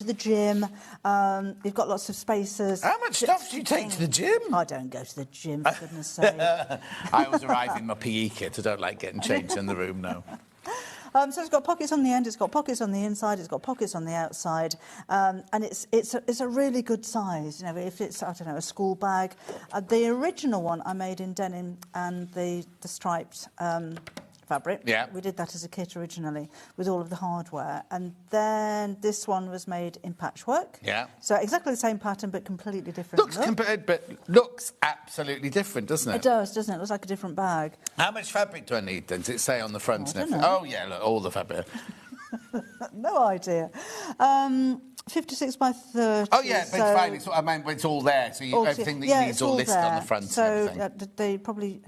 to the gym. You've got lots of spaces. How much stuff do you take to the gym? I don't go to the gym, for goodness sake. I always arrive in my PE kit. I don't like getting changed in the room, no. So it's got pockets on the end, it's got pockets on the inside, it's got pockets on the outside, and it's a really good size. You know, if it's, I don't know, a school bag. The original one I made in denim and the striped fabric. Yeah. We did that as a kit originally with all of the hardware, and then this one was made in patchwork. Yeah. So exactly the same pattern but completely different. Looks absolutely different, doesn't it? It does, doesn't it? It looks like a different bag. How much fabric do I need then? Does it say on the front? I don't know. Oh yeah, look, all the fabric. No idea. 56 by 30. Oh yeah, but it's fine. It's, I mean, it's all there. So everything that you need is all listed on the front. So they probably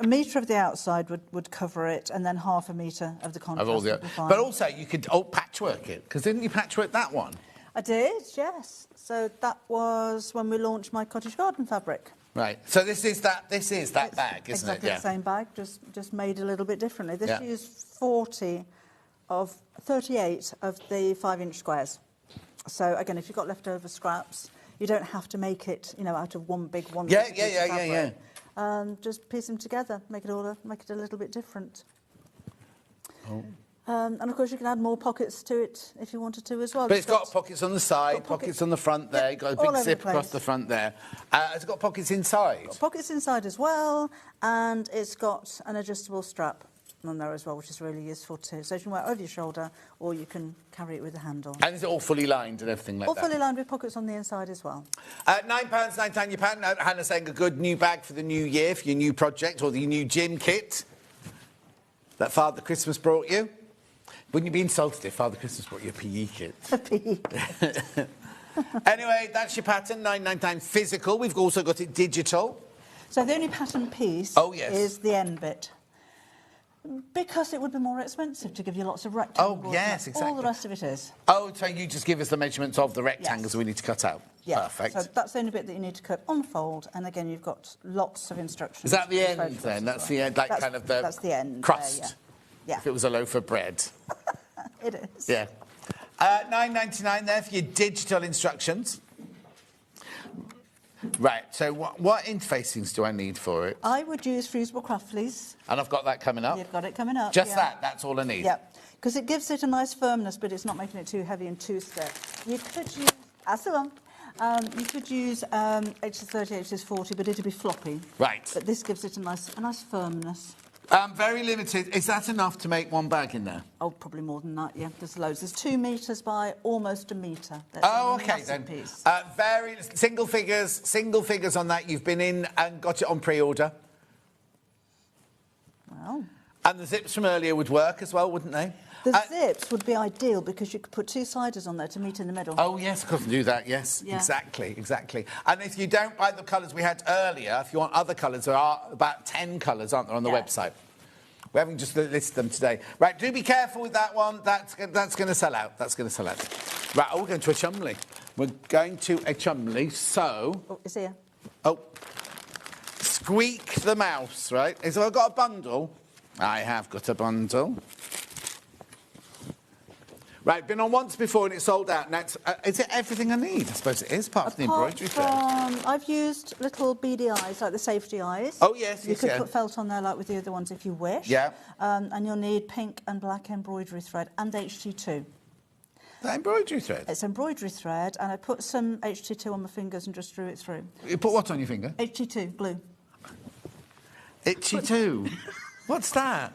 a metre of the outside would cover it, and then half a metre of the contrast would be fine. But also you could patchwork it, because didn't you patchwork that one? I did, yes. So that was when we launched my cottage garden fabric. Right. So this is that bag, isn't exactly it? Exactly the same bag, just made a little bit differently. This used 38 of the 5-inch squares. So again, if you've got leftover scraps, you don't have to make it, you know, out of one big one. Yeah. Just piece them together, make it a little bit different. Oh. And of course, you can add more pockets to it if you wanted to as well. But it's got pockets on the side, pockets on the front there. You've got a big zip across the front there. Has it got pockets inside? Got pockets inside as well, and it's got an adjustable strap on there as well, which is really useful too. So you can wear it over your shoulder, or you can carry it with a handle. And is it all fully lined and everything like that? All fully lined with pockets on the inside as well. £9.99 your pound. Hannah's saying a good new bag for the new year, for your new project or the new gym kit that Father Christmas brought you. Wouldn't you be insulted if Father Christmas brought you a PE kit? A PE kit. Anyway, that's your pattern, £9.99 physical. We've also got it digital. So the only pattern piece is the end bit. Because it would be more expensive to give you lots of rectangles. Oh, yes, exactly. All the rest of it is. Oh, so you just give us the measurements of the rectangles we need to cut out? Yeah. Perfect. So that's the only bit that you need to cut on fold, and again, you've got lots of instructions. Is that the end then? That's the end, that's the end, crust? Yeah. If it was a loaf of bread. It is. Yeah. £9.99 there for your digital instructions. Right, so what interfacings do I need for it? I would use fusible craft fleece. And I've got that coming up? You've got it coming up, Just that's all I need? Yeah, because it gives it a nice firmness, but it's not making it too heavy and too stiff. You could use, that's the one. You could use HS30, HS40, but it'd be floppy. Right. But this gives it a nice firmness. Very limited. Is that enough to make one bag in there? Oh, probably more than that, yeah. There's loads. There's 2 metres by almost a metre. Oh, OK, then. Very single figures on that. You've been in and got it on pre-order. Wow. And the zips from earlier would work as well, wouldn't they? The zips would be ideal because you could put 2 siders on there to meet in the middle. Oh, yes, I couldn't do that, yes. Yeah. Exactly. And if you don't buy the colours we had earlier, if you want other colours, there are about 10 colours, aren't there, on the website? We haven't just listed them today. Right, do be careful with that one. That's going to sell out. That's going to sell out. Right, we're going to a chumley. We're going to a chumley, so... Oh, it's here. Oh. Squeak the mouse, right? Have I got a bundle? I have got a bundle. Right, been on once before and it's sold out. Now, is it everything I need? I suppose it is part of the embroidery thread. I've used little beady eyes, like the safety eyes. Oh, yes, You could put felt on there like with the other ones if you wish. Yeah. And you'll need pink and black embroidery thread and HT2. That embroidery thread? It's embroidery thread, and I put some HT2 on my fingers and just drew it through. You put what on your finger? HT2, glue. HT2? What's that?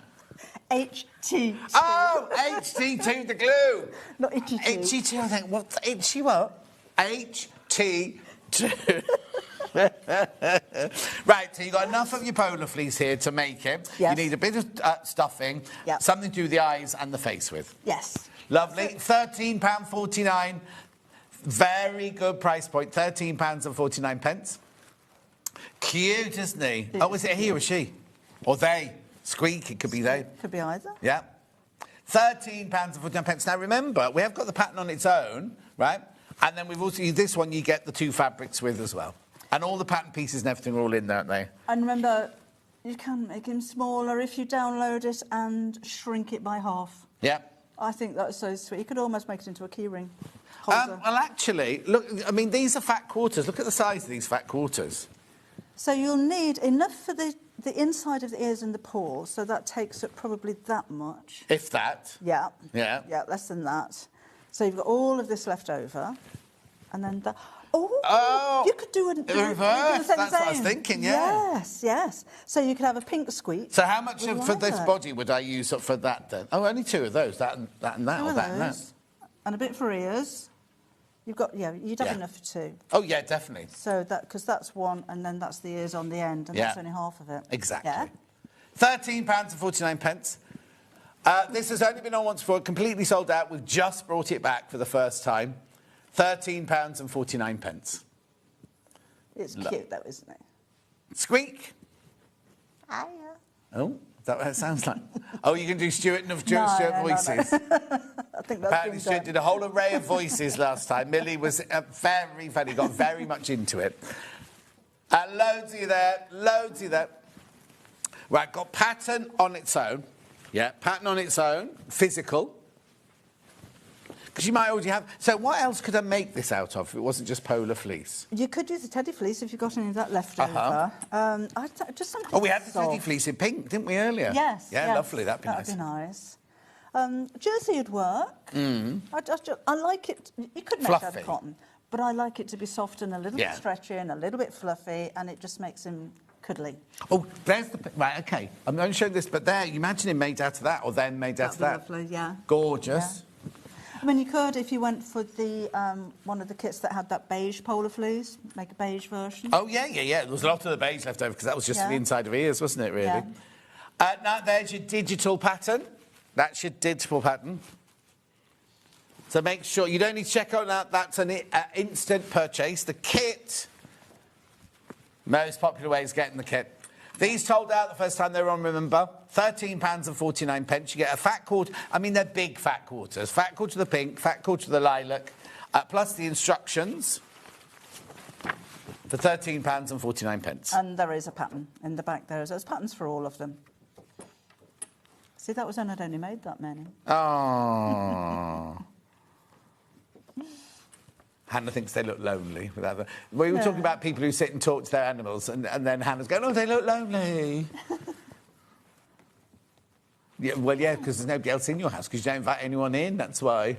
HT2. Oh, HT2, the glue. Not itchy 2. Itchy 2, I think. What's itchy what? HT2. Right, so you've got enough of your polar fleece here to make it. Yes. You need a bit of stuffing, something to do the eyes and the face with. Yes. Lovely. £13.49. Very good price point. £13.49. Cute, isn't he? Oh, is it he or she? Or they? Squeak, it could be they. Could be either. Yeah. £13.49. Now, remember, we have got the pattern on its own, right? And then we've also used this one you get the 2 fabrics with as well. And all the pattern pieces and everything are all in there, aren't they? And remember, you can make him smaller if you download it and shrink it by half. Yeah. I think that's so sweet. You could almost make it into a keyring holder. Well, actually, look, I mean, these are fat quarters. Look at the size of these fat quarters. So you'll need enough for the inside of the ears and the paws, so that takes up probably that much. If that. Yeah. Yeah. Yeah, less than that. So you've got all of this left over, and then that... you could do a reverse. That's what I was thinking, yeah. Yes, yes. So you could have a pink squeak. So how much for this body would I use up for that then? Oh, only 2 of those, that and that, or that and that. And a bit for ears. You've got, you'd have enough for 2. Oh, yeah, definitely. So because that's 1, and then that's the ears on the end, and that's only half of it. Exactly. Yeah? £13.49. This has only been on once before, completely sold out. We've just brought it back for the first time. £13.49. It's cute, though, isn't it? Squeak. Hiya. Oh, is that what it sounds like? Oh, you can do Stuart voices. I think that's Apparently Stuart did a whole array of voices last time. Millie was very funny, got very much into it. Loads of you there, loads of you there. Right, got pattern on its own. Yeah, pattern on its own, physical. Because you might already have... So what else could I make this out of if it wasn't just polar fleece? You could use the teddy fleece if you've got any of that left over. Just something we had the teddy fleece in pink, didn't we, earlier? Yes. Yeah, yes. lovely, that'd be nice. Jersey would work. I like it... You could make it out of cotton, but I like it to be soft and a little bit stretchy and a little bit fluffy, and it just makes him cuddly. Oh, there's the... Right, OK. I'm going to show this, but there, you imagine him made out of that, or then made out of that. Lovely, yeah. Gorgeous. Yeah. I mean, you could, if you went for the one of the kits that had that beige polar fleece, make a beige version. Oh, yeah. There was a lot of the beige left over, because that was just for the inside of ears, wasn't it, really? Yeah. Now, there's your digital pattern. That's your digital pattern. So make sure... You don't need to check out that. That's an instant purchase. The kit... Most popular way is getting the kit. These sold out the first time they were on, remember? £13.49. You get a fat quarter. I mean, they're big fat quarters. Fat quarter of the pink, fat quarter of the lilac, plus the instructions for £13.49. And there is a pattern in the back there. There's patterns for all of them. See, that was when I'd only made that many. Oh. Hannah thinks they look lonely. We were talking about people who sit and talk to their animals, and then Hannah's going, oh, they look lonely. Yeah, because there's nobody else in your house, because you don't invite anyone in, that's why.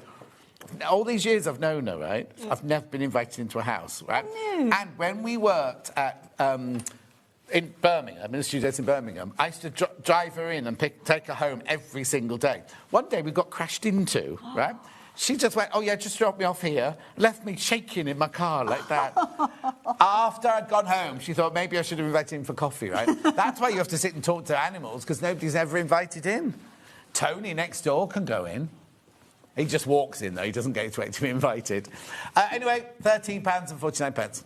All these years I've known her, right? Yeah. I've never been invited into a house, right? Oh, no. And when we worked at... in Birmingham, in the studios in Birmingham, I used to drive her in and take her home every single day. One day we got crashed into, right? She just went, oh, yeah, just drop me off here. Left me shaking in my car like that. After I'd gone home, she thought maybe I should have invited him for coffee, right? That's why you have to sit and talk to animals, because nobody's ever invited in. Tony next door can go in. He just walks in, though. He doesn't get to wait to be invited. Anyway, £13.49.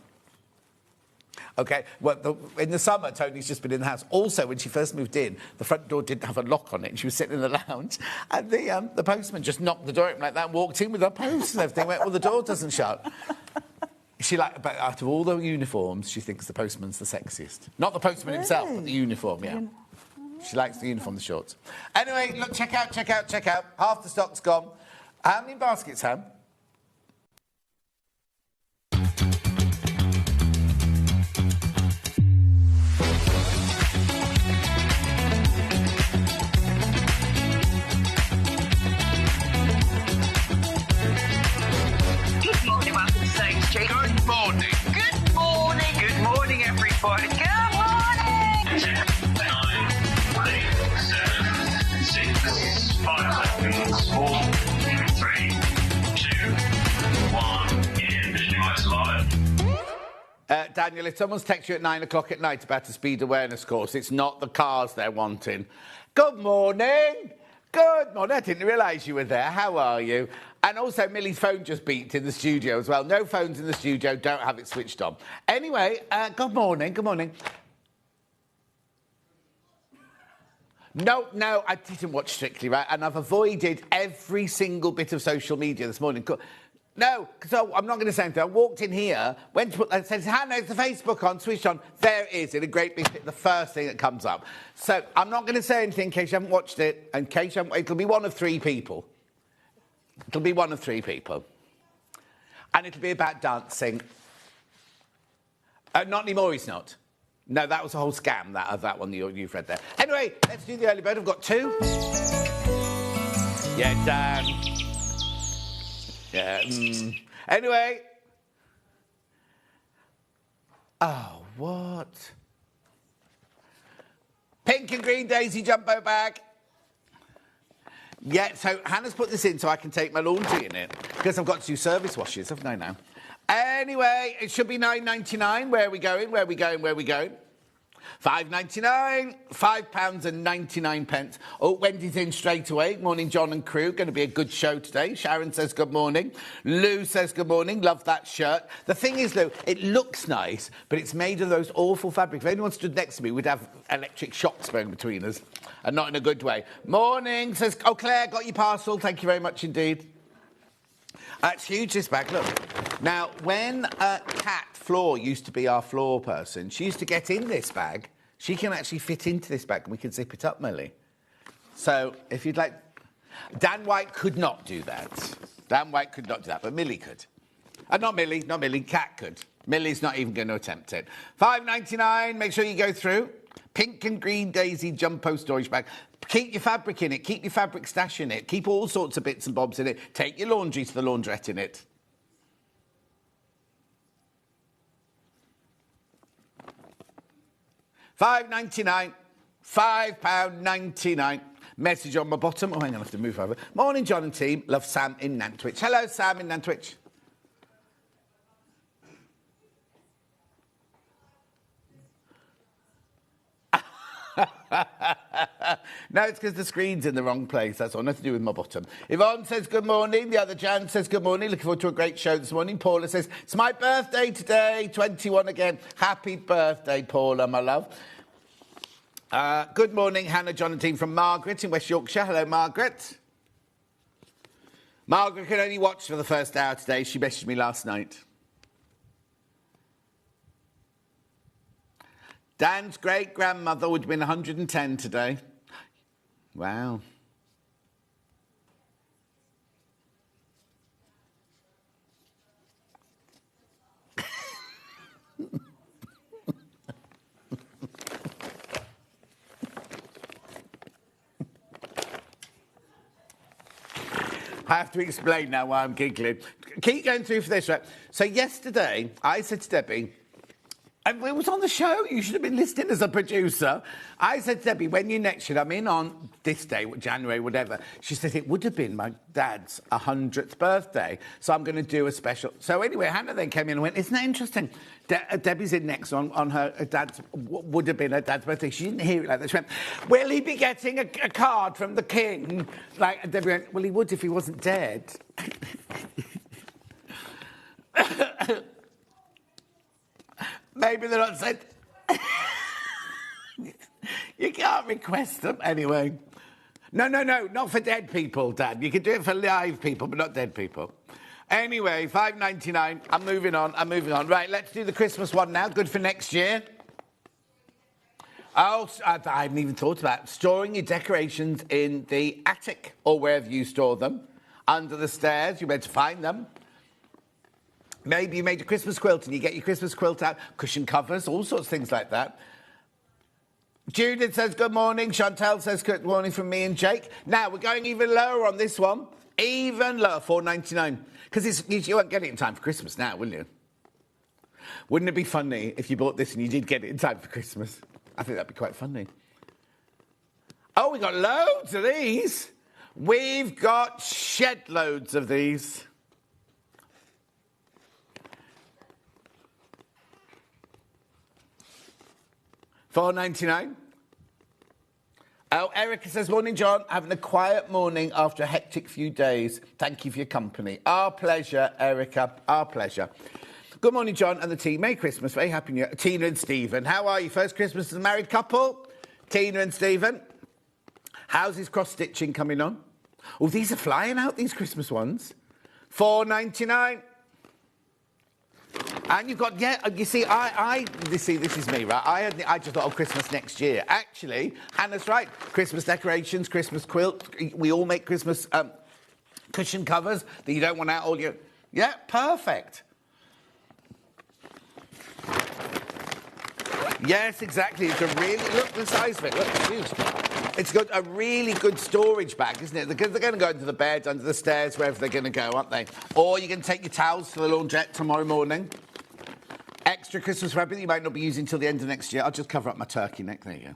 OK, well, in the summer, Tony's just been in the house. Also, when she first moved in, the front door didn't have a lock on it, and she was sitting in the lounge, and the postman just knocked the door open like that and walked in with her post and everything. Went, well, the door doesn't shut. But out of all the uniforms, she thinks the postman's the sexiest. Not the postman himself, but the uniform, yeah. She likes the uniform, the shorts. Anyway, look, check out. Half the stock's gone. How many baskets, Ham? Good morning. Good morning. Good morning, everybody. Good morning. 10, 9, 8, 7, 6, 5 seconds, 4, 3, 2, 1. Visualise live. Daniel, if someone's texted you at 9 o'clock at night about a speed awareness course, it's not the cars they're wanting. Good morning. Good morning. I didn't realise you were there. How are you? And also, Millie's phone just beeped in the studio as well. No phones in the studio. Don't have it switched on. Anyway, good morning. Good morning. No, I didn't watch Strictly, right? And I've avoided every single bit of social media this morning. No, so I'm not going to say anything. I walked in here, went to put... I said, Hannah, is the Facebook on? Switched on. There it is, in a great big... The first thing that comes up. So I'm not going to say anything in case you haven't watched it. In case you haven't... It'll be one of 3 people. It'll be one of three people. And it'll be about dancing. Not anymore, he's not. No, that was a whole scam, that one you've read there. Anyway, let's do the early bird. I've got two. Yeah, Dan. Yeah, Anyway. Oh, what? Pink and green daisy jumbo bag. Yeah, so Hannah's put this in so I can take my laundry in it. Because I've got to do service washes, haven't I now? Anyway, it should be £9.99. Where are we going? Where are we going? Where are we going? £5.99. £5.99. Oh, Wendy's in straight away. Morning, John and crew. Going to be a good show today. Sharon says good morning. Lou says good morning. Love that shirt. The thing is, Lou, it looks nice, but it's made of those awful fabrics. If anyone stood next to me, we'd have electric shocks going between us, and not in a good way. Morning, says... Oh, Claire, got your parcel. Thank you very much indeed. It's huge, this bag, look. Now, when Kat Floor used to be our floor person, she used to get in this bag. She can actually fit into this bag and we can zip it up, Millie. So, if you'd like... Dan White could not do that. Dan White could not do that, but Millie could. Not Millie, Kat could. Millie's not even going to attempt it. £5.99, make sure you go through. Pink and green daisy jumbo storage bag. Keep your fabric in it. Keep your fabric stash in it. Keep all sorts of bits and bobs in it. Take your laundry to the laundrette in it. £5.99. £5.99. Message on my bottom. Oh, hang on, I have to move over. Morning, John and team. Love Sam in Nantwich. Hello, Sam in Nantwich. No, it's because the screen's in the wrong place. That's all. Nothing to do with my bottom. Yvonne says good morning. The other Jan says good morning. Looking forward to a great show this morning. Paula says, it's my birthday today. 21 again. Happy birthday, Paula, my love. Good morning, Hannah, John and team from Margaret in West Yorkshire. Hello, Margaret. Margaret can only watch for the first hour today. She messaged me last night. Dan's great-grandmother would have been 110 today. Wow. I have to explain now why I'm giggling. Keep going through for this, right? So yesterday, I said to Debbie, and it was on the show. You should have been listening as a producer. I said to Debbie, when you next should, I'm in on this day, January, whatever. She said, it would have been my dad's 100th birthday, so I'm going to do a special. So anyway, Hannah then came in and went, isn't that interesting? Debbie's in next on her dad's, would have been her dad's birthday. She didn't hear it like that. She went, will he be getting a card from the king? And Debbie went, well, he would if he wasn't dead. Maybe they're not said. You can't request them anyway. No, not for dead people, Dad. You can do it for live people, but not dead people. Anyway, £5.99. I'm moving on. Right, let's do the Christmas one now. Good for next year. Oh, I haven't even thought about storing your decorations in the attic or wherever you store them. Under the stairs, you're meant to find them. Maybe you made a Christmas quilt and you get your Christmas quilt out, cushion covers, all sorts of things like that. Judith says good morning. Chantal says good morning from me and Jake. Now, we're going even lower on this one. Even lower, £4.99. Because you won't get it in time for Christmas now, will you? Wouldn't it be funny if you bought this and you did get it in time for Christmas? I think that'd be quite funny. Oh, we've got loads of these. We've got shed loads of these. £4.99. Oh, Erica says, morning, John. Having a quiet morning after a hectic few days. Thank you for your company. Our pleasure, Erica. Our pleasure. Good morning, John and the team. Merry Christmas. Very happy New Year. Tina and Stephen. How are you? First Christmas as a married couple? Tina and Stephen. How's his cross-stitching coming on? Oh, these are flying out, these Christmas ones. £4.99. And you've got, yeah, you see, this is me, right? I just thought of Christmas next year. Actually, Hannah's right. Christmas decorations, Christmas quilt. We all make Christmas cushion covers that you don't want out all your... Yeah, perfect. Yes, exactly. It's a really... Look, the size of it. Look, it's huge. It's got a really good storage bag, isn't it? Because they're going to go into the bed, under the stairs, wherever they're going to go, aren't they? Or you can take your towels to the laundrette tomorrow morning. Extra Christmas wrap that you might not be using till the end of next year. I'll just cover up my turkey neck. There you go.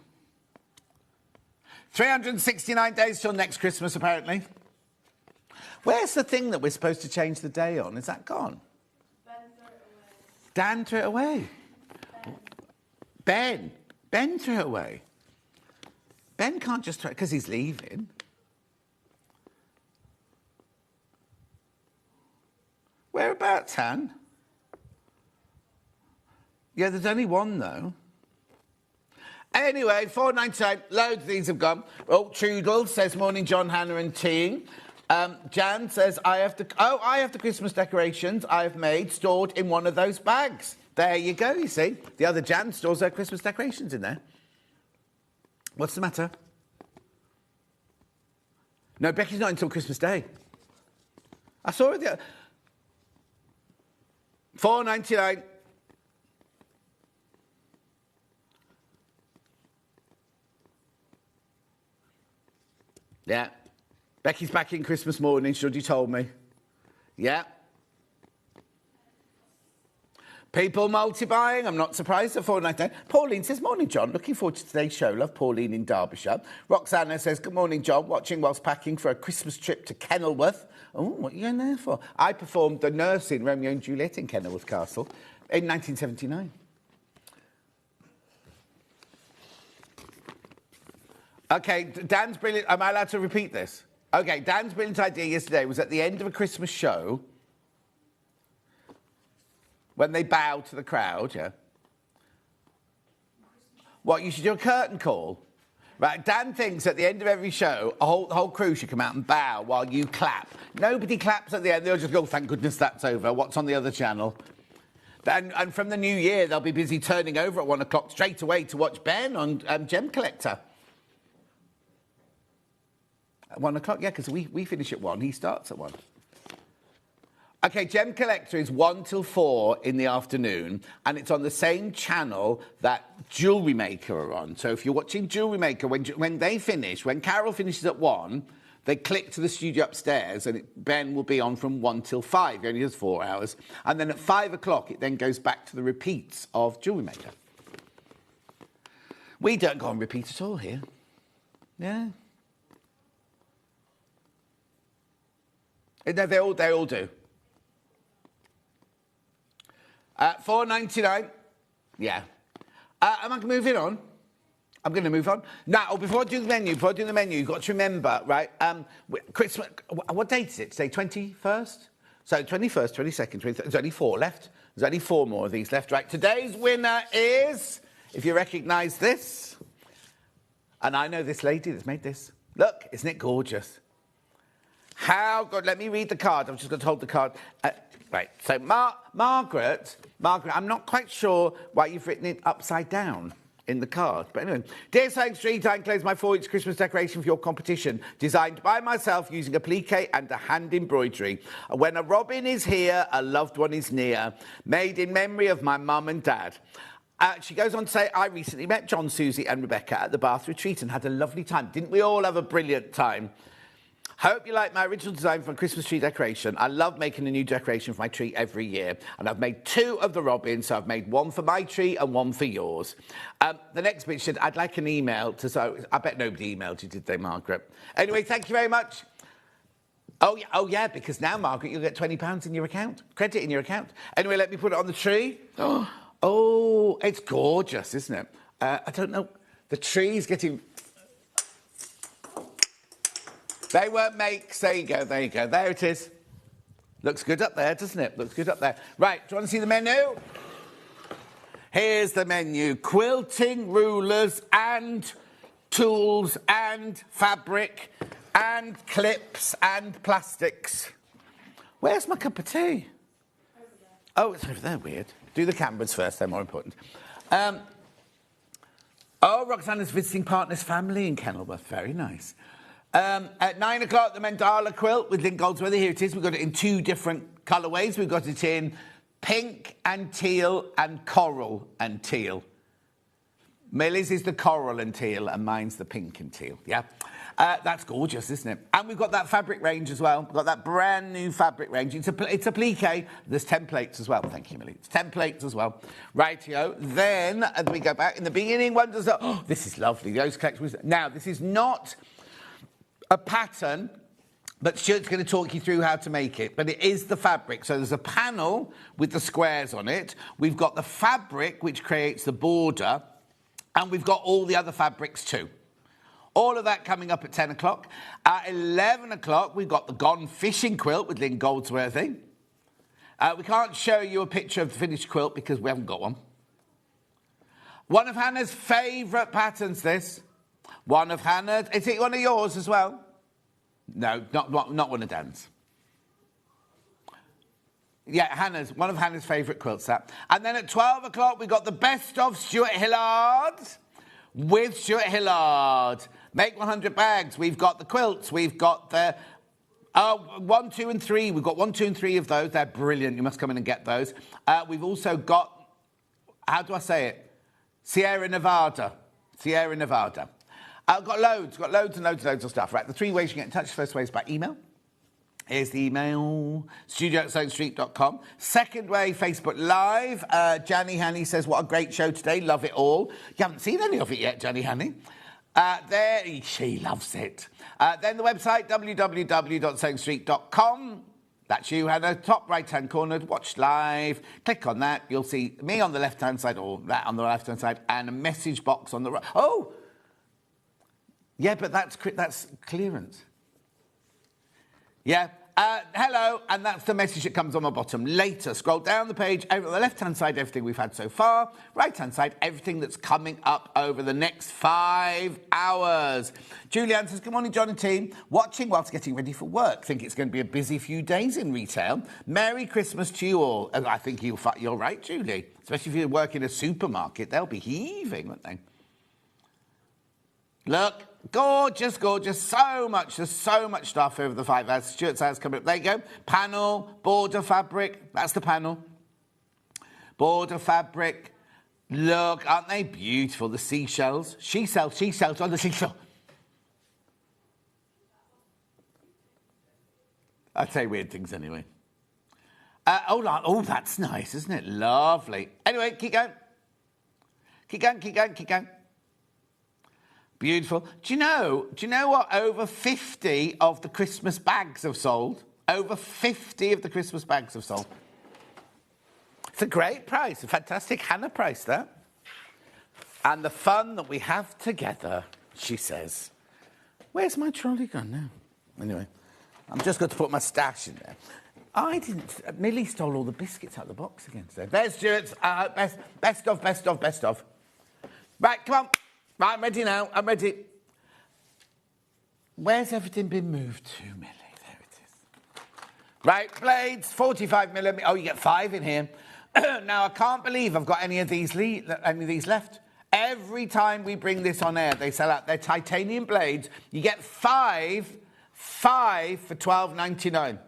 369 days till next Christmas, apparently. Where's the thing that we're supposed to change the day on? Is that gone? Dan threw it away. Ben threw it away. Ben can't just throw it because he's leaving. Whereabouts, Han? Yeah, there's only one, though. Anyway, $4.99, loads of these have gone. Oh, Trudel says, morning, John, Hannah and team. Jan says, I have the Christmas decorations I have made stored in one of those bags. There you go, you see. The other Jan stores her Christmas decorations in there. What's the matter? No, Becky's not until Christmas Day. I saw her the other... $4.99. Yeah. Becky's back in Christmas morning, Shuddy told me. Yeah. People multi-buying, I'm not surprised at $4.99. Pauline says, morning, John. Looking forward to today's show. Love Pauline in Derbyshire. Roxana says, good morning, John. Watching whilst packing for a Christmas trip to Kenilworth. Oh, what are you going there for? I performed the nurse in Romeo and Juliet in Kenilworth Castle in 1979. OK, Dan's brilliant... Am I allowed to repeat this? OK, Dan's brilliant idea yesterday was at the end of a Christmas show... when they bow to the crowd, yeah? What, you should do a curtain call? Right, Dan thinks at the end of every show, the whole crew should come out and bow while you clap. Nobody claps at the end. They'll just go, thank goodness that's over. What's on the other channel? And from the new year, they'll be busy turning over at 1 o'clock straight away to watch Ben on Gem Collector. At 1 o'clock? Yeah, because we finish at 1. He starts at 1. OK, Gem Collector is 1 till 4 in the afternoon, and it's on the same channel that Jewellery Maker are on. So if you're watching Jewellery Maker, when they finish, when Carol finishes at 1, they click to the studio upstairs, and Ben will be on from 1 till 5. He only does 4 hours. And then at 5 o'clock, it then goes back to the repeats of Jewellery Maker. We don't go on repeat at all here. Yeah. No, they all do. $4.99. Yeah. Am I moving on? I'm going to move on. Now, before I do the menu, you've got to remember, right, Christmas... What date is it today? 21st? So 21st, 22nd, 23rd... There's only 4 left. There's only 4 more of these left. Right, today's winner is... If you recognise this... And I know this lady that's made this. Look, isn't it gorgeous? How good... Let me read the card. I'm just going to hold the card... Right, so Margaret, I'm not quite sure why you've written it upside down in the card. But anyway, dear Science Street, I enclose my 4-inch Christmas decoration for your competition, designed by myself using applique and a hand embroidery. When a robin is here, a loved one is near, made in memory of my mum and dad. She goes on to say, I recently met John, Susie and Rebecca at the Bath Retreat and had a lovely time. Didn't we all have a brilliant time? Hope you like my original design for a Christmas tree decoration. I love making a new decoration for my tree every year. And I've made 2 of the robins, so I've made 1 for my tree and 1 for yours. The next bit said, I'd like an email to... So I bet nobody emailed you, did they, Margaret? Anyway, thank you very much. Oh, yeah, because now, Margaret, you'll get £20 in your account. Credit in your account. Anyway, let me put it on the tree. Oh, it's gorgeous, isn't it? I don't know. The tree's getting... They weren't makes. There you go. There it is. Looks good up there, doesn't it? Looks good up there. Right, do you want to see the menu? Here's the menu. Quilting, rulers and tools and fabric and clips and plastics. Where's my cup of tea? Oh, it's over there. Weird. Do the cameras first. They're more important. Roxanna's visiting partner's family in Kenilworth. Very nice. At 9 o'clock, the mandala quilt with Lynn Goldsworthy. Here it is. We've got it in 2 different colourways. We've got it in pink and teal and coral and teal. Millie's is the coral and teal, and mine's the pink and teal, yeah? That's gorgeous, isn't it? And we've got that fabric range as well. We've got that brand new fabric range. It's a plique. There's templates as well. Thank you, Millie. It's templates as well. Rightio. Then, as we go back, in the beginning, one does... Oh, this is lovely. Those collections... Now, this is not a pattern, but Stuart's going to talk you through how to make it. But it is the fabric. So there's a panel with the squares on it. We've got the fabric, which creates the border. And we've got all the other fabrics too. All of that coming up at 10 o'clock. At 11 o'clock, we've got the Gone Fishing quilt with Lynn Goldsworthy. We can't show you a picture of the finished quilt because we haven't got one. One of Hannah's favourite patterns, this. One of Hannah's... Is it one of yours as well? No, not one of Dan's. Yeah, one of Hannah's favourite quilts, that. And then at 12 o'clock, we've got the best of Stuart Hillard with Stuart Hillard. Make 100 bags. We've got the quilts. We've got the 1, 2 and 3. We've got 1, 2 and 3 of those. They're brilliant. You must come in and get those. We've also got, how do I say it? Sierra Nevada. I've got loads and loads of stuff. Right, the 3 ways you get in touch. First way is by email. Here's the email, studio@soundstreet.com. Second way, Facebook Live. Janny Hanny says, what a great show today. Love it all. You haven't seen any of it yet, Janny Hanny. She loves it. Then the website, www.soundstreet.com. That's you, Hannah. Top right-hand corner, watch live. Click on that. You'll see me on the left-hand side, or that on the left-hand side, and a message box on the right. Oh! Yeah, but that's clearance. Yeah. Hello, and that's the message that comes on the bottom. Later, scroll down the page. On the left-hand side, everything we've had so far. Right-hand side, everything that's coming up over the next 5 hours. Julianne says, good morning, John and team. Watching whilst getting ready for work. Think it's going to be a busy few days in retail. Merry Christmas to you all. And I think you're right, Julie. Especially if you work in a supermarket. They'll be heaving, won't they? Look. Gorgeous. There's so much stuff over the 5 hours. Stuart's house coming up. There you go. Panel, border fabric. That's the panel. Border fabric. Look, aren't they beautiful? The seashells. She sells on the seashell. I say weird things anyway. Oh, that's nice, isn't it? Lovely. Anyway, keep going. Beautiful. Do you know what? Over 50 of the Christmas bags have sold. Over 50 of the Christmas bags have sold. It's a great price, a fantastic Hannah price, that. And the fun that we have together, she says. Where's my trolley gone now? Anyway, I'm just going to put my stash in there. I didn't... Millie stole all the biscuits out of the box again today. There's Stuart's. Best of. Right, come on. Right, I'm ready now. I'm ready. Where's everything been moved to, Millie? There it is. Right, blades, 45mm. Oh, you get 5 in here. Now, I can't believe I've got any of these left. Every time we bring this on air, they sell out their titanium blades. You get 5 for $12.99.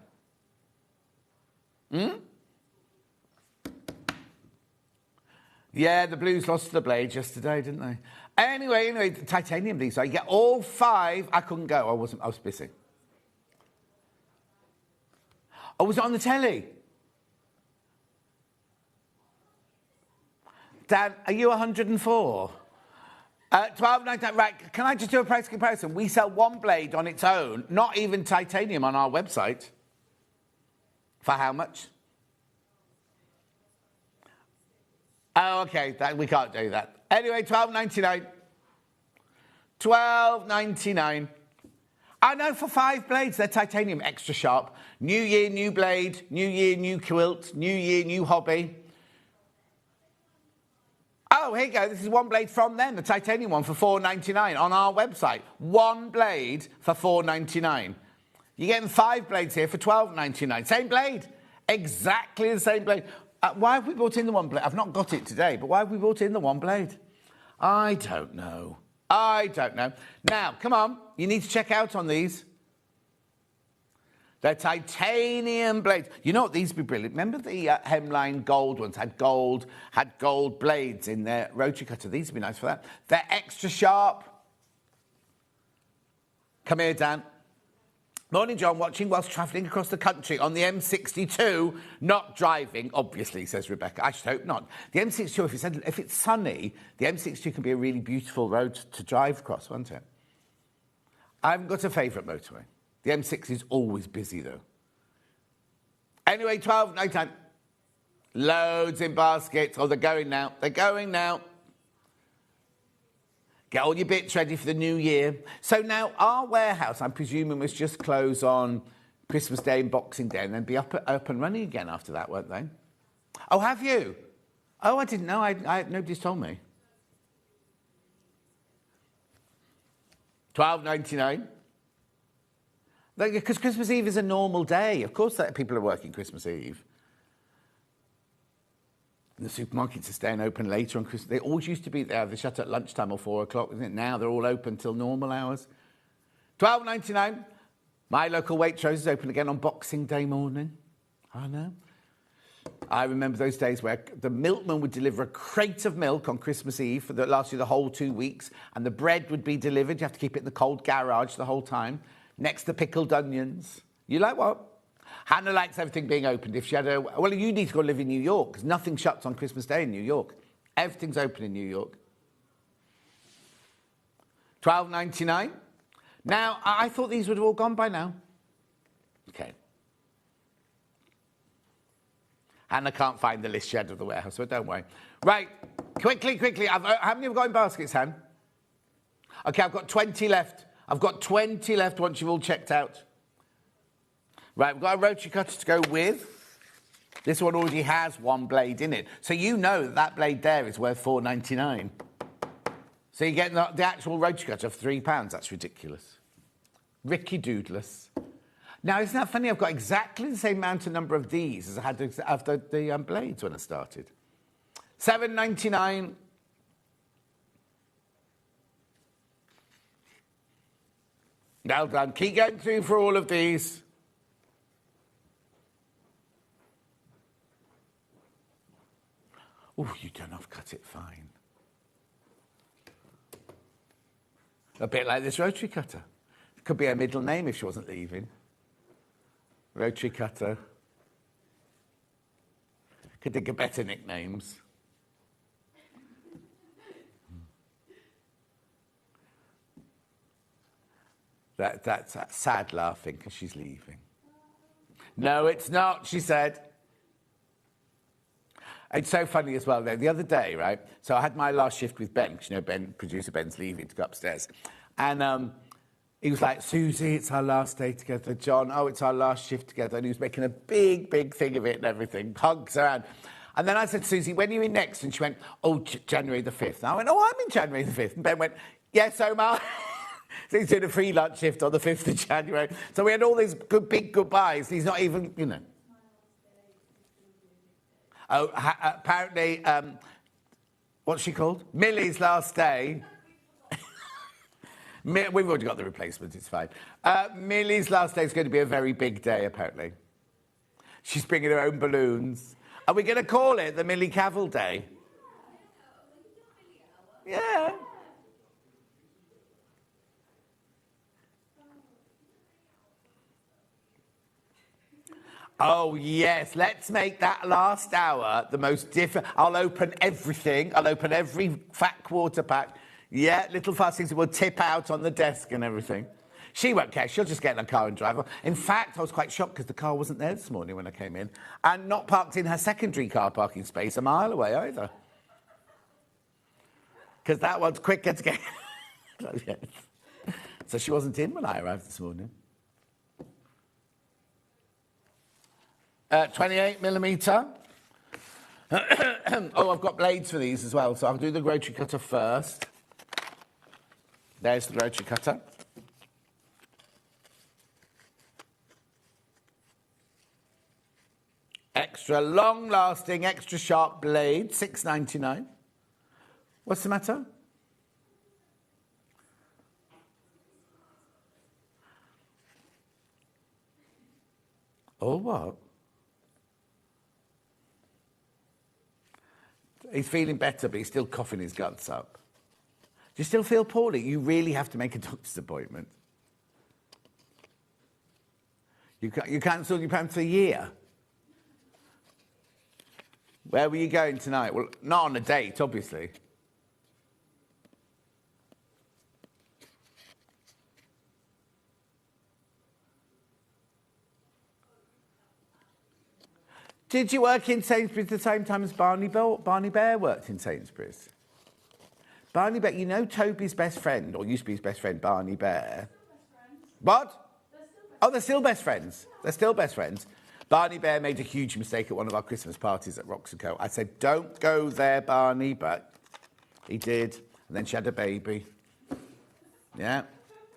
Yeah, the Blues lost the blades yesterday, didn't they? Anyway, the titanium these. So you get all 5. I couldn't go. I was busy. Oh, was it on the telly? Dan, are you 104? $12.99. Right, can I just do a price comparison? We sell one blade on its own, not even titanium, on our website. For how much? Oh, OK, we can't do that. Anyway, $12.99. $12.99. I know, for 5 blades. They're titanium, extra sharp. New year, new blade. New year, new quilt. New year, new hobby. Oh, here you go. This is one blade from them, the titanium one, for $4.99 on our website. One blade for $4.99. You're getting 5 blades here for $12.99. Same blade. Exactly the same blade. Why have we brought in the one blade? I've not got it today, but why have we brought in the one blade? I don't know. I don't know. Now, come on. You need to check out on these. They're titanium blades. You know what? These would be brilliant. Remember the Hemline Gold ones had gold blades in their rotary cutter. These would be nice for that. They're extra sharp. Come here, Dan. Morning, John. Watching whilst travelling across the country on the M62. Not driving, obviously, says Rebecca. I should hope not. The M62, if it's sunny, the M62 can be a really beautiful road to drive across, won't it? I haven't got a favourite motorway. The M6 is always busy, though. Anyway, 12, no time. Loads in baskets. Oh, they're going now. They're going now. Get all your bits ready for the new year. So now our warehouse, I'm presuming, was just close on Christmas Day and Boxing Day and then be up and running again after that, weren't they? Oh, have you? Oh, I didn't know. Nobody's told me. $12.99. Because Christmas Eve is a normal day. Of course people are working Christmas Eve. And the supermarkets are staying open later on Christmas. They always used to be there. They shut at lunchtime or 4 o'clock, isn't it? Now they're all open till normal hours. $12.99. My local Waitrose is open again on Boxing Day morning. I know. I remember those days where the milkman would deliver a crate of milk on Christmas Eve that lasted the whole 2 weeks, and the bread would be delivered. You have to keep it in the cold garage the whole time. Next to pickled onions. You like what? Hannah likes everything being opened. If she had a... Well, you need to go live in New York, because nothing shuts on Christmas Day in New York. Everything's open in New York. $12.99. Now, I thought these would have all gone by now. Okay. Hannah can't find the list shed of the warehouse, so don't worry. Right, quickly. How many have got in baskets, Han? Okay, I've got 20 left. I've got 20 left once you've all checked out. Right, we've got a rotary cutter to go with. This one already has one blade in it. So you know that blade there is worth $4.99. So you get the actual rotary cutter for £3. That's ridiculous. Ricky Doodless. Now, isn't that funny? I've got exactly the same number of these as I had of the blades when I started. $7.99. Well done. Keep going through for all of these. Oh, you don't have cut it fine. A bit like this rotary cutter. It could be her middle name if she wasn't leaving. Rotary cutter. Could think of better nicknames. That's sad laughing because she's leaving. No, it's not, she said. It's so funny as well, though. The other day, right, so I had my last shift with Ben, because, you know, producer Ben's leaving to go upstairs. And he was like, Susie, it's our last day together. John, oh, it's our last shift together. And he was making a big thing of it and everything, hugs around. And then I said, Susie, when are you in next? And she went, oh, January the 5th. And I went, oh, I'm in January the 5th. And Ben went, yes, Omar. So he's doing a freelance shift on the 5th of January. So we had all these big goodbyes. He's not even, you know. Oh, apparently, what's she called? Millie's last day. We've already got the replacement, it's fine. Millie's last day is going to be a very big day, apparently. She's bringing her own balloons. Are we going to call it the Millie Cavill Day? Yeah. Oh, yes, let's make that last hour the most different. I'll open everything. I'll open every fat quarter pack. Yeah, little fastings will tip out on the desk and everything. She won't care. She'll just get in a car and drive off. In fact, I was quite shocked because the car wasn't there this morning when I came in and not parked in her secondary car parking space a mile away either. Because that one's quicker to get... Yes. So she wasn't in when I arrived this morning. 28mm. Oh, I've got blades for these as well, so I'll do the rotary cutter first. There's the rotary cutter. Extra long-lasting, extra sharp blade, $6.99. What's the matter? Oh, what? He's feeling better, but he's still coughing his guts up. Do you still feel poorly? You really have to make a doctor's appointment. You cancelled your plan for a year. Where were you going tonight? Well, not on a date, obviously. Did you work in Sainsbury's at the same time as Barney Bear worked in Sainsbury's? Barney Bear, you know Toby's best friend, or used to be his best friend, Barney Bear? What? They're still best friends. They're still best friends. Barney Bear made a huge mistake at one of our Christmas parties at Roxco. I said, don't go there, Barney, but he did. And then she had a baby. Yeah.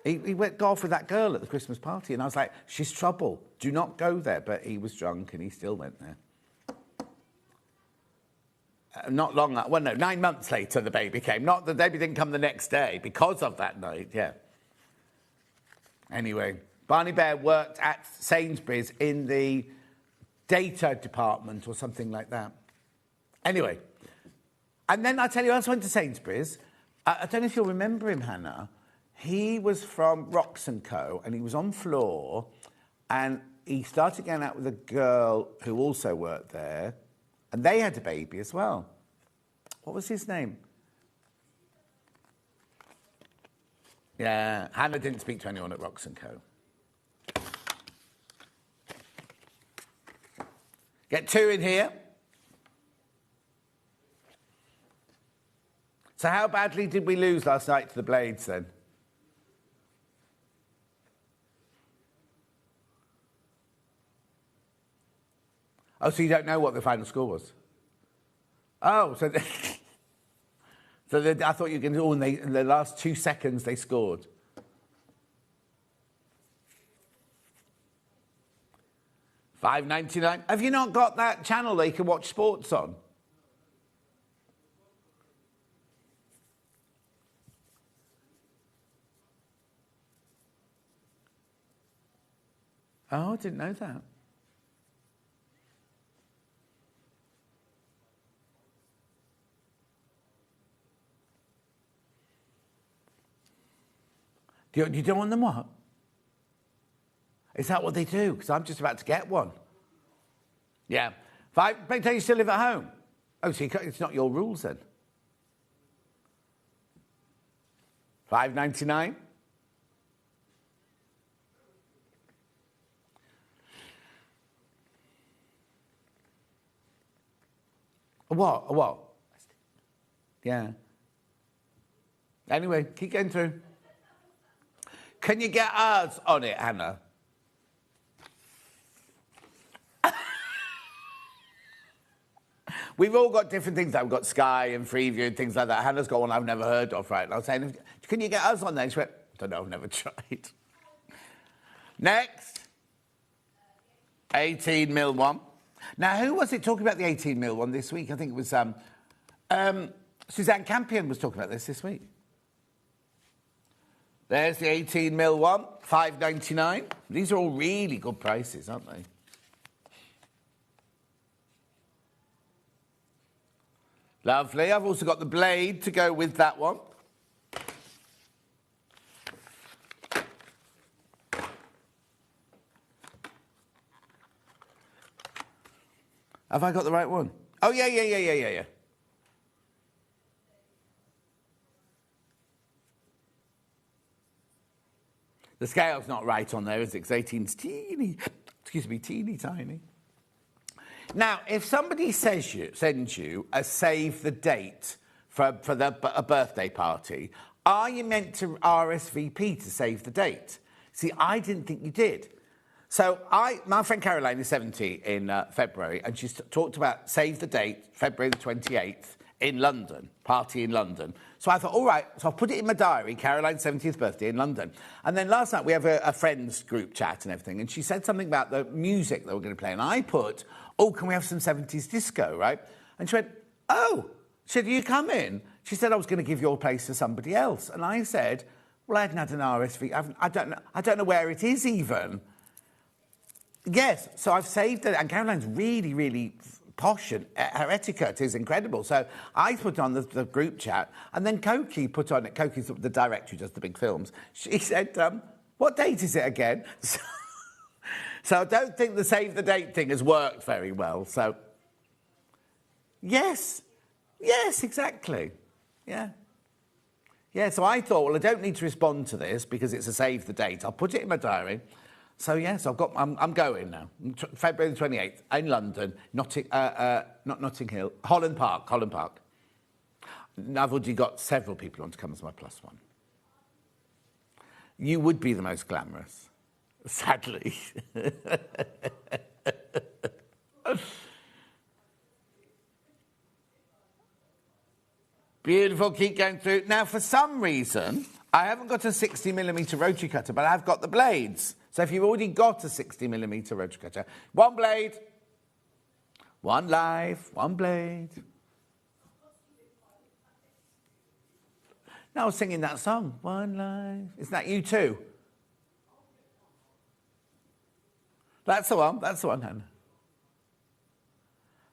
He went golf with that girl at the Christmas party, and I was like, she's trouble. Do not go there. But he was drunk, and he still went there. Not long, 9 months later, the baby came. Not the baby didn't come the next day because of that night, yeah. Anyway, Barney Bear worked at Sainsbury's in the data department or something like that. Anyway, and then I tell you, I also went to Sainsbury's. I don't know if you'll remember him, Hannah. He was from Rox & Co. and he was on floor and he started going out with a girl who also worked there and they had a baby as well. What was his name? Yeah, Hannah didn't speak to anyone at Rox & Co. Get 2 in here. So how badly did we lose last night to the Blades then? Oh, so you don't know what the final score was? Oh, so... I thought you were going to... in the last 2 seconds, they scored. $5.99. Have you not got that channel that you can watch sports on? Oh, I didn't know that. You don't want them what? Is that what they do? Because I'm just about to get one. Yeah. But you still live at home. Oh, so it's not your rules then. $5.99. What? Yeah. Anyway, keep going through. Can you get ours on it, Hannah? We've all got different things. We've got Sky and Freeview and things like that. Hannah's got one I've never heard of, right? And I was saying, can you get us on there? She went, I don't know, I've never tried. Next. 18mm one. Now, who was it talking about the 18mm one this week? I think it was Suzanne Campion was talking about this week. There's the 18mm one, $5.99. These are all really good prices, aren't they? Lovely. I've also got the blade to go with that one. Have I got the right one? Oh, yeah. The scale's not right on there, is it? Because 18's teeny tiny. Now, if somebody sends you a save the date for a birthday party, are you meant to RSVP to save the date? See, I didn't think you did. So my friend Caroline is 70 in February, and she's talked about save the date, February the 28th, in London, party in London. So I thought, all right, so I'll put it in my diary, Caroline's 70th birthday in London. And then last night we have a friends group chat and everything, and she said something about the music that we're going to play, and I put, oh, can we have some 70s disco, right? And she went, oh. She said, you come in? She said, I was going to give your place to somebody else. And I said, well, I hadn't had an RSV. I don't know where it is even. Yes, so I've saved it, and Caroline's really, really posh, and her etiquette is incredible. So I put on the group chat, and then Cokie put on it. Cokie's the director who does the big films. She said, what date is it again? So I don't think the save the date thing has worked very well. So, yes, exactly. Yeah. Yeah, so I thought, well, I don't need to respond to this because it's a save the date. I'll put it in my diary. So, yes, I'm going now. February the 28th in London, not Notting Hill, Holland Park. I've already got several people who want to come as my plus one. You would be the most glamorous, sadly. Beautiful, keep going through. Now, for some reason, I haven't got a 60mm rotary cutter, but I've got the blades. So if you've already got a 60mm rotary cutter, one blade, one life, one blade. No, I was singing that song, One Life. Isn't that you too? That's the one, Hannah.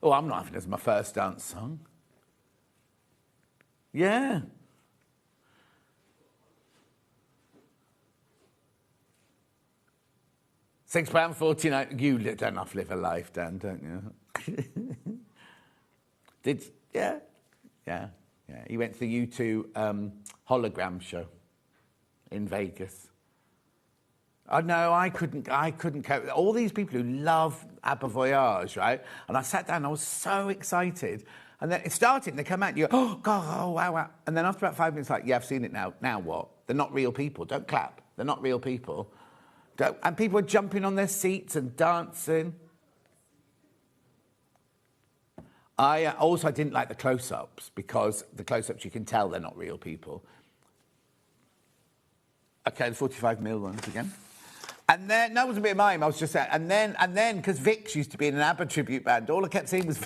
Oh, I'm not having it as my first dance song. Yeah. £6.49. You don't enough live a life, Dan, don't you? Yeah. He went to the U2 hologram show in Vegas. Oh no, I couldn't cope. All these people who love ABBA Voyage, right? And I sat down, I was so excited. And then it started, and they come out, and you go, oh, God, oh, wow. And then after about 5 minutes, like, yeah, I've seen it now. Now what? They're not real people. Don't clap. They're not real people. And people were jumping on their seats and dancing. I didn't like the close-ups, because the close-ups, you can tell they're not real people. Okay, the 45mm ones again. And then, that was a bit of mime, I was just saying. And then, because Vix used to be in an ABBA tribute band, all I kept seeing was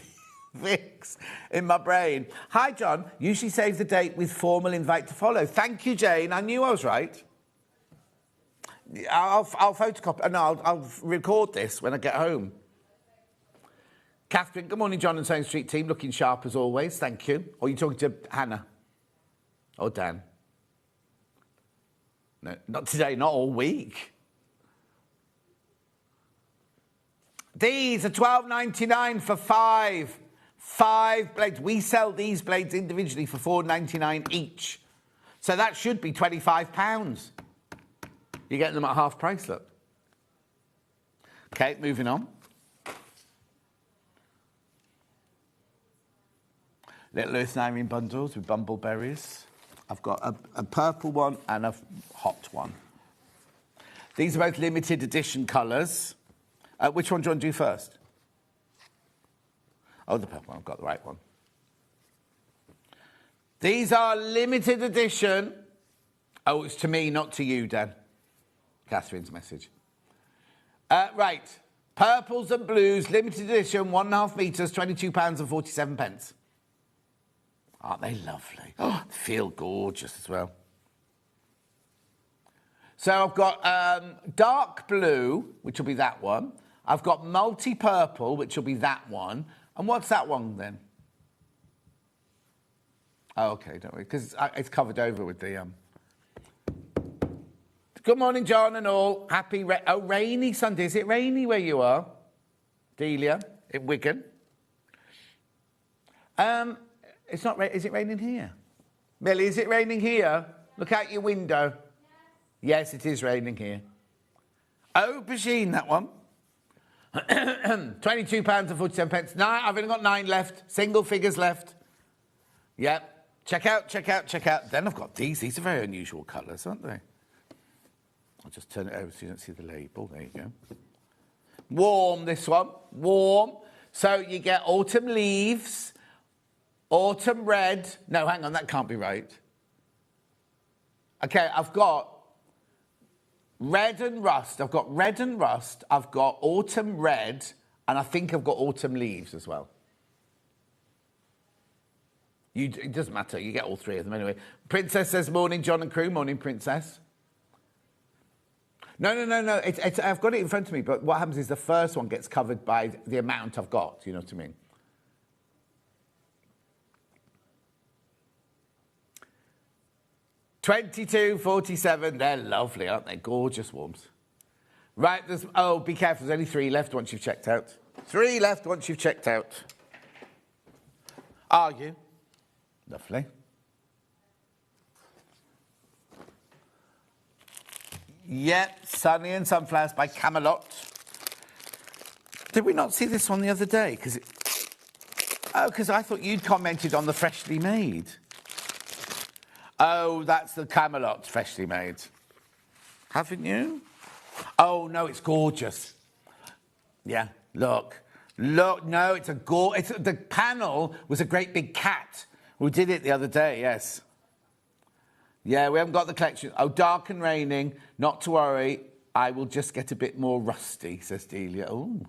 Vix in my brain. Hi, John. Usually save the date with formal invite to follow. Thank you, Jane. I knew I was right. I'll photocopy. No, I'll record this when I get home. Catherine, good morning, John and Stone Street team. Looking sharp as always. Thank you. Or are you talking to Hannah? Or Dan? No, not today, not all week. These are $12.99 for 5. 5 blades. We sell these blades individually for $4.99 each. So that should be £25. You're getting them at half price, look. Okay, moving on. Little Earth and Irene bundles with bumbleberries. I've got a purple one and a hot one. These are both limited edition colours. Which one do you want to do first? Oh, the purple one. I've got the right one. These are limited edition. Oh, it's to me, not to you, Dan. Catherine's message. Right. Purples and blues, limited edition, 1.5 metres, £22.47. Aren't they lovely? Oh, they feel gorgeous as well. So I've got dark blue, which will be that one. I've got multi-purple, which will be that one. And what's that one then? Oh, okay, don't worry, because it's covered over with the... Good morning, John and all. Happy rainy Sunday. Is it rainy where you are? Delia, in Wigan. It's not. Is it raining here? Millie, is it raining here? Look out your window. Yes, it is raining here. Aubergine, that one. £22.47. I've only got 9 left. Single figures left. Yep. Check out. Then I've got these. These are very unusual colours, aren't they? I'll just turn it over so you don't see the label. There you go. Warm, this one. Warm. So you get autumn leaves, autumn red. No, hang on, that can't be right. Okay, I've got red and rust. I've got autumn red, and I think I've got autumn leaves as well. It doesn't matter. You get all 3 of them anyway. Princess says, morning, John and crew. Morning, Princess. No. I've got it in front of me, but what happens is the first one gets covered by the amount I've got. You know what I mean? $22.47. They're lovely, aren't they? Gorgeous worms. Right, be careful. There's only 3 left once you've checked out. 3 left once you've checked out. Are you? Lovely. Yep, Sunny and Sunflowers by Camelot. Did we not see this one the other day? Because I thought you'd commented on the freshly made. Oh, that's the Camelot freshly made. Haven't you? Oh, no, it's gorgeous. Yeah, look. Look, no, it's the panel was a great big cat. We did it the other day, yes. Yeah, we haven't got the collection. Oh, dark and raining. Not to worry. I will just get a bit more rusty, says Delia. Oh.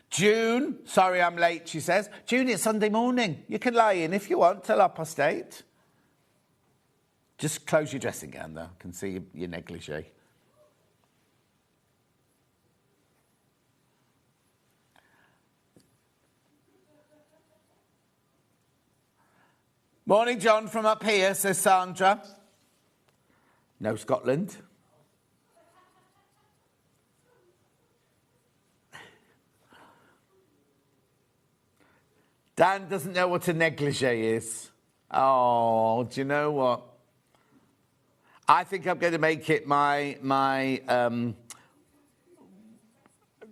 June. Sorry I'm late, she says. June, it's Sunday morning. You can lie in if you want till 8:30. Just close your dressing gown, though. I can see your negligee. Morning, John, from up here, says Sandra. No Scotland. Dan doesn't know what a negligee is. Oh, do you know what? I think I'm going to make it my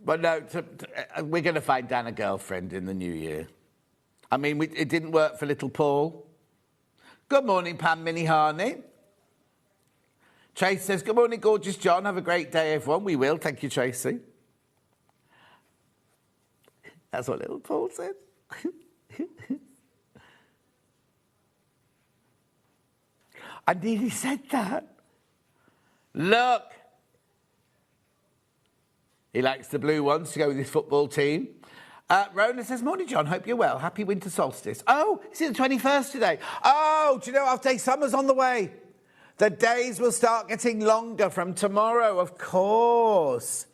but no, we're going to find Dan a girlfriend in the new year. I mean, it didn't work for little Paul. Good morning, Pam Minnie-Harney. Tracy says, good morning, gorgeous John. Have a great day, everyone. We will. Thank you, Tracy. That's what little Paul said. I nearly said that. Look. He likes the blue ones to go with his football team. Rona says, morning, John. Hope you're well. Happy winter solstice. Oh, is it the 21st today? Oh, do you know, I'll say summer's on the way. The days will start getting longer from tomorrow, of course.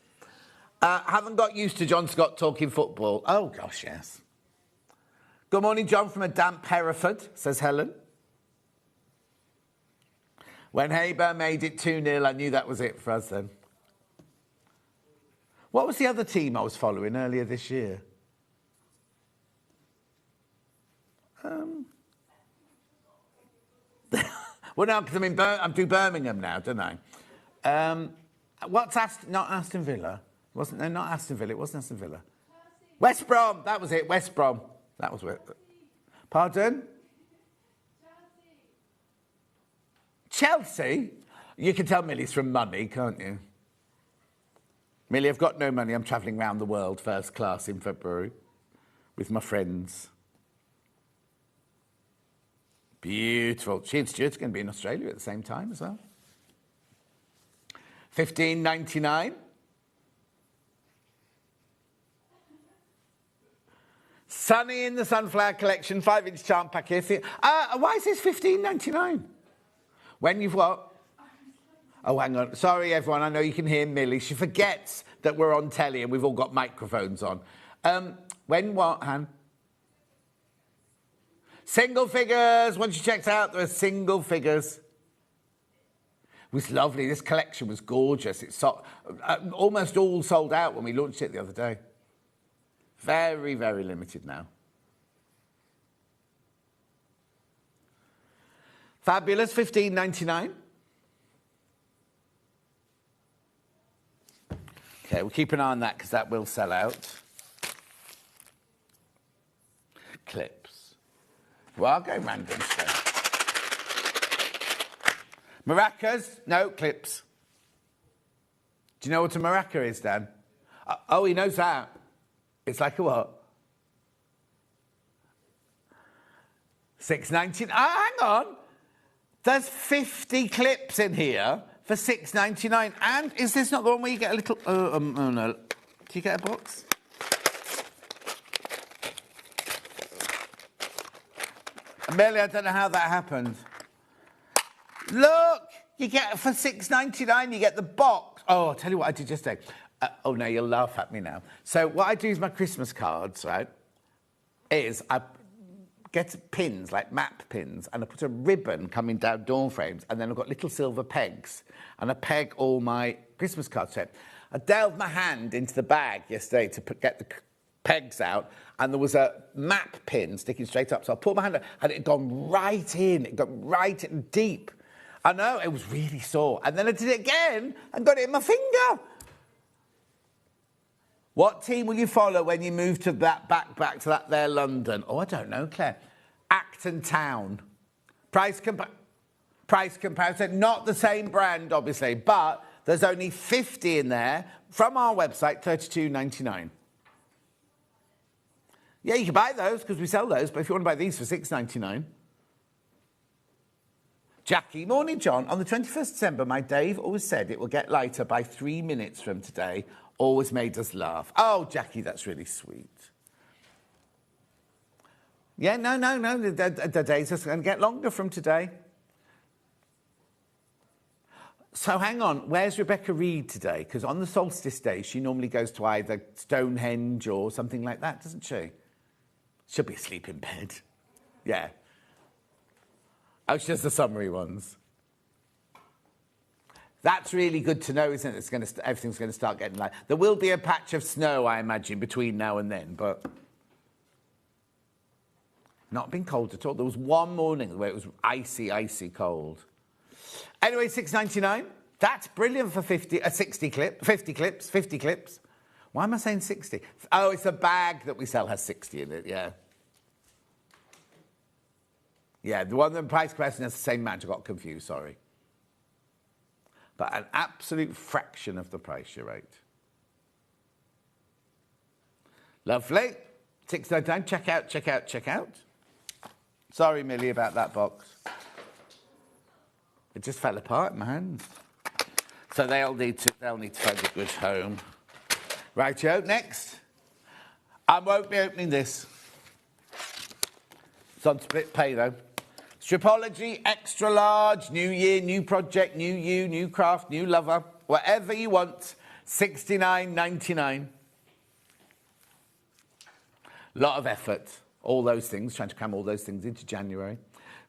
Haven't got used to John Scott talking football. Oh, gosh, yes. Good morning, John, from a damp Hereford, says Helen. When Hayburn made it 2-0, I knew that was it for us then. What was the other team I was following earlier this year? Well, no, because I'm doing Birmingham now, don't I? Not Aston Villa? Not Aston Villa. It wasn't Aston Villa. West Brom. That was it. West Brom. That was it. Pardon? Chelsea? You can tell Millie's from money, can't you? Millie, I've got no money. I'm travelling around the world first class in February with my friends. Beautiful. She and Stuart's going to be in Australia at the same time as well. $15.99. Sunny in the Sunflower Collection, 5-inch charm pack here. Why is this $15.99? When you've what? Oh, hang on. Sorry, everyone. I know you can hear Millie. She forgets that we're on telly and we've all got microphones on. When what, Han? Single figures. Once you checked out, there are single figures. It was lovely. This collection was gorgeous. It's almost all sold out when we launched it the other day. Very, very limited now. Fabulous, $15.99. Okay, we'll keep an eye on that because that will sell out. Clips. Well, I'll go random stuff. Maracas? No, clips. Do you know what a maraca is, Dan? Oh, he knows that. It's like a what? $6.99. Hang on. There's 50 clips in here for $6.99. And is this not the one where you get a little... Oh, no. Do you get a box? Amelia, I don't know how that happened. Look! You get, for $6.99, you get the box. Oh, I'll tell you what I did yesterday. Oh, no, you'll laugh at me now. So what I do is my Christmas cards, right, is I get pins, like map pins, and I put a ribbon coming down door frames, and then I've got little silver pegs, and I peg all my Christmas cards to it. I delved my hand into the bag yesterday to get the pegs out, and there was a map pin sticking straight up, so I put my hand out, and it had gone right in. It got right in deep. I know, it was really sore. And then I did it again and got it in my finger. What team will you follow when you move to that back to that there London? Oh, I don't know, Claire. Acton Town. Price comparison, not the same brand, obviously, but there's only 50 in there from our website, $32.99. Yeah, you can buy those because we sell those, but if you want to buy these for $6.99. Jackie, morning, John. On the 21st December, my Dave always said it will get lighter by 3 minutes from today. Always made us laugh. Oh, Jackie, that's really sweet. Yeah, no. The days are going to get longer from today. So hang on, where's Rebecca Reed today? Because on the solstice day, she normally goes to either Stonehenge or something like that, doesn't she? She'll be asleep in bed. Yeah. Oh, she does the summary ones. That's really good to know, isn't it? Everything's going to start getting light. There will be a patch of snow, I imagine, between now and then, but not been cold at all. There was one morning where it was icy cold. Anyway, $6.99. That's brilliant for 50 clips. Why am I saying 60? Oh, it's a bag that we sell has 60 in it, yeah. Yeah, the one that price comparison has the same match. I got confused, sorry. But an absolute fraction of the price, you're right. Lovely. $6.99. Check out. Sorry, Millie, about that box. It just fell apart in my hands. So they'll need to find a good home. Rightio, next. I won't be opening this. It's on split pay, though. Stripology, extra large, new year, new project, new you, new craft, new lover, whatever you want, $69.99. Lot of effort, all those things, trying to cram all those things into January.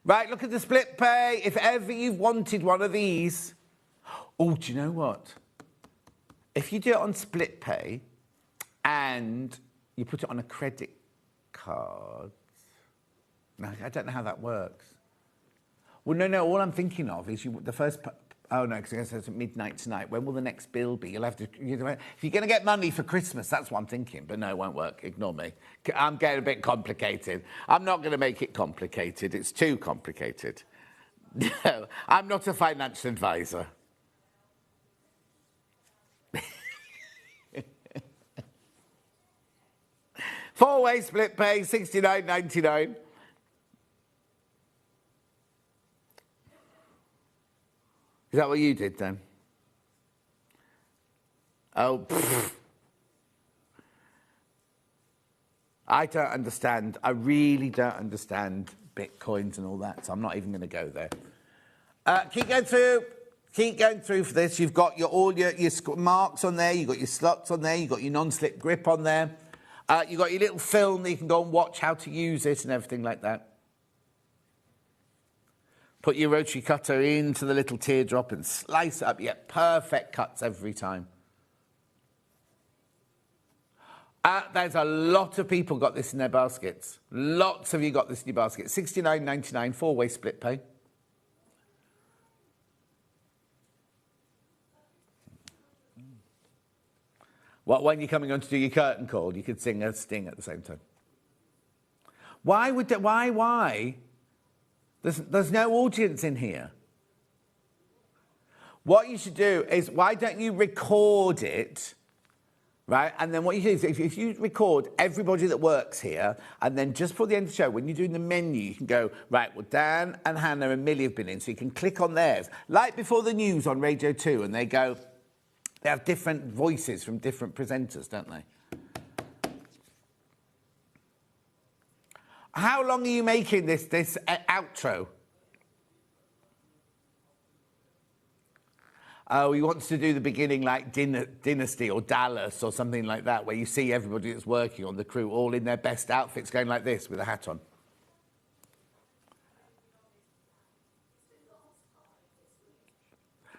Right, look at the split pay. If ever you've wanted one of these. Oh, do you know what? If you do it on split pay and you put it on a credit card, no, I don't know how that works. Well, no, all I'm thinking of is the first... Oh, no, because it's at midnight tonight. When will the next bill be? You'll have to... If you're going to get money for Christmas, that's what I'm thinking. But no, it won't work. Ignore me. I'm getting a bit complicated. I'm not going to make it complicated. It's too complicated. No, I'm not a financial advisor. Four-way split pay, $69.99. Is that what you did then? Oh, pfft. I don't understand. I really don't understand Bitcoins and all that, so I'm not even going to go there. Keep going through. Keep going through for this. You've got all your marks on there. You've got your slots on there. You've got your non-slip grip on there. You've got your little film that you can go and watch how to use it and everything like that. Put your rotary cutter into the little teardrop and slice it up. You get perfect cuts every time. There's a lot of people got this in their baskets. Lots of you got this in your basket. $69.99, four-way split pay. Well, when you're coming on to do your curtain call, you could sing a sting at the same time. Why? There's no audience in here. What you should do is, why don't you record it, right? And then what you do is, if you record everybody that works here, and then just before the end of the show, when you're doing the menu, you can go, right, well, Dan and Hannah and Millie have been in, so you can click on theirs. Like before the news on Radio 2, and they have different voices from different presenters, don't they? How long are you making this outro? Oh, he wants to do the beginning like Dynasty or Dallas or something like that, where you see everybody that's working on the crew all in their best outfits going like this with a hat on.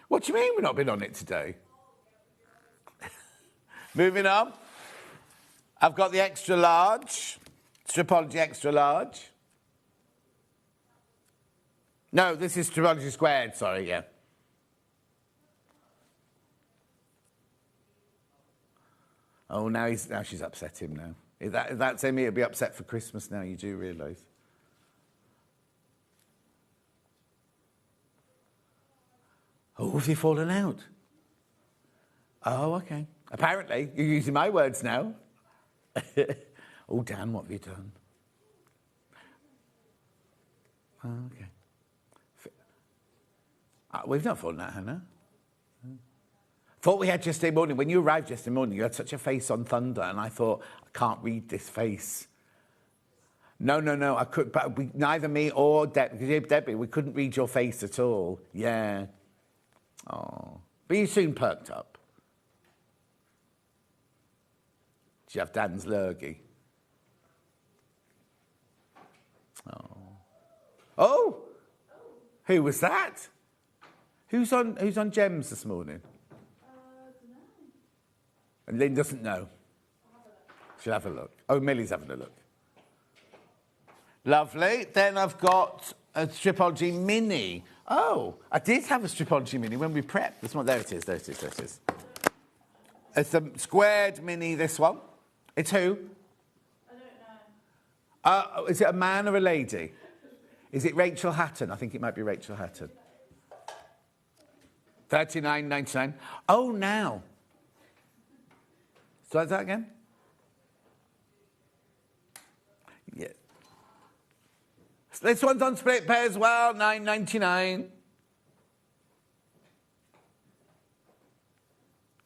What do you mean we've not been on it today? Moving on. I've got the extra large, Stripology extra large. No, this is Stripology squared, sorry, yeah. Oh, now she's upset him now. If that's him, he'll be upset for Christmas now, you do realise. Oh, have you fallen out? Oh, OK. Apparently, you're using my words now. Oh, Dan, what have you done? Oh, OK. We've not fallen out, Hannah. Thought we had yesterday morning. When you arrived yesterday morning, you had such a face on thunder, and I thought, I can't read this face. No, I could, but neither me or Debbie, we couldn't read your face at all. Yeah. Oh. But you soon perked up. Did you have Dan's lurgy? Oh. Oh! Who was that? Who's on Gems this morning? And Lynn doesn't know. She'll have a look. Oh, Millie's having a look. Lovely. Then I've got a Stripology Mini. Oh, I did have a Stripology Mini when we prepped. This one, there it is. It's a squared Mini, this one. It's who? I don't know. Is it a man or a lady? Is it Rachel Hatton? I think it might be Rachel Hatton. $39.99. Oh, now. Try that again? Yeah. This one's on split pay as well, $9.99.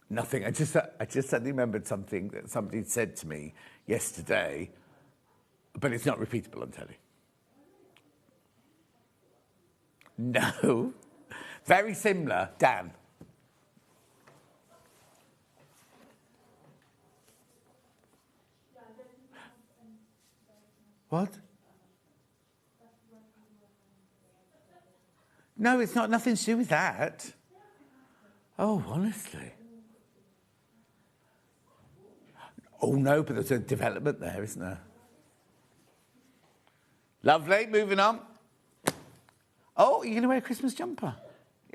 Nothing. I just suddenly remembered something that somebody said to me yesterday, but it's not repeatable on telly. No. Very similar. Dan. What? No, it's not. Nothing to do with that. Oh, honestly. Oh, no, but there's a development there, isn't there? Lovely. Moving on. Oh, you're going to wear a Christmas jumper?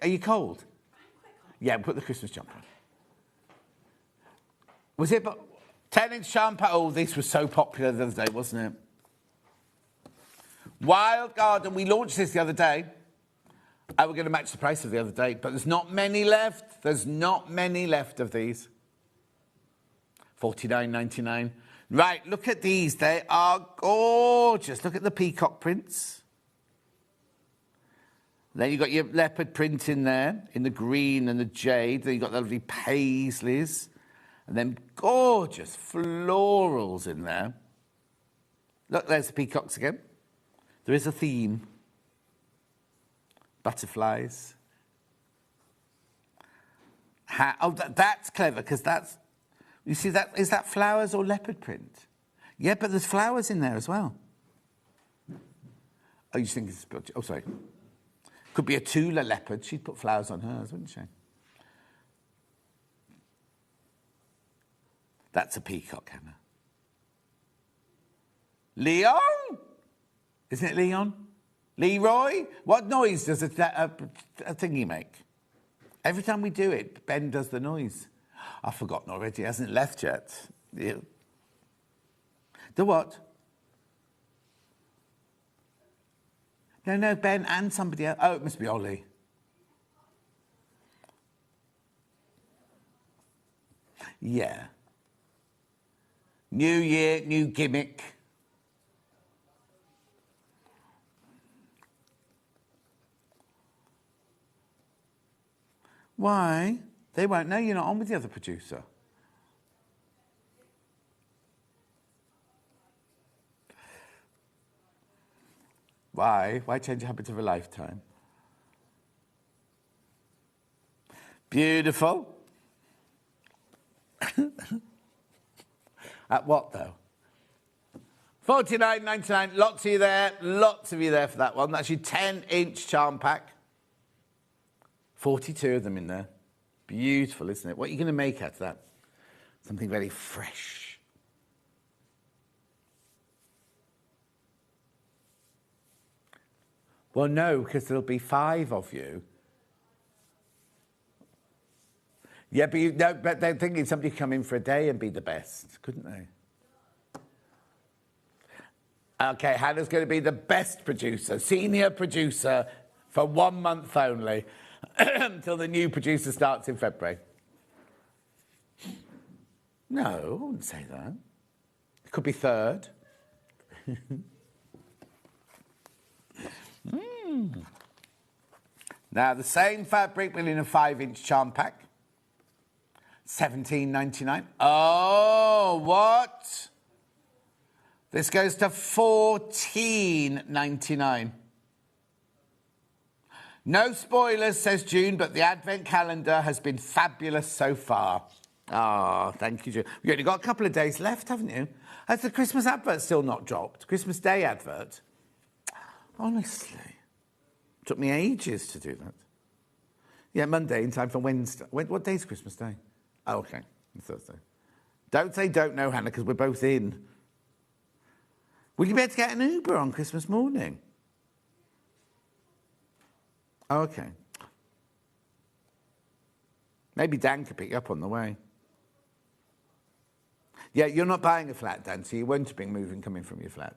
Are you cold? Yeah, put the Christmas jumper on. Was it 10-inch shampoo? Oh, this was so popular the other day, wasn't it? Wild Garden, we launched this the other day. We're going to match the price of the other day, but there's not many left. There's not many left of these. $49.99. Right, look at these. They are gorgeous. Look at the peacock prints. Then you've got your leopard print in there, in the green and the jade. Then you've got the lovely paisleys. And then gorgeous florals in there. Look, there's the peacocks again. There is a theme. Butterflies. That's clever, because that's... You see, is that flowers or leopard print? Yeah, but there's flowers in there as well. Oh, you think it's... Oh, sorry. Could be a Tula leopard. She'd put flowers on hers, wouldn't she? That's a peacock, Hannah. Leon? Isn't it Leon? Leroy? What noise does a thingy make? Every time we do it, Ben does the noise. I've forgotten already. It hasn't left yet. The what? No, Ben and somebody else. Oh, it must be Ollie. Yeah. New year, new gimmick. Why? They won't know you're not on with the other producer. Why? Why change a habit of a lifetime? Beautiful. At what, though? $49.99. Lots of you there. Lots of you there for that one. That's your 10-inch charm pack. 42 of them in there. Beautiful, isn't it? What are you going to make out of that? Something very fresh. Well, no, because there'll be 5 of you. Yeah, but they're thinking somebody could come in for a day and be the best, couldn't they? Okay, Hannah's going to be the best producer, senior producer, for 1 month only, until the new producer starts in February. No, I wouldn't say that. It could be third. Now, the same fabric, but in a 5-inch charm pack. $17.99. Oh, what? This goes to $14.99. No spoilers, says June, but the Advent calendar has been fabulous so far. Oh, thank you, June. You've only got a couple of days left, haven't you? Has the Christmas advert still not dropped? Christmas Day advert? Honestly. Took me ages to do that. Yeah, Monday in time for Wednesday. What day is Christmas Day? Oh, okay. It's Thursday. Don't say don't know, Hannah, because we're both in. Will you be able to get an Uber on Christmas morning? Oh, okay. Maybe Dan could pick you up on the way. Yeah, you're not buying a flat, Dan, so you won't be moving coming from your flat.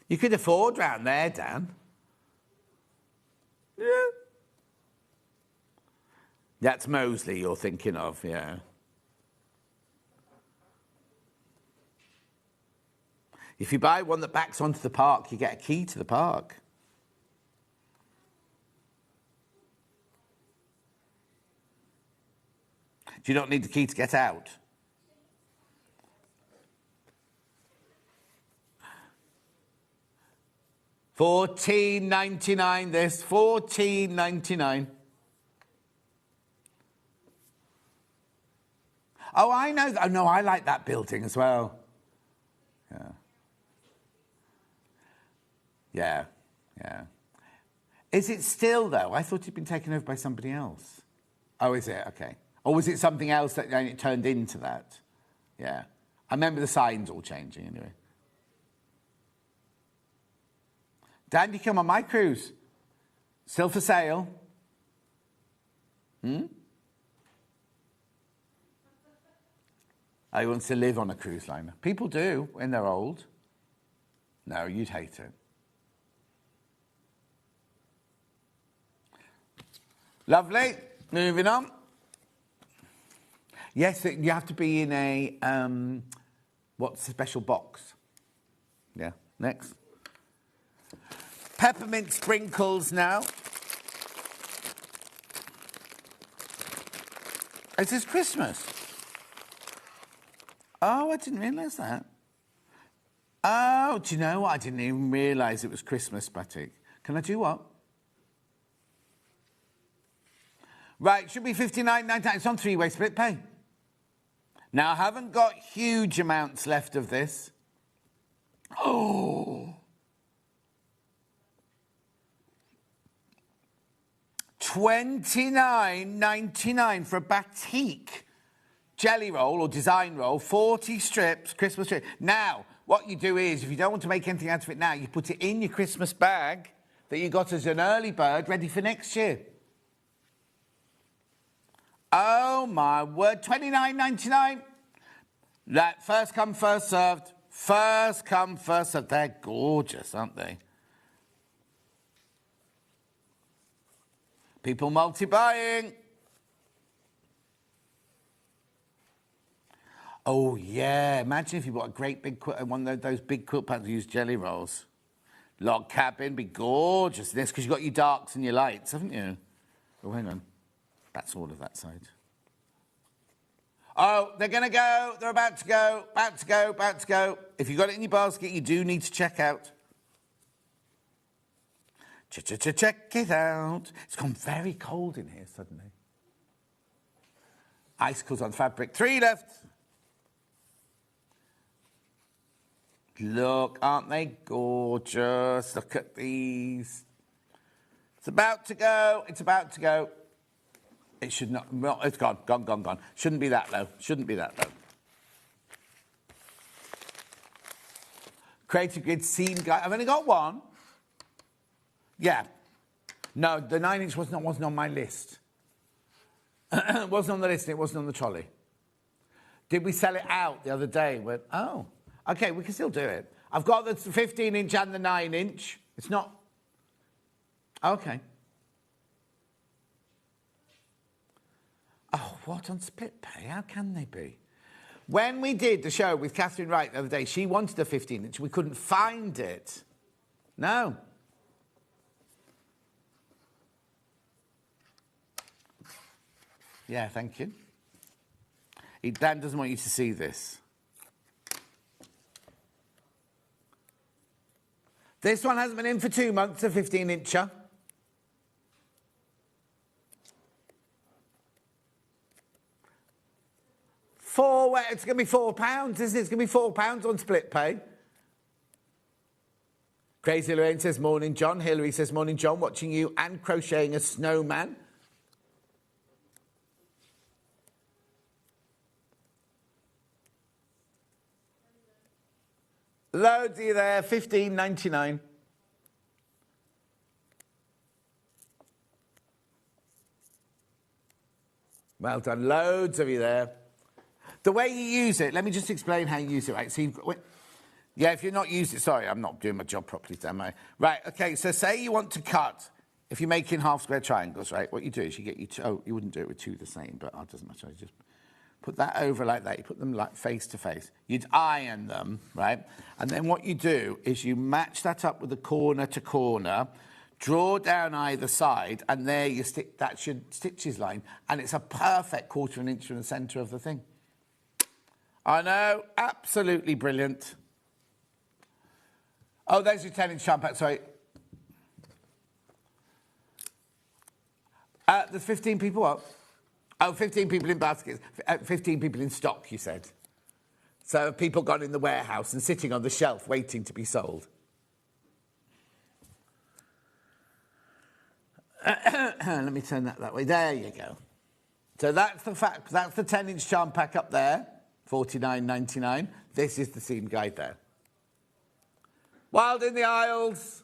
You could afford round there, Dan. Yeah. That's Moseley you're thinking of, yeah. If you buy one that backs onto the park, you get a key to the park. Do you not need the key to get out? $14.99 this, $14.99. Oh, I know. Oh, no, I like that building as well. Yeah. Yeah, yeah. Is it still, though? I thought it'd been taken over by somebody else. Oh, is it? Okay. Or was it something else that it turned into that? Yeah. I remember the signs all changing anyway. Dan, you come on my cruise. Still for sale. I want to live on a cruise liner. People do when they're old. No, you'd hate it. Lovely. Moving on. Yes, you have to be in a, what's the special box? Yeah, next. Peppermint sprinkles now. Is this Christmas? Oh, I didn't realise that. Oh, do you know what? I didn't even realise it was Christmas, Batik. Can I do what? Right, should be $59.99. It's on 3-way split pay. Now, I haven't got huge amounts left of this. Oh. $29.99 for a batik jelly roll or design roll, 40 strips, Christmas tree. Now, what you do is, if you don't want to make anything out of it now, you put it in your Christmas bag that you got as an early bird, ready for next year. Oh, my word, $29.99. That first come, first served. First come, first served. They're gorgeous, aren't they? People multi-buying. Oh, yeah. Imagine if you bought a great big one of those big quilt patterns that use jelly rolls. Log cabin, be gorgeous. This, because you've got your darks and your lights, haven't you? Oh, hang on. That's all of that side. Oh, they're going to go. They're about to go. About to go. About to go. If you've got it in your basket, you do need to check out. Check it out. It's gone very cold in here suddenly. Icicles on fabric. 3 left. Look, aren't they gorgeous? Look at these. It's about to go. It's about to go. It should not. No, it's gone. Gone, gone, gone. Shouldn't be that low. Shouldn't be that low. Creative Grid Seam Guide. I've only got one. Yeah. No, the 9-inch wasn't on my list. It wasn't on the list. It wasn't on the trolley. Did we sell it out the other day? Oh, okay, we can still do it. I've got the 15-inch and the 9-inch. It's not... Okay. Oh, what, on split pay? How can they be? When we did the show with Catherine Wright the other day, she wanted a 15-inch. We couldn't find it. No. Yeah, thank you. Dan doesn't want you to see this. This one hasn't been in for 2 months, a 15-incher. It's going to be £4, isn't it? It's going to be £4 on split pay. Crazy Lorraine says, morning, John. Hilary says, morning, John. Watching you and crocheting a snowman. Loads of you there, $15.99. Well done, loads of you there. The way you use it, let me just explain how you use it, right? So you've got, yeah, if you're not using it, sorry, I'm not doing my job properly, am I? Right, okay, so say you want to cut, if you're making half square triangles, right, what you do is you get you wouldn't do it with 2 the same, but it doesn't matter, I just put that over like that, you put them like face to face. You'd iron them, right? And then what you do is you match that up with the corner to corner, draw down either side, and there you stick, that's your stitches line, and it's a perfect 1/4 inch from the centre of the thing. I know, absolutely brilliant. Oh, there's your 10-inch shampoo, sorry. There's 15 people up. Oh, 15 people in baskets, 15 people in stock, you said. So people gone in the warehouse and sitting on the shelf waiting to be sold. Let me turn that way. There you go. So that's the fact. That's the 10-inch charm pack up there, $49.99. This is the seam guide there. Wild in the aisles.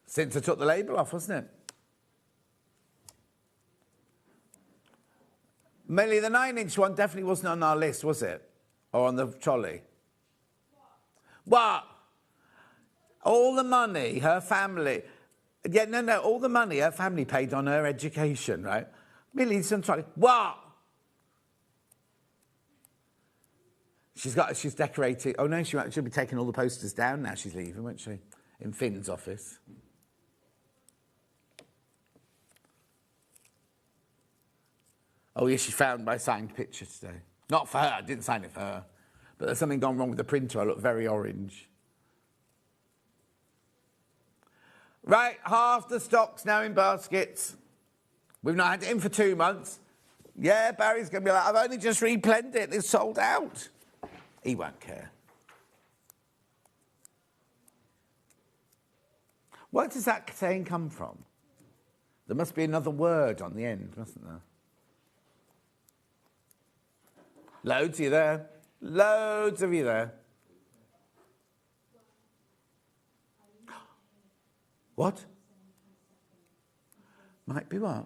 Since I took the label off, wasn't it? Millie, the 9-inch one definitely wasn't on our list, was it? Or on the trolley? What? All the money her family... Yeah, no, all the money her family paid on her education, right? Millie's on trolley. What? She's decorating... Oh, no, she'll be taking all the posters down now she's leaving, won't she? In Finn's office. Oh, yes, she found my signed picture today. Not for her, I didn't sign it for her. But there's something gone wrong with the printer, I look very orange. Right, half the stock's now in baskets. We've not had it in for 2 months. Yeah, Barry's going to be like, I've only just replenished it, it's sold out. He won't care. Where does that saying come from? There must be another word on the end, mustn't there? Loads of you there. Loads of you there. What? Might be what?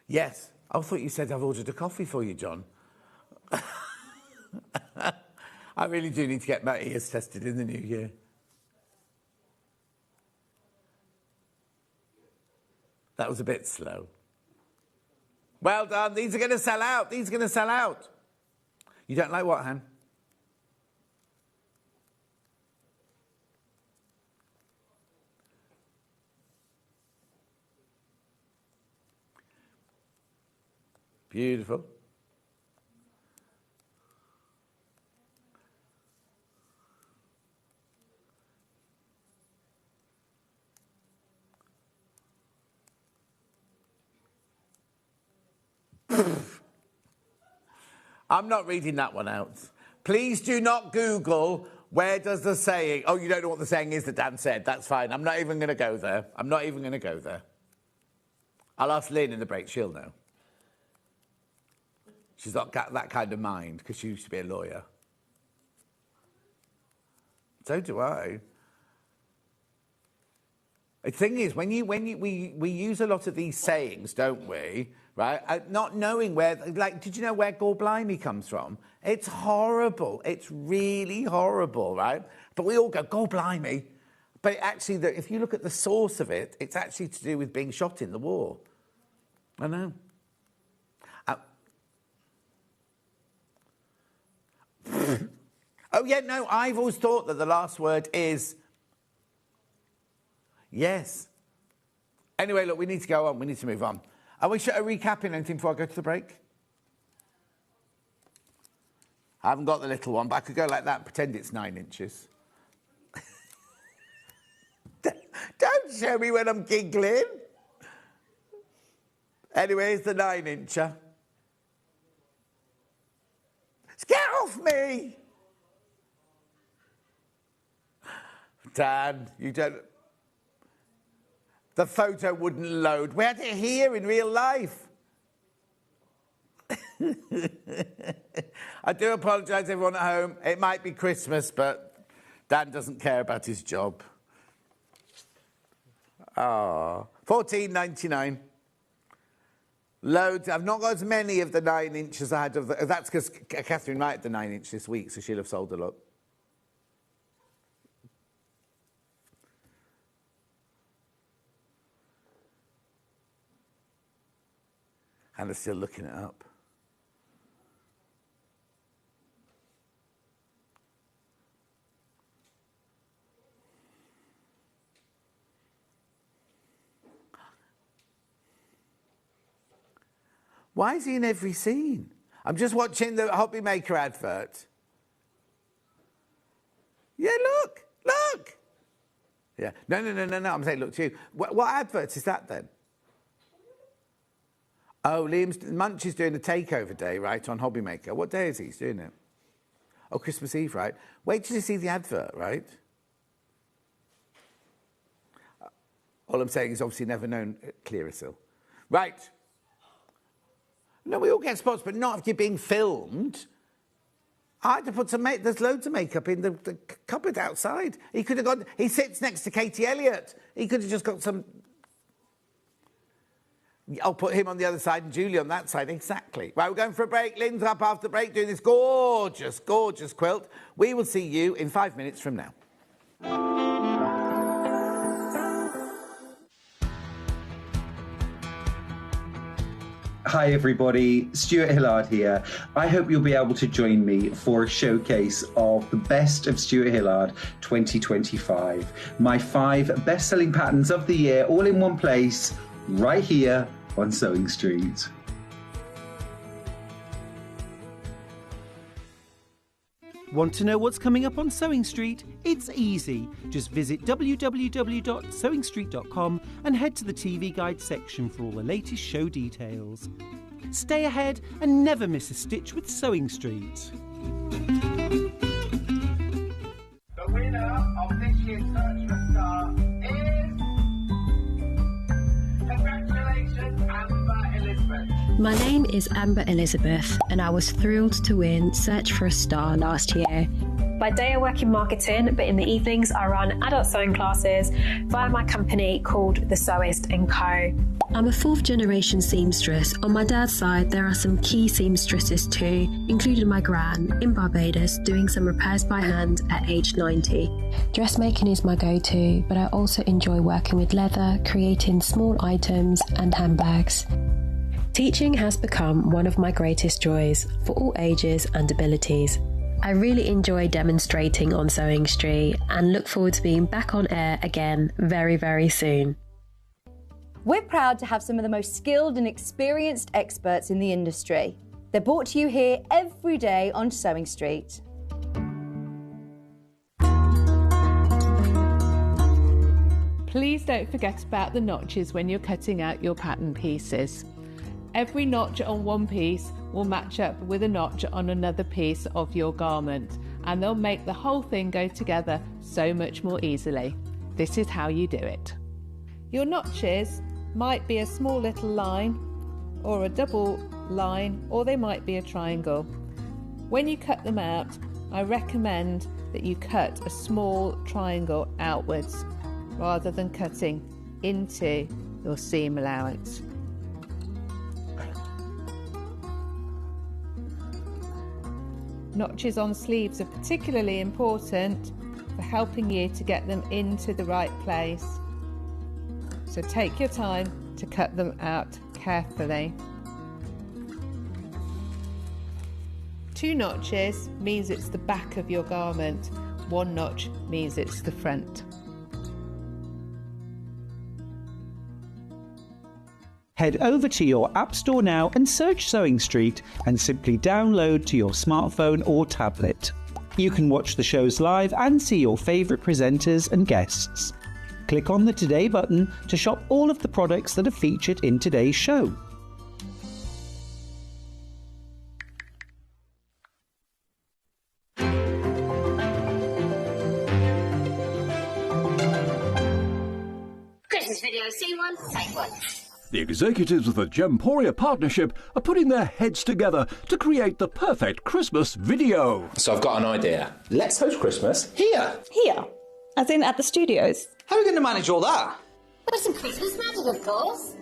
Yes. I thought you said I've ordered a coffee for you, John. I really do need to get my ears tested in the new year. That was a bit slow. Well done. These are going to sell out. These are going to sell out. You don't like what, Han? Beautiful. I'm not reading that one out. Please do not Google, where does the saying... Oh, you don't know what the saying is that Dan said. That's fine. I'm not even going to go there. I'm not even going to go there. I'll ask Lynn in the break. She'll know. She's not got that kind of mind, because she used to be a lawyer. So do I. The thing is, we use a lot of these sayings, don't we? Right? Not knowing where, like, did you know where Gorblimey comes from? It's horrible. It's really horrible, right? But we all go, Gorblimey. But actually, if you look at the source of it, it's actually to do with being shot in the war. I know. Oh, yeah, no, I've always thought that the last word is yes. Anyway, look, we need to go on. We need to move on. Are we recapping anything before I go to the break? I haven't got the little one, but I could go like that and pretend it's 9 inches. Don't show me when I'm giggling. Anyway, it's the 9-incher. Get off me! Dan, you don't... The photo wouldn't load. We had it here in real life. I do apologise, everyone at home. It might be Christmas, but Dan doesn't care about his job. Ah, $14.99. Loads. I've not got as many of the 9 inches I had of the... That's because Catherine might have the 9 inch this week, so she'll have sold a lot. And they're still looking it up. Why is he in every scene? I'm just watching the Hobby Maker advert. Yeah, look, look. Yeah, no. I'm saying look to you. What advert is that then? Oh, Munch is doing a takeover day, right, on Hobby Maker. What day is he? He's doing it? Oh, Christmas Eve, right? Wait till you see the advert, right? All I'm saying is obviously never known Clearasil. Right. No, we all get spots, but not if you're being filmed. I had to put some there's loads of makeup in the cupboard outside. He could have gone... He sits next to Katie Elliott. He could have just got some... I'll put him on the other side and Julie on that side. Exactly. Right, we're going for a break. Lynn's up after the break doing this gorgeous, gorgeous quilt. We will see you in 5 minutes from now. Hi everybody, Stuart Hillard here. I hope you'll be able to join me for a showcase of the best of Stuart Hillard 2025. My 5 best-selling patterns of the year, all in one place, right here on Sewing Street. Want to know what's coming up on Sewing Street? It's easy. Just visit www.sewingstreet.com and head to the TV Guide section for all the latest show details. Stay ahead and never miss a stitch with Sewing Street. The winner of this year's Search for a Star is... Congratulations, Amber Elizabeth. My name is Amber Elizabeth, and I was thrilled to win Search for a Star last year. By day I work in marketing, but in the evenings I run adult sewing classes via my company called The Sewist & Co. I'm a 4th generation seamstress. On my dad's side, there are some key seamstresses too, including my gran in Barbados doing some repairs by hand at age 90. Dressmaking is my go-to, but I also enjoy working with leather, creating small items and handbags. Teaching has become one of my greatest joys for all ages and abilities. I really enjoy demonstrating on Sewing Street and look forward to being back on air again very, very soon. We're proud to have some of the most skilled and experienced experts in the industry. They're brought to you here every day on Sewing Street. Please don't forget about the notches when you're cutting out your pattern pieces. Every notch on one piece will match up with a notch on another piece of your garment, and they'll make the whole thing go together so much more easily. This is how you do it. Your notches might be a small little line or a double line, or they might be a triangle. When you cut them out, I recommend that you cut a small triangle outwards rather than cutting into your seam allowance. Notches on sleeves are particularly important for helping you to get them into the right place. So take your time to cut them out carefully. 2 notches means it's the back of your garment. 1 notch means it's the front. Head over to your App Store now and search Sewing Street and simply download to your smartphone or tablet. You can watch the shows live and see your favourite presenters and guests. Click on the Today button to shop all of the products that are featured in today's show. Christmas video, scene 1, take 1. The executives of the Gemporia partnership are putting their heads together to create the perfect Christmas video. So I've got an idea. Let's host Christmas here. Here? As in at the studios? How are we going to manage all that? With some Christmas magic, of course.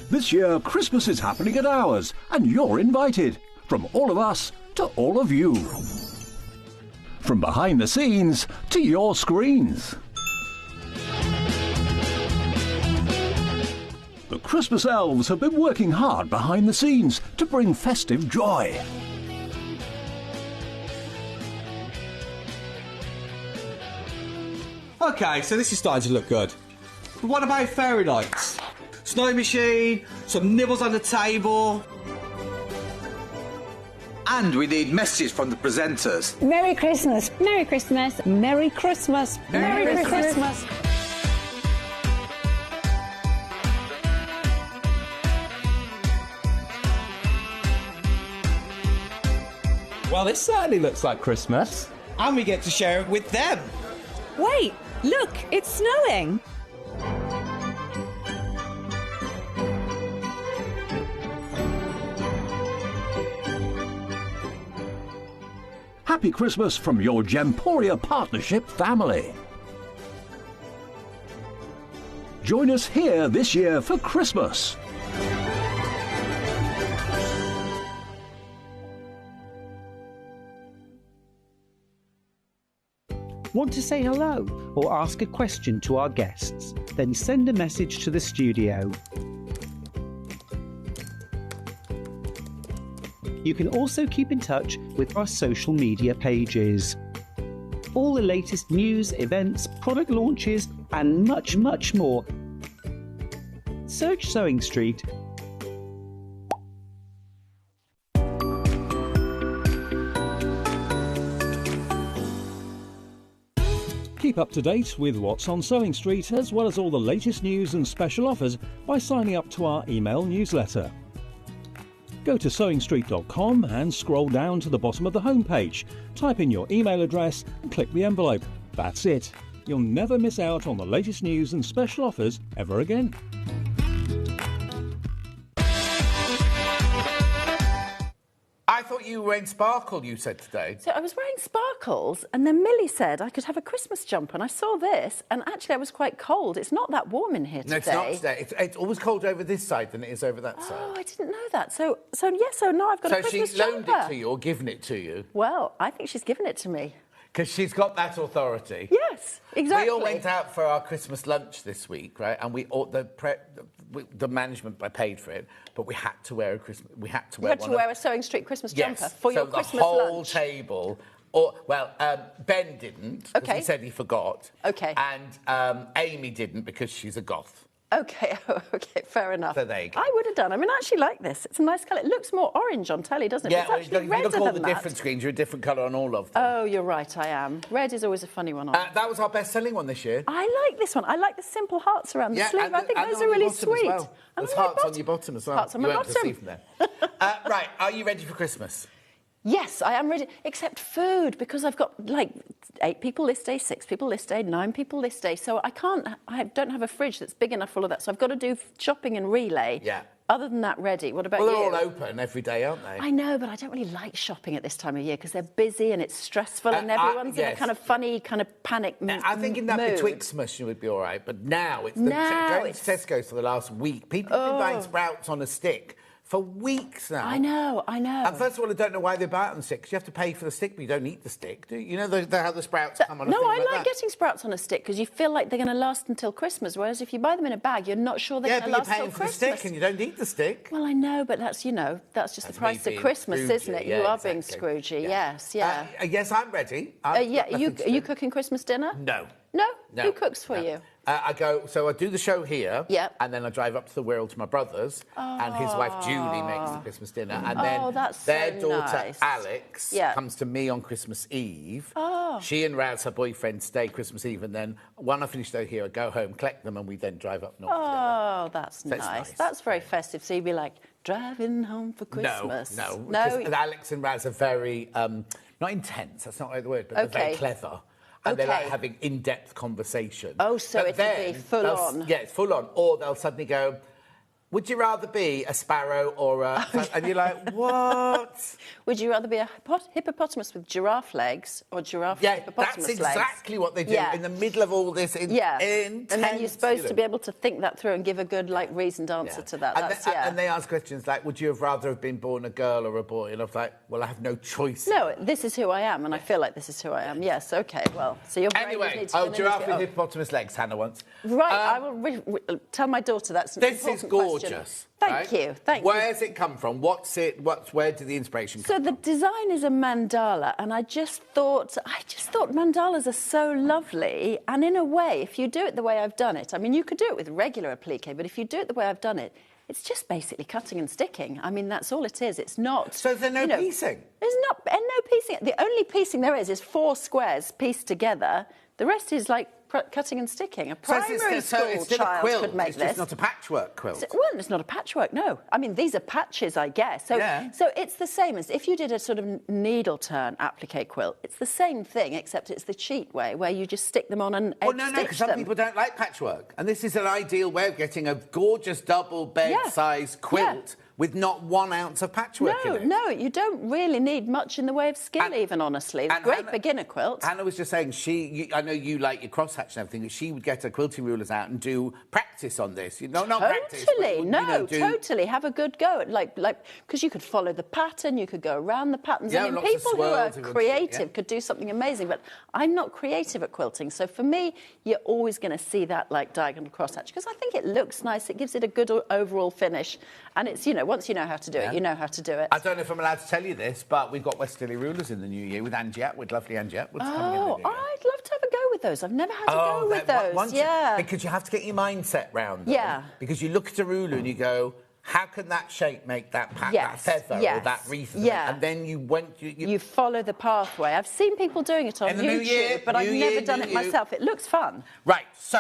This year, Christmas is happening at ours, and you're invited. From all of us to all of you. From behind the scenes to your screens. The Christmas elves have been working hard behind the scenes to bring festive joy. Okay, so this is starting to look good. But what about fairy lights? Snow machine, some nibbles on the table. And we need messages from the presenters. Merry Christmas. Merry Christmas. Merry Christmas. Merry Christmas. Well, this certainly looks like Christmas. And we get to share it with them. Wait, look, it's snowing. Happy Christmas from your Gemporia partnership family. Join us here this year for Christmas. Want to say hello or ask a question to our guests? Then send a message to the studio. You can also keep in touch with our social media pages. All the latest news, events, product launches, and much, much more. Search Sewing Street. Keep up to date with what's on Sewing Street, as well as all the latest news and special offers by signing up to our email newsletter. Go to sewingstreet.com and scroll down to the bottom of the homepage. Type in your email address and click the envelope. That's it. You'll never miss out on the latest news and special offers ever again. I thought you were in sparkle, you said today. So I was wearing sparkles, and then Millie said I could have a Christmas jumper, and I saw this, and actually I was quite cold. It's not that warm in here today. No, it's not today. It's always colder over this side than it is over that side. Oh, I didn't know that. So now I've got a Christmas she jumper. loaned it to you or given it to you? Well, I think she's given it to me. Because she's got that authority. Yes, exactly. We all went out for our Christmas lunch this week, right? And the management paid for it, but we had to wear a Christmas. We had to wear. You had to wear a Sewing Street Christmas jumper for your Christmas lunch. So the whole lunch. table. Ben didn't because he said he forgot. Okay. And Amy didn't because she's a goth. Okay, okay, fair enough. So there you go. I would have done. I mean, I actually like this. It's a nice colour. It looks more orange on telly, doesn't it? Yeah, It's well, actually if you redder look at all the than that. different screens, you're a different colour on all of them. Oh, you're right, I am. Red is always a funny one on. That was our best-selling one this year. I like this one. I like the simple hearts around the sleeve. I think and those on are your really bottom as sweet. well. And There's on my hearts on bottom. your bottom as well. Hearts on you my won't bottom. see from there. Right, are you ready for Christmas? Yes, I am ready, except food, because I've got like 8 people this day, 6 people this day, 9 people this day. So I don't have a fridge that's big enough for all of that. So I've got to do shopping and relay. Yeah. Other than that, ready. What about you? Well, they're all open every day, aren't they? I know, but I don't really like shopping at this time of year because they're busy and it's stressful and everyone's in a kind of funny, kind of panic mood. I think in that Betwixtmas you would be all right, but now it's going to Tesco's for the last week. People have been buying sprouts on a stick for weeks now. I know. And first of all, I don't know why they buy it on the stick, because you have to pay for the stick, but you don't eat the stick, do you? You know how the sprouts come on a No, thing I like like getting sprouts on a stick because you feel like they're going to last until Christmas, whereas if you buy them in a bag, you're not sure they're going to last until Christmas. Yeah, but you're paying for the stick and you don't eat the stick. Well, I know, but that's just the price of Christmas, isn't it? Yeah, you are exactly. being Scroogey, yes, yeah. Yes, I'm ready. Are you cooking Christmas dinner? No. No? Who cooks for you? I do the show here, and then I drive up to the Wirral to my brother's, and his wife Julie makes the Christmas dinner, and then their daughter Alex comes to me on Christmas Eve. Oh. She and Raz, her boyfriend, stay Christmas Eve, and then when I finish show here, I go home, collect them, and we then drive up north. Oh, that's nice. That's very festive. So you'd be like, driving home for Christmas. No. Alex and Raz are very, not intense, that's not the word, but they're very clever. And they like having in-depth conversation. Oh, so it'll be full on. Yeah, it's full on. Or they'll suddenly go, would you rather be a sparrow or a... And you're like, what? Would you rather be a hippopotamus with giraffe legs or giraffe with hippopotamus legs? That's exactly what they do in the middle of all this intense... And then you're supposed to be able to think that through and give a good, reasoned answer to that. And they ask questions like, would you have rather have been born a girl or a boy? And I was like, well, I have no choice. No, this is who I am, and I feel like this is who I am. Yes, OK, well, so your brain would need to... giraffe with hippopotamus legs, Hannah wants. Right, I will tell my daughter that's an important question. This is gorgeous. Thank you. Where's it come from? Where did the inspiration come from? So the design is a mandala, and I just thought mandalas are so lovely. And in a way, if you do it the way I've done it, I mean, you could do it with regular applique, but if you do it the way I've done it, it's just basically cutting and sticking. I mean, that's all it is. It's not... So there's no piecing? There's no piecing. The only piecing there is 4 squares pieced together. The rest is cutting and sticking. A primary school child could make this. It's not a patchwork quilt. Well, it's not a patchwork, no. I mean, these are patches, I guess. So it's the same as if you did a sort of needle turn applique quilt. It's the same thing, except it's the cheat way, where you just stick them on and Well, no, because some people don't like patchwork. And this is an ideal way of getting a gorgeous double bed-sized quilt with not 1 ounce of patchwork in it. No, you don't really need much in the way of skill, even, honestly. Great beginner quilt. Hannah was just saying, I know you like your crosshatch and everything, she would get her quilting rulers out and do practice on this. Not practice. Totally. Have a good go. Because you could follow the pattern, you could go around the patterns. Yeah, I mean, people who are creative could do something amazing, but I'm not creative at quilting. So for me, you're always going to see that diagonal crosshatch, because I think it looks nice, it gives it a good overall finish. And it's, once you know how to do it, you know how to do it. I don't know if I'm allowed to tell you this, but we've got Westerly rulers in the new year with Angie Atwood, lovely Angie Atwood. I'd love to have a go with those. I've never had a go with those. Because you have to get your mindset round them. Yeah. Because you look at a ruler and you go, how can that shape make that feather or that wreath? Yeah. And then you follow the pathway. I've seen people doing it on YouTube, but I've never done it myself. It looks fun. Right, so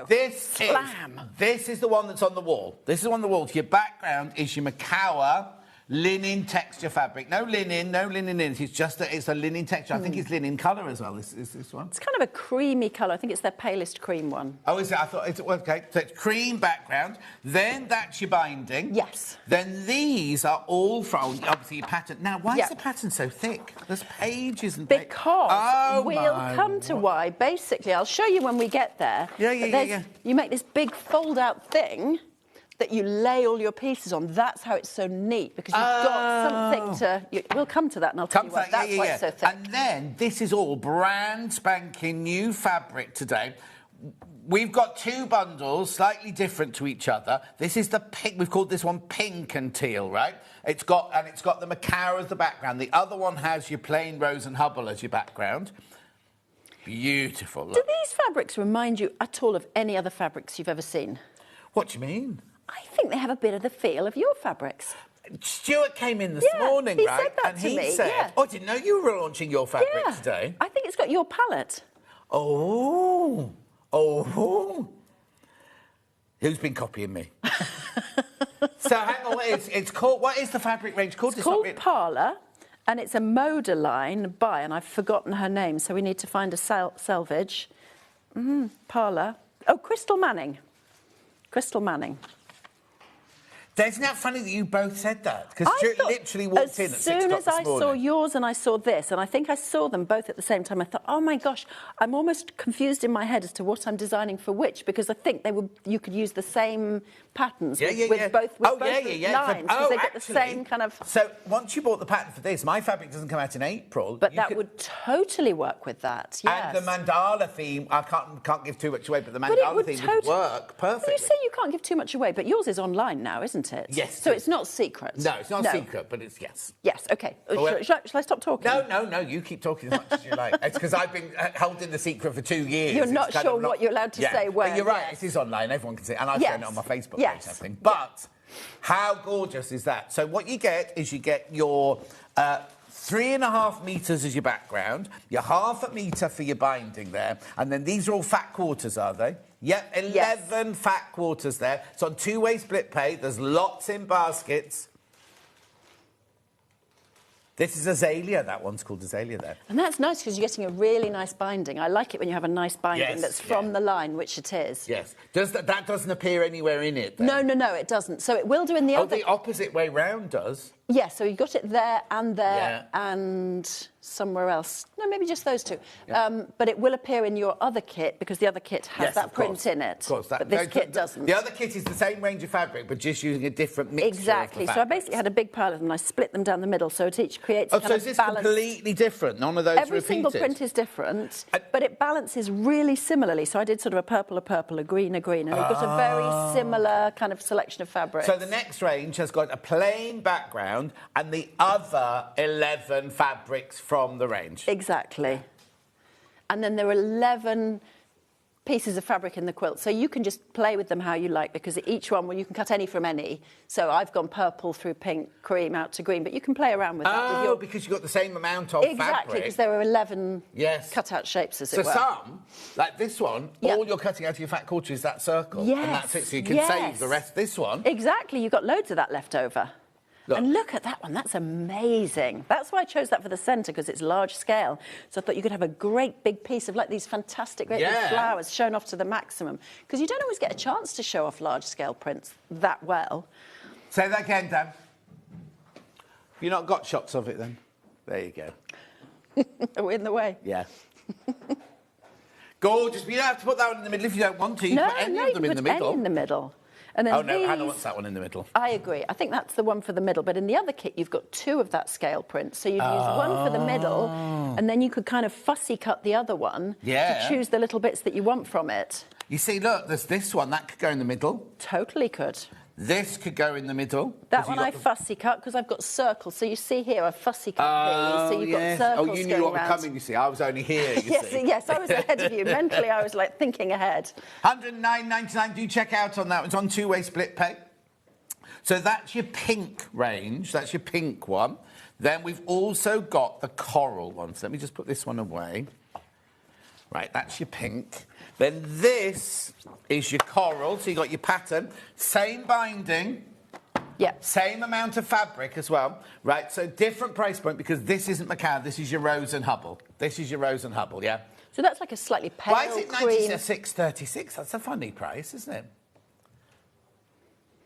this is the one that's on the wall. This is on the wall. Your background is your Macawa linen texture fabric. No linen in it. It's a linen texture. I think it's linen colour as well, this one. It's kind of a creamy colour. I think it's their palest cream one. Oh, is it? I thought okay. So it's cream background. Then that's your binding. Yes. Then these are all from, obviously, your pattern. Now, why is the pattern so thick? There's pages and pages. Because we'll come to why. Basically, I'll show you when we get there. Yeah. You make this big fold-out thing that you lay all your pieces on. That's how it's so neat, because you've got something to... We'll come to that, and I'll tell you why. That's why it's so thick. And then, this is all brand spanking new fabric today. We've got 2 bundles, slightly different to each other. This is the pink. We've called this one pink and teal, right? It's got the Macawa as the background. The other one has your plain Rose and Hubble as your background. Beautiful. Look. Do these fabrics remind you at all of any other fabrics you've ever seen? What do you mean? I think they have a bit of the feel of your fabrics. Stuart came in this morning, he right? said that and to he me, said, yeah. "Oh, I didn't know you were launching your fabric today." I think it's got your palette. Oh. Who's been copying me? So hang on, it's called. What is the fabric range called? It's called Parlour, and it's a moda line by, and I've forgotten her name, so we need to find a selvage. Parlour. Oh, Crystal Manning. Crystal Manning. Isn't that funny that you both said that? Because Stuart literally walked in at 6 o'clock this morning. As soon as I saw yours and I saw this, and I think I saw them both at the same time, I thought, oh my gosh, I'm almost confused in my head as to what I'm designing for which, because I think you could use the same patterns with both lines, because they get the same kind of... So once you bought the pattern for this, my fabric doesn't come out in April. But that would totally work with that, yes. And the mandala theme, I can't give too much away, but the mandala theme would work perfectly. You say you can't give too much away, but yours is online now, isn't it? Yes. So it's not secret? No, it's not secret, but it's yes. Yes, OK. Shall I stop talking? No, you keep talking as much as you like. It's because I've been holding the secret for 2 years. You're not sure what you're allowed to say where. But you're right, it is online, everyone can see it, and I've shown it on my Facebook page and everything. But how gorgeous is that? So what you get is your 3.5 metres as your background, your 0.5 metre for your binding there, and then these are all fat quarters, are they? Yep, 11 fat quarters there. It's on two-way split pay. There's lots in baskets. This is Azalea. That one's called Azalea there. And that's nice because you're getting a really nice binding. I like it when you have a nice binding that's from the line, which it is. Yes. That doesn't appear anywhere in it, then? No, it doesn't. So it will do in the other... Oh, the opposite way round does? Yeah, so you got it there and somewhere else. No, maybe just those two. Yeah. But it will appear in your other kit because the other kit has that print in it. Of course. But this kit doesn't. The other kit is the same range of fabric, but just using a different mixture. Exactly. So I basically had a big pile of them and I split them down the middle so it each creates a kind so of is this balance. Completely different? None of those Every repeated? single print is different, but it balances really similarly. So I did sort of a purple, a green, and we've got a very similar kind of selection of fabrics. So the next range has got a plain background and the other 11 fabrics from the range. Exactly. And then there are 11 pieces of fabric in the quilt. So you can just play with them how you like because each one, well, you can cut any from any. So I've gone purple through pink, cream out to green, but you can play around with that. Oh, because you've got the same amount of fabric. Exactly, because there are 11 cut-out shapes, as it were. So some, like this one, all you're cutting out of your fat quarter is that circle. Yes. And that's it, so you can save the rest. This one... Exactly, you've got loads of that left over. And look at that one, that's amazing. That's why I chose that for the centre, because it's large scale. So I thought you could have a great big piece of like these fantastic great big flowers shown off to the maximum. Because you don't always get a chance to show off large scale prints that well. Say that again, Dan. Have you not got shots of it then? There you go. Are we in the way? Yeah. Gorgeous, but you don't have to put that one in the middle if you don't want to. You can put any of them in the middle. Any in the middle. And then Hannah wants that one in the middle. I agree. I think that's the one for the middle. But in the other kit, you've got 2 of that scale print. So you'd use one for the middle, and then you could kind of fussy cut the other one to choose the little bits that you want from it. You see, look, there's this one. That could go in the middle. Totally could. This could go in the middle. That one I fussy cut because I've got circles. So you see here, I fussy cut these. So you've got circles. Oh, you knew what was coming, you see. I was only here, you see. Yes, I was ahead of you. Mentally, I was like thinking ahead. £109.99. Do check out on that. It's on two-way split pay. So that's your pink range. That's your pink one. Then we've also got the coral one. So let me just put this one away. Right, that's your pink. Then this is your coral. So you've got your pattern. Same binding. Yeah. Same amount of fabric as well. Right, so different price point because this isn't McCann. This is your Rose and Hubble. This is your Rose and Hubble, yeah? So that's like a slightly pale cream. Why is it $96.36? That's a funny price, isn't it?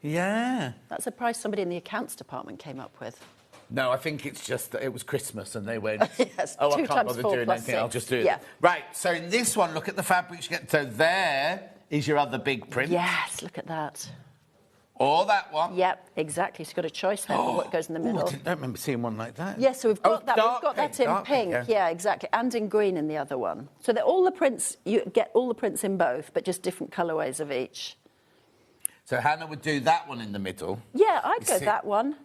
Yeah. That's a price somebody in the accounts department came up with. No, I think it's just that it was Christmas and they went, yes, oh, I 2 can't times bother 4 doing plus anything, 6. I'll just do it. Yeah. Right, so in this one, look at the fabrics you get. So there is your other big print. Yes, look at that. Or that one. Yep, exactly. So you've got a choice there for what goes in the middle. I don't remember seeing one like that. Yes, so we've got that. Dark We've got pink, that in pink. Yeah, exactly. And in green in the other one. So that all the prints, you get all the prints in both, but just different colourways of each. So Hannah would do that one in the middle. Yeah, I'd go that one.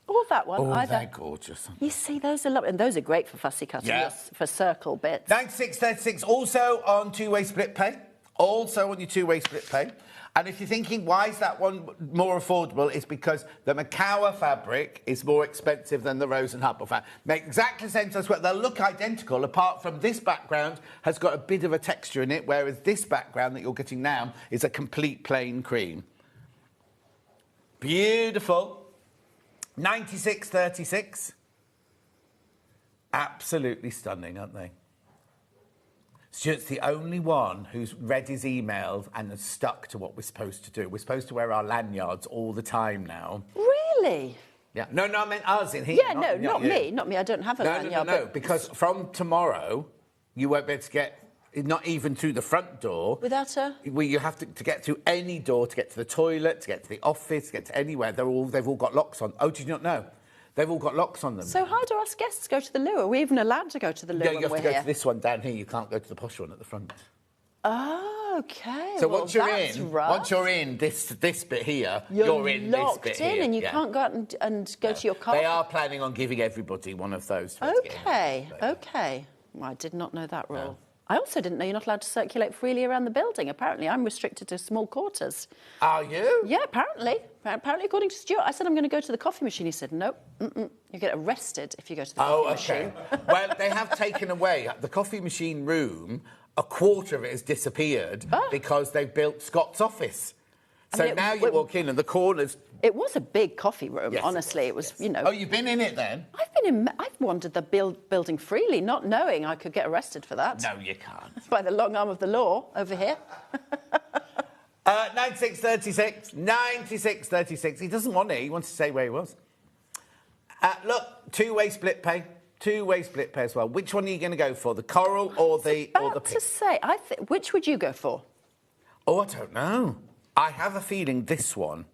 Or that one, either. They're gorgeous. You see, those are lovely. And those are great for fussy cutting, for circle bits. 96.36, also on two-way split pay. Also on your two-way split pay. And if you're thinking, why is that one more affordable, it's because the Macawa fabric is more expensive than the Rose and Hubble fabric. Make exactly the same size. They'll look identical, apart from this background has got a bit of a texture in it, whereas this background that you're getting now is a complete plain cream. Beautiful. 96.36. Absolutely stunning, aren't they? Stuart's the only one who's read his emails and has stuck to what we're supposed to do. We're supposed to wear our lanyards all the time now. Really? Yeah. No, I meant us in here. Yeah, not me. Not me. I don't have a lanyard. No, because from tomorrow, you won't be able to get, not even through the front door. Without a... Well, you have to get through any door, to get to the toilet, to get to the office, to get to anywhere. They've all got locks on. Oh, did you not know? They've all got locks on them. So how do us guests go to the loo? Are we even allowed to go to the loo when we're here? You have to go to this one down here. You can't go to the posh one at the front. Oh, OK. So well, once you're in this bit here, you're in this bit here. Locked in and you can't go out and go to your car? They are planning on giving everybody one of those. OK. Well, I did not know that rule. No. I also didn't know you're not allowed to circulate freely around the building. Apparently, I'm restricted to small quarters. Are you? Yeah, apparently. Apparently, according to Stuart, I said I'm going to go to the coffee machine. He said, no, you get arrested if you go to the coffee machine. Well, they have taken away the coffee machine room. A quarter of it has disappeared because they've built Scott's office. So now you walk in and the corners... It was a big coffee room, honestly. It was, you know... Oh, you've been in it then? I've wandered the building freely, not knowing I could get arrested for that. No, you can't. By the long arm of the law over here. 96.36. 96.36. He doesn't want it. He wants to say where he was. Look, two-way split pay. Two-way split pay as well. Which one are you going to go for? The coral or the pink? To say, which would you go for? Oh, I don't know. I have a feeling this one.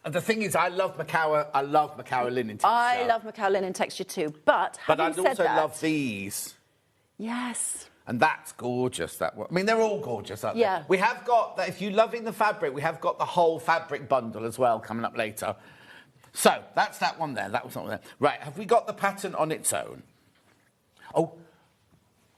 And the thing is, I love Macawa linen texture. I love Macawa linen texture too, but I'd also love these. Yes. And that's gorgeous, that one. I mean, they're all gorgeous, aren't they? We have got, if you're loving the fabric, we have got the whole fabric bundle as well coming up later. So, that's that one there. That was not there. Right, have we got the pattern on its own?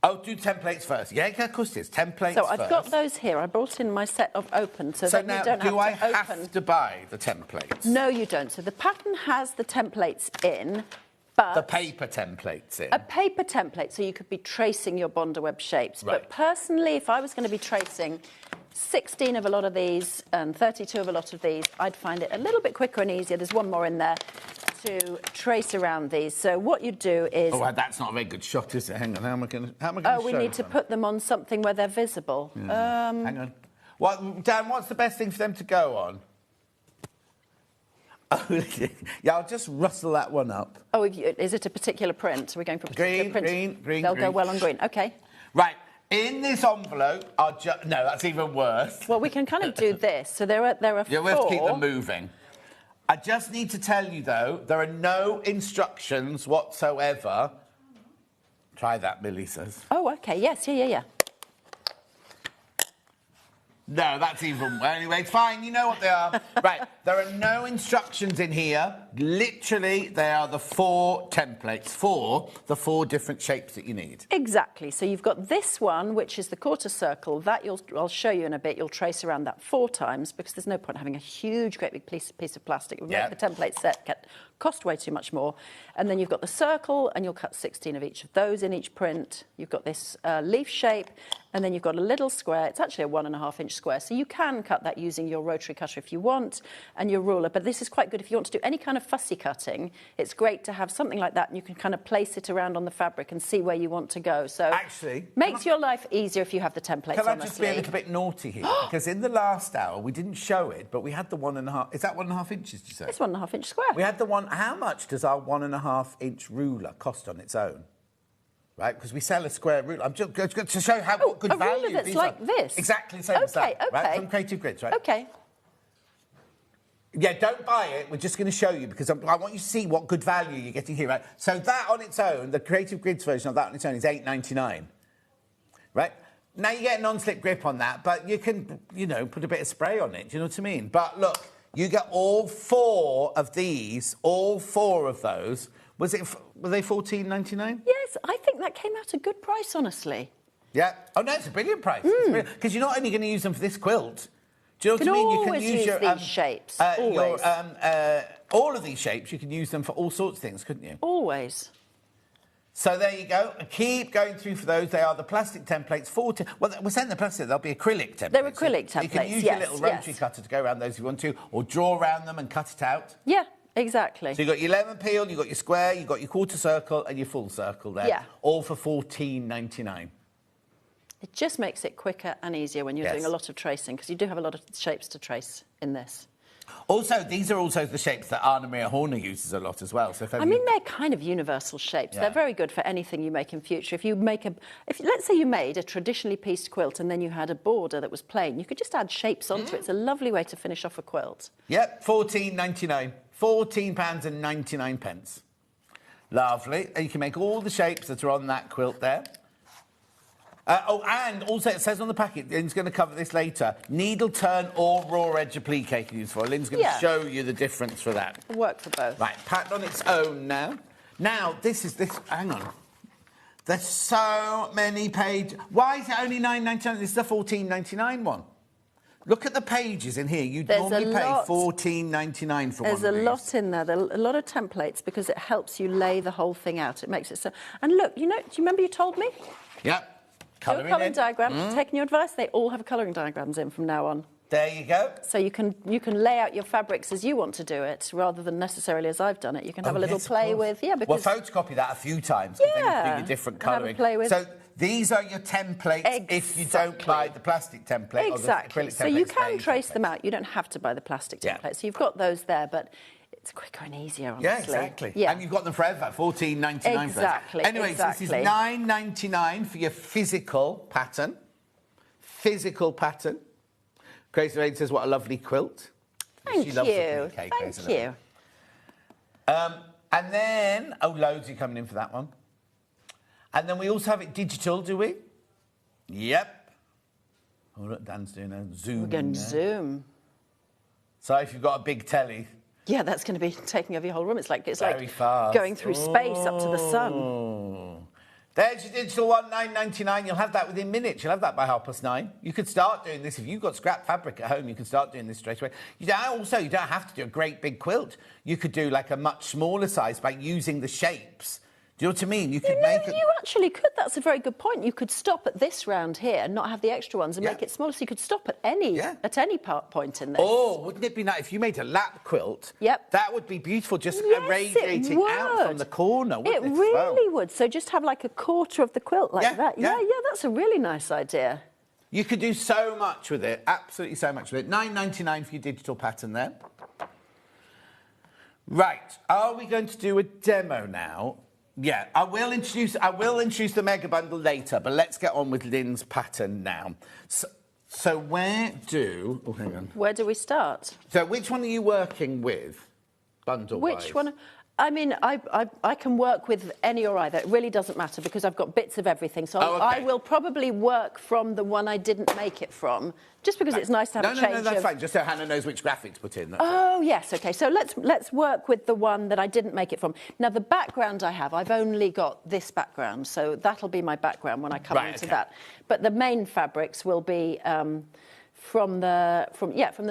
Oh, do templates first. Yeah, of course it is. Templates first. So I've got those here. I brought in my set of open so that now, you don't do I have have to buy the templates? No, you don't. So the pattern has the templates in, but... The paper templates in. A paper template, so you could be tracing your Bondaweb shapes. Right. But personally, if I was going to be tracing 16 of a lot of these and 32 of a lot of these, I'd find it a little bit quicker and easier. There's one more in there to trace around these. So what you do is... Oh, that's not a very good shot, is it? Hang on, how am I going to show we need to put them on something where they're visible. Yeah. Hang on. Dan, what's the best thing for them to go on? Yeah, I'll just rustle that one up. Oh, is it a particular print? Are we going for a particular print? Green. They'll go well on green. OK. Right. In this envelope, no, that's even worse. Well, we can kind of do this. So there are four. Yeah, we have to keep them moving. I just need to tell you, though, there are no instructions whatsoever. Try that, Millie says. Oh, OK, yes, yeah. No, that's even... Anyway, fine, you know what they are. Right, there are no instructions in here. Literally, they are the four templates for the four different shapes that you need. Exactly. So you've got this one, which is the quarter circle. That I'll show you in a bit. You'll trace around that 4 times because there's no point having a huge, great big piece of plastic. It would make the template set cost way too much more. And then you've got the circle, and you'll cut 16 of each of those in each print. You've got this leaf shape, and then you've got a little square. It's actually a 1.5-inch square, so you can cut that using your rotary cutter if you want, and your ruler. But this is quite good if you want to do any kind of fussy cutting. It's great to have something like that, and you can kind of place it around on the fabric and see where you want to go. So actually, makes your life easier if you have the templates. Can I just be a little bit naughty here? Because in the last hour we didn't show it, but we had the 1.5. Is that 1.5 inches? Did you say? It's 1.5-inch square. We had the one. How much does our 1.5-inch ruler cost on its own? Right, because we sell a square ruler. I'm just going to show how good value ruler that's these like are. this. Exactly the same as that. Right, from Creative Grids, right? Okay. Yeah, don't buy it. We're just going to show you because I want you to see what good value you're getting here, right? So that on its own, the Creative Grids version of that on its own is $8.99, right? Now you get a non-slip grip on that, but you can, put a bit of spray on it. Do you know what I mean? But look, you get all 4 of these, all 4 of those. Were they $14.99? Yes, I think that came out a good price, honestly. Yeah. Oh, no, it's a brilliant price. Because you're not only going to use them for this quilt, Do you know what I mean? You can always use your these shapes. Always. All of these shapes, you can use them for all sorts of things, couldn't you? Always. So there you go. Keep going through for those. They are the plastic templates. Well, we're saying the plastic. They'll be acrylic templates. They're acrylic templates. You can use your little rotary cutter to go around those if you want to, or draw around them and cut it out. Yeah, exactly. So you've got your lemon peel, you've got your square, you've got your quarter circle, and your full circle there. Yeah. All for $14.99. It just makes it quicker and easier when you're doing a lot of tracing, because you do have a lot of shapes to trace in this. Also, these are also the shapes that Anna Maria Horner uses a lot as well. So I mean, they're kind of universal shapes. Yeah. They're very good for anything you make in future. If let's say you made a traditionally pieced quilt and then you had a border that was plain, you could just add shapes onto it. It's a lovely way to finish off a quilt. Yep, £14.99. £14.99. Lovely. And you can make all the shapes that are on that quilt there. And also it says on the packet, Lynn's going to cover this later, needle turn or raw edge applique you can use for. Lynn's going to show you the difference for that. It'll work for both. Right, pattern on its own now. Now, hang on. There's so many pages. Why is it only $9.99? This is the $14.99 one. Look at the pages in here. You'd normally pay $14.99 for one of these. There's a lot in there. There are a lot of templates because it helps you lay the whole thing out. It makes it so... And look, do you remember you told me? Yep. Colouring diagram. Taking your advice, they all have colouring diagrams in from now on. There you go. So you can lay out your fabrics as you want to do it, rather than necessarily as I've done it. You can have a little play with, because... Well, photocopy that a few times, because then you can do your different colouring. Have a play with. So these are your templates if you don't buy the plastic template or the acrylic template. So you can trace them out. You don't have to buy the plastic template. So you've got those there, but... It's quicker and easier, honestly. Yeah, exactly. Yeah. And you've got them forever, $14.99 Exactly. Anyway, so this is $9.99 for your physical pattern. Physical pattern. Crazy Lady says, what a lovely quilt. Thank you. Thank you. And then, loads are coming in for that one. And then we also have it digital, do we? Yep. Oh, look, Dan's doing a zoom. We're going to zoom. So if you've got a big telly... Yeah, that's going to be taking over your whole room. It's like fast. Going through space up to the sun. There's your digital one, $9.99. You'll have that within minutes. You'll have that by 9:30. You could start doing this. If you've got scrap fabric at home, you can start doing this straight away. You don't have to do a great big quilt. You could do like a much smaller size by using the shapes. Do you know what I mean? You could You actually could. That's a very good point. You could stop at this round here and not have the extra ones and make it smaller, so you could stop at any point in this. Oh, wouldn't it be nice if you made a lap quilt? Yep. That would be beautiful, just radiating out from the corner, wouldn't it? It really would. So just have like a quarter of the quilt like that. Yeah, that's a really nice idea. You could do so much with it, absolutely so much with it. $9.99 for your digital pattern there. Right, are we going to do a demo now? Yeah, I will introduce the mega bundle later, but let's get on with Lynn's pattern now. So where do we start? So which one are you working with, bundle-wise? Which one? I mean, I can work with any or either. It really doesn't matter because I've got bits of everything. So I will probably work from the one I didn't make it from, just because it's nice to have a change. No, that's fine. Just so Hannah knows which graphic to put in. Yes, OK. So let's work with the one that I didn't make it from. Now, the background I have, I've only got this background, so that'll be my background when I come into that. But the main fabrics will be... From the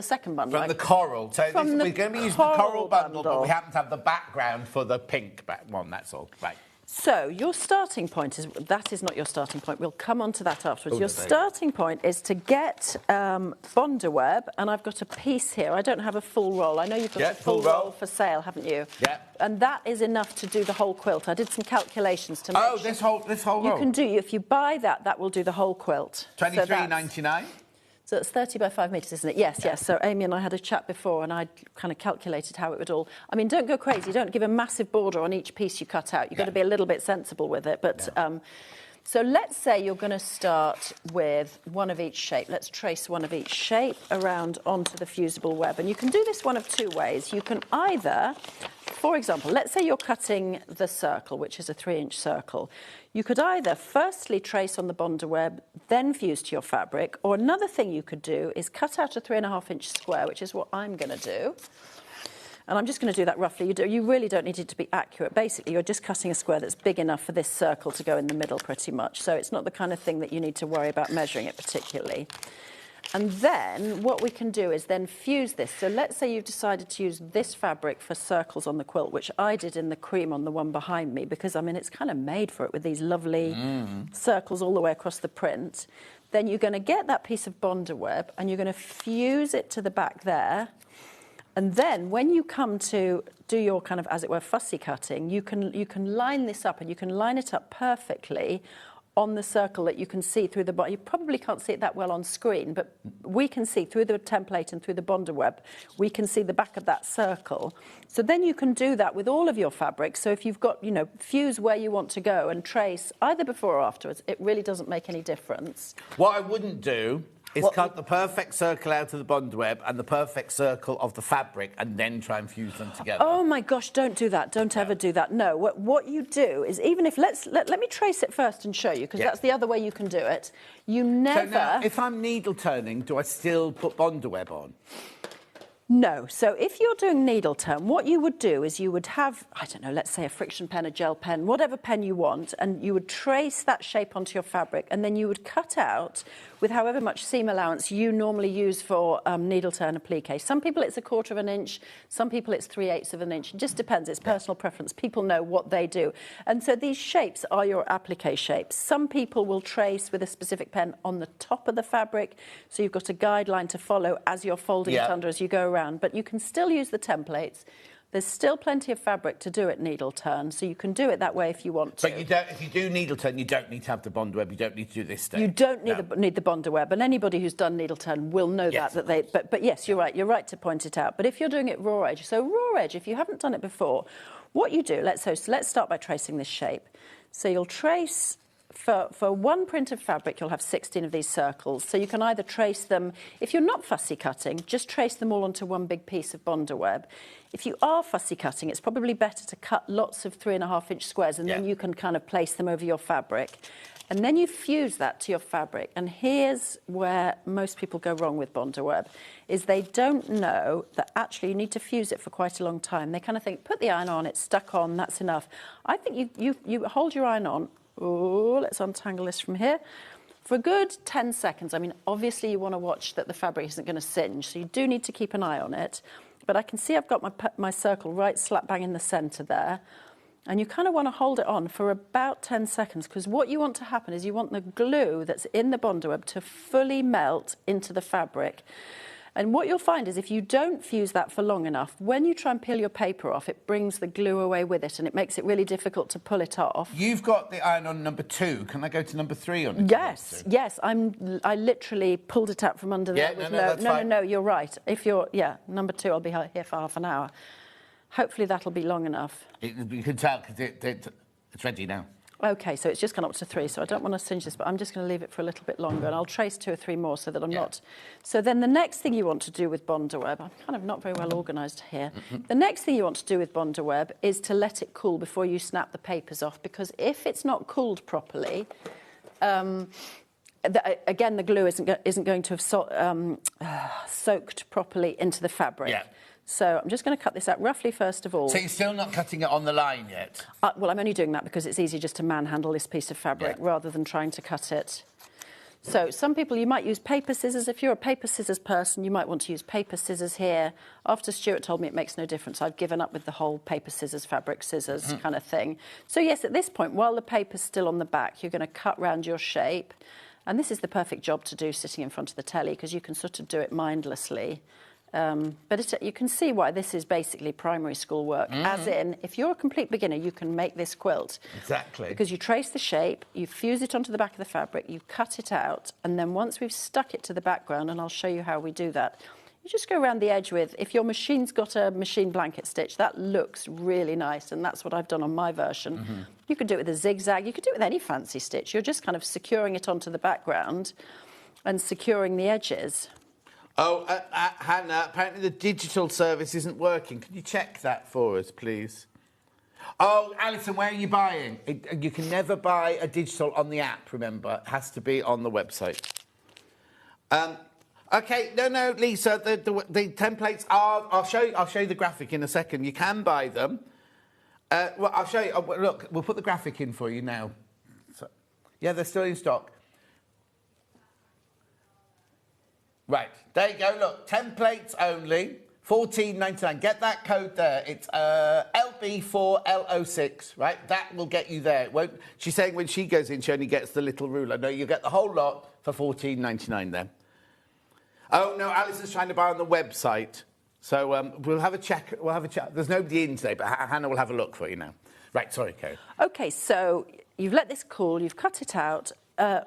second bundle. From the coral. So we're going to be using the coral bundle, but we happen to have the background for the pink one, that's all. Right. So your starting point that is not your starting point. We'll come on to that afterwards. Your starting point is to get Bondaweb, and I've got a piece here. I don't have a full roll. I know you've got a full roll for sale, haven't you? Yeah. And that is enough to do the whole quilt. I did some calculations to make sure. This whole roll? You can do. If you buy that will do the whole quilt. $23.99. So it's 30 by 5 metres, isn't it? Yes. So Amy and I had a chat before, and I kind of calculated how it would all... I mean, don't go crazy. Don't give a massive border on each piece you cut out. You've got to be a little bit sensible with it. But so let's say you're going to start with one of each shape. Let's trace one of each shape around onto the fusible web. And you can do this one of two ways. You can either... For example, let's say you're cutting the circle, which is a 3-inch circle. You could either firstly trace on the Bondaweb, then fuse to your fabric, or another thing you could do is cut out a 3.5-inch square, which is what I'm going to do. And I'm just going to do that roughly. You really don't need it to be accurate. Basically, you're just cutting a square that's big enough for this circle to go in the middle pretty much. So it's not the kind of thing that you need to worry about measuring it particularly. And then what we can do is then fuse this. So let's say you've decided to use this fabric for circles on the quilt, which I did in the cream on the one behind me, because, I mean, it's kind of made for it with these lovely circles all the way across the print. Then you're going to get that piece of Bonder web and you're going to fuse it to the back there. And then when you come to do your kind of, as it were, fussy cutting, you can line this up, and you can line it up perfectly on the circle that you can see through the bottom. You probably can't see it that well on screen, but we can see through the template and through the Bonder web, we can see the back of that circle. So then you can do that with all of your fabrics. So if you've got, you know, fuse where you want to go and trace either before or afterwards, it really doesn't make any difference. What I wouldn't do is cut the perfect circle out of the Bond web and the perfect circle of the fabric and then try and fuse them together. Oh my gosh, don't do that. Don't ever do that. No, what you do is, even if, let me trace it first and show you, because that's the other way you can do it. You never... So now, if I'm needle turning, do I still put Bonder web on? No. So if you're doing needle turn, what you would do is you would have, I don't know, let's say a friction pen, a gel pen, whatever pen you want, and you would trace that shape onto your fabric, and then you would cut out with however much seam allowance you normally use for needle turn applique. Some people it's 1/4 of an inch, some people it's 3/8 of an inch. It just depends. It's personal preference. People know what they do. And so these shapes are your applique shapes. Some people will trace with a specific pen on the top of the fabric, so you've got a guideline to follow as you're folding it under as you go around. But you can still use the templates. There's still plenty of fabric to do it needle turn, so you can do it that way if you want to. But you don't, if you do needle turn, you don't need to have the Bonder web. You don't need to do this step. You don't need the Bonder web, and anybody who's done needle turn will know that they. But yes, you're right. You're right to point it out. But if you're doing it raw edge, so raw edge, if you haven't done it before, what you do. Let's start by tracing this shape. So you'll trace. For one print of fabric, you'll have 16 of these circles. So you can either trace them, if you're not fussy cutting, just trace them all onto one big piece of Bonder web. If you are fussy cutting, it's probably better to cut lots of 3.5-inch squares, and then you can kind of place them over your fabric. And then you fuse that to your fabric. And here's where most people go wrong with Bonder web, is they don't know that actually you need to fuse it for quite a long time. They kind of think, put the iron on, it's stuck on, that's enough. I think you hold your iron on. Oh, let's untangle this from here. For a good 10 seconds, I mean, obviously you want to watch that the fabric isn't going to singe, so you do need to keep an eye on it. But I can see I've got my circle right slap bang in the centre there. And you kind of want to hold it on for about 10 seconds, because what you want to happen is you want the glue that's in the Bonder web to fully melt into the fabric. And what you'll find is if you don't fuse that for long enough, when you try and peel your paper off, it brings the glue away with it, and it makes it really difficult to pull it off. You've got the iron on number 2. Can I go to number 3 on it? Yes, yes. I literally pulled it out from under there. No, you're right. If you're, number 2, I'll be here for half an hour. Hopefully that'll be long enough. You can tell because it's ready now. OK, so it's just gone up to 3, so I don't want to singe this, but I'm just going to leave it for a little bit longer, and I'll trace 2 or 3 more so that I'm not... So then the next thing you want to do with Bonder web, I'm kind of not very well organised here. The next thing you want to do with Bonder web is to let it cool before you snap the papers off, because if it's not cooled properly, again, the glue isn't going to have soaked properly into the fabric. Yeah. So I'm just going to cut this out roughly first of all. So you're still not cutting it on the line yet? Well, I'm only doing that because it's easier just to manhandle this piece of fabric rather than trying to cut it. So some people, you might use paper scissors. If you're a paper scissors person, you might want to use paper scissors here. After Stuart told me it makes no difference, I've given up with the whole paper scissors, fabric scissors kind of thing. So yes, at this point, while the paper's still on the back, you're going to cut round your shape. And this is the perfect job to do sitting in front of the telly, because you can sort of do it mindlessly. But you can see why this is basically primary school work. As in, if you're a complete beginner, you can make this quilt. Exactly. Because you trace the shape, you fuse it onto the back of the fabric, you cut it out, and then once we've stuck it to the background, and I'll show you how we do that, you just go around the edge with, if your machine's got a machine blanket stitch, that looks really nice, and that's what I've done on my version. You could do it with a zigzag, you could do it with any fancy stitch. You're just kind of securing it onto the background and securing the edges. Oh, Hannah, apparently the digital service isn't working. Can you check that for us, please? Oh, Alison, where are you buying? You can never buy a digital on the app, remember. It has to be on the website. OK, no, Lisa, the templates are... I'll show you the graphic in a second. You can buy them. Well, I'll show you. Look, we'll put the graphic in for you now. So, yeah, they're still in stock. Right, there you go. Look, templates only, $14.99. Get that code there. It's LB4L06, right? That will get you there. It won't. She's saying when she goes in, she only gets the little ruler. No, you get the whole lot for $14.99 then. Oh, no, Alison's trying to buy on the website. So we'll have a check. We'll have a chat. There's nobody in today, but Hannah will have a look for you now. Right, sorry, Kate. OK, so you've let this cool, you've cut it out.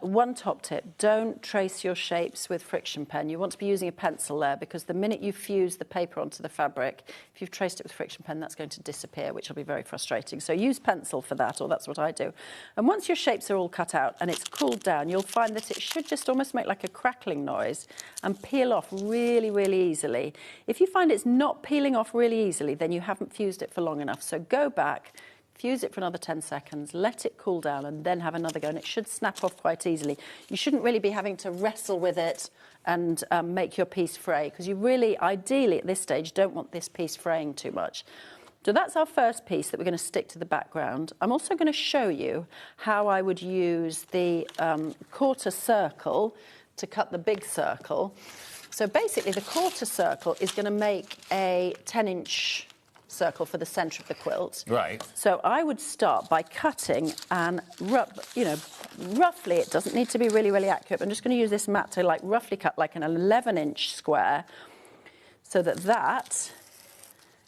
One top tip, don't trace your shapes with friction pen. You want to be using a pencil there because the minute you fuse the paper onto the fabric, if you've traced it with friction pen, that's going to disappear, which will be very frustrating. So use pencil for that, or that's what I do. And once your shapes are all cut out and it's cooled down, you'll find that it should just almost make like a crackling noise and peel off really, really easily. If you find it's not peeling off really easily, then you haven't fused it for long enough. So go back, fuse it for another 10 seconds, let it cool down, and then have another go, and it should snap off quite easily. You shouldn't really be having to wrestle with it and make your piece fray, because you really, ideally at this stage, don't want this piece fraying too much. So that's our first piece that we're going to stick to the background. I'm also going to show you how I would use the quarter circle to cut the big circle. So basically, the quarter circle is going to make a 10-inch circle for the centre of the quilt. Right. So I would start by cutting and, roughly, it doesn't need to be really, really accurate. I'm just going to use this mat to roughly cut like an 11-inch square so that that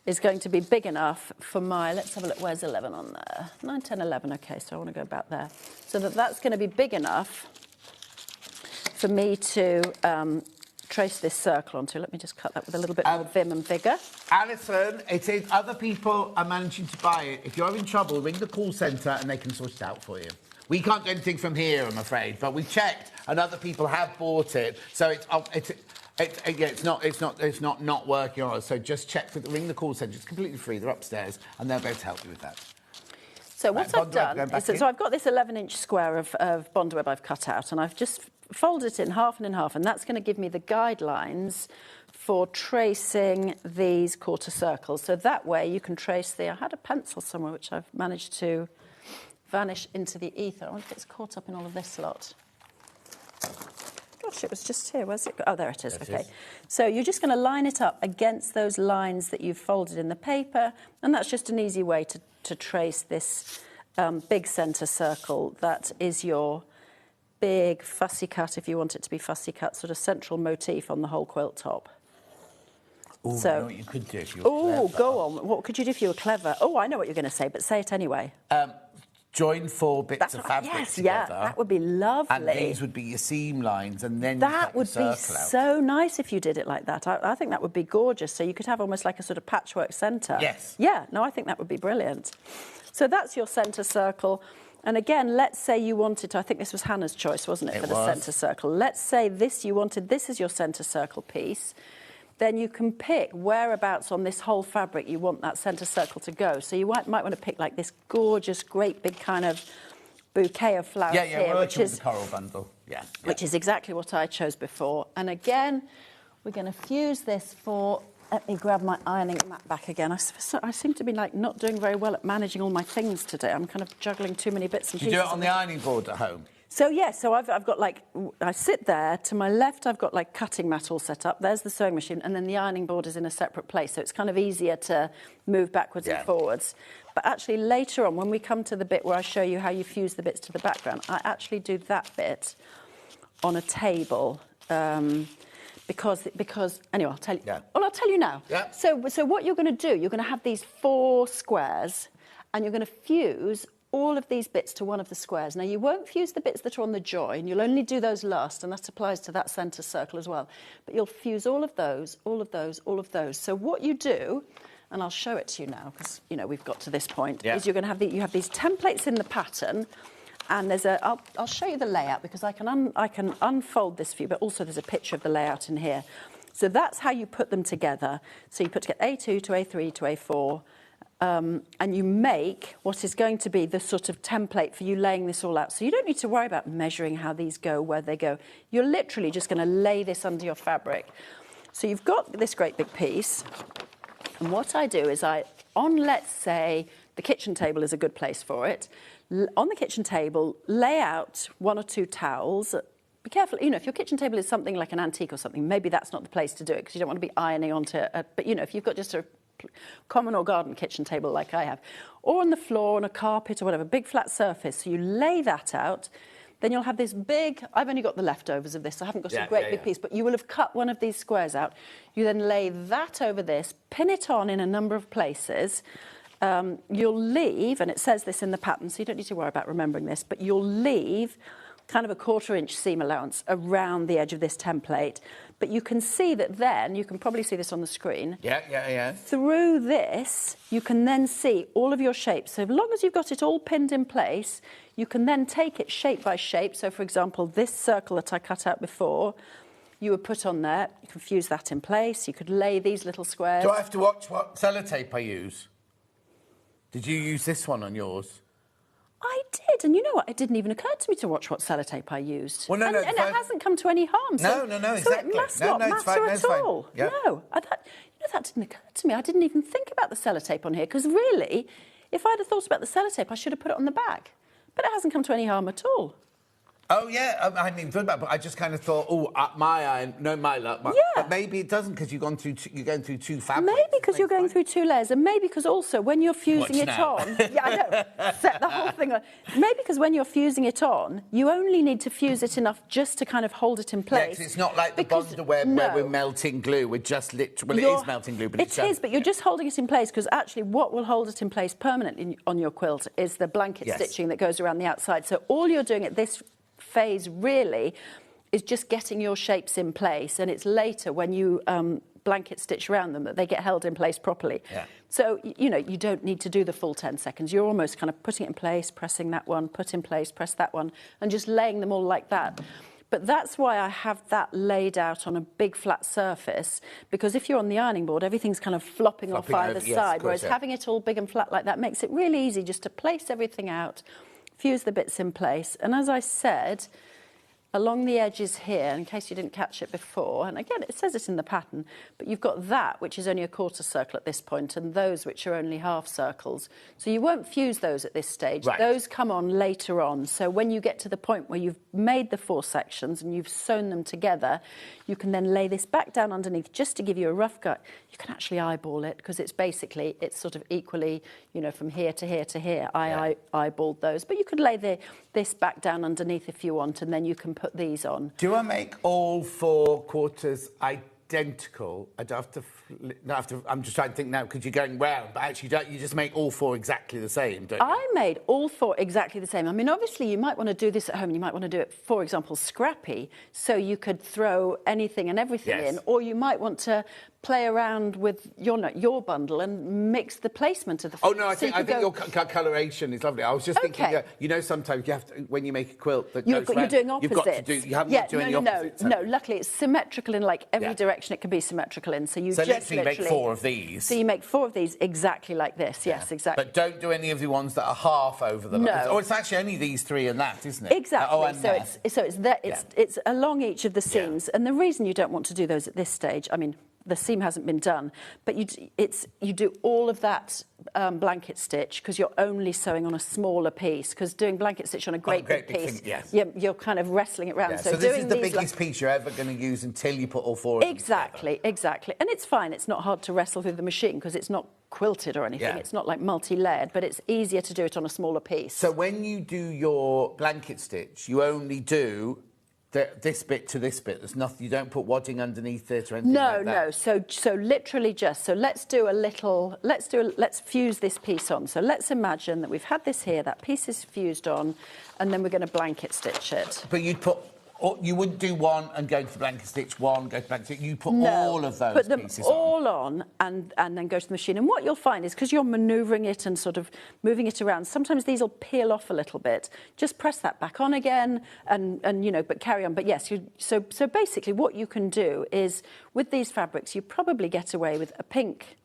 is going to be big enough for my, let's have a look, where's 11 on there? 9, 10, 11, OK, so I want to go about there. So that's going to be big enough for me to trace this circle onto. Let me just cut that with a little bit more vim and vigour. Alison, it is other people are managing to buy it. If you're in trouble, ring the call centre and they can sort it out for you. We can't do anything from here, I'm afraid, but we checked and other people have bought it. So it's not working on us. So just check ring the call centre. It's completely free. They're upstairs and they'll be able to help you with that. So what I've done is so I've got this 11-inch square of Bondweb I've cut out, and I've just folded it in half and in half, and that's going to give me the guidelines for tracing these quarter circles. So that way you can trace I had a pencil somewhere which I've managed to vanish into the ether. I wonder if it's caught up in all of this lot. Gosh, it was just here. Where's it? Oh, there it is. OK. So you're just going to line it up against those lines that you've folded in the paper, and that's just an easy way to trace this big centre circle that is your big fussy cut, if you want it to be fussy cut, sort of central motif on the whole quilt top. Oh, so, I know what you could do if you were clever. Oh, go on. What could you do if you were clever? Oh, I know what you're going to say, but say it anyway. Join 4 bits of fabric yes, together. Yeah, that would be lovely. And these would be your seam lines, and then that would be so nice if you did it like that. I think that would be gorgeous. So you could have almost like a sort of patchwork centre. Yes. Yeah, no, I think that would be brilliant. So that's your centre circle. And again, let's say you wanted to, I think this was Hannah's choice, wasn't it, for the centre circle. Let's say you wanted this as your centre circle piece. Then you can pick whereabouts on this whole fabric you want that centre circle to go. So you might want to pick like this gorgeous, great big kind of bouquet of flowers here, which is the coral bundle. Yeah, which is exactly what I chose before. And again, we're going to fuse this for. Let me grab my ironing mat back again. I seem to be not doing very well at managing all my things today. I'm kind of juggling too many bits and pieces. Do you do it on the ironing board at home? So, so I've got I sit there. To my left, I've got cutting mat all set up. There's the sewing machine, and then the ironing board is in a separate place. So it's kind of easier to move backwards and forwards. But actually, later on, when we come to the bit where I show you how you fuse the bits to the background, I actually do that bit on a table. Because anyway, I'll tell you. Yeah. Well, I'll tell you now. Yeah. So what you're going to do, you're going to have these 4 squares, and you're going to fuse all of these bits to one of the squares. Now, you won't fuse the bits that are on the join. You'll only do those last, and that applies to that centre circle as well. But you'll fuse all of those, all of those, all of those. So what you do, and I'll show it to you now because we've got to this point, is you're going to have you have these templates in the pattern. And I'll show you the layout because I can unfold this for you, but also there's a picture of the layout in here. So that's how you put them together. So you put together A2 to A3 to A4, and you make what is going to be the sort of template for you laying this all out. So you don't need to worry about measuring how these go, where they go. You're literally just going to lay this under your fabric. So you've got this great big piece, and what I do is let's say the kitchen table is a good place for it. On the kitchen table, lay out 1 or 2 towels be careful. You know, if your kitchen table is something like an antique or something, maybe that's not the place to do it because you don't want to be ironing onto it. But, you know, if you've got just a common or garden kitchen table like I have, or on the floor, on a carpet or whatever, big flat surface, so you lay that out, then you'll have this big, I've only got the leftovers of this, so I haven't got a great big piece, but you will have cut one of these squares out. You then lay that over this, pin it on in a number of places. You'll leave, and it says this in the pattern, so you don't need to worry about remembering this, but you'll leave kind of a 1/4 inch seam allowance around the edge of this template. But you can see that then, you can probably see this on the screen. Yeah. Through this, you can then see all of your shapes. So as long as you've got it all pinned in place, you can then take it shape by shape. So, for example, this circle that I cut out before, you would put on there. You can fuse that in place. You could lay these little squares. Do I have to watch what sellotape I use? Did you use this one on yours? I did, and you know what? It didn't even occur to me to watch what sellotape I used. Well, no, and it hasn't come to any harm. No, exactly. So it must not matter at all. Yeah. No, that didn't occur to me. I didn't even think about the sellotape on here, because really, if I'd have thought about the sellotape, I should have put it on the back. But it hasn't come to any harm at all. Oh, yeah, I mean, but I just kind of thought, my iron, no, my luck. Yeah. But maybe it doesn't, because you're going through two fabrics. Maybe because you're going through 2 layers, and maybe because also when you're fusing it on... Yeah, I know. Set the whole thing on. Maybe because when you're fusing it on, you only need to fuse it enough just to kind of hold it in place. Yeah, 'cause it's not like the bonder where we're melting glue. We're just literally... Well, it is melting glue, but it is, but you're just holding it in place, because actually what will hold it in place permanently on your quilt is the blanket stitching that goes around the outside. So all you're doing at this phase really is just getting your shapes in place, and it's later when you blanket stitch around them that they get held in place properly. Yeah. So, you know, you don't need to do the full 10 seconds. You're almost kind of putting it in place, pressing that one, put in place, press that one, and just laying them all like that. But that's why I have that laid out on a big flat surface, because if you're on the ironing board, everything's kind of flopping off either side, whereas having it all big and flat like that makes it really easy just to place everything out, fuse the bits in place, and as I said, along the edges here, in case you didn't catch it before, and again, it says it in the pattern, but you've got that, which is only a 1/4 circle at this point, and those which are only half circles. So you won't fuse those at this stage. Right. Those come on later on. So when you get to the point where you've made the 4 sections and you've sewn them together, you can then lay this back down underneath just to give you a rough cut. You can actually eyeball it, because it's sort of equally, you know, from here to here to here. I eyeballed those. But you could lay this back down underneath if you want, and then you can put these on. Do I make all 4 quarters identical? I don't have to... I'm just trying to think now, because you're going round, but actually you just make all 4 exactly the same, don't you? I made all 4 exactly the same. I mean, obviously, you might want to do this at home. You might want to do it, for example, scrappy, so you could throw anything and everything in, or you might want to play around with your bundle and mix the placement of the... Oh, no, I think your coloration is lovely. I was just thinking, you know, sometimes you have to, when you make a quilt that goes round, you're doing opposites. You've got to do... You haven't got to do any opposites. No, luckily it's symmetrical in, like, every direction it can be symmetrical in. So you so just literally make 4 of these. So you make 4 of these exactly like this. Yes, exactly. But don't do any of the ones that are half over them. No. Or it's actually only these 3 and that, isn't it? Exactly. And it's along each of the seams. And the reason you don't want to do those at this stage, I mean, the seam hasn't been done, but you do all of that blanket stitch because you're only sewing on a smaller piece, because doing blanket stitch on a great big piece, you're kind of wrestling it around. Yeah, so this is the biggest piece you're ever going to use until you put all 4 of them together. Exactly. And it's fine. It's not hard to wrestle through the machine because it's not quilted or anything. It's not like multi-layered, but it's easier to do it on a smaller piece. So when you do your blanket stitch, you only do this bit to this bit. There's nothing. You don't put wadding underneath it or anything like that. No. So literally just. So let's do a little. Let's fuse this piece on. So let's imagine that we've had this here. That piece is fused on, and then we're going to blanket stitch it. But you'd put. You wouldn't do one and go to the blanket stitch, one, go to blanket stitch. You put all of those pieces all on and then go to the machine. And what you'll find is, because you're manoeuvring it and sort of moving it around, sometimes these will peel off a little bit. Just press that back on again and you know, but carry on. But yes, so basically what you can do is, with these fabrics, you probably get away with a pink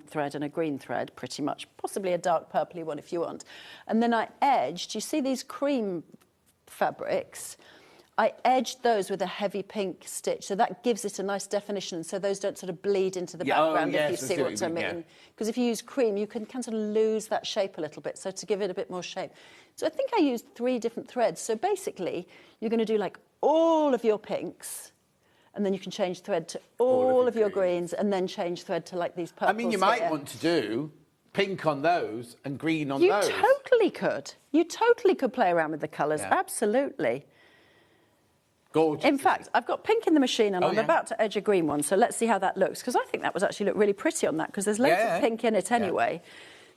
thread and a green thread, pretty much, possibly a dark purpley one if you want. And then I edged, you see these cream fabrics, I edged those with a heavy pink stitch, so that gives it a nice definition, so those don't sort of bleed into the background, if you see what I mean. Because if you use cream, you can kind of lose that shape a little bit, so to give it a bit more shape. So I think I used 3 different threads. So basically, you're going to do like all of your pinks, and then you can change thread to all of your greens, and then change thread to like these purples. I mean, you might want to do pink on those and green on you those. You totally could. You totally could play around with the colours. Yeah. Absolutely. Gorgeous. In fact, I've got pink in the machine and I'm about to edge a green one, so let's see how that looks, because I think that would actually look really pretty on that, because there's loads of pink in it anyway.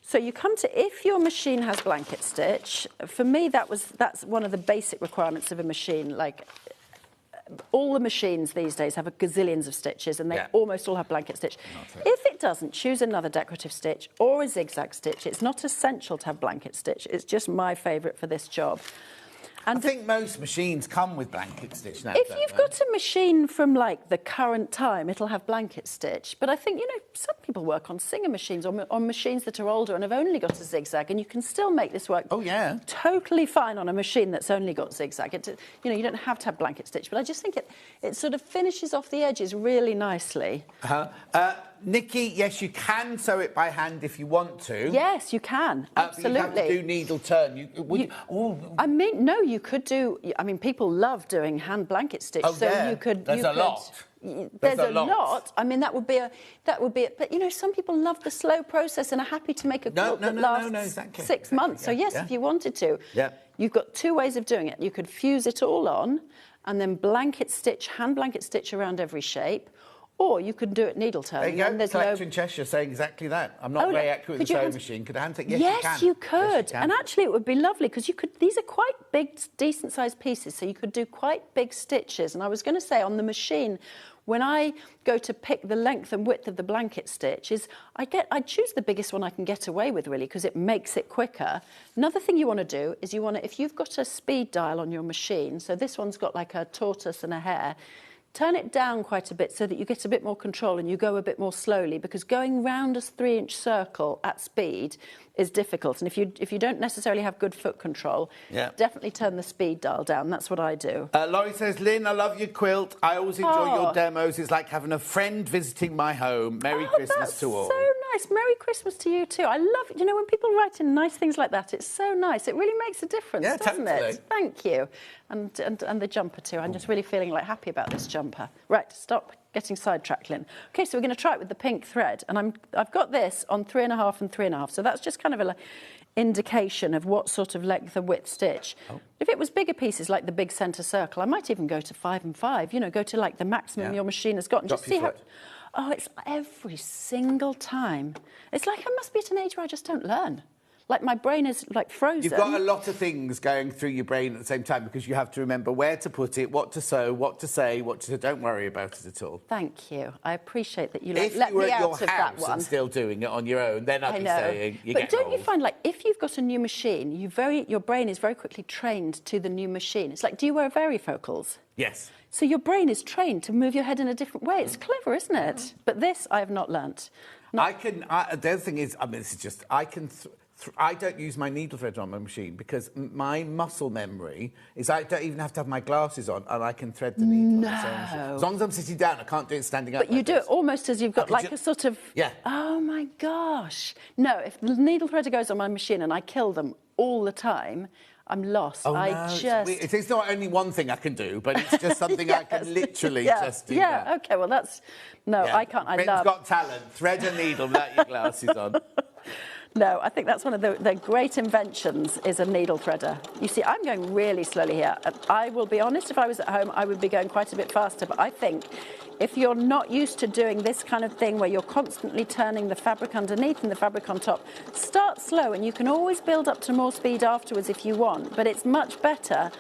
So you come to, if your machine has blanket stitch, for me that's one of the basic requirements of a machine. Like, all the machines these days have a gazillions of stitches, and they almost all have blanket stitch. If it doesn't, choose another decorative stitch or a zigzag stitch. It's not essential to have blanket stitch. It's just my favourite for this job. And I think most machines come with blanket stitch now. If you've got a machine from like the current time, it'll have blanket stitch. But I think, you know, some people work on Singer machines or on machines that are older and have only got a zigzag, and you can still make this work totally fine on a machine that's only got zigzag. You know, you don't have to have blanket stitch, but I just think it sort of finishes off the edges really nicely. Nikki, yes, you can sew it by hand if you want to. Yes, you can. Absolutely. But you have to do needle turn. I mean, no, you could do. I mean, people love doing hand blanket stitch. Oh, so you could. There's a lot. There's a lot. I mean, that would be a. But you know, some people love the slow process and are happy to make a quilt that lasts 6 months. So yes, if you wanted to, you've got 2 ways of doing it. You could fuse it all on, and then hand blanket stitch around every shape. Or you could do it needle turn. There you go. Collector in Cheshire saying exactly that. I'm not very accurate with the sewing machine. Could I hand take? Yes, you could. Yes, you can. And actually, it would be lovely because you could. These are quite big, decent-sized pieces, so you could do quite big stitches. And I was going to say on the machine, when I go to pick the length and width of the blanket stitch, I choose the biggest one I can get away with, really, because it makes it quicker. Another thing you want to do is if you've got a speed dial on your machine, so this one's got like a tortoise and a hare. Turn it down quite a bit so that you get a bit more control and you go a bit more slowly, because going round a 3-inch circle at speed is difficult. And if you don't necessarily have good foot control, definitely turn the speed dial down. That's what I do. Laurie says, Lynn, I love your quilt. I always enjoy your demos. It's like having a friend visiting my home. Merry Christmas to all. So nice. Merry Christmas to you too. I love it. You know, when people write in nice things like that, it's so nice. It really makes a difference, doesn't it? Thank you. And the jumper too. I'm just really feeling like happy about this jumper. Right, stop getting sidetracked, Lynn. Okay, so we're going to try it with the pink thread, and I've got this on 3.5 and 3.5. So that's just kind of an indication of what sort of length and width stitch. If it was bigger pieces like the big centre circle, I might even go to 5 and 5. You know, go to like the maximum your machine has got, and just see how. Oh, it's every single time. It's like I must be at an age where I just don't learn. Like my brain is like frozen. You've got a lot of things going through your brain at the same time, because you have to remember where to put it, what to sew, what to say, what to... Don't worry about it at all. Thank you. I appreciate that you let me out of that one. If you were at your house and still doing it on your own, then I'd be saying you get old. But don't you find, like, if you've got a new machine, your brain is very quickly trained to the new machine. It's like, do you wear varifocals? Yes. So your brain is trained to move your head in a different way. It's clever, isn't it? But this I have not learnt. The other thing is, I mean, this is just... I don't use my needle thread on my machine because my muscle memory is I don't even have to have my glasses on and I can thread the needle. No. As long as I'm sitting down, I can't do it standing up. But you do it almost as you've got like a sort of... Yeah. Oh, my gosh. No, if the needle threader goes on my machine and I kill them all the time, I'm lost. Oh, no, it's not only one thing I can do, but it's just something I can literally just do. Yeah, OK, well, that's... No, I can't. Britain's Got Talent. Thread a needle without your glasses on. No, I think that's one of the great inventions is a needle threader. You see, I'm going really slowly here. I will be honest, if I was at home, I would be going quite a bit faster. But I think if you're not used to doing this kind of thing where you're constantly turning the fabric underneath and the fabric on top, start slow and you can always build up to more speed afterwards if you want. But it's much better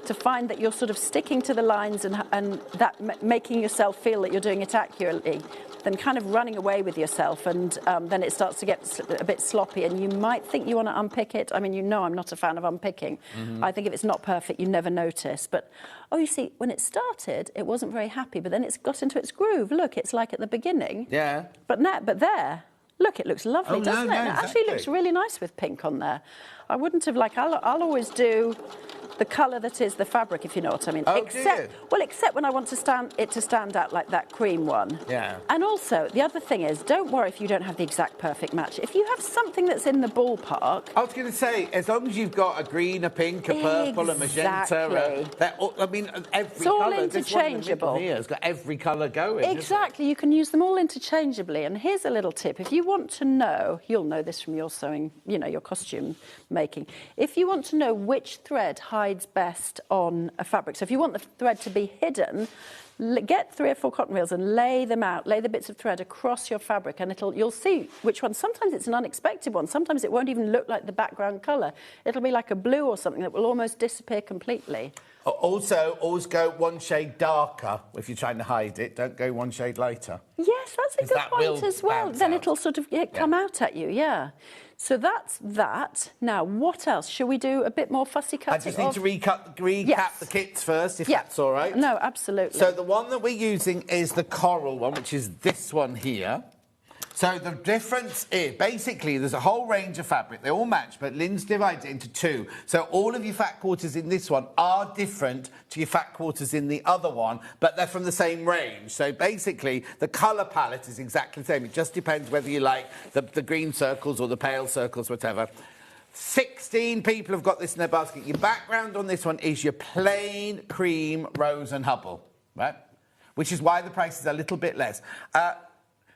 to find that you're sort of sticking to the lines and that making yourself feel that you're doing it accurately, than kind of running away with yourself, and then it starts to get a bit sloppy and you might think you want to unpick it. I mean, you know I'm not a fan of unpicking. I think if it's not perfect, you never notice. But, you see, when it started, it wasn't very happy, but then it's got into its groove. Look, it's like at the beginning. Yeah. But there, look, it looks lovely, doesn't it? It actually looks really nice with pink on there. I wouldn't have, I'll always do the colour that is the fabric, if you know what I mean. Oh, Except when I want to stand out like that cream one. Yeah. And also, the other thing is, don't worry if you don't have the exact perfect match. If you have something that's in the ballpark... I was going to say, as long as you've got a green, a pink, a purple, a magenta... every all colour. interchangeable. Here has got every colour going. Exactly, you can use them all interchangeably. And here's a little tip. If you want to know, you'll know this from your sewing, you know, your costume making. If you want to know which thread hides best on a fabric, so if you want the thread to be hidden, get 3 or 4 cotton reels and lay them out, lay the bits of thread across your fabric, and you'll see which one. Sometimes it's an unexpected one. Sometimes it won't even look like the background colour. It'll be like a blue or something that will almost disappear completely. Also, always go one shade darker if you're trying to hide it. Don't go one shade lighter. Yes, that's a good point as well. Then it'll sort of come out at you, yeah. So that's that. Now, what else? Shall we do a bit more fussy cutting? I just need to recap the kits first, if that's all right. No, absolutely. So the one that we're using is the coral one, which is this one here. So the difference is, basically, there's a whole range of fabric. They all match, but Lynn's divided it into 2. So all of your fat quarters in this one are different to your fat quarters in the other one, but they're from the same range. So basically, the colour palette is exactly the same. It just depends whether you like the green circles or the pale circles, whatever. 16 people have got this in their basket. Your background on this one is your plain cream Rose and Hubble, right? Which is why the price is a little bit less.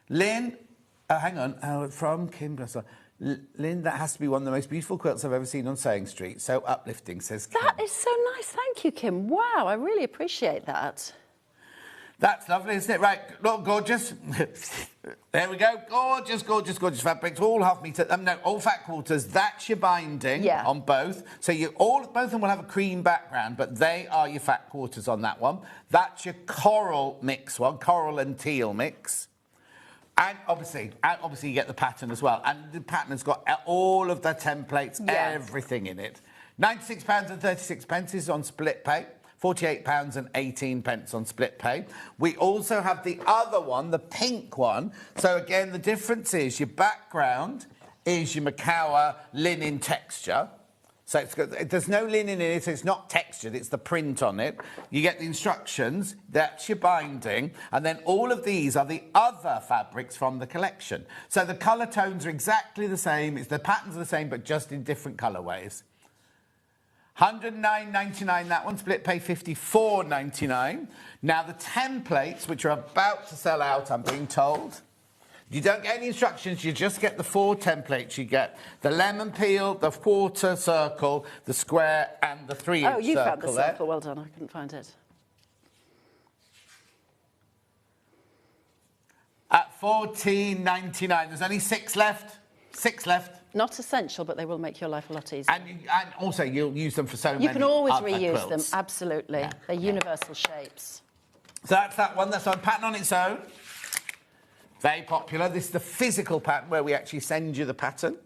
Lynn... hang on, from Kim Blesser. Lynn, that has to be one of the most beautiful quilts I've ever seen on Sewing Street. So uplifting, says Kim. That is so nice. Thank you, Kim. Wow, I really appreciate that. That's lovely, isn't it? Right, look, gorgeous. There we go. Gorgeous, gorgeous, gorgeous fabrics. All half metre. No, all fat quarters. That's your binding on both. So both of them will have a cream background, but they are your fat quarters on that one. That's your coral mix one, coral and teal mix. And obviously you get the pattern as well. And the pattern has got all of the templates, everything in it. £96.36 is on split pay. £48.18 on split pay. We also have the other one, the pink one. So again, the difference is your background is your Macawa linen texture. So there's no linen in it, so it's not textured, it's the print on it. You get the instructions, that's your binding, and then all of these are the other fabrics from the collection. So the colour tones are exactly the same, the patterns are the same, but just in different colourways. £109.99, that one, split pay £54.99. Now the templates, which are about to sell out, I'm being told, you don't get any instructions, you just get the 4 templates. You get the lemon peel, the quarter circle, the square, and the 3-inch circle. Oh, you found the circle. Well done. I couldn't find it. At £14.99. There's only 6 left. 6 left. Not essential, but they will make your life a lot easier. And also, you'll use them for so many You can always other reuse quilts. them, absolutely. Yeah. They're universal shapes. So that's that one. That's on pattern on its own. Very popular. This is the physical pattern where we actually send you the pattern.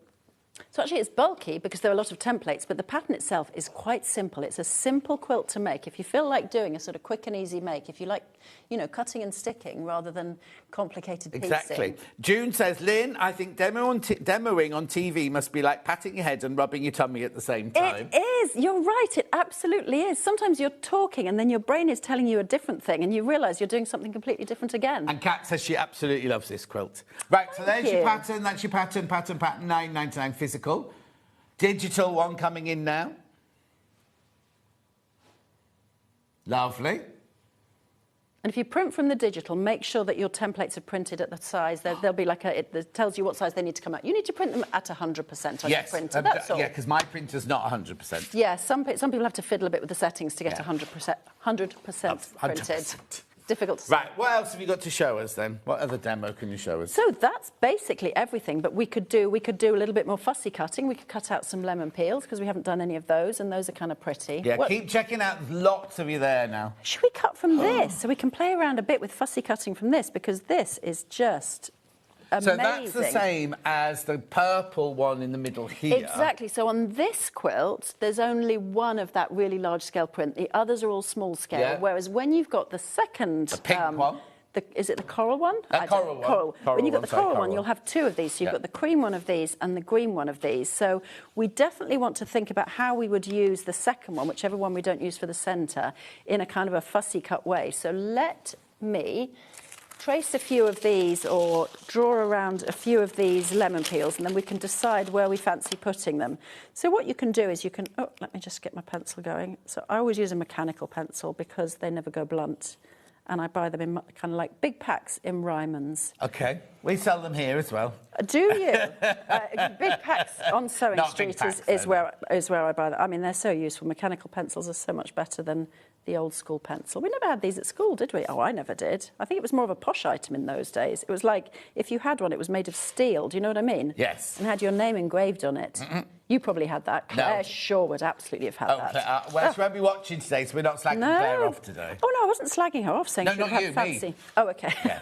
So actually it's bulky because there are a lot of templates, but the pattern itself is quite simple. It's a simple quilt to make. If you feel like doing a sort of quick and easy make, if you like, you know, cutting and sticking rather than complicated piecing. Exactly. June says, Lynn, I think demoing on TV must be like patting your head and rubbing your tummy at the same time. It is. You're right. It absolutely is. Sometimes you're talking and then your brain is telling you a different thing and you realise you're doing something completely different again. And Kat says she absolutely loves this quilt. Right, so there's your pattern. That's your pattern, £9.99 physical. Digital one coming in now. Lovely. And if you print from the digital, make sure that your templates are printed at the size. There'll be like it tells you what size they need to come out. You need to print them at 100% on your printer. That's all. Yeah, because my printer's not 100%. Yeah, some people have to fiddle a bit with the settings to get 100% printed. Difficult to say. Right, what else have you got to show us then? What other demo can you show us? So that's basically everything, but we could do a little bit more fussy cutting. We could cut out some lemon peels because we haven't done any of those, and those are kind of pretty. Yeah, keep checking out. There's lots of you there now. Should we cut from this? So we can play around a bit with fussy cutting from this because this is just amazing. So that's the same as the purple one in the middle here. Exactly. So on this quilt, there's only one of that really large scale print. The others are all small scale. Yeah. Whereas when you've got the second... The pink one. is it the coral one? Coral one. Coral. When you've got the coral one, coral. you'll have two of these. So you've got the cream one of these and the green one of these. So we definitely want to think about how we would use the second one, whichever one we don't use for the centre, in a kind of a fussy cut way. So let me trace a few of these or draw around a few of these lemon peels, and then we can decide where we fancy putting them. So what you can do is you can... Oh, let me just get my pencil going. So I always use a mechanical pencil because they never go blunt. And I buy them in kind of like big packs in Ryman's. OK. We sell them here as well. Do you? Big packs on Sewing Street is where I buy them. I mean, they're so useful. Mechanical pencils are so much better than the old school pencil. We never had these at school, did we? Oh, I never did. I think it was more of a posh item in those days. It was like, if you had one, it was made of steel. Do you know what I mean? Yes. And had your name engraved on it. You probably had that. Claire Shaw would absolutely have had that. Well, she won't be watching today, so we're not slagging Claire off today. Oh, no, I wasn't slagging her off, saying no, she would have fancy. Me. Oh, OK. Yeah.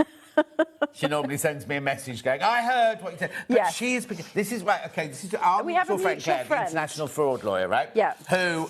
She normally sends me a message going, I heard what you said. But she is... This is right, OK, this is our mutual friend, Claire, the international fraud lawyer, right? Yeah. Who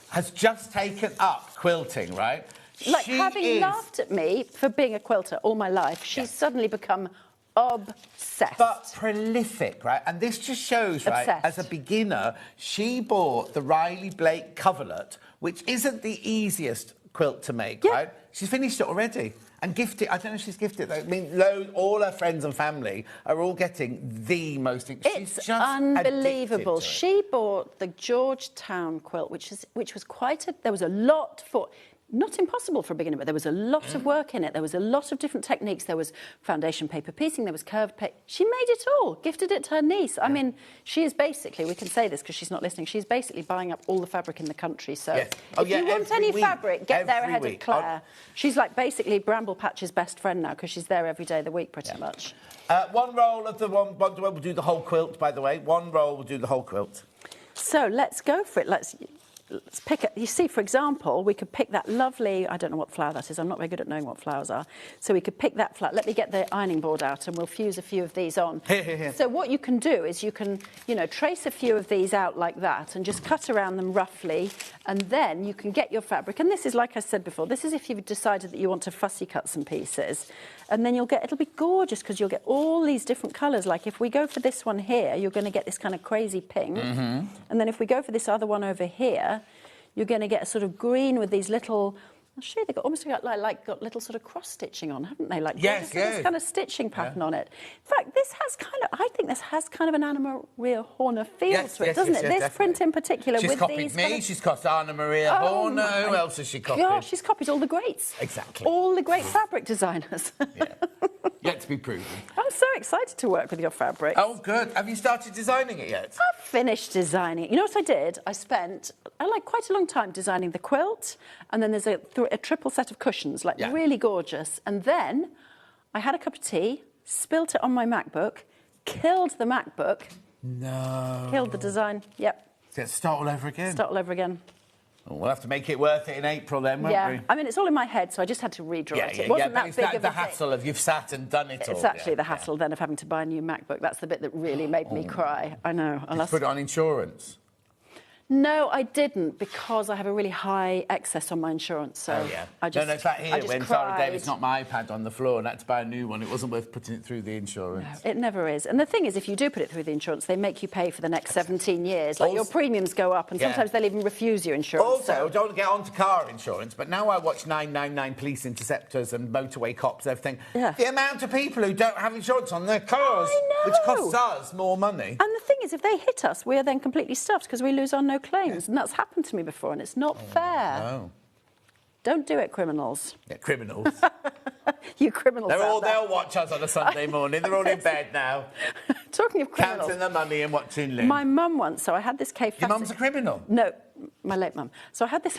has just taken up quilting, right? Like, having laughed at me for being a quilter all my life, she's suddenly become obsessed. But prolific, right? And this just shows, right, as a beginner, she bought the Riley Blake coverlet, which isn't the easiest quilt to make, right? She's finished it already. And gifted, I don't know if she's gifted, though. I mean, all her friends and family are all getting the most... It's just unbelievable. She bought the Georgetown quilt, which was quite a... There was a lot for... Not impossible for a beginner, but there was a lot of work in it. There was a lot of different techniques. There was foundation paper piecing, there was curved paper. She made it all, gifted it to her niece. I mean, she is basically, we can say this because she's not listening, she's basically buying up all the fabric in the country. So if you want any fabric, get there ahead of Claire. She's like basically Bramble Patch's best friend now because she's there every day of the week pretty much. One roll of the one we'll do the whole quilt, by the way. One roll will do the whole quilt. So let's go for it. Let's pick it. You see, for example, we could pick that lovely, I don't know what flower that is, I'm not very good at knowing what flowers are, so we could pick that flower. Let me get the ironing board out and we'll fuse a few of these on. Here. So what you can do is you can, trace a few of these out like that and just cut around them roughly, and then you can get your fabric. And this is, like I said before, this is if you've decided that you want to fussy cut some pieces. And then it'll be gorgeous because you'll get all these different colours. Like if we go for this one here, you're going to get this kind of crazy pink. And then if we go for this other one over here, you're going to get a sort of green with these little... I'll show you, they've got almost got little sort of cross-stitching on, haven't they? Like this kind of stitching pattern on it. In fact, I think this has kind of an Anna Maria Horner feel to it, doesn't it? This print in particular she's with copied these... me, she's copied Anna Maria Horner. Who else has she copied? Gosh, she's copied all the greats. Exactly. All the great fabric designers. Yet to be proven. I'm so excited to work with your fabric. Oh, good. Have you started designing it yet? I've finished designing it. You know what I did? I spent quite a long time designing the quilt, and then there's a triple set of cushions, really gorgeous. And then I had a cup of tea, spilt it on my MacBook, killed the MacBook. No. Killed the design, yep. So start all over again? Start all over again. Oh, we'll have to make it worth it in April then, won't we? I mean, it's all in my head, so I just had to redraw it. It wasn't that big of a the hassle of you've sat and done it all. It's actually the hassle then of having to buy a new MacBook. That's the bit that really made me cry. I know. Did you put it on insurance? No, I didn't, because I have a really high excess on my insurance. So I just, it's like here, when cried. Sarah Davis knocked my iPad on the floor and I had to buy a new one, it wasn't worth putting it through the insurance. No, it never is. And the thing is, if you do put it through the insurance, they make you pay for the next 17 years. Like, your premiums go up, and sometimes they'll even refuse you insurance. Also, don't get onto car insurance, but now I watch 999 Police Interceptors and Motorway Cops and everything. The amount of people who don't have insurance on their cars, which costs us more money. And the thing is, if they hit us, we are then completely stuffed because we lose our no claims. And that's happened to me before, and it's not fair. No. Don't do it, criminals. Yeah, criminals. You criminals. They'll watch us on a Sunday morning. They're all in bed now. Talking of criminals. Counting the money and watching Lynn. My mum once, so I had this K. Your mum's a criminal? No, my late mum. So I had this...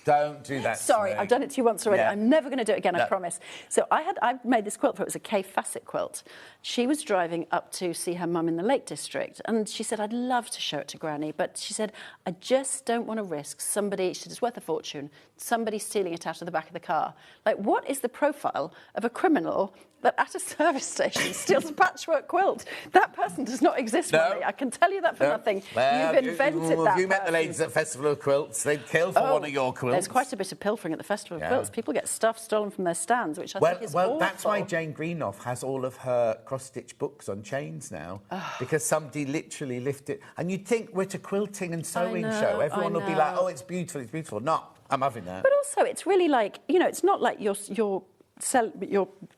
Don't do that. Sorry, I've done it to you once already. I'm never going to do it again, I promise. So I made this quilt for it. It was a Kay Fassett quilt. She was driving up to see her mum in the Lake District, and she said, I'd love to show it to Granny, but she said, I just don't want to risk somebody, she said, it's worth a fortune, somebody stealing it out of the back of the car. Like, what is the profile of a criminal that at a service station steals a patchwork quilt, that person does not exist, Molly. I can tell you that for nothing. Well, You've invented that. If you met the ladies at Festival of Quilts, they'd kill for one of your quilts. There's quite a bit of pilfering at the Festival of Quilts. People get stuff stolen from their stands, which I think is awful. Well, that's why Jane Greenough has all of her cross-stitch books on chains now, because somebody literally lifted... And you'd think we're a quilting and sewing show. Everyone will be like, oh, it's beautiful, it's beautiful. No, I'm having that. But also, it's really like, you know, it's not like you're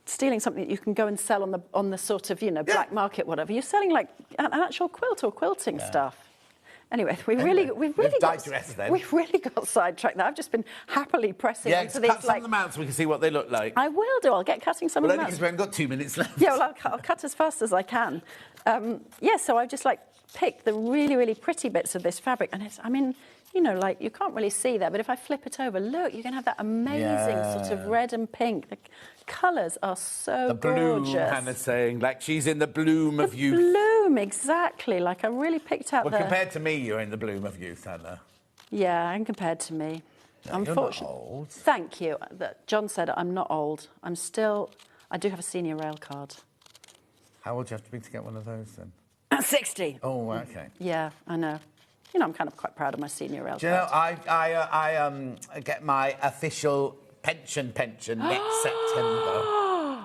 stealing something that you can go and sell on the sort of, you know, black market, whatever. You're selling like an actual quilt or quilting stuff. Anyway, we've really got sidetracked now. I've just been happily pressing onto these. Cut some of them out so we can see what they look like. I will do. I'll get cutting some of them out. Only because we haven't got 2 minutes left. Yeah, well, I'll cut as fast as I can. So I've just like picked the really, really pretty bits of this fabric, and it's, I mean, you know, like you can't really see there, but if I flip it over, look, you can have that amazing sort of red and pink. The colours are so gorgeous. The bloom, Hannah's saying, like she's in the bloom of youth. Bloom, exactly. Like I really picked out compared to me, you're in the bloom of youth, Hannah. Yeah, and compared to me. No, unfortunately. You're not old. Thank you. John said I'm not old. I do have a senior rail card. How old do you have to be to get one of those then? 60. Oh, okay. Yeah, I know. You know, I'm kind of quite proud of my senior rail card. Do you know, I get my official pension next September.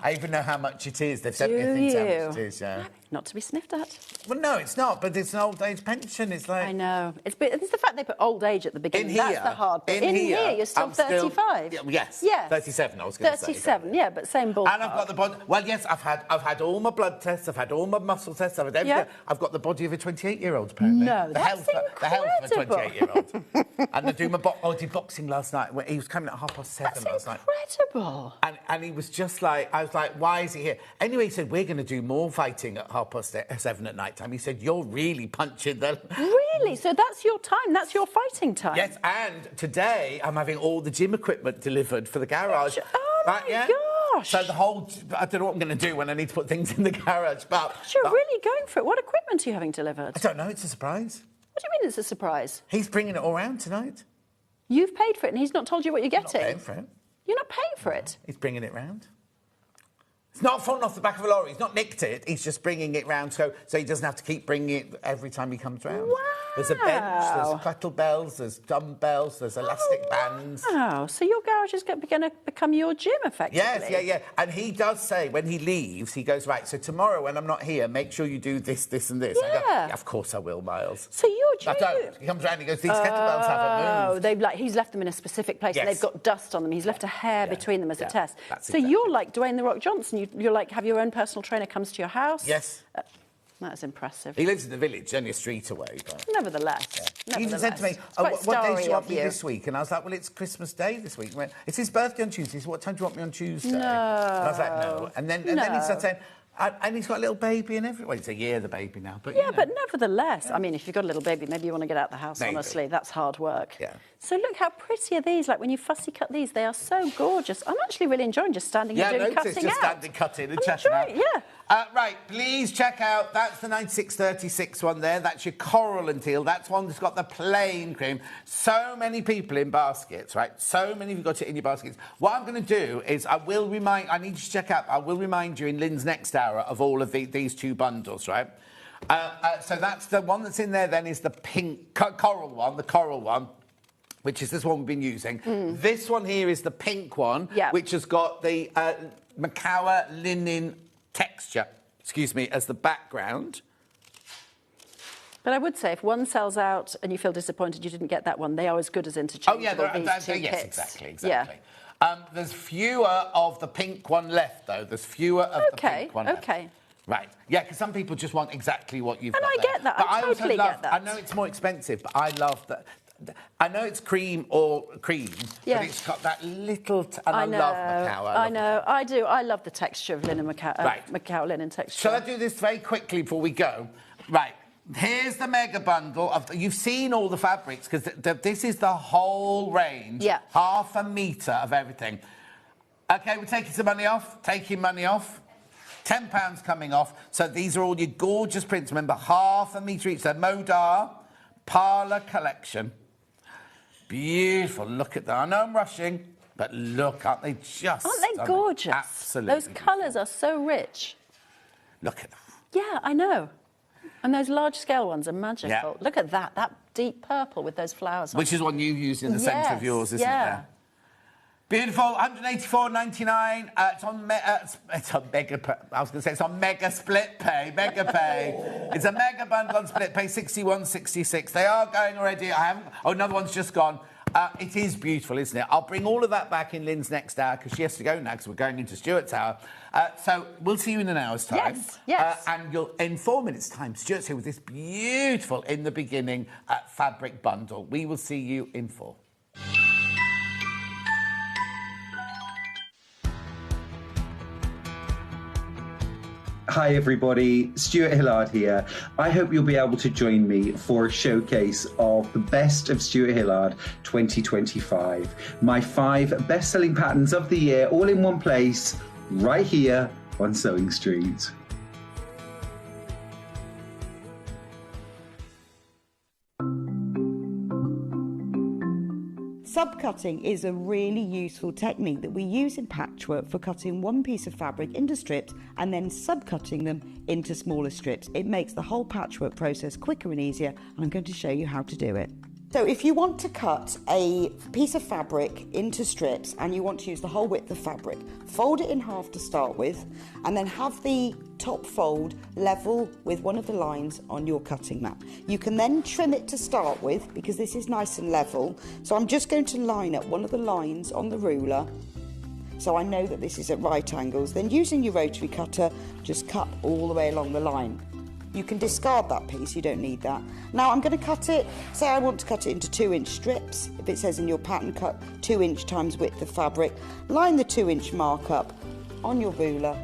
I even know how much it is. They've sent me a thing to how much it is, yeah. Not to be sniffed at. Well, no, it's not, but it's an old age pension. It's like... I know. It's the fact they put old age at the beginning. That's the hard bit. In here, you're still 35. Yes. 37, I was going to say. 37, yeah, but same ballpark. And I've got the body... Well, yes, I've had all my blood tests, I've had all my muscle tests, I've had everything. Yeah. I've got the body of a 28-year-old, apparently. No, that's incredible. The health of a 28-year-old. And I did boxing last night. He was coming at 7:30 last night. That's incredible. And he was just like... I was like, why is he here? Anyway, he said, we're going to do more fighting at 7:30 at night time. He said, you're really punching the... Really? So that's your time? That's your fighting time? Yes, and today I'm having all the gym equipment delivered for the garage. Oh, my gosh. So the whole... I don't know what I'm going to do when I need to put things in the garage, but... You're really going for it. What equipment are you having delivered? I don't know. It's a surprise. What do you mean it's a surprise? He's bringing it all round tonight. You've paid for it and he's not told you what you're getting? I'm not paying for it. You're not paying for it? He's bringing it round. It's not fallen off the back of a lorry. He's not nicked it. He's just bringing it round so he doesn't have to keep bringing it every time he comes round. Wow. There's a bench, there's kettlebells, there's dumbbells, there's elastic bands. Wow. So your garage is going to become your gym, effectively? Yes, yeah. And he does say, when he leaves, he goes, right, so tomorrow when I'm not here, make sure you do this, this and this. Yeah. I go, yeah, of course I will, Miles. So you're gym... I don't. He comes round and he goes, these kettlebells haven't moved. He's left them in a specific place and they've got dust on them. He's left a hair between them as a test. So you're like Dwayne "The Rock" Johnson. You're like, have your own personal trainer comes to your house? Yes. That's impressive. He lives in the village, only a street away. But... Nevertheless. He even said to me, what day do you want me this week? And I was like, well, it's Christmas Day this week. He went, it's his birthday on Tuesday, so what time do you want me on Tuesday? No. And I was like, no. And then he started saying... And he's got a little baby and everything. Well, it's a year, the baby now. But, yeah, but nevertheless, I mean, if you've got a little baby, maybe you want to get out the house, honestly. That's hard work. Yeah. So look how pretty are these. Like, when you fussy cut these, they are so gorgeous. I'm actually really enjoying just standing here doing cutting just out. standing, cutting and chatting out. Yeah. Right, please check out, that's the 9636 one there. That's your coral and teal. That's one that's got the plain cream. So many people in baskets, right? So many of you got it in your baskets. What I'm going to do is I will remind you in Lynn's next hour of all of these two bundles, right? So that's the one that's in there then is the pink coral one, which is this one we've been using. This one here is the pink one, which has got the Macawa linen texture, as the background. But I would say if one sells out and you feel disappointed you didn't get that one, they are as good as interchangeable. These two kits. Yes, exactly. Yeah. There's fewer of the pink one left, though. There's fewer of the pink one left. Right. Yeah, because some people just want exactly what you've got there. And I get that. I totally get that. I know it's more expensive, but I love that. I know it's cream, but it's got that little... I love Macawa. I know, I do. I love the texture of linen Macawa linen texture. Shall I do this very quickly before we go? Right. Here's the mega bundle. You've seen all the fabrics, because this is the whole range. Yeah. 1/2 metre of everything. OK, we're taking some money off. Taking money off. £10 coming off. So these are all your gorgeous prints. Remember, 1/2 metre each. They're Modar Parlour collection. Beautiful. Look at that. I know I'm rushing. But look, aren't they just... Aren't they gorgeous? Absolutely. Those colours are so rich. Look at them. Yeah, I know. And those large-scale ones are magical. Yeah. Look at that deep purple with those flowers on. Which is what you used in the centre of yours, isn't it? Yeah. Beautiful, $184.99. It's on mega. I was going to say it's on mega split pay. Mega pay. It's a mega bundle on split pay. $61.66. They are going already. I haven't. Oh, another one's just gone. It is beautiful, isn't it? I'll bring all of that back in Lynn's next hour because she has to go now because we're going into Stuart's hour. So we'll see you in an hour's time. Yes. And in 4 minutes' time, Stuart's here with this beautiful in the beginning fabric bundle. We will see you in 4. Hi everybody, Stuart Hillard here. I hope you'll be able to join me for a showcase of the best of Stuart Hillard 2025. My 5 best-selling patterns of the year all in one place, right here on Sewing Street. Subcutting is a really useful technique that we use in patchwork for cutting one piece of fabric into strips and then subcutting them into smaller strips. It makes the whole patchwork process quicker and easier, and I'm going to show you how to do it. So if you want to cut a piece of fabric into strips and you want to use the whole width of fabric, fold it in half to start with and then have the top fold level with one of the lines on your cutting mat. You can then trim it to start with because this is nice and level. So I'm just going to line up one of the lines on the ruler so I know that this is at right angles. Then using your rotary cutter, just cut all the way along the line. You can discard that piece, you don't need that. Now I'm going to cut it, say I want to cut it into 2-inch strips. If it says in your pattern cut 2-inch times width of fabric, line the 2-inch mark up on your ruler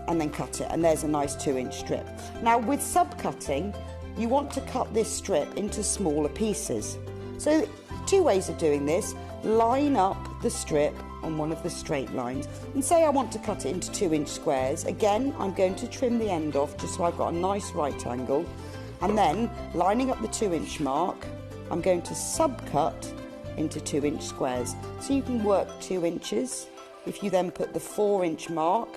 and then cut it, and there's a nice 2-inch strip. Now with subcutting, you want to cut this strip into smaller pieces. So 2 ways of doing this: line up the strip on one of the straight lines and say I want to cut it into 2-inch squares. Again, I'm going to trim the end off just so I've got a nice right angle, and then lining up the 2-inch mark, I'm going to subcut into 2-inch squares. So you can work 2 inches. If you then put the 4-inch mark,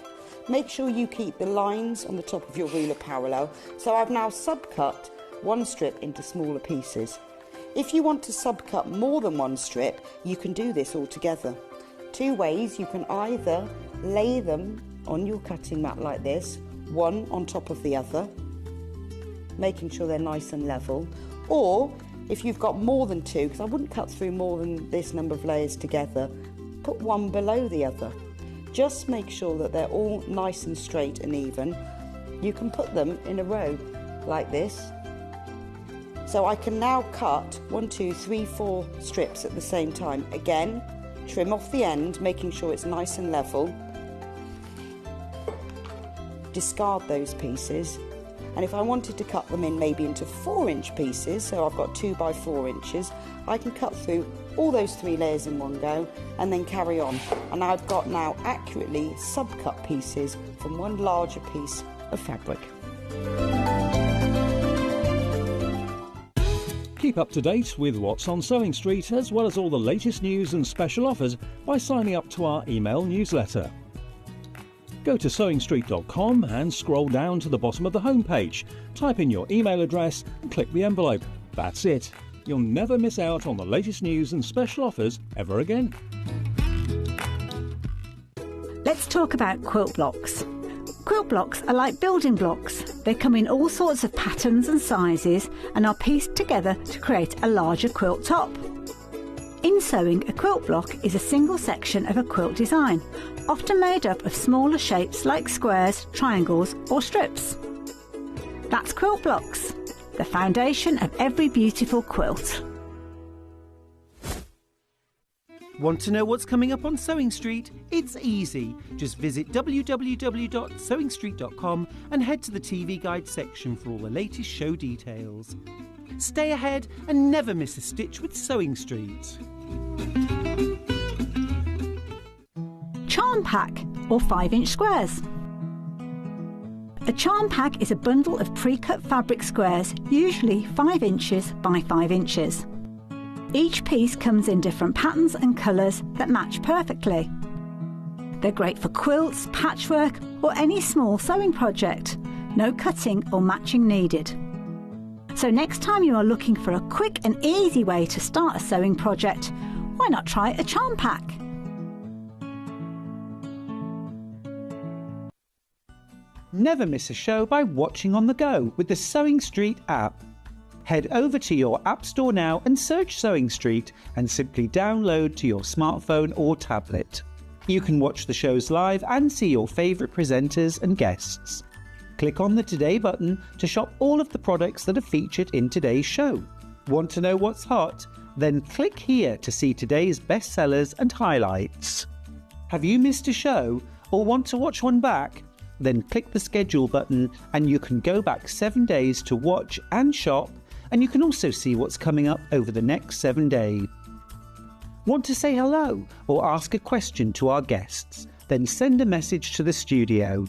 make sure you keep the lines on the top of your ruler parallel. So I've now subcut one strip into smaller pieces. If you want to subcut more than one strip, you can do this all together. 2 ways: you can either lay them on your cutting mat like this, one on top of the other, making sure they're nice and level, or if you've got more than 2, because I wouldn't cut through more than this number of layers together, put one below the other. Just make sure that they're all nice and straight and even. You can put them in a row like this. So I can now cut 1, 2, 3, 4 strips at the same time. Again, trim off the end, making sure it's nice and level. Discard those pieces. And if I wanted to cut them in maybe into 4-inch pieces, so I've got 2 by 4 inches, I can cut through all those 3 layers in one go and then carry on. And I've got now accurately subcut pieces from one larger piece of fabric. Keep up to date with what's on Sewing Street, as well as all the latest news and special offers by signing up to our email newsletter. Go to sewingstreet.com and scroll down to the bottom of the homepage. Type in your email address and click the envelope. That's it. You'll never miss out on the latest news and special offers ever again. Let's talk about quilt blocks. Quilt blocks are like building blocks. They come in all sorts of patterns and sizes and are pieced together to create a larger quilt top. In sewing, a quilt block is a single section of a quilt design, often made up of smaller shapes like squares, triangles or strips. That's quilt blocks, the foundation of every beautiful quilt. Want to know what's coming up on Sewing Street? It's easy. Just visit www.sewingstreet.com and head to the TV Guide section for all the latest show details. Stay ahead and never miss a stitch with Sewing Street. Charm pack or 5-inch squares. A charm pack is a bundle of pre-cut fabric squares, usually 5 inches by 5 inches. Each piece comes in different patterns and colours that match perfectly. They're great for quilts, patchwork or any small sewing project. No cutting or matching needed. So next time you are looking for a quick and easy way to start a sewing project, why not try a charm pack? Never miss a show by watching on the go with the Sewing Street app. Head over to your App Store now and search Sewing Street and simply download to your smartphone or tablet. You can watch the shows live and see your favourite presenters and guests. Click on the Today button to shop all of the products that are featured in today's show. Want to know what's hot? Then click here to see today's bestsellers and highlights. Have you missed a show or want to watch one back? Then click the schedule button and you can go back 7 days to watch and shop, and you can also see what's coming up over the next 7 days. Want to say hello or ask a question to our guests? Then send a message to the studio.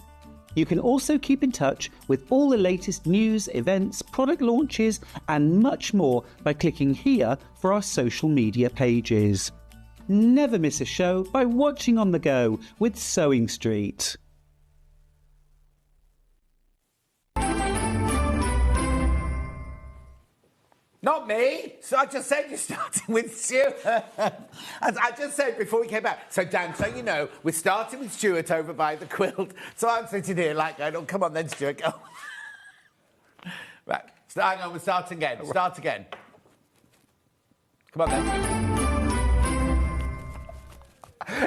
You can also keep in touch with all the latest news, events, product launches and much more by clicking here for our social media pages. Never miss a show by watching on the go with Sewing Street. Not me. So I just said you're starting with Stuart. As I just said before we came back. So, Dan, so you know, we're starting with Stuart over by the quilt. So I'm sitting here like, oh, come on then, Stuart, go. Right. So, hang on, we'll start again. Start again. Come on then.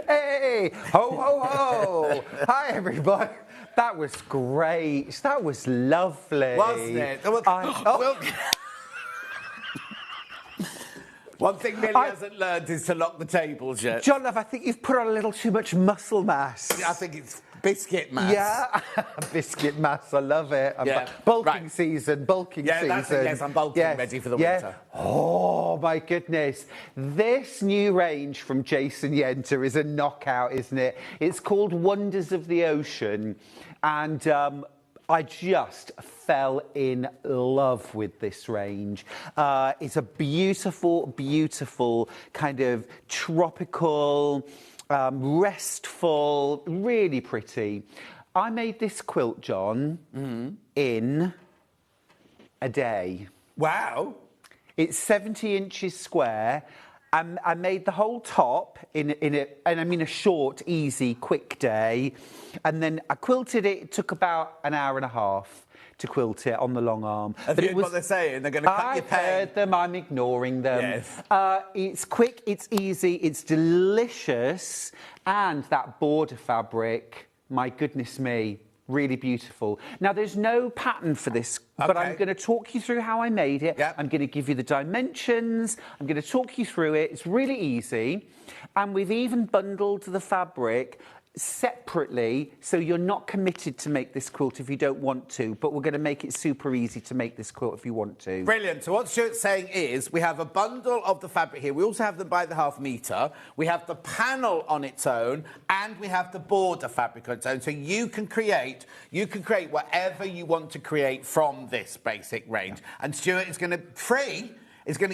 Hey! Ho, ho, ho! Hi, everybody. That was great. That was lovely. Wasn't it? One thing Millie hasn't learned is to lock the tables yet. John, love, I think you've put on a little too much muscle mass. I think it's biscuit mass. Yeah, biscuit mass. I love it. Bulking season. Yeah, that's it. Yes, I'm bulking, ready for the winter. Oh my goodness! This new range from Jason Yenter is a knockout, isn't it? It's called Wonders of the Ocean, and I just fell in love with this range. It's a beautiful, beautiful kind of tropical, restful, really pretty. I made this quilt, John, in a day. Wow. It's 70 inches square. I made the whole top in a short, easy, quick day. And then I quilted it. It took about an hour and a half to quilt it on the long arm. Have you heard what they're saying? They're going to cut your pay. I've heard them. I'm ignoring them. Yes. It's quick. It's easy. It's delicious. And that border fabric, my goodness me, really beautiful. Now, there's no pattern for this, but I'm going to talk you through how I made it. Yep. I'm going to give you the dimensions. I'm going to talk you through it. It's really easy. And we've even bundled the fabric separately, so you're not committed to make this quilt if you don't want to, but we're going to make it super easy to make this quilt if you want to. Brilliant. So what Stuart's saying is we have a bundle of the fabric here. We also have them by the ½ metre. We have the panel on its own, and we have the border fabric on its own. So you can create whatever you want to create from this basic range. And Stuart is going to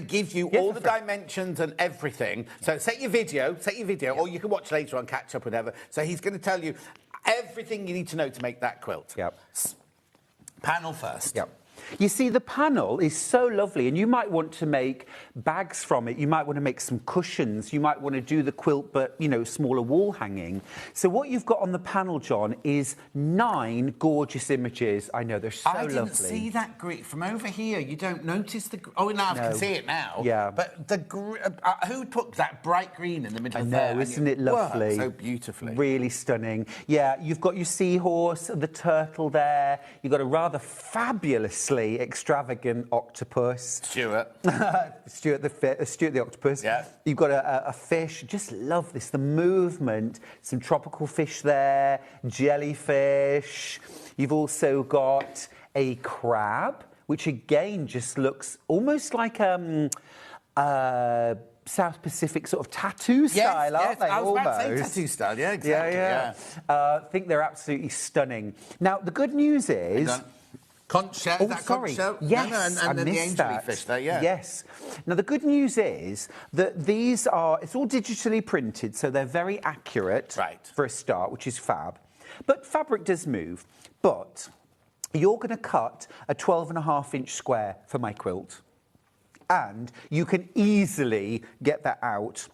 give you all the dimensions and everything. So set your video, or you can watch later on, catch up, whatever. So he's going to tell you everything you need to know to make that quilt. Yep. Panel first. Yep. You see, the panel is so lovely, and you might want to make bags from it. You might want to make some cushions. You might want to do the quilt, but, you know, smaller wall hanging. So what you've got on the panel, John, is 9 gorgeous images. I know, they're so lovely. I didn't see that green. From over here, you don't notice the... Oh, now I can see it now. Yeah. But the who put that bright green in the middle of there? I know, isn't it lovely? So beautifully. Really stunning. Yeah, you've got your seahorse, the turtle there. You've got a rather fabulously extravagant octopus. Stuart the octopus. Yeah. You've got a fish. Just love this. The movement. Some tropical fish there. Jellyfish. You've also got a crab, which again just looks almost like South Pacific sort of tattoo style, aren't they? I was about to say tattoo style, yeah, exactly. Yeah. I think they're absolutely stunning. Now, the good news is Conch shell, is that conch shell? Yes, no, and I then the missed angel that. fish there, yeah. Yes. Now, the good news is that these are, it's all digitally printed, so they're very accurate for a start, which is fab. But fabric does move. But you're going to cut a 12.5-inch square for my quilt. And you can easily get that out.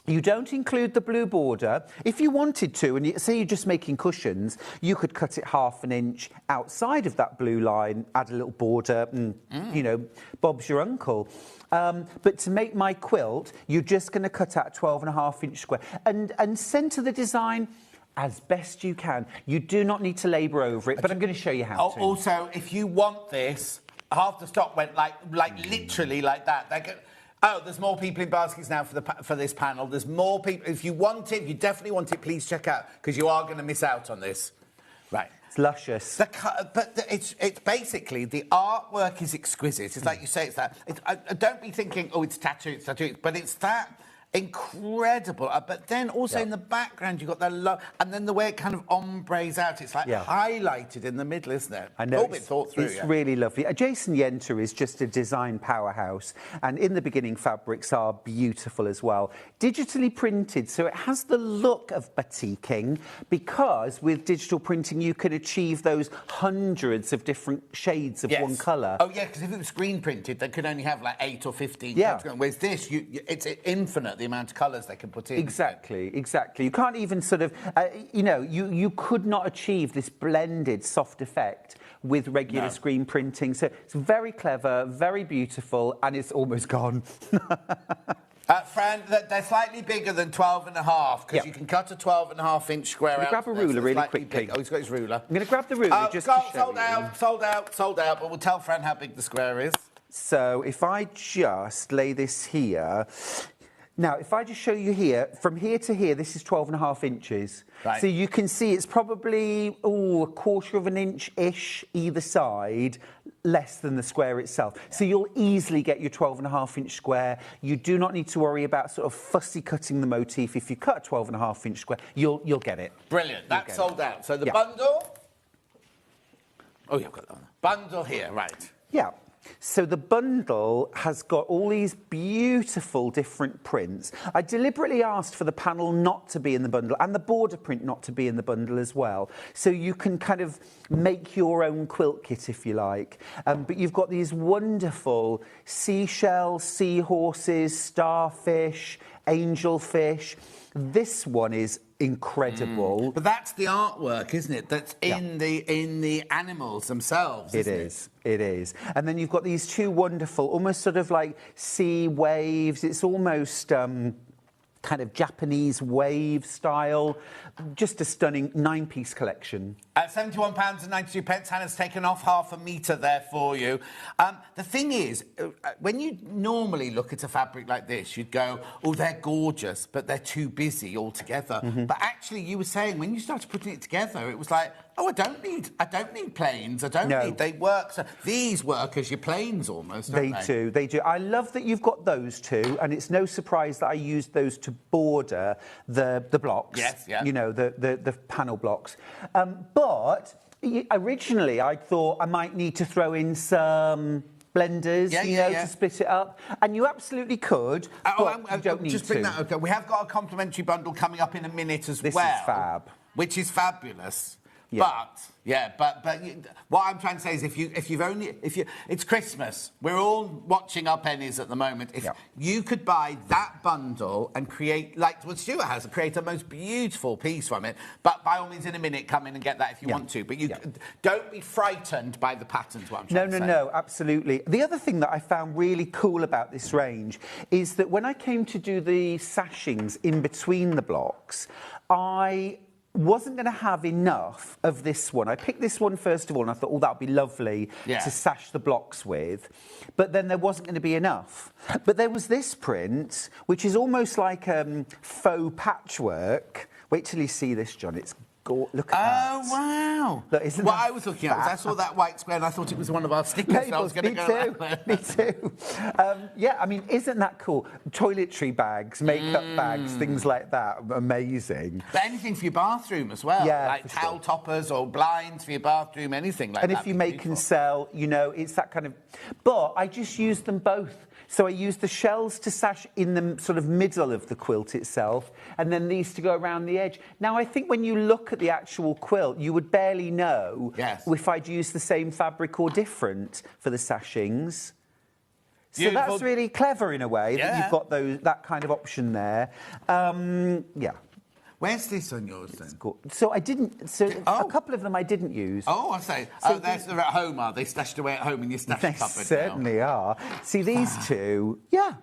You don't include the blue border. If you wanted to, and say you're just making cushions, you could cut it 1/2 inch outside of that blue line, add a little border, and, you know, Bob's your uncle. But to make my quilt, you're just going to cut out a 12.5-inch square. And centre the design as best you can. You do not need to labour over it, but I'm going to show you how to. Also, if you want this, half the stock went like literally like that. Oh, there's more people in baskets now for this panel. There's more people. If you want it, if you definitely want it, please check out, because you are going to miss out on this. Right. It's luscious. It's basically, the artwork is exquisite. It's like you say, it's that. Don't be thinking, oh, it's tattoo, but it's that incredible. But then also in the background, you've got the and then the way it kind of ombres out, it's like highlighted in the middle, isn't it? I know. All bit thought through. It's really lovely. Jason Yenter is just a design powerhouse, and in the beginning, fabrics are beautiful as well. Digitally printed, so it has the look of batiking, because with digital printing, you can achieve those hundreds of different shades of one colour. Oh, yeah, because if it was screen printed, they could only have like 8 or 15 colours. Whereas this, it's infinite, the amount of colours they can put in. Exactly. You can't even sort of, you know, you could not achieve this blended soft effect with regular screen printing. So it's very clever, very beautiful, and it's almost gone. Fran, they're slightly bigger than 12.5, because you can cut a 12.5-inch square out. Grab a ruler really quickly. Oh, he's got his ruler. I'm going to grab the ruler just to show sold out, but we'll tell Fran how big the square is. So if I just lay this here... Now, if I just show you here, from here to here, this is 12.5 inches. Right. So you can see it's probably, a 1/4 of an inch-ish either side, less than the square itself. Yeah. So you'll easily get your 12.5-inch square. You do not need to worry about sort of fussy cutting the motif. If you cut a 12.5-inch square, you'll get it. Brilliant. That's sold out. So the bundle... Oh, yeah, I've got that one. Bundle here, right. Yeah. So the bundle has got all these beautiful different prints. I deliberately asked for the panel not to be in the bundle and the border print not to be in the bundle as well. So you can kind of make your own quilt kit if you like. But you've got these wonderful seashells, seahorses, starfish, angelfish. This one is incredible. But that's the artwork, isn't it? That's in the animals themselves. It is. And then you've got these two wonderful, almost sort of like sea waves. It's almost kind of Japanese wave style. Just a stunning 9-piece collection. At £71.92, Hannah's taken off half a metre there for you. The thing is, when you normally look at a fabric like this, you'd go, oh, they're gorgeous, but they're too busy altogether. But actually, you were saying, when you started putting it together, it was like, oh, I don't need planes. They work. So these work as your planes almost, don't they? They do. I love that you've got those two, and it's no surprise that I used those to border the blocks. Yes, yeah. You know, the panel blocks. But originally I thought I might need to throw in some blenders, to split it up. And you absolutely could, but you don't need just bring that, okay. We have got a complimentary bundle coming up in a minute as well. This is fab. Which is fabulous. Yeah. But what I'm trying to say is, it's Christmas. We're all watching our pennies at the moment. If you could buy that bundle and create, like what Stuart has, create a most beautiful piece from it. But by all means, in a minute, come in and get that if you want to. But don't be frightened by the patterns. What I'm trying to say. No, absolutely. The other thing that I found really cool about this range is that when I came to do the sashings in between the blocks, I wasn't going to have enough of this one. I picked this one first of all, and I thought, oh, that would be lovely to sash the blocks with. But then there wasn't going to be enough. But there was this print, which is almost like faux patchwork. Wait till you see this, John. It's Look at that. Oh, wow. Look, isn't what that I was looking at was I saw that white square and I thought it was one of our stickers. Labels, I was going to go too. Me too. Yeah, I mean, isn't that cool? Toiletry bags, makeup bags, things like that. Amazing. But anything for your bathroom as well. Yeah, like towel toppers or blinds for your bathroom, anything like and that. And if you make and sell, you know, it's that kind of... But I just use them both. So I use the shells to sash in the sort of middle of the quilt itself, and then these to go around the edge. Now, I think when you look at the actual quilt, you would barely know if I'd use the same fabric or different for the sashings. So that's really clever in a way, that you've got that kind of option there. Yeah. Where's this on yours then? So I didn't. So a couple of them I didn't use. Oh, I say. So they're at home, are they? Stashed away at home in your stash cupboard. They certainly are. See these two. Yeah.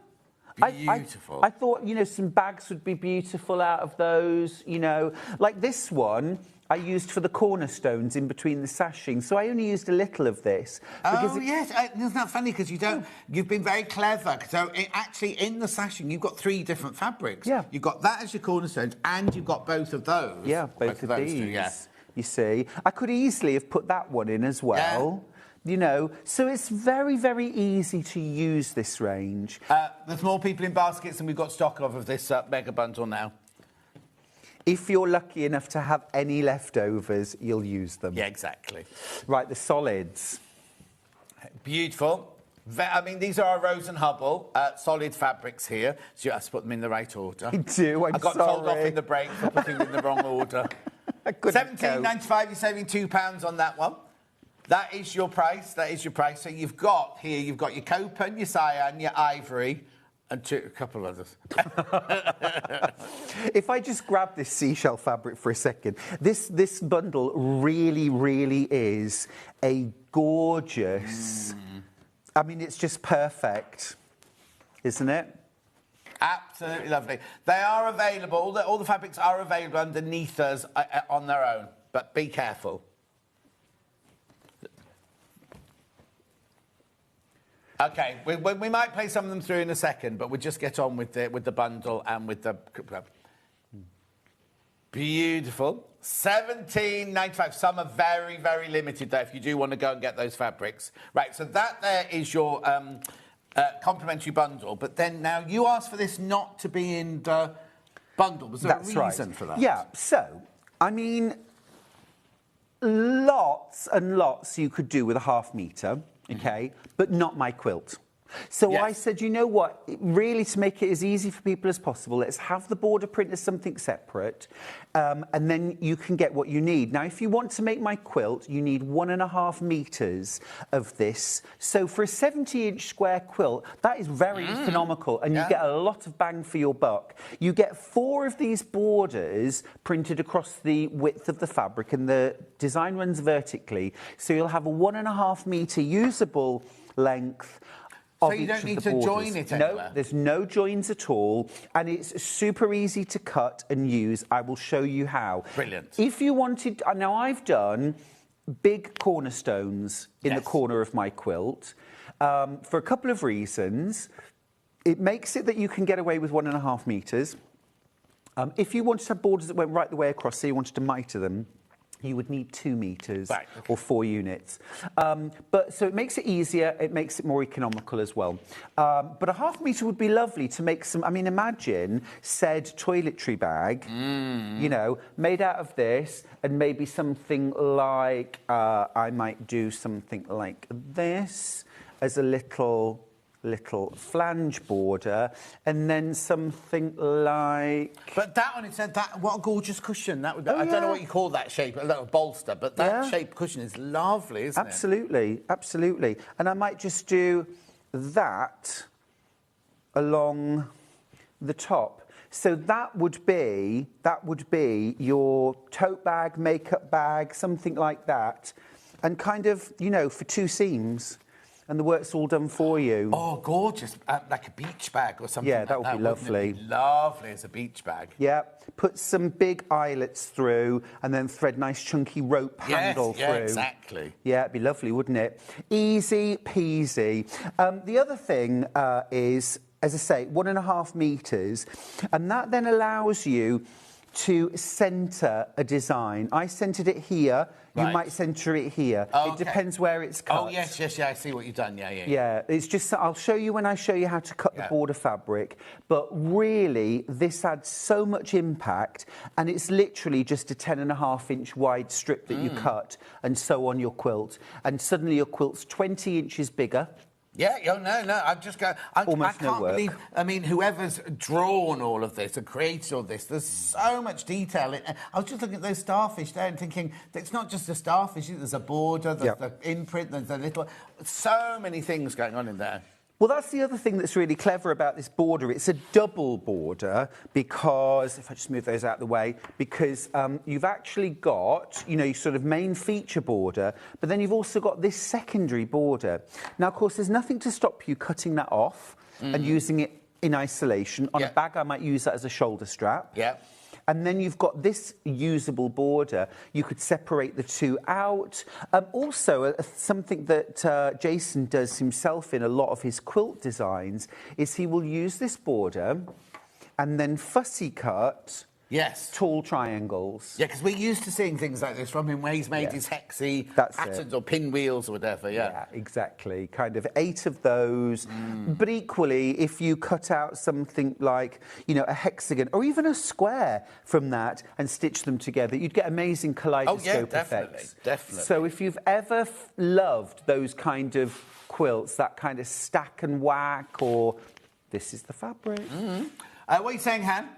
Beautiful. I thought, you know, some bags would be beautiful out of those. You know, like this one. I used for the cornerstones in between the sashing, so I only used a little of this. Yes, isn't that funny? Because you've been very clever. So actually, in the sashing, you've got 3 different fabrics. Yeah. You've got that as your cornerstones, and you've got both of those. Yeah, both of those these. two, yeah. You see, I could easily have put that one in as well. Yeah. You know, so it's very, very easy to use this range. There's more people in baskets than we've got stock of this mega bundle now. If you're lucky enough to have any leftovers, you'll use them. Yeah, exactly. Right, the solids. Beautiful. I mean, these are our Rose and Hubble solid fabrics here. So you have to put them in the right order. I do, I got told off in the break for putting them in the wrong order. £17.95, you're saving £2 on that one. That is your price, So you've got your Copan, your Cyan, your Ivory, and a couple of others. If I just grab this seashell fabric for a second, this bundle really, really is a gorgeous... I mean, it's just perfect, isn't it? Absolutely lovely. They are available, all the fabrics are available underneath us on their own, but be careful. OK, we might play some of them through in a second, but we'll just get on with the bundle and with the... Beautiful. £17.95. Some are very, very limited, though, if you do want to go and get those fabrics. Right, so that there is your complimentary bundle. But then now you asked for this not to be in the bundle. Was there a reason for that? Yeah, so, I mean, lots and lots you could do with a ½ metre. OK, but not my quilt. So I said, you know what, really to make it as easy for people as possible, let's have the border print as something separate, and then you can get what you need. Now, if you want to make my quilt, you need 1½ metres of this. So for a 70-inch square quilt, that is very economical, and you get a lot of bang for your buck. You get 4 of these borders printed across the width of the fabric, and the design runs vertically, so you'll have a 1½ metre usable length. So you don't need to join it anywhere? No, there's no joins at all, and it's super easy to cut and use. I will show you how. Brilliant. If you wanted... Now, I've done big cornerstones in the corner of my quilt for a couple of reasons. It makes it that you can get away with 1½ metres. If you wanted to have borders that went right the way across, so you wanted to mitre them, you would need 2 metres or 4 units. But so it makes it easier, it makes it more economical as well. But a ½ metre would be lovely to make some... I mean, imagine said toiletry bag, you know, made out of this, and maybe something like... I might do something like this as a little flange border, and then something like... But that one, it said that, what a gorgeous cushion that would be. I don't know what you call that shape, a little bolster, but that shape cushion is lovely, isn't it? Absolutely, absolutely. And I might just do that along the top. So that would be your tote bag, makeup bag, something like that, and kind of, you know, for 2 seams. And the work's all done for you. Oh, gorgeous. Like a beach bag or something like that. Yeah, that would be lovely. Be lovely as a beach bag. Yeah. Put some big eyelets through and then thread nice chunky rope handle through. Yeah, exactly. Yeah, it'd be lovely, wouldn't it? Easy peasy. The other thing is, as I say, 1½ metres. And that then allows you to centre a design. I centred it here. You Right. might centre it here. Oh, It depends where it's cut. Oh, yes, I see what you've done. Yeah. Yeah, it's just, I'll show you when I show you how to cut the border fabric, but really this adds so much impact, and it's literally just a 10.5-inch wide strip that you cut and sew on your quilt, and suddenly your quilt's 20 inches bigger. Yeah, no, I'm just going... I can't believe... I mean, whoever's drawn all of this and created all this, there's so much detail. I was just looking at those starfish there and thinking, it's not just a starfish, there's a border, there's the imprint, there's a little... So many things going on in there. Well, that's the other thing that's really clever about this border. It's a double border because, if I just move those out of the way, because you've actually got, your sort of main feature border, but then you've also got this secondary border. Now, of course, there's nothing to stop you cutting that off and using it in isolation. On a bag, I might use that as a shoulder strap. Yeah. And then you've got this usable border. You could separate the two out. Also, something that Jason does himself in a lot of his quilt designs is he will use this border and then fussy cut tall triangles. Yeah, because we're used to seeing things like this from him where he's made his hexy patterns or pinwheels or whatever, Yeah, exactly. Kind of 8 of those. But equally, if you cut out something like, a hexagon or even a square from that and stitch them together, you'd get amazing kaleidoscope effects. Definitely. So if you've ever loved those kind of quilts, that kind of stack and whack, or this is the fabric. What are you saying, Han?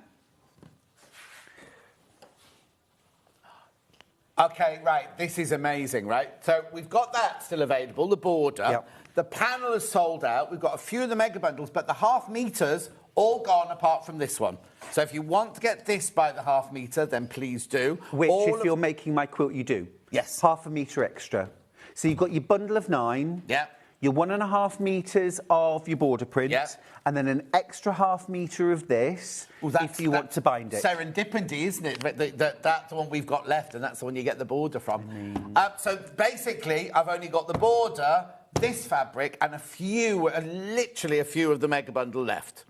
OK, right, this is amazing, right? So we've got that still available, the border. Yep. The panel is sold out. We've got a few of the mega bundles, but the half meters all gone apart from this one. So if you want to get this by the half meter, then please do. Which, if you're making my quilt, you do. Yes. Half a metre extra. So you've got your bundle of 9. Yeah. Your 1.5 metres of your border print. Yeah. And then an extra half metre of this if you want to bind it. Serendipity, isn't it? That's the one we've got left, and that's the one you get the border from. So basically, I've only got the border, this fabric, and literally a few of the mega bundle left.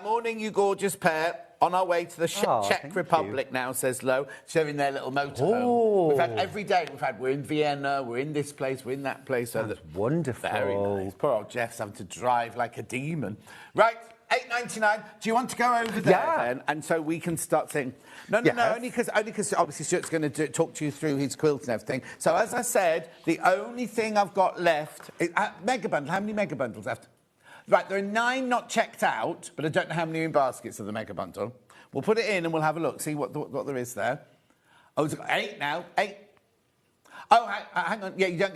Morning, you gorgeous pair. On our way to the Czech Republic now, says Lo, showing their little motorhome. We've had every day. We're in Vienna, we're in this place, we're in that place. So that's wonderful. Very nice. Poor old Jeff's having to drive like a demon. Right, $8.99. Do you want to go over there then? And so we can start saying... No, only because obviously Stuart's going to talk to you through his quilt and everything. So as I said, the only thing I've got left... mega bundle. How many mega bundles left? Right, there are 9 not checked out, but I don't know how many are in baskets of the mega bundle. We'll put it in and we'll have a look, see what there is there. Oh, it's got 8 now. 8. Oh, hang on. Yeah, you don't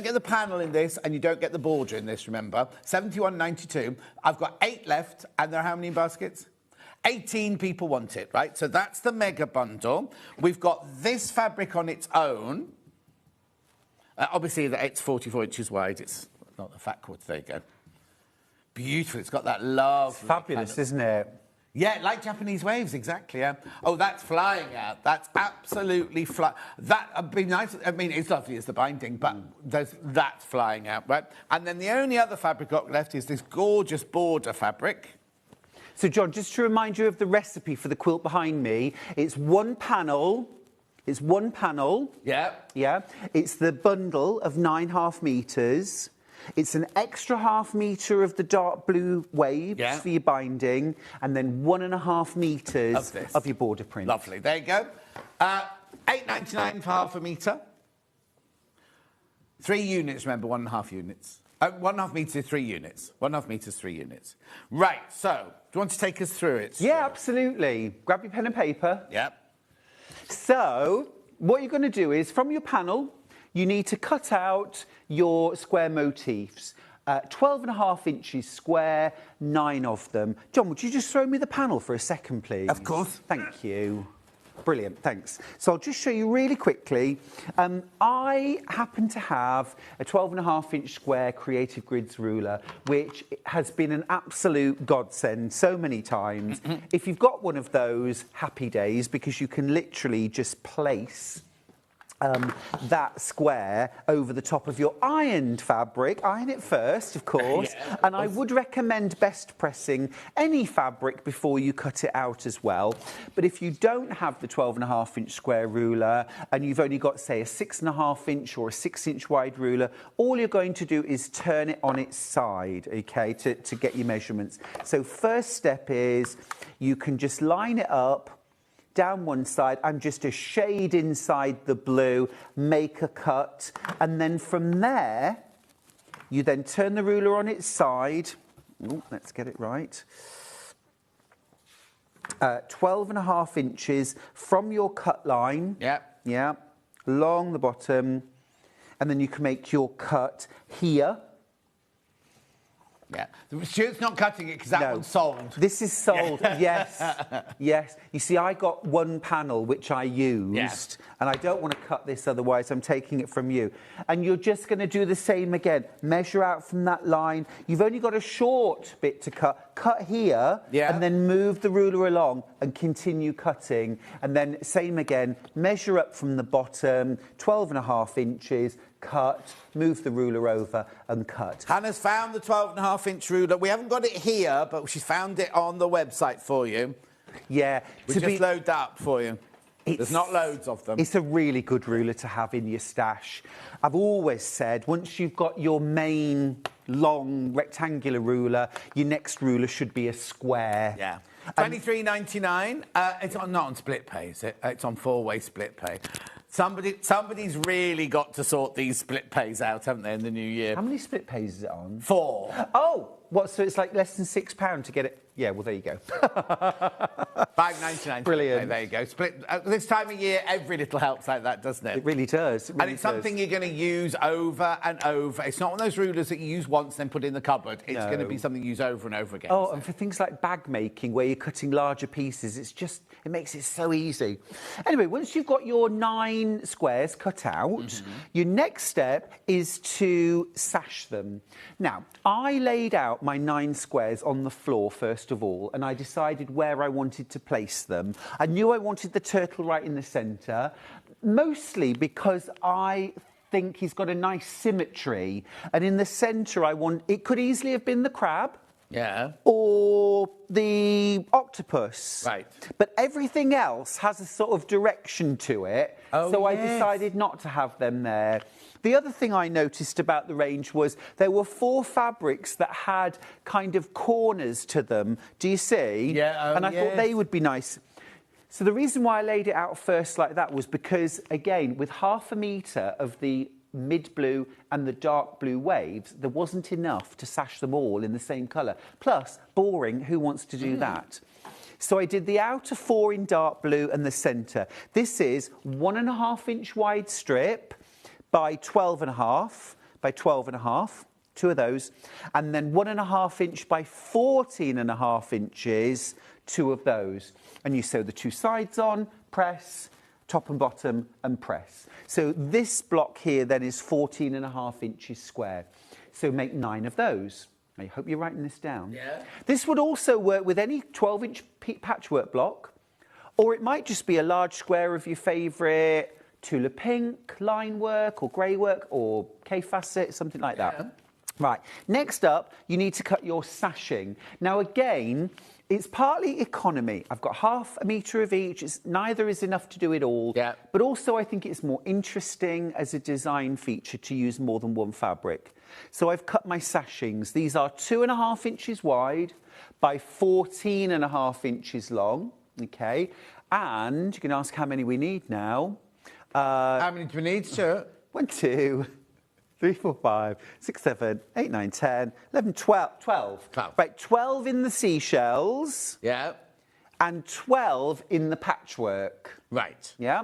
get the panel in this, and you don't get the border in this. Remember, 71.92. I've got 8 left, and there are how many in baskets? 18 people want it, right? So that's the mega bundle. We've got this fabric on its own. Obviously, it's 44 inches wide. It's not the fat quarter. There you go. Beautiful. It's got that love. It's fabulous, isn't it? Yeah, like Japanese waves, exactly. Yeah. Oh, that's flying out. That's absolutely flying. That'd be nice. I mean, it's lovely as the binding, but that's flying out, right? And then the only other fabric got left is this gorgeous border fabric. So, John, just to remind you of the recipe for the quilt behind me, it's one panel. It's one panel. Yeah. Yeah. It's the bundle of 9 half metres. It's an extra half metre of the dark blue waves for your binding, and then 1.5 metres of your border print. Lovely. There you go. $8.99 for half a metre. 3 units, remember, 1.5 units. 1.5 metres, 3 units. 1.5 metres, 3 units. Right, so, do you want to take us through it? Yeah, absolutely. Grab your pen and paper. Yep. So, what you're going to do is, from your panel, you need to cut out your square motifs. 12.5 inches square, 9 of them. John, would you just throw me the panel for a second, please? Of course. Thank you. Brilliant, thanks. So I'll just show you really quickly. I happen to have a 12.5-inch square Creative Grids ruler, which has been an absolute godsend so many times. If you've got one of those, happy days, because you can literally just place that square over the top of your ironed fabric. Iron it first, of course. Yeah, and I would recommend best pressing any fabric before you cut it out as well. But if you don't have the 12.5-inch square ruler and you've only got, say, a 6.5-inch or a 6-inch wide ruler, all you're going to do is turn it on its side, okay, to get your measurements. So first step is you can just line it up down one side and just a shade inside the blue, make a cut, and then from there you then turn the ruler on its side. Ooh, let's get it right. 12.5 inches from your cut line. Yeah, along the bottom, and then you can make your cut here. Yeah. Stuart's not cutting it because that one's sold. This is sold, yes. Yes. You see, I got one panel which I used, and I don't want to cut this, otherwise I'm taking it from you. And you're just going to do the same again. Measure out from that line. You've only got a short bit to cut. Cut here, and then move the ruler along and continue cutting. And then same again. Measure up from the bottom, 12.5 inches. Cut, move the ruler over and cut. Hannah's found the 12.5-inch ruler. We haven't got it here, but she's found it on the website for you. Yeah. We just load that up for you. There's not loads of them. It's a really good ruler to have in your stash. I've always said, once you've got your main long rectangular ruler, your next ruler should be a square. Yeah. $23.99. It's not on split pay, is it? It's on 4-way split pay. Somebody's really got to sort these split pays out, haven't they, in the new year? How many split pays is it on? 4. Oh, what? So it's like less than £6 to get it? Yeah, well, there you go. $5.99. Brilliant. There you go. Split. This time of year, every little helps like that, doesn't it? It really does. It really and it's something you're going to use over and over. It's not one of those rulers that you use once and then put in the cupboard. It's going to be something you use over and over again. Oh, and for things like bag making, where you're cutting larger pieces, it makes it so easy. Anyway, once you've got your 9 squares cut out, your next step is to sash them. Now, I laid out my 9 squares on the floor first of all, and I decided where I wanted to place them. I knew I wanted the turtle right in the centre, mostly because I think he's got a nice symmetry, and in the centre it could easily have been the crab. Yeah. Or the octopus. Right. But everything else has a sort of direction to it. Oh, so I yes. decided not to have them there. The other thing I noticed about the range was there were 4 fabrics that had kind of corners to them. Do you see? Yeah. And I thought they would be nice. So the reason why I laid it out first like that was because, again, with 1/2 metre of the mid-blue and the dark blue waves, there wasn't enough to sash them all in the same colour. Plus, boring, who wants to do that? So I did the outer 4 in dark blue and the centre. This is 1.5-inch wide strip by 12.5 by 12.5, 2 of those, and then 1.5-inch by 14.5 inches, 2 of those. And you sew the 2 sides on, press, top and bottom, and press. So this block here then is 14.5 inches square. So make 9 of those. I hope you're writing this down. Yeah. This would also work with any 12-inch patchwork block, or it might just be a large square of your favourite Tula pink line work, or grey work, or K-facet, something like that. Yeah. Right, next up, you need to cut your sashing. Now again, it's partly economy. I've got 1/2 metre of each. Neither is enough to do it all. Yeah. But also I think it's more interesting as a design feature to use more than one fabric. So I've cut my sashings. These are 2.5 inches wide by 14.5 inches long, okay? And you can ask how many we need now. How many do we need, Stuart? 1, 2, 3, 4, 5, 6, 7, 8, 9, 10, 11, 12. 12. Right, 12 in the seashells. Yeah. And 12 in the patchwork. Right. Yeah?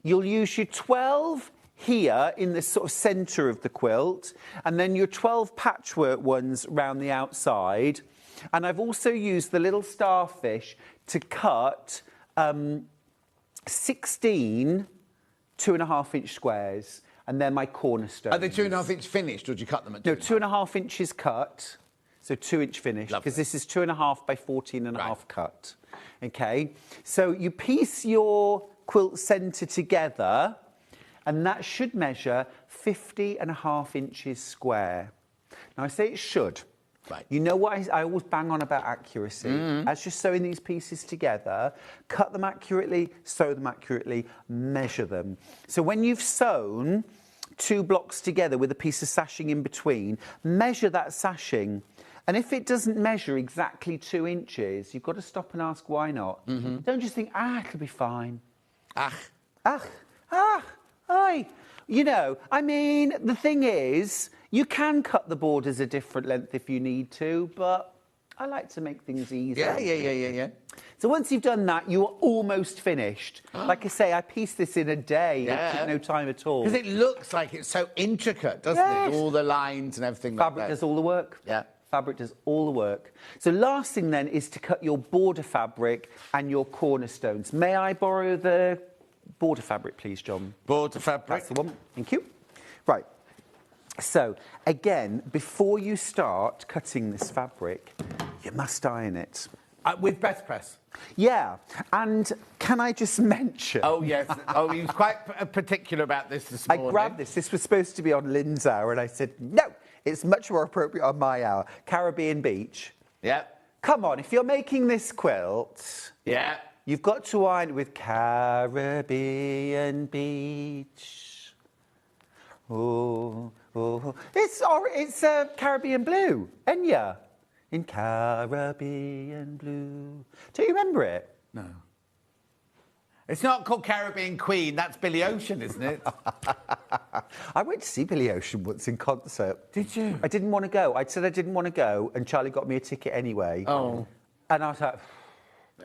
You'll use your 12 here in the sort of centre of the quilt, and then your 12 patchwork ones round the outside. And I've also used the little starfish to cut 16 2.5-inch squares, and they're my cornerstones. Are they 2.5-inch finished, or did you cut them at 2.5? No, 2.5 inches cut, so 2-inch finished, because this is 2.5 by 14.5 cut. Okay, so you piece your quilt centre together, and that should measure 50.5 inches square. Now, I say it should. Right. You know what I always bang on about accuracy? As you're sewing these pieces together, cut them accurately, sew them accurately, measure them. So when you've sewn 2 blocks together with a piece of sashing in between, measure that sashing. And if it doesn't measure exactly 2 inches, you've got to stop and ask why not. Don't just think, it'll be fine. Aye. You know, I mean, the thing is, you can cut the borders a different length if you need to, but I like to make things easy. Yeah. So once you've done that, you are almost finished. Like I say, I pieced this in a day. It took no time at all. Because it looks like it's so intricate, doesn't it? All the lines and everything like that. Fabric does all the work. Yeah. Fabric does all the work. So last thing then is to cut your border fabric and your cornerstones. May I borrow the border fabric, please, John? Border fabric. That's the one. Thank you. Right. So, again, before you start cutting this fabric, you must iron it. With best press? Yeah. And can I just mention... Oh, yes. He was quite particular about this morning. I grabbed this. This was supposed to be on Lynn's hour, and I said, no, it's much more appropriate on my hour. Caribbean Beach. Yeah. Come on, if you're making this quilt... Yeah. You've got to iron it with Caribbean Beach. Oh. It's Caribbean Blue. Enya. In Caribbean Blue. Do you remember it? No. It's not called Caribbean Queen. That's Billy Ocean, isn't it? I went to see Billy Ocean once in concert. Did you? I didn't want to go. I said I didn't want to go, and Charlie got me a ticket anyway. Oh. And I was like...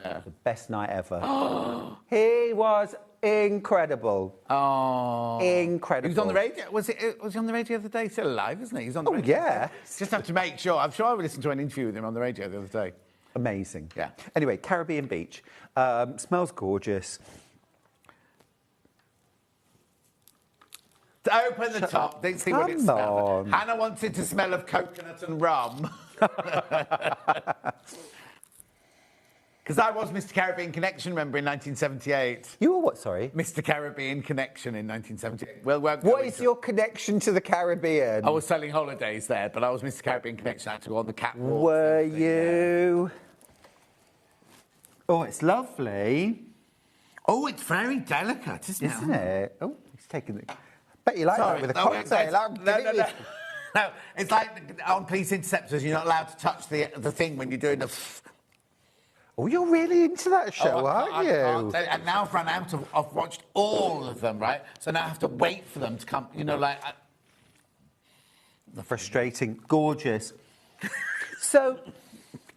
The best night ever. He was incredible. Oh. Incredible. He was on the radio. Was he on the radio the other day? Still alive, isn't he? He's on the radio. Yeah. Just have to make sure. I'm sure I listened to an interview with him on the radio the other day. Amazing. Yeah. Anyway, Caribbean Beach. Smells gorgeous. Open the top. Let's see what it smells. Hannah wanted to smell of coconut and rum. Because I was Mr. Caribbean Connection, remember, in 1978. You were what, sorry? Mr. Caribbean Connection in 1978. Well, what is your connection to the Caribbean? I was selling holidays there, but I was Mr. Caribbean Connection. I had to go on the catwalk. Were you? Oh, it's lovely. Oh, it's very delicate, isn't it? Oh, he's taking it. Bet you like that with a cocktail. No, it's like on police interceptors, you're not allowed to touch the thing when you're doing the... Oh, you're really into that show, aren't you? And now I've run out of... I've watched all of them, right? So now I have to wait for them to come, you know, like... Frustrating. Gorgeous. So,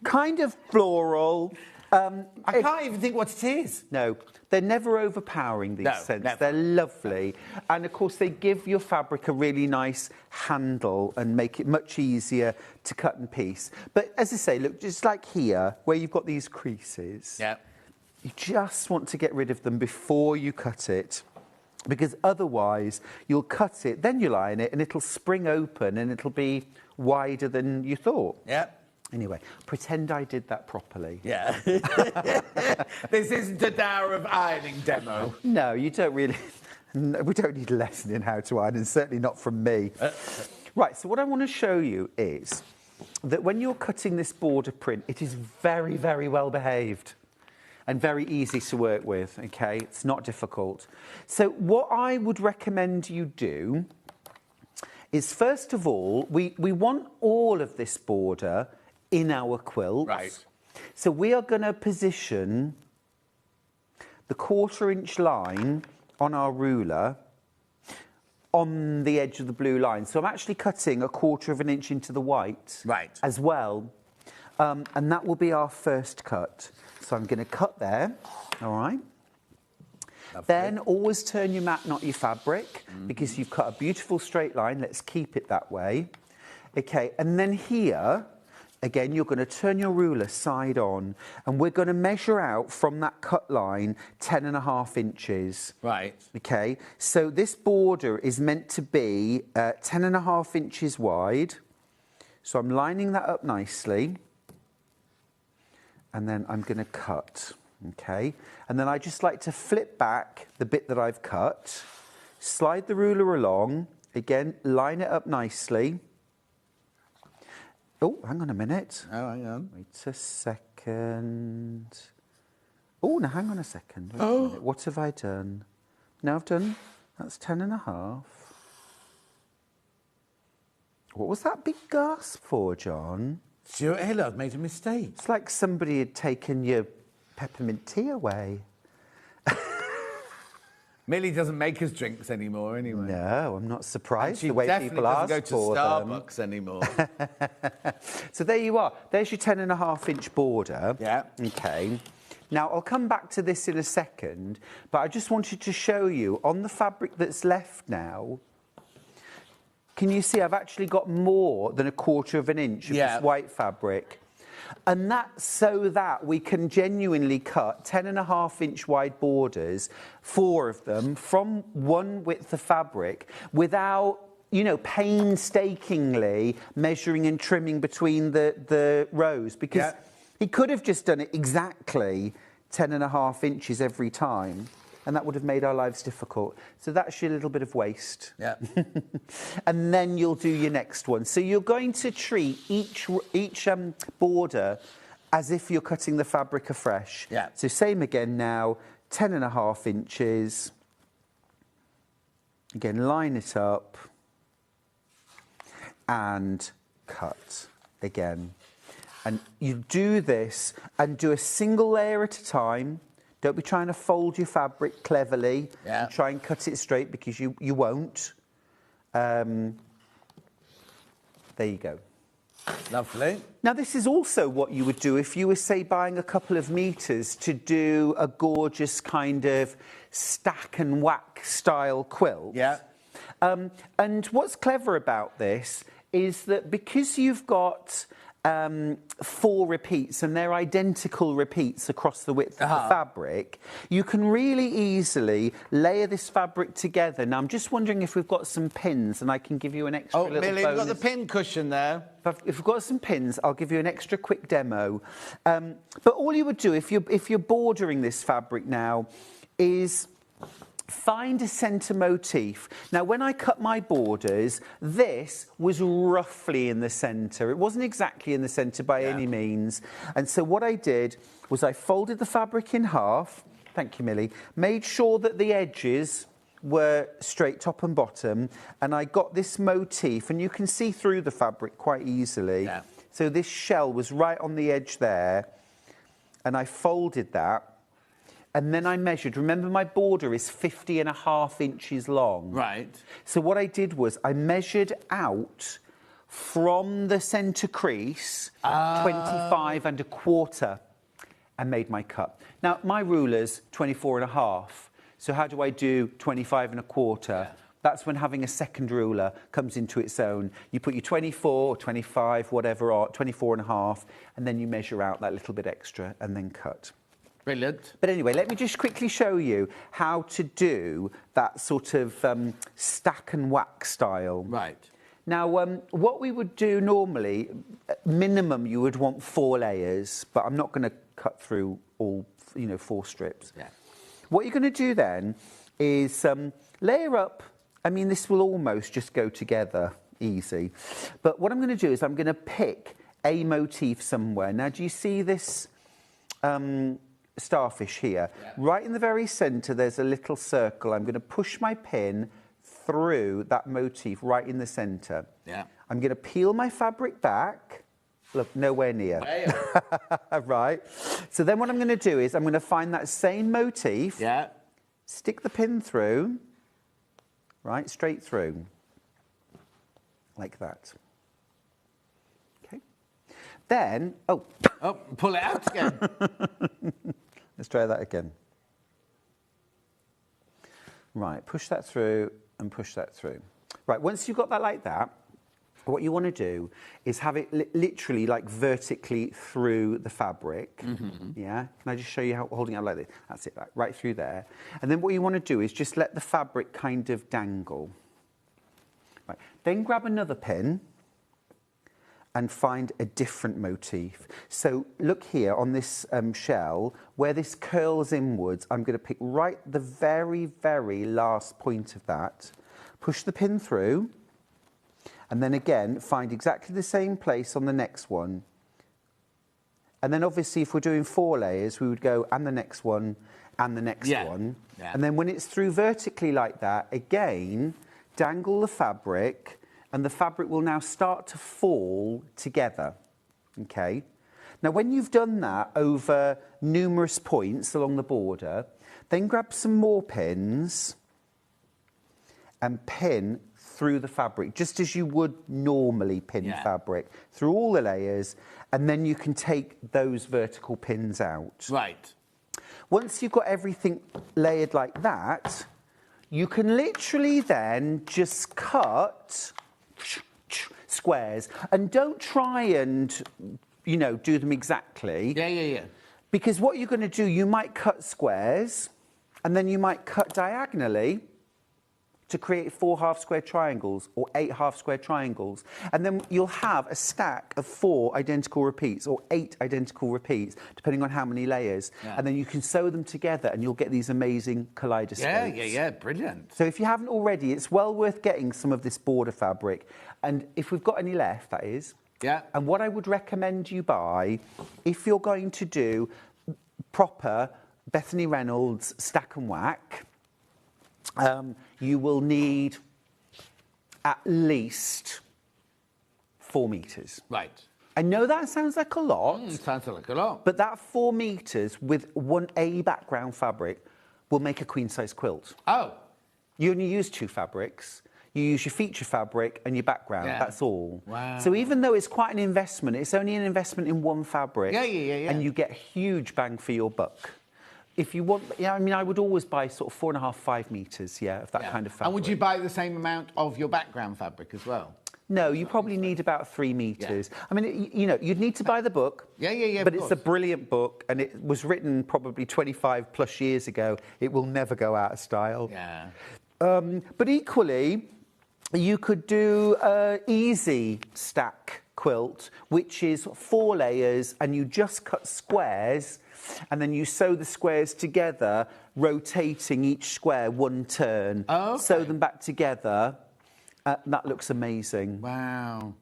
kind of floral. I can't even think what it is. No, they're never overpowering, these scents. Never. They're lovely. And, of course, they give your fabric a really nice handle and make it much easier to cut and piece. But, as I say, look, just like here, where you've got these creases, you just want to get rid of them before you cut it, because otherwise you'll cut it, then you'll iron it, and it'll spring open and it'll be wider than you thought. Yeah. Anyway, pretend I did that properly. Yeah. This isn't an hour of ironing demo. No, you don't really... We don't need a lesson in how to iron, and certainly not from me. Right, so what I want to show you is that when you're cutting this border print, it is very, very well behaved and very easy to work with, OK? It's not difficult. So what I would recommend you do is, first of all, we want all of this border in our quilt. Right. So we are going to position the 1/4 inch line on our ruler on the edge of the blue line. So I'm actually cutting 1/4 inch into the white as well. And that will be our first cut. So I'm going to cut there, all right? Lovely. Then always turn your mat, not your fabric, because you've cut a beautiful straight line. Let's keep it that way. OK, and then here... Again, you're going to turn your ruler side on, and we're going to measure out from that cut line 10.5 inches. Right. OK, so this border is meant to be 10.5 inches wide. So I'm lining that up nicely. And then I'm going to cut. OK, and then I just like to flip back the bit that I've cut slide the ruler along. Again, line it up nicely. Oh, hang on a minute. Oh, hang on. Wait a second. Oh, now hang on a second. Wait a Oh. minute. What have I done? Now I've done, that's 10.5. What was that big gasp for, John? Stuart Hillard made a mistake. It's like somebody had taken your peppermint tea away. Millie doesn't make us drinks anymore anyway. No, I'm not surprised And she the way definitely people ask doesn't for go to them. Starbucks anymore. So there you are. There's your 10.5-inch border. Yeah. Okay. Now, I'll come back to this in a second, but I just wanted to show you, on the fabric that's left now, can you see I've actually got more than 1/4 of an inch of this white fabric? And that's so that we can genuinely cut 10.5-inch wide borders, 4 of them, from one width of fabric without, you know, painstakingly measuring and trimming between the rows. Because he could have just done it exactly 10.5 inches every time, and that would have made our lives difficult. So that's your little bit of waste. Yeah. And then you'll do your next one. So you're going to treat each border as if you're cutting the fabric afresh. Yeah. So same again now, 10.5 inches. Again, line it up and cut again. And you do this and do a single layer at a time. Don't be trying to fold your fabric cleverly and try and cut it straight, because you won't. There you go. Lovely. Now, this is also what you would do if you were, say, buying a couple of meters to do a gorgeous kind of stack and whack style quilt. Yeah. And what's clever about this is that because you've got 4 repeats, and they're identical repeats across the width of the fabric, you can really easily layer this fabric together. Now, I'm just wondering if we've got some pins, and I can give you an extra little Millie, bonus. we've got the pin cushion there. If we've got some pins, I'll give you an extra quick demo. But all you would do if you're bordering this fabric now is find a centre motif. Now, when I cut my borders, this was roughly in the centre. It wasn't exactly in the centre by any means. And so what I did was I folded the fabric in half. Thank you, Millie. Made sure that the edges were straight top and bottom. And I got this motif, and you can see through the fabric quite easily. Yeah. So this shell was right on the edge there. And I folded that. And then I measured. Remember, my border is 50.5 inches long. Right. So what I did was I measured out from the centre crease 25.25 and made my cut. Now, my ruler's 24.5. So how do I do 25.25? Yeah. That's when having a second ruler comes into its own. You put your 24 or 25, whatever, or 24.5, and then you measure out that little bit extra and then cut. Brilliant. But anyway, let me just quickly show you how to do that sort of stack and whack style. Right. Now, what we would do normally, minimum, you would want 4 layers, but I'm not going to cut through all, 4 strips. Yeah. What you're going to do then is layer up. I mean, this will almost just go together easy. But what I'm going to do is I'm going to pick a motif somewhere. Now, do you see this starfish here? Yeah. Right in the very centre, there's a little circle. I'm going to push my pin through that motif right in the centre. Yeah. I'm going to peel my fabric back. Look, nowhere near. Right. So then what I'm going to do is I'm going to find that same motif. Yeah. Stick the pin through. Right, straight through. Like that. Okay. Then, oh, pull it out again. Let's try that again. Right, push that through and push that through. Right, once you've got that like that, what you want to do is have it literally like vertically through the fabric. Mm-hmm. Yeah? Can I just show you how holding it out like this? That's it, right through there. And then what you want to do is just let the fabric kind of dangle. Right. Then grab another pin and find a different motif. So look here on this shell, where this curls inwards, I'm going to pick right the very, very last point of that, push the pin through, and then again, find exactly the same place on the next one. And then obviously if we're doing 4 layers, we would go and the next one and the next one. Yeah. And then when it's through vertically like that, again, dangle the fabric, and the fabric will now start to fall together, okay? Now, when you've done that over numerous points along the border, then grab some more pins and pin through the fabric, just as you would normally pin fabric, through all the layers, and then you can take those vertical pins out. Right. Once you've got everything layered like that, you can literally then just cut squares. And don't try and, you know, do them exactly. Yeah. Because what you're going to do, you might cut squares, and then you might cut diagonally to create 4 half-square triangles or 8 half-square triangles. And then you'll have a stack of 4 identical repeats or 8 identical repeats, depending on how many layers. Yeah. And then you can sew them together and you'll get these amazing kaleidoscopes. Yeah, brilliant. So if you haven't already, it's well worth getting some of this border fabric. And if we've got any left, that is. Yeah. And what I would recommend you buy, if you're going to do proper Bethany Reynolds stack and whack, you will need at least 4 meters. Right. I know that sounds like a lot. Sounds like a lot. But that 4 meters with 1A background fabric will make a queen-size quilt. Oh. You only use 2 fabrics. You use your feature fabric and your background. Yeah. That's all. Wow. So even though it's quite an investment, it's only an investment in 1 fabric. Yeah. And you get a huge bang for your buck. If you want, I mean, I would always buy sort of 4.5, 5 meters, of that kind of fabric. And would you buy the same amount of your background fabric as well? No, you probably need about 3 meters. I mean, you know, you'd need to buy the book. Yeah. But it's a brilliant book, and it was written probably 25 plus years ago. It will never go out of style. Yeah. But equally, you could do an easy stack quilt, which is 4 layers, and you just cut squares, and then you sew the squares together, rotating each square 1 turn. Oh, okay. Sew them back together. That looks amazing. Wow.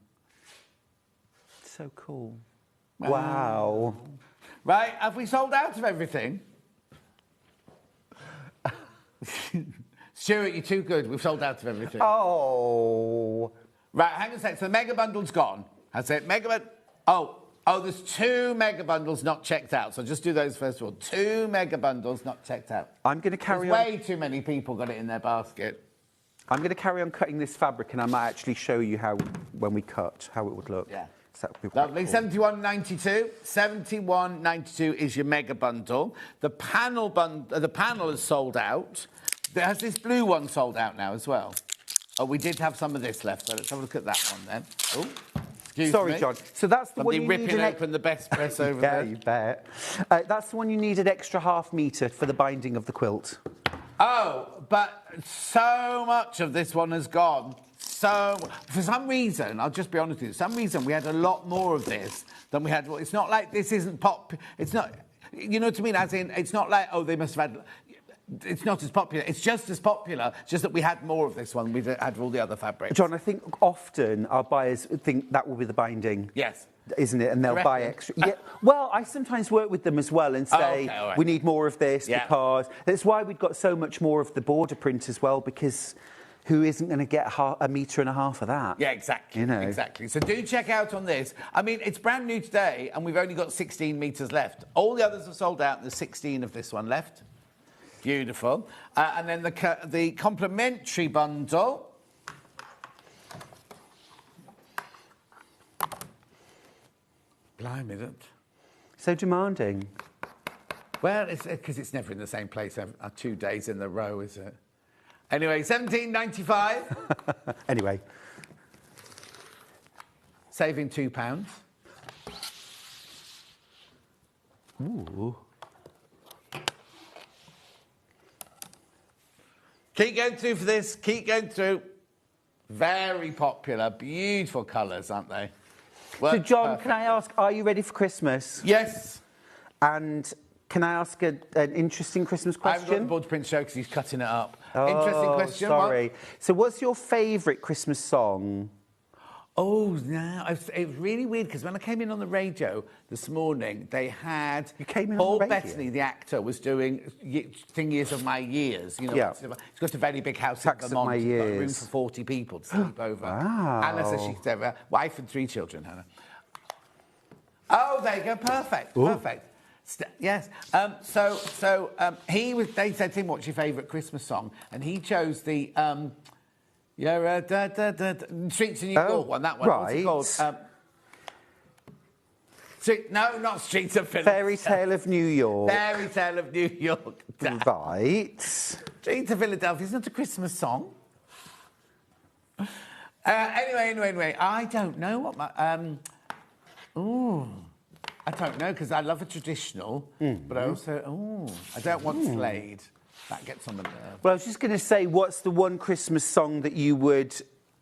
So cool. Wow. Right, have we sold out of everything? Stuart, you're too good. We've sold out of everything. Oh. Right, hang on a sec. So the mega bundle's gone. Has it? Oh, there's 2 mega bundles not checked out. So just do those first of all. 2 mega bundles not checked out. I'm going to carry There's on. way too many people got it in their basket. I'm going to carry on cutting this fabric, and I might actually show you how, when we cut, how it would look. Yeah. So that would be quite Lovely. cool. 71.92. 71.92 is your mega bundle. The panel is sold out. Has this blue one sold out now as well? Oh, we did have some of this left, so let's have a look at that one then. Oh, excuse Sorry, me. John. So that's the Somebody one you need ripping open the best press over there. Yeah, you bet. That's the one you need an extra ½ meter for the binding of the quilt. Oh, but so much of this one has gone. So, for some reason, I'll just be honest with you, for some reason we had a lot more of this than we had. It's not like this isn't it's not, you know what I mean? As in, it's not like, oh, they must have had, it's not as popular. It's just as popular, just that we had more of this one. We had all the other fabrics. John, I think often our buyers think that will be the binding. Yes. Isn't it? And they'll You buy reckon? extra. Yeah. Well, I sometimes work with them as well and say, okay, all right. we need more of this Yeah. because... That's why we've got so much more of the border print as well, because who isn't going to get a metre and a half of that? Yeah, exactly. You know. Exactly. So do check out on this. I mean, it's brand new today, and we've only got 16 metres left. All the others have sold out. There's 16 of this one left. Beautiful. And then the complimentary bundle. Blimey, that. So demanding. Well, it's because it's never in the same place 2 days in a row, is it? Anyway, 17.95. Anyway. Saving £2. Ooh. Keep going through for this. Keep going through. Very popular. Beautiful colours, aren't they? So, John, can I ask, are you ready for Christmas? Yes. And can I ask an interesting Christmas question? I haven't got the board print show because he's cutting it up. Oh, Interesting question. sorry. What? So what's your favourite Christmas song? Oh, no. It was really weird because when I came in on the radio this morning, they had... You came in Paul on the radio? Bettany, the actor, was doing Thing Years of My Years. You know, Yeah. He's got a very big house Tax in of Vermont. My He's got room Years. for 40 people to sleep over. Wow. Hannah says she's a wife and 3 children, Hannah. Oh, there you go. Perfect. Ooh. Perfect. Yes. They said to him, what's your favourite Christmas song? And he chose the... Streets in New York one, that one. Right. What's it called? No, not Streets of Philadelphia. Fairy Tale of New York. Fairy Tale of New York. Right. Streets of Philadelphia is not a Christmas song. Anyway, I don't know what my... I don't know, because I love a traditional, but I also... I don't want Slade. That gets on the nerve. Well, I was just going to say, what's the one Christmas song that you would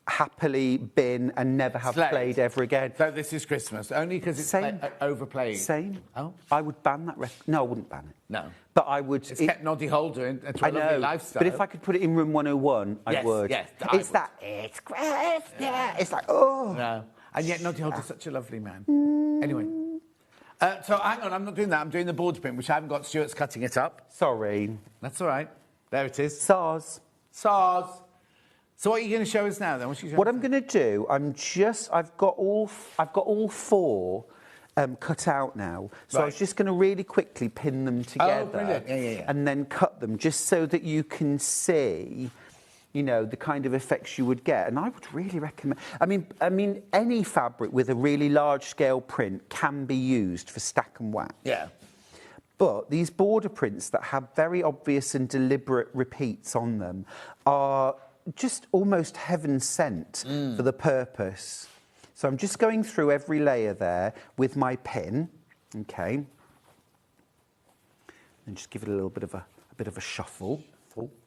happily bin and never have Slade. played ever again? So This Is Christmas, only because it's overplayed. Same. Oh? I would ban that record. No, I wouldn't ban it. No. But I would... It's kept Noddy Holder in a lovely lifestyle. But if I could put it in Room 101, I would. Yes, it's that... It's Christmas. Yeah. It's like, oh. No. And yet Noddy Holder's such a lovely man. Anyway. So hang on, I'm not doing that. I'm doing the board print, which I haven't got. Stuart's cutting it up. Sorry. That's all right. There it is. SARS. So what are you going to show us now, then? What I'm going to do, I've got all 4 cut out now. So I was just going to really quickly pin them together. Oh, brilliant. Yeah. And then cut them, just so that you can see... you know, the kind of effects you would get. And I would really recommend... I mean, any fabric with a really large-scale print can be used for stack and wax. Yeah. But these border prints that have very obvious and deliberate repeats on them are just almost heaven sent for the purpose. So I'm just going through every layer there with my pin, okay? And just give it a little bit of a shuffle.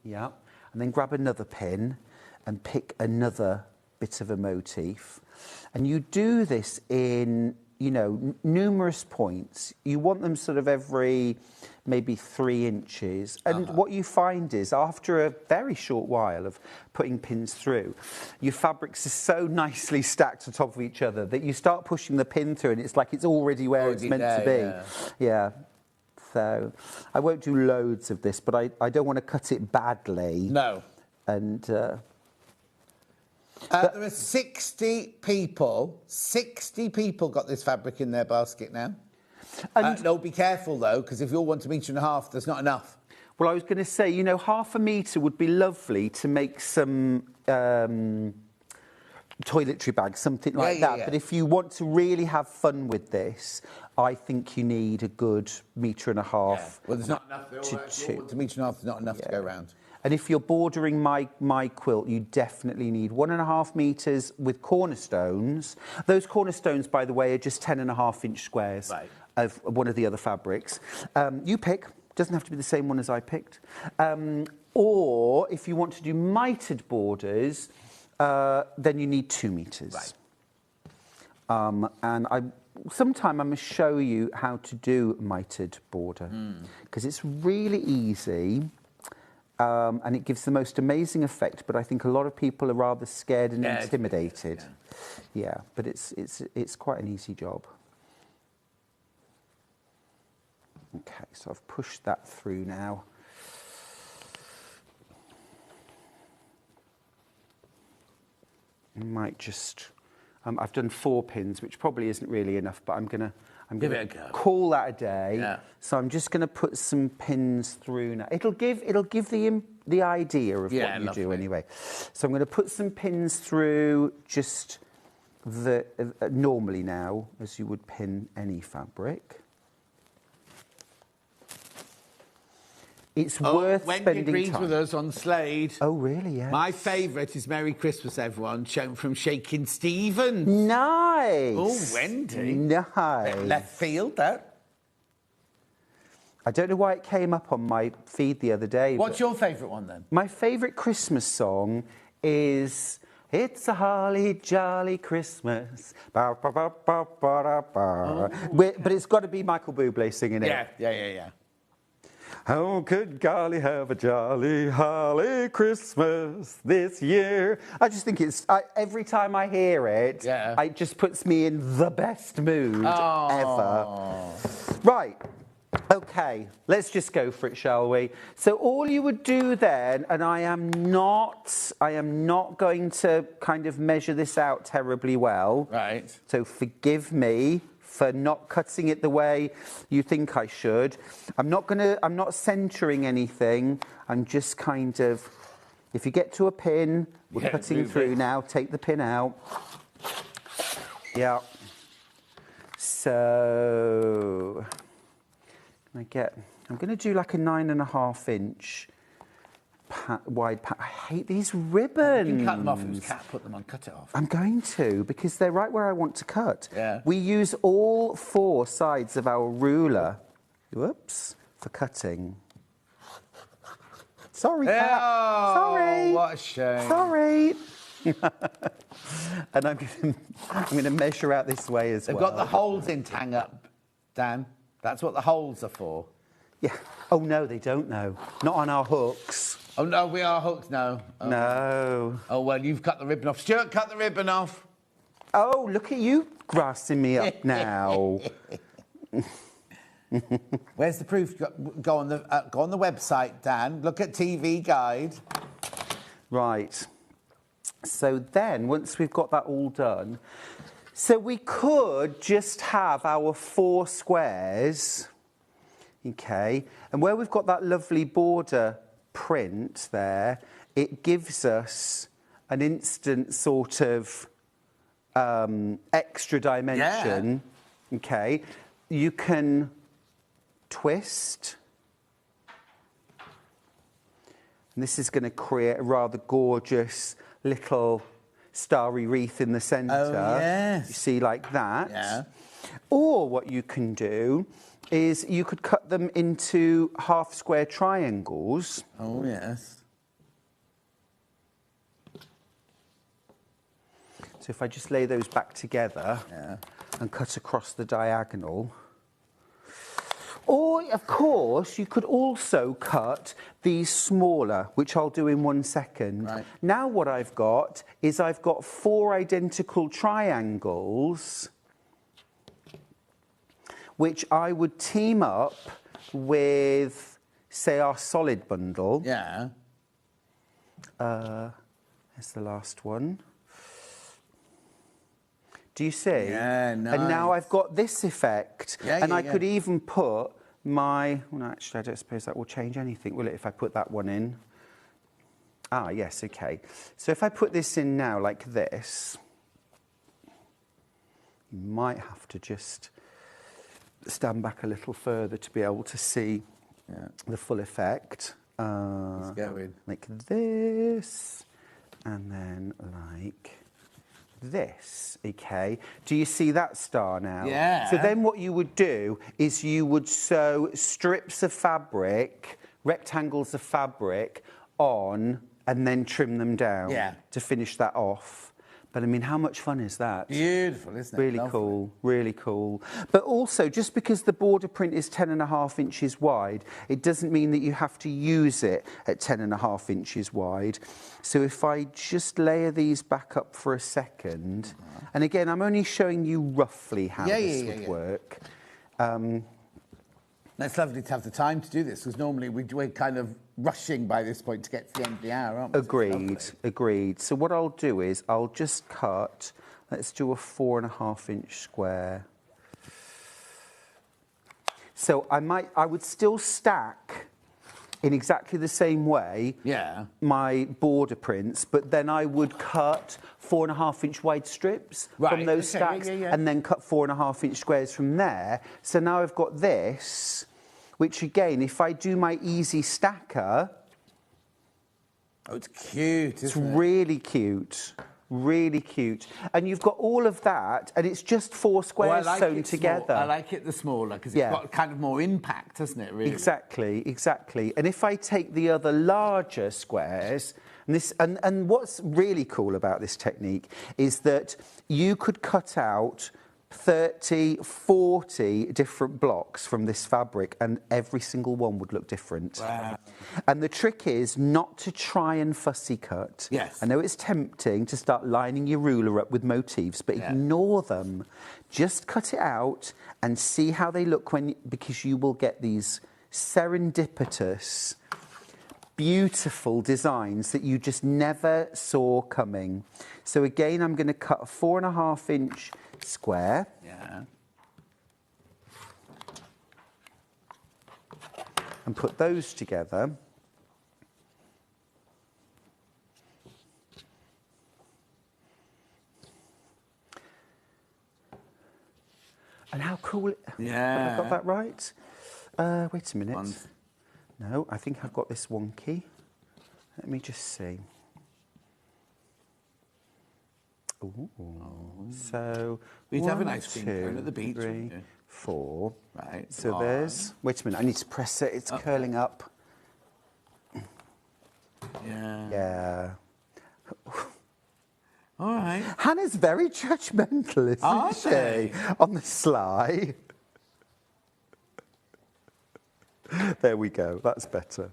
Yeah. And then grab another pin and pick another bit of a motif. And you do this in, you know, numerous points. You want them sort of every maybe 3 inches. And what you find is, after a very short while of putting pins through, your fabrics are so nicely stacked on top of each other that you start pushing the pin through and it's like it's already where it's meant to be. Yeah. So I won't do loads of this, but I don't want to cut it badly. No. And there are 60 people got this fabric in their basket now. And no, be careful though, because if you all want a metre and a half, there's not enough. Well, I was going to say, you know, half a metre would be lovely to make some toiletry bags, something like that. But if you want to really have fun with this, I think you need a good metre and a half. Well, there's not enough. To metre and a half, there's not enough to go around. And if you're bordering my quilt, you definitely need 1.5 metres with cornerstones. Those cornerstones, by the way, are just 10.5-inch squares of one of the other fabrics. You pick. Doesn't have to be the same one as I picked. Or if you want to do mitered borders, then you need 2 metres. And sometime I'm going to show you how to do mitered border, because it's really easy. And it gives the most amazing effect, but I think a lot of people are rather scared and intimidated. Yeah, but it's quite an easy job. Okay, so I've pushed that through now. I might just... I've done 4 pins, which probably isn't really enough, but I'm going to call that a day. Yeah. So I'm just going to put some pins through now. It'll give the idea of what you do anyway. So I'm going to put some pins through just normally now, as you would pin any fabric. It's worth spending time. Wendy agrees with us on Slade. Oh, really? Yeah. My favourite is Merry Christmas, everyone, shown from Shakin' Stevens. Nice. Oh, Wendy. Nice. Left field, that. I don't know why it came up on my feed the other day. What's your favourite one, then? My favourite Christmas song is It's a holly jolly Christmas. Ba, ba, ba, ba, ba, da, ba. But it's got to be Michael Bublé singing it. Yeah. How could golly have a jolly holly Christmas this year? I just think every time I hear it, it just puts me in the best mood ever. Right. Okay, let's just go for it, shall we? So all you would do then, and I am not going to kind of measure this out terribly well. Right. So forgive me for not cutting it the way you think I should. I'm not centering anything. I'm just kind of, if you get to a pin, we're cutting through now, take the pin out. Yeah. So I'm going to do like a 9.5 inch wide I hate these ribbons. You can cut them off. It was cat put them on. Cut it off. I'm going to, because they're right where I want to cut. Yeah. We use all 4 sides of our ruler, whoops, for cutting. Sorry, Cat. Oh, sorry. What a shame. Sorry. And I'm going to measure out this way as well. They've got the holes in hang up, Dan. That's what the holes are for. Yeah. Oh, no, they don't know. Not on our hooks. Oh, no, we are hooked now. Oh. No. Oh, well, you've cut the ribbon off. Stuart, cut the ribbon off. Oh, look at you grassing me up now. Where's the proof? Go on the website, Dan. Look at TV Guide. Right. So then, once we've got that all done, so we could just have our 4 squares, okay, and where we've got that lovely border print there, it gives us an instant sort of extra dimension, okay. You can twist, and this is going to create a rather gorgeous little starry wreath in the centre. Oh, yes. You see, like that. Yeah. Or what you can do is you could cut them into half square triangles. Oh, yes. So if I just lay those back together and cut across the diagonal. Or, of course, you could also cut these smaller, which I'll do in 1 second. Right. Now what I've got is I've got 4 identical triangles, which I would team up with, say, our solid bundle. Yeah. There's the last one. Do you see? Yeah, nice. And now I've got this effect. Yeah, and yeah, I could even put my... Well, no, actually, I don't suppose that will change anything, will it, if I put that one in? Ah, yes, OK. So if I put this in now like this, you might have to just stand back a little further to be able to see the full effect. Let's go in. Like this, and then like this, okay? Do you see that star now? Yeah. So then what you would do is you would sew strips of fabric, rectangles of fabric on, and then trim them down to finish that off. But I mean, how much fun is that? Beautiful, isn't it? Really Lovely. cool, really cool. But also, just because the border print is 10.5 inches wide, it doesn't mean that you have to use it at 10.5 inches wide. So if I just layer these back up for a second, and again, I'm only showing you roughly how this would work. It's lovely to have the time to do this, because normally we're kind of rushing by this point to get to the end of the hour, aren't we? Agreed, agreed. So what I'll do is I'll just cut, let's do a 4.5 inch square. So I would still stack in exactly the same way my border prints, but then I would cut 4.5 inch wide strips from those stacks and then cut 4.5 inch squares from there. So now I've got this, which again, if I do my easy stacker... Oh, it's cute, isn't it? It's really cute. Really cute. And you've got all of that, and it's just 4 squares sewn together. I like it the smaller, because it's got kind of more impact, hasn't it, really? Exactly, exactly. And if I take the other larger squares, and what's really cool about this technique is that you could cut out 30, 40 different blocks from this fabric, and every single one would look different. Wow. And the trick is not to try and fussy cut. Yes. I know it's tempting to start lining your ruler up with motifs, but ignore them. Just cut it out and see how they look because you will get these serendipitous, beautiful designs that you just never saw coming. So again, I'm going to cut a 4.5-inch square. Yeah. And put those together. And how cool... Yeah. Have I got that right? Wait a minute. No, I think I've got this wonky. Let me just see. Ooh. So we'd 1, have an ice cream 2, cone at the beach, 3, 4. Right. So there's. Wait a minute. I need to press it. It's curling up. Yeah. Yeah. All right. Hannah's very judgmental, isn't she? On the sly. There we go. That's better.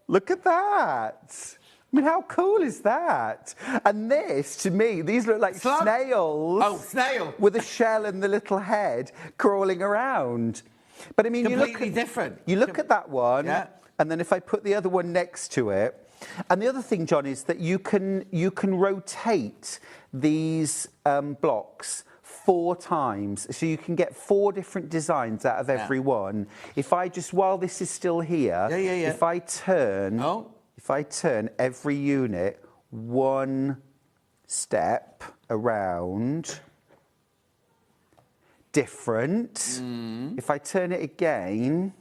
Look at that. I mean, how cool is that? And this, to me, these look like snails. Oh, snail. With a shell and the little head crawling around. But I mean, completely different. You look at that one, and then if I put the other one next to it, and the other thing, John, is that you can rotate these blocks 4 times, so you can get 4 different designs out of every one. If I just, while this is still here, if I turn. If I turn every unit 1 step around, different. If I turn it again,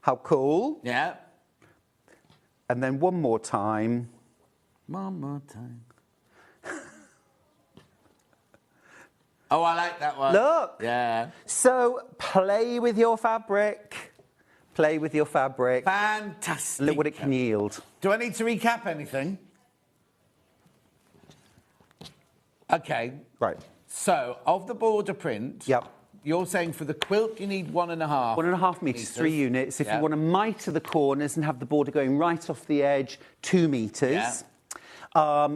how cool? Yeah. And then one more time. One more time. Oh, I like that one. Look. Yeah. So play with your fabric. Play with your fabric. Fantastic. Look what it can yield. Do I need to recap anything? Okay. Right. So, of the border print, you're saying for the quilt you need 1.5. 1.5 metres, 3 units. If you want to mitre the corners and have the border going right off the edge, 2 metres. Yeah.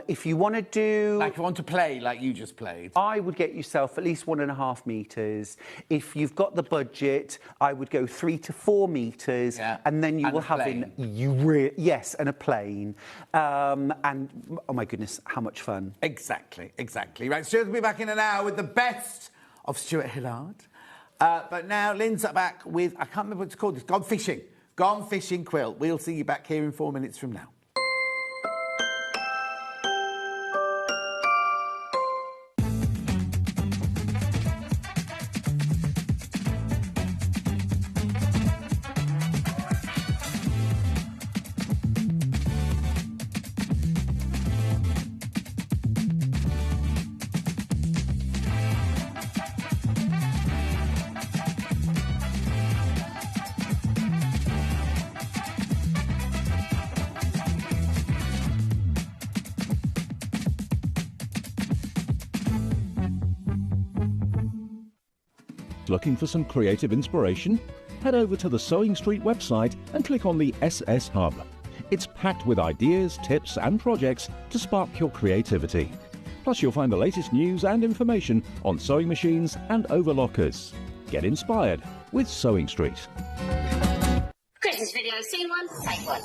If you want to do... Like you want to play like you just played. I would get yourself at least 1.5 metres. If you've got the budget, I would go 3 to 4 metres. Yeah. And then you And will a have plane. yes, and a plane. And, oh my goodness, how much fun. Exactly, exactly. Right, Stuart will be back in an hour with the best of Stuart Hillard. But now Lynn's back with, I can't remember what it's called, it's Gone Fishing. Gone Fishing quilt. We'll see you back here in 4 minutes from now. Looking for some creative inspiration? Head over to the Sewing Street website and click on the SS Hub. It's packed with ideas, tips and projects to spark your creativity. Plus you'll find the latest news and information on sewing machines and overlockers. Get inspired with Sewing Street. Christmas video, seen one? Take one.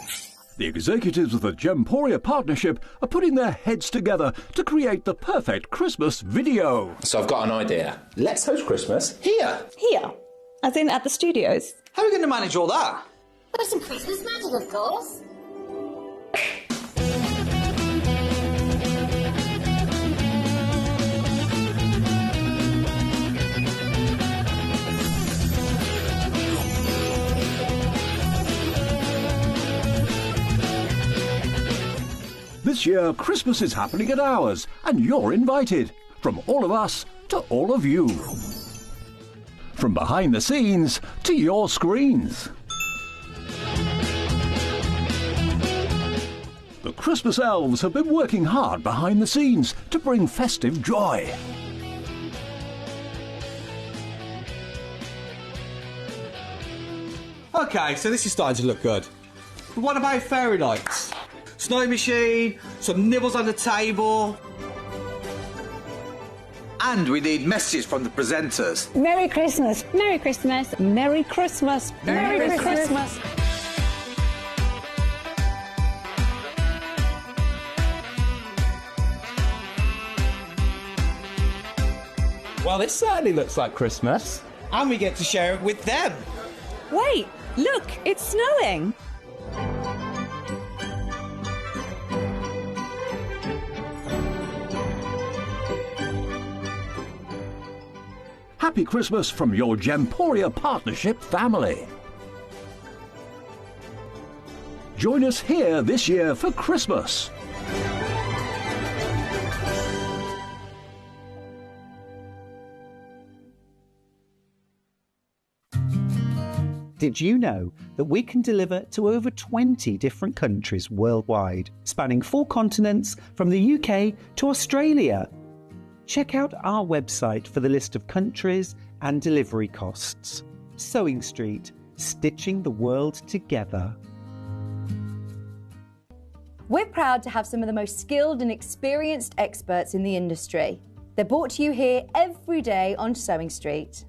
The executives of the Gemporia partnership are putting their heads together to create the perfect Christmas video. So I've got an idea. Let's host Christmas here. Here? As in at the studios? How are we going to manage all that? With some Christmas magic, of course. This year, Christmas is happening at ours, and you're invited. From all of us to all of you. From behind the scenes to your screens. The Christmas elves have been working hard behind the scenes to bring festive joy. Okay, so this is starting to look good. But what about fairy lights? Snow machine, some nibbles on the table. And we need messages from the presenters. Merry Christmas. Merry Christmas. Merry Christmas. Merry Christmas. Well, this certainly looks like Christmas. And we get to share it with them. Wait, look, it's snowing. Happy Christmas from your Gemporia Partnership family. Join us here this year for Christmas. Did you know that we can deliver to over 20 different countries worldwide, spanning 4 continents from the UK to Australia? Check out our website for the list of countries and delivery costs. Sewing Street, stitching the world together. We're proud to have some of the most skilled and experienced experts in the industry. They're brought to you here every day on Sewing Street.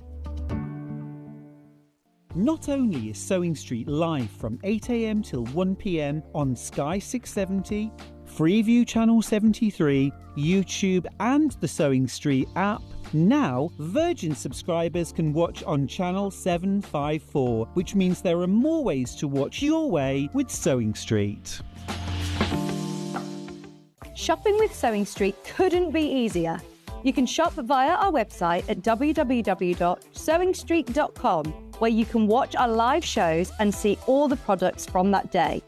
Not only is Sewing Street live from 8 a.m. till 1 p.m. on Sky 670, Freeview Channel 73, YouTube and the Sewing Street app, now Virgin subscribers can watch on Channel 754, which means there are more ways to watch your way with Sewing Street. Shopping with Sewing Street couldn't be easier. You can shop via our website at www.sewingstreet.com, where you can watch our live shows and see all the products from that day.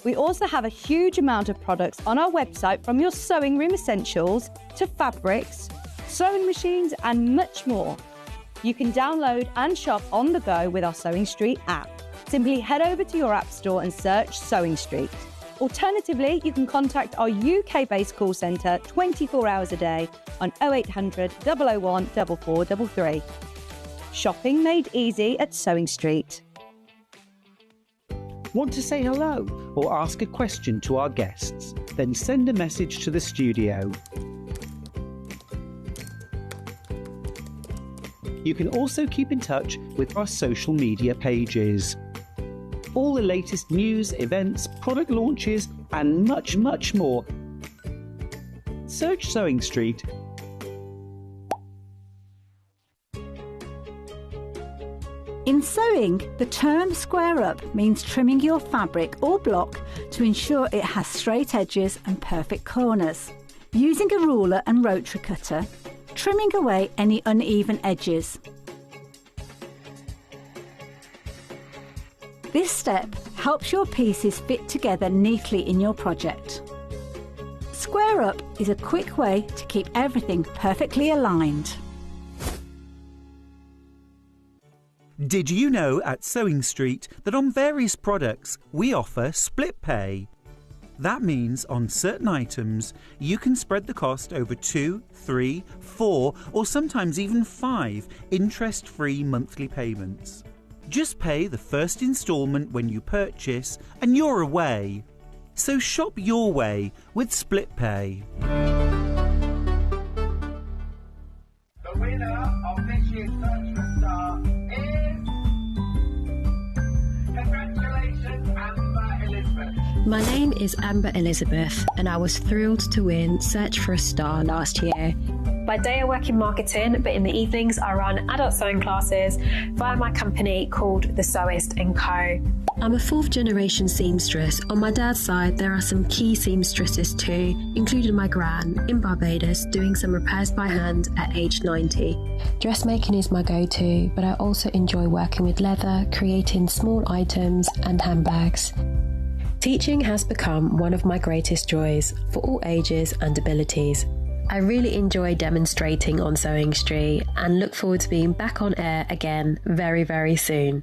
We also have a huge amount of products on our website, from your sewing room essentials to fabrics, sewing machines and much more. You can download and shop on the go with our Sewing Street app. Simply head over to your app store and search Sewing Street. Alternatively, you can contact our UK-based call centre 24 hours a day on 0800 001 4433. Shopping made easy at Sewing Street. Want to say hello or ask a question to our guests? Then send a message to the studio. You can also keep in touch with our social media pages. All the latest news, events, product launches, and much, much more. Search Sewing Street. In sewing, the term square up means trimming your fabric or block to ensure it has straight edges and perfect corners. Using a ruler and rotary cutter, trimming away any uneven edges. This step helps your pieces fit together neatly in your project. Square up is a quick way to keep everything perfectly aligned. Did you know at Sewing Street that on various products we offer split pay? That means on certain items you can spread the cost over 2, 3, 4 or sometimes even 5 interest-free monthly payments. Just pay the first instalment when you purchase and you're away. So shop your way with split pay. The winner of this year's Search for Star is... Congratulations, Amber Elizabeth. My name is Amber Elizabeth, and I was thrilled to win Search for a Star last year. By day I work in marketing, but in the evenings I run adult sewing classes via my company called The Sewist & Co. I'm a 4th generation seamstress. On my dad's side, there are some key seamstresses too, including my gran in Barbados, doing some repairs by hand at age 90. Dressmaking is my go-to, but I also enjoy working with leather, creating small items and handbags. Teaching has become one of my greatest joys for all ages and abilities. I really enjoy demonstrating on Sewing Street and look forward to being back on air again very, very soon.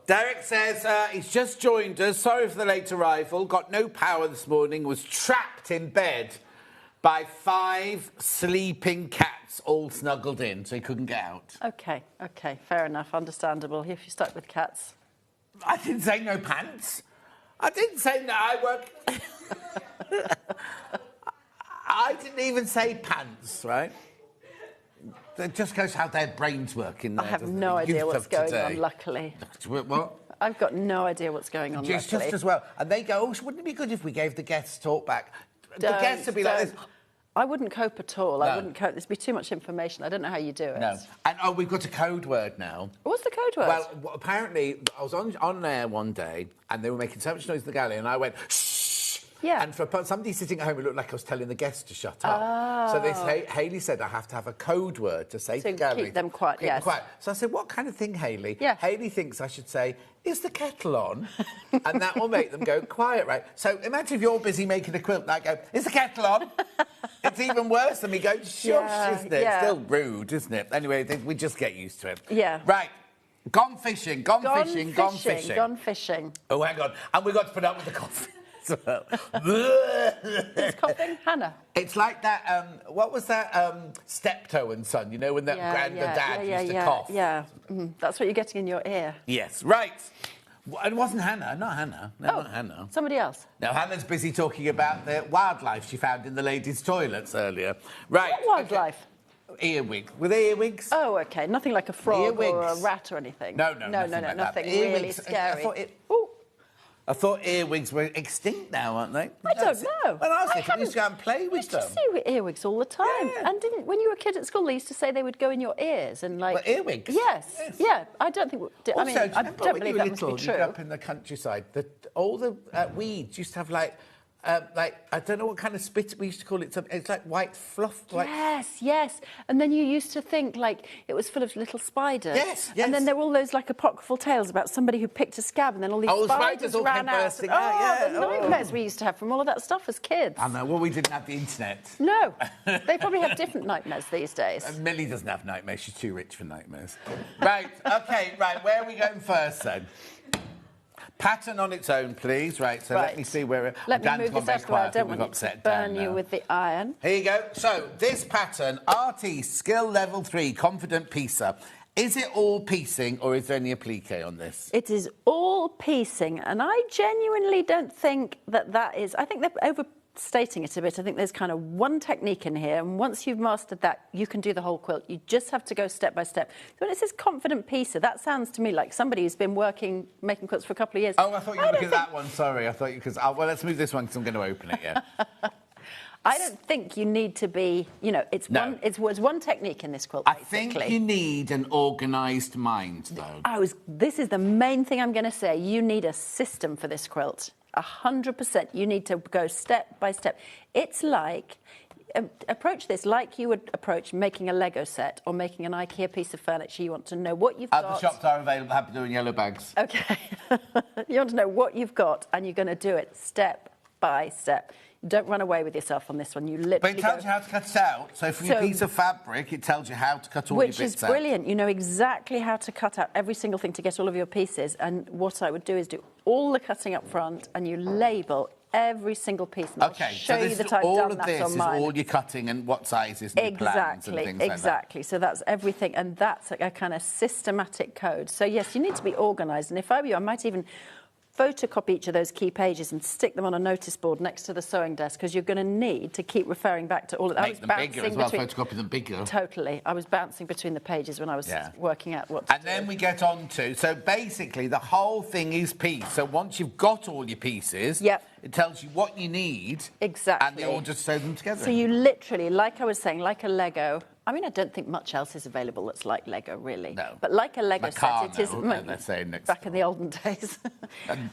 Derek says he's just joined us. Sorry for the late arrival. Got no power this morning. Was trapped in bed by 5 sleeping cats all snuggled in, so he couldn't get out. OK, fair enough, understandable. If you're stuck with cats. I didn't say no pants. I didn't say no, I work... I didn't even say pants, right? It just goes how their brains work in there. I have no idea what's going on, luckily. What? I've got no idea what's going on, Just luckily. as well. And they go, oh, wouldn't it be good if we gave the guests talk back? The guests would be like this. I wouldn't cope at all. No. I wouldn't cope. There'd be too much information. I don't know how you do it. No. And, we've got a code word now. What's the code word? Well, apparently, I was on air one day, and they were making so much noise in the gallery, and I went, shh! Yeah. And for somebody sitting at home, it looked like I was telling the guests to shut up. So Hayley said I have to have a code word to say to the gallery. Keep them quiet, Keep them quiet. So I said, what kind of thing, Hayley? Yeah. Hayley thinks I should say, is the kettle on? And that will make them go quiet, right? So imagine if you're busy making a quilt and I go, is the kettle on? It's even worse than me going, shush, isn't it? Yeah. It's still rude, isn't it? Anyway, we just get used to it. Yeah. Right. Gone fishing. Gone fishing. Oh, hang on. And we've got to put up with the coffee as well. It's coughing? Hannah. It's like that, what was that, Steptoe and Son, you know, when that dad used to cough? Yeah, that's what you're getting in your ear. Yes, right. It wasn't Hannah, not Hannah. No, not Hannah. Somebody else. No, Hannah's busy talking about the wildlife she found in the ladies' toilets earlier. Right. What wildlife? Earwig. With earwigs? Oh, OK. Nothing like a frog Earwigs. or a rat or anything. No, nothing really scary. I thought earwigs were extinct now, aren't they? I don't know. When I was little, we used to go and play with them. I used to see earwigs all the time. Yeah. And when you were a kid at school, they used to say they would go in your ears and like... Well, earwigs? Yes. Yeah. I don't think... I mean, I don't believe that must be true. You grew up in the countryside, all the weeds used to have like, I don't know what kind of spit we used to call it. It's like white fluff. Yes. And then you used to think, like, it was full of little spiders. Yes. And then there were all those, like, apocryphal tales about somebody who picked a scab and then all these spiders all ran out. bursting out. The nightmares we used to have from all of that stuff as kids. I know. Well, we didn't have the internet. No. They probably have different nightmares these days. Millie doesn't have nightmares. She's too rich for nightmares. Right. OK, right. Where are we going first, then? Pattern on its own, please. Right, so let me see where... Let me move this out where I don't want to burn you with the iron. Here you go. So, this pattern, RT Skill Level 3 Confident Piecer. Is it all piecing or is there any applique on this? It is all piecing, and I genuinely don't think that is... I think they're overstating it a bit. I think there's kind of one technique in here, and once you've mastered that, you can do the whole quilt. You just have to go step by step. So when it says confident piecer, that sounds to me like somebody who's been making quilts for a couple of years. Oh, I thought you were looking at that one. Sorry, I thought you... Well, let's move this one because I'm going to open it, yeah. I don't think you need to be, it's one technique in this quilt, basically. I think you need an organised mind, though. This is the main thing I'm going to say. You need a system for this quilt. 100%. You need to go step by step. It's like... approach this like you would approach making a Lego set or making an IKEA piece of furniture. You want to know what you've got. Other shops are available, happy doing yellow bags. OK. You want to know what you've got, and you're going to do it step by step. Don't run away with yourself on this one. You literally. But it tells you how to cut it out. So from your piece of fabric, it tells you how to cut all your bits out. Which is brilliant. You know exactly how to cut out every single thing to get all of your pieces. And what I would do is do all the cutting up front, and you label every single piece. And I'll show you that I've done that on mine. All your cutting and what sizes and plans and things like that. Exactly. So that's everything, and that's a kind of systematic code. So yes, you need to be organised. And if I were you, I might even photocopy each of those key pages and stick them on a notice board next to the sewing desk, because you're going to need to keep referring back to all of that. Make them bigger as well, photocopy them bigger. Totally. I was bouncing between the pages when I was working out what to do. And then we get on to, so basically the whole thing is piece. So once you've got all your pieces, it tells you what you need. Exactly. And they all just sew them together. So you literally, like I was saying, like a Lego... I mean, I don't think much else is available that's like Lego, really. No. But like a Lego set, it is... They're saying next back in the olden days.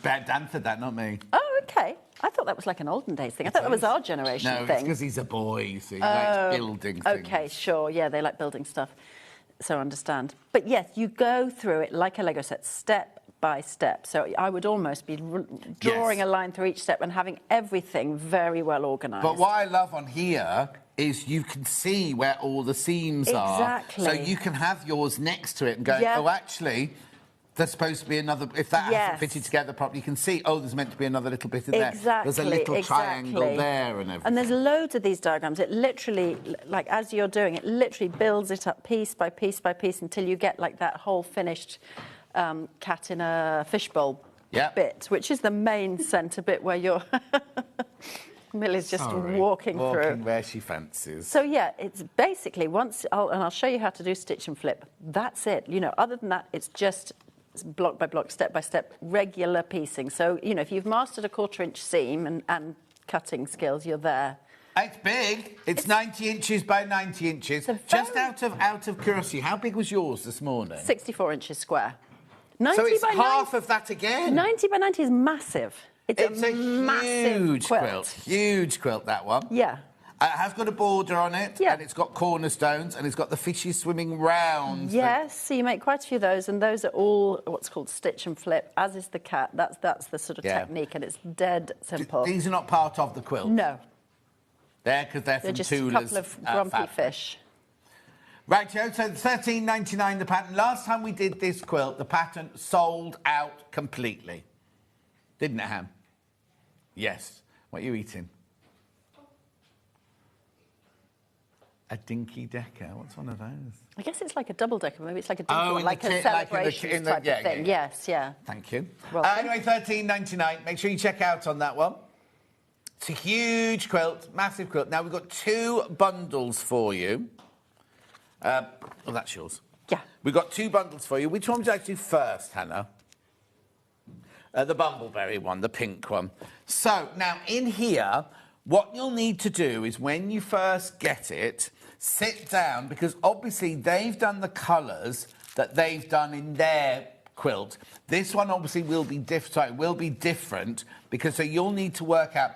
Dan said that, not me. Oh, OK. I thought that was like an olden days thing. I thought that was our generation thing. No, it's because he's a boy, you see. He likes building things. OK, sure. Yeah, they like building stuff. so understand. But yes, you go through it like a Lego set, step by step. So I would almost be drawing a line through each step and having everything very well organised. But what I love on here is you can see where all the seams are. Exactly. So you can have yours next to it and go, oh, actually, there's supposed to be another... If that hasn't fitted together properly, you can see, oh, there's meant to be another little bit in there. There's a little triangle there and everything. And there's loads of these diagrams. It literally, like, as you're doing, it literally builds it up piece by piece by piece until you get, like, that whole finished cat in a fishbowl bit, which is the main centre bit where you're... Millie's just walking through. Where she fancies. So, yeah, it's basically and I'll show you how to do stitch and flip. That's it. You know, other than that, it's just block by block, step by step, regular piecing. So, you know, if you've mastered a 1/4-inch seam and cutting skills, you're there. It's big. It's 90 inches by 90 inches. Just out of curiosity, how big was yours this morning? 64 inches square. 90 so it's by half of that again? 90 by 90 is massive. It's a massive huge quilt. Huge quilt, that one. Yeah. It has got a border on it, and it's got cornerstones, and it's got the fishes swimming round. Yes, so you make quite a few of those, and those are all what's called stitch and flip, as is the cat. That's the sort of technique, and it's dead simple. These are not part of the quilt? No. They're from They're just Tula's, a couple of grumpy fish. Right, Joe, so $13.99 the pattern. Last time we did this quilt, the pattern sold out completely. Didn't it, Ham? Yes. What are you eating? A dinky decker. What's one of those? I guess it's like a double decker. Maybe it's like a dinky one, like a celebration type of thing. Yes, yeah. Thank you. Anyway, $13.99. Make sure you check out on that one. It's a huge quilt, massive quilt. Now, we've got 2 bundles for you. Oh, that's yours. Yeah. We've got 2 bundles for you. Which one would you like to do first, Hannah? The bumbleberry one, the pink one. So, now, in here, what you'll need to do is when you first get it, sit down, because obviously they've done the colours that they've done in their quilt. This one obviously will be different, because so you'll need to work out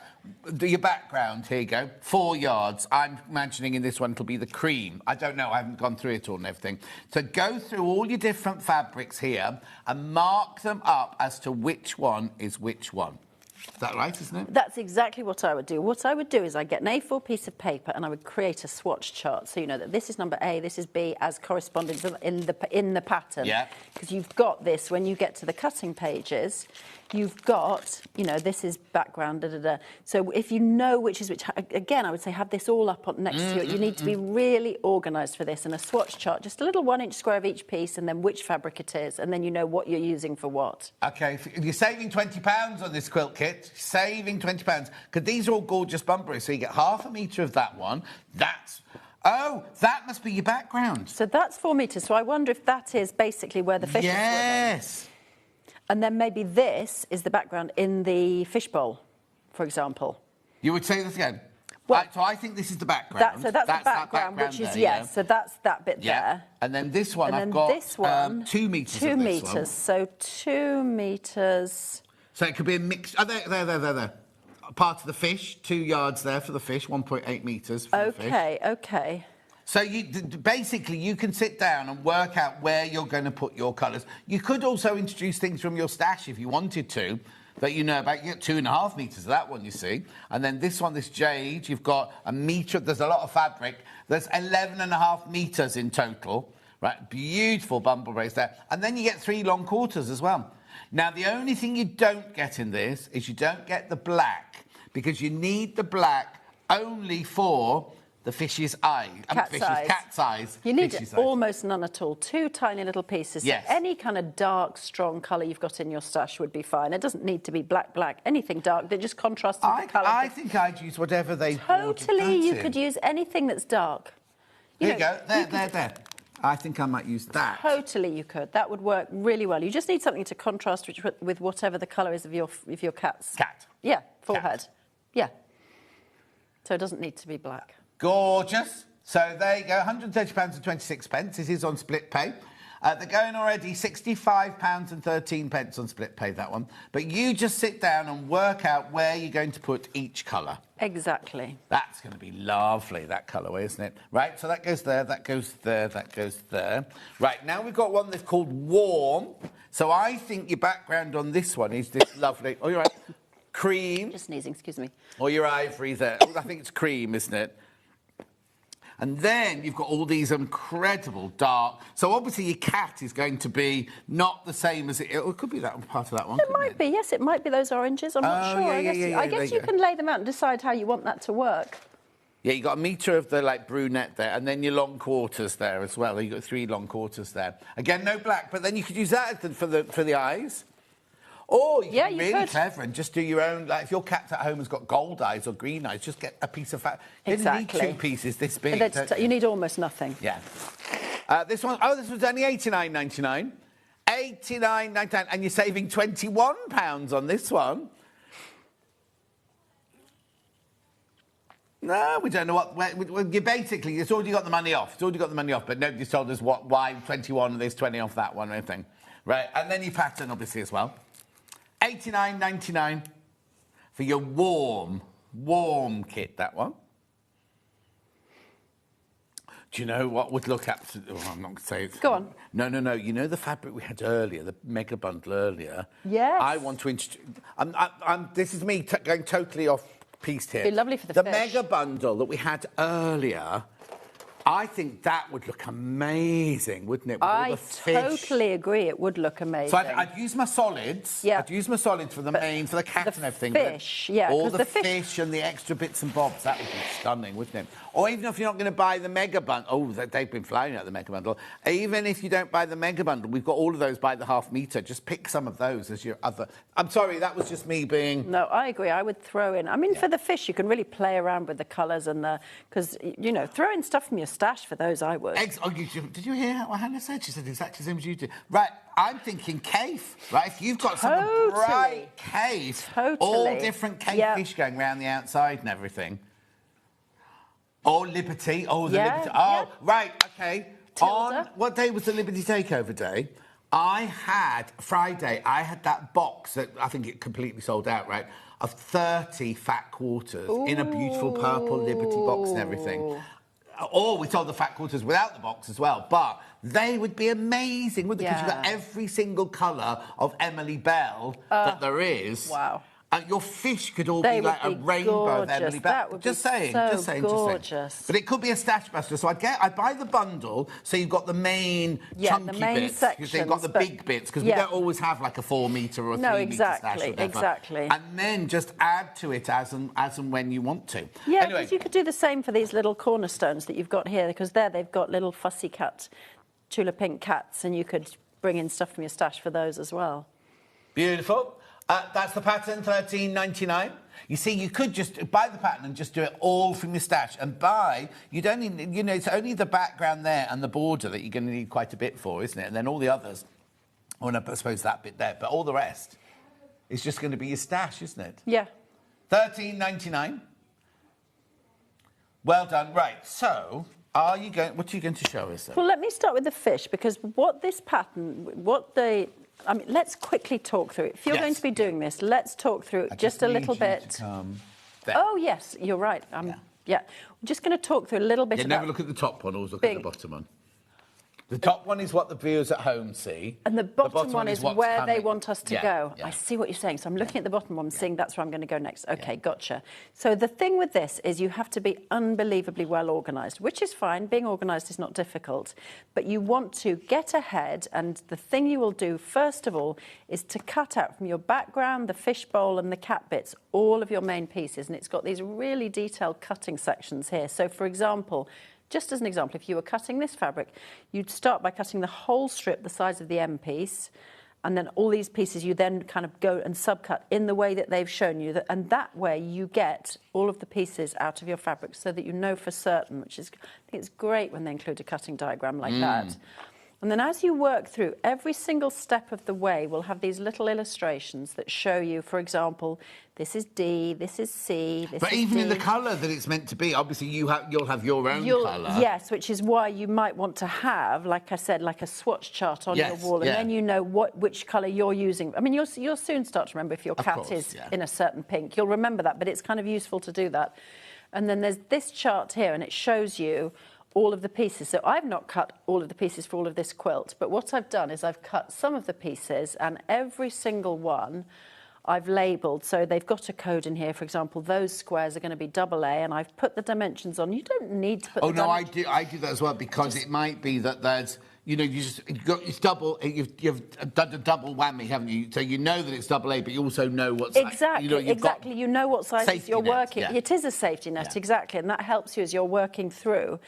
your background. Here you go, 4 yards. I'm imagining in this one it'll be the cream. I don't know, I haven't gone through it all and everything. So go through all your different fabrics here and mark them up as to which one is which one. Is that right, isn't it? That's exactly what I would do. What I would do is I'd get an A4 piece of paper and I would create a swatch chart. So you know that this is number A, this is B, as corresponding to in the pattern. Yeah. Because you've got this when you get to the cutting pages. You've got, you know, this is background, da, da, da. So if you know which is which, again, I would say have this all up next to you. You need to be really organised for this. And a swatch chart, just a little 1-inch square of each piece, and then which fabric it is, and then you know what you're using for what. OK, you're saving £20 on this quilt kit. Saving £20. Because these are all gorgeous bumberries. So you get half a metre of that one. That's... Oh, that must be your background. So that's 4 metres. So I wonder if that is basically where the fish is swimming. Yes. And then maybe this is the background in the fishbowl, for example. You would say this again? Well, so I think this is the background. So that's the background, which is, yes, so that's that bit there. And then this one, I've got this one, 2 metres 2 metres, so 2 metres... So it could be a mix... Oh, there. Part of the fish, 2 yards there for the fish, 1.8 metres for the fish. OK. So basically, you can sit down and work out where you're going to put your colours. You could also introduce things from your stash if you wanted to, that you know about. You get 2.5 metres of that one, you see. And then this one, this jade, you've got a metre. There's a lot of fabric. There's 11.5 metres in total. Right, beautiful bumbleberries there. And then you get 3 long quarters as well. Now, the only thing you don't get in this is you don't get the black, because you need the black only for... the fish's eye. Cat's eyes. You need almost none at all. 2 tiny little pieces. Yes. So any kind of dark, strong colour you've got in your stash would be fine. It doesn't need to be black. Anything dark that just contrasts with the colour. I think I'd use whatever they Totally, you could use anything that's dark. There you go. There. I think I might use that. Totally, you could. That would work really well. You just need something to contrast with whatever the colour is of your cat's... Cat. Yeah, forehead. Cat. Yeah. So it doesn't need to be black. Gorgeous. So there you go, £130.26. This is on split pay. They're going already £65.13 on split pay, that one. But you just sit down and work out where you're going to put each colour. Exactly. That's going to be lovely, that colourway, isn't it? Right, so that goes there, that goes there, that goes there. Right, now we've got one that's called warm. So I think your background on this one is this lovely... Oh, you're right. Cream. Just sneezing, excuse me. Or your ivory there. Oh, I think it's cream, isn't it? And then you've got all these incredible dark... So obviously your cat is going to be not the same as it... It could be that part of that one, It might be, yes, it might be those oranges. I'm not sure. I guess you can lay them out and decide how you want that to work. Yeah, you got a metre of the, like, brunette there, and then your long quarters there as well. You've got 3 long quarters there. Again, no black, but then you could use that for the eyes. Or you can be really clever and just do your own... Like, if your cat at home has got gold eyes or green eyes, just get a piece of fabric. Exactly. You need 2 pieces this big. You need almost nothing. Yeah. This one... Oh, this was only £89.99. £89.99, and you're saving £21 on this one. No, we don't know what... You basically, it's already got the money off. It's already got the money off, but nobody's told us why 21 of this, 20 off that one or anything. Right, and then your pattern, obviously, as well. £89.99 for your warm kit, that one. Do you know what would look absolutely... Oh, I'm not going to say it. Go on. No. You know the fabric we had earlier, the mega bundle earlier? Yes. I want to introduce... this is me going totally off-piste here. It'd be lovely for the fish. The mega bundle that we had earlier... I think that would look amazing, wouldn't it? With all the fish. Totally agree. It would look amazing. So I'd use my solids. Yeah. I'd use my solids for the main, for the cat and everything. Fish, yeah. All the fish and the extra bits and bobs. That would be stunning, wouldn't it? Or even if you're not going to buy the mega bundle. Oh, they've been flying out the mega bundle. Even if you don't buy the mega bundle, we've got all of those by the half metre. Just pick some of those as your other... I'm sorry, that was just me being... No, I agree. I would throw in... I mean, for the fish, you can really play around with the colours and the... Because, you know, throw in stuff from your stash for those, I would. Did you hear what Hannah said? She said exactly the same as you did. Right, I'm thinking cave, right? If you've got some bright cave, all different cave fish going around the outside and everything. Or Liberty. Oh, the Liberty. Oh, right, OK. On what day was the Liberty Takeover day? Friday, I had that box that I think it completely sold out, right, of 30 fat quarters in a beautiful purple Liberty box and everything. Or we sold the fat quarters without the box as well, but they would be amazing, wouldn't they? Because you've got every single colour of Emily Bell that there is. Wow. Your fish could all be like a rainbow of Emily Bell. That would just be saying. But it could be a stash buster. So I'd buy the bundle so you've got the main chunky bits. Because they've got the big bits. Because we don't always have like a 4 metre or a 3 metre stash. Exactly. And then just add to it as and when you want to. Yeah, anyway, because you could do the same for these little cornerstones that you've got here, because there they've got little fussy cut Tula Pink cats, and you could bring in stuff from your stash for those as well. Beautiful. That's the pattern, £13.99. You see, you could just buy the pattern and just do it all from your stash. And you don't need, it's only the background there and the border that you're going to need quite a bit for, isn't it? And then all the others, I suppose that bit there, but all the rest is just going to be your stash, isn't it? Yeah. £13.99. Well done. Right, so... what are you going to show us then? Well, let me start with the fish, because I mean, let's quickly talk through it. If you're going to be doing this, let's talk through it just a little bit. Oh, yes, you're right. Yeah. We're just going to talk through a little bit about... never look at the top one, always look at the bottom one. The top one is what the viewers at home see. And the bottom one is where they want us to go. Yeah. I see what you're saying. So I'm looking at the bottom one, seeing that's where I'm going to go next. OK, gotcha. So the thing with this is you have to be unbelievably well organised, which is fine. Being organised is not difficult. But you want to get ahead, and the thing you will do, first of all, is to cut out from your background, the fish bowl and the cat bits, all of your main pieces. And it's got these really detailed cutting sections here. So, for example... Just as an example, if you were cutting this fabric, you'd start by cutting the whole strip the size of the M piece, and then all these pieces you then kind of go and subcut in the way that they've shown you, and that way you get all of the pieces out of your fabric so that you know for certain, which is, I think it's great when they include a cutting diagram like that. And then as you work through, every single step of the way will have these little illustrations that show you, for example, this is D, this is C, this but is even D. in the colour that it's meant to be, obviously you'll have your own colour. Yes, which is why you might want to have, like I said, like a swatch chart on your wall, and then you know which colour you're using. I mean, you'll soon start to remember if your cat is in a certain pink. You'll remember that, but it's kind of useful to do that. And then there's this chart here, and it shows you all of the pieces. So I've not cut all of the pieces for all of this quilt, but what I've done is I've cut some of the pieces, and every single one I've labelled. So they've got a code in here. For example, those squares are going to be AA, and I've put the dimensions on. You don't need to put the dimensions. I do that as well, because it might be that there's, it's double, you've done a double whammy, haven't you? So you know that it's AA, but you also know what's... Exactly, you know what sizes you're working. Yeah. It is a safety net, exactly, and that helps you as you're working through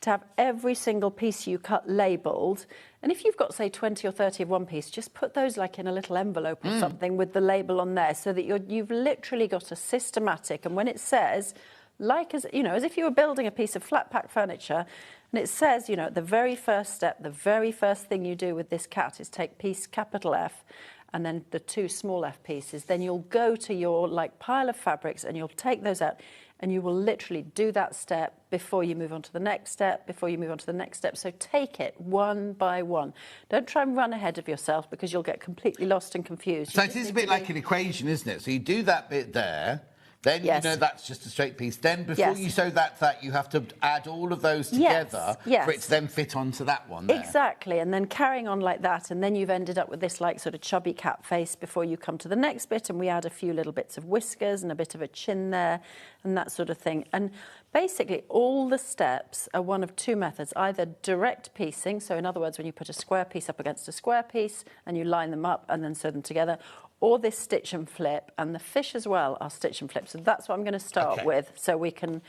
to have every single piece you cut labelled. And if you've got, say, 20 or 30 of one piece, just put those like in a little envelope or something with the label on there, so that you've literally got a systematic. And when it says, as if you were building a piece of flat pack furniture, and it says, at the very first step, the very first thing you do with this cat is take piece capital F, and then the two small f pieces. Then you'll go to your pile of fabrics, and you'll take those out. And you will literally do that step before you move on to the next step, before you move on to the next step. So take it one by one. Don't try and run ahead of yourself, because you'll get completely lost and confused. So it is a bit like an equation, isn't it? So you do that bit there, then you know that's just a straight piece. Then before you sew that, you have to add all of those together for it to then fit onto that one there. Exactly, and then carrying on like that, and then you've ended up with this sort of chubby cat face before you come to the next bit, and we add a few little bits of whiskers and a bit of a chin there and that sort of thing. And basically all the steps are one of two methods, either direct piecing, so in other words when you put a square piece up against a square piece and you line them up and then sew them together, or this stitch and flip, and the fish as well are stitch and flip. So that's what I'm going to start with, so we can,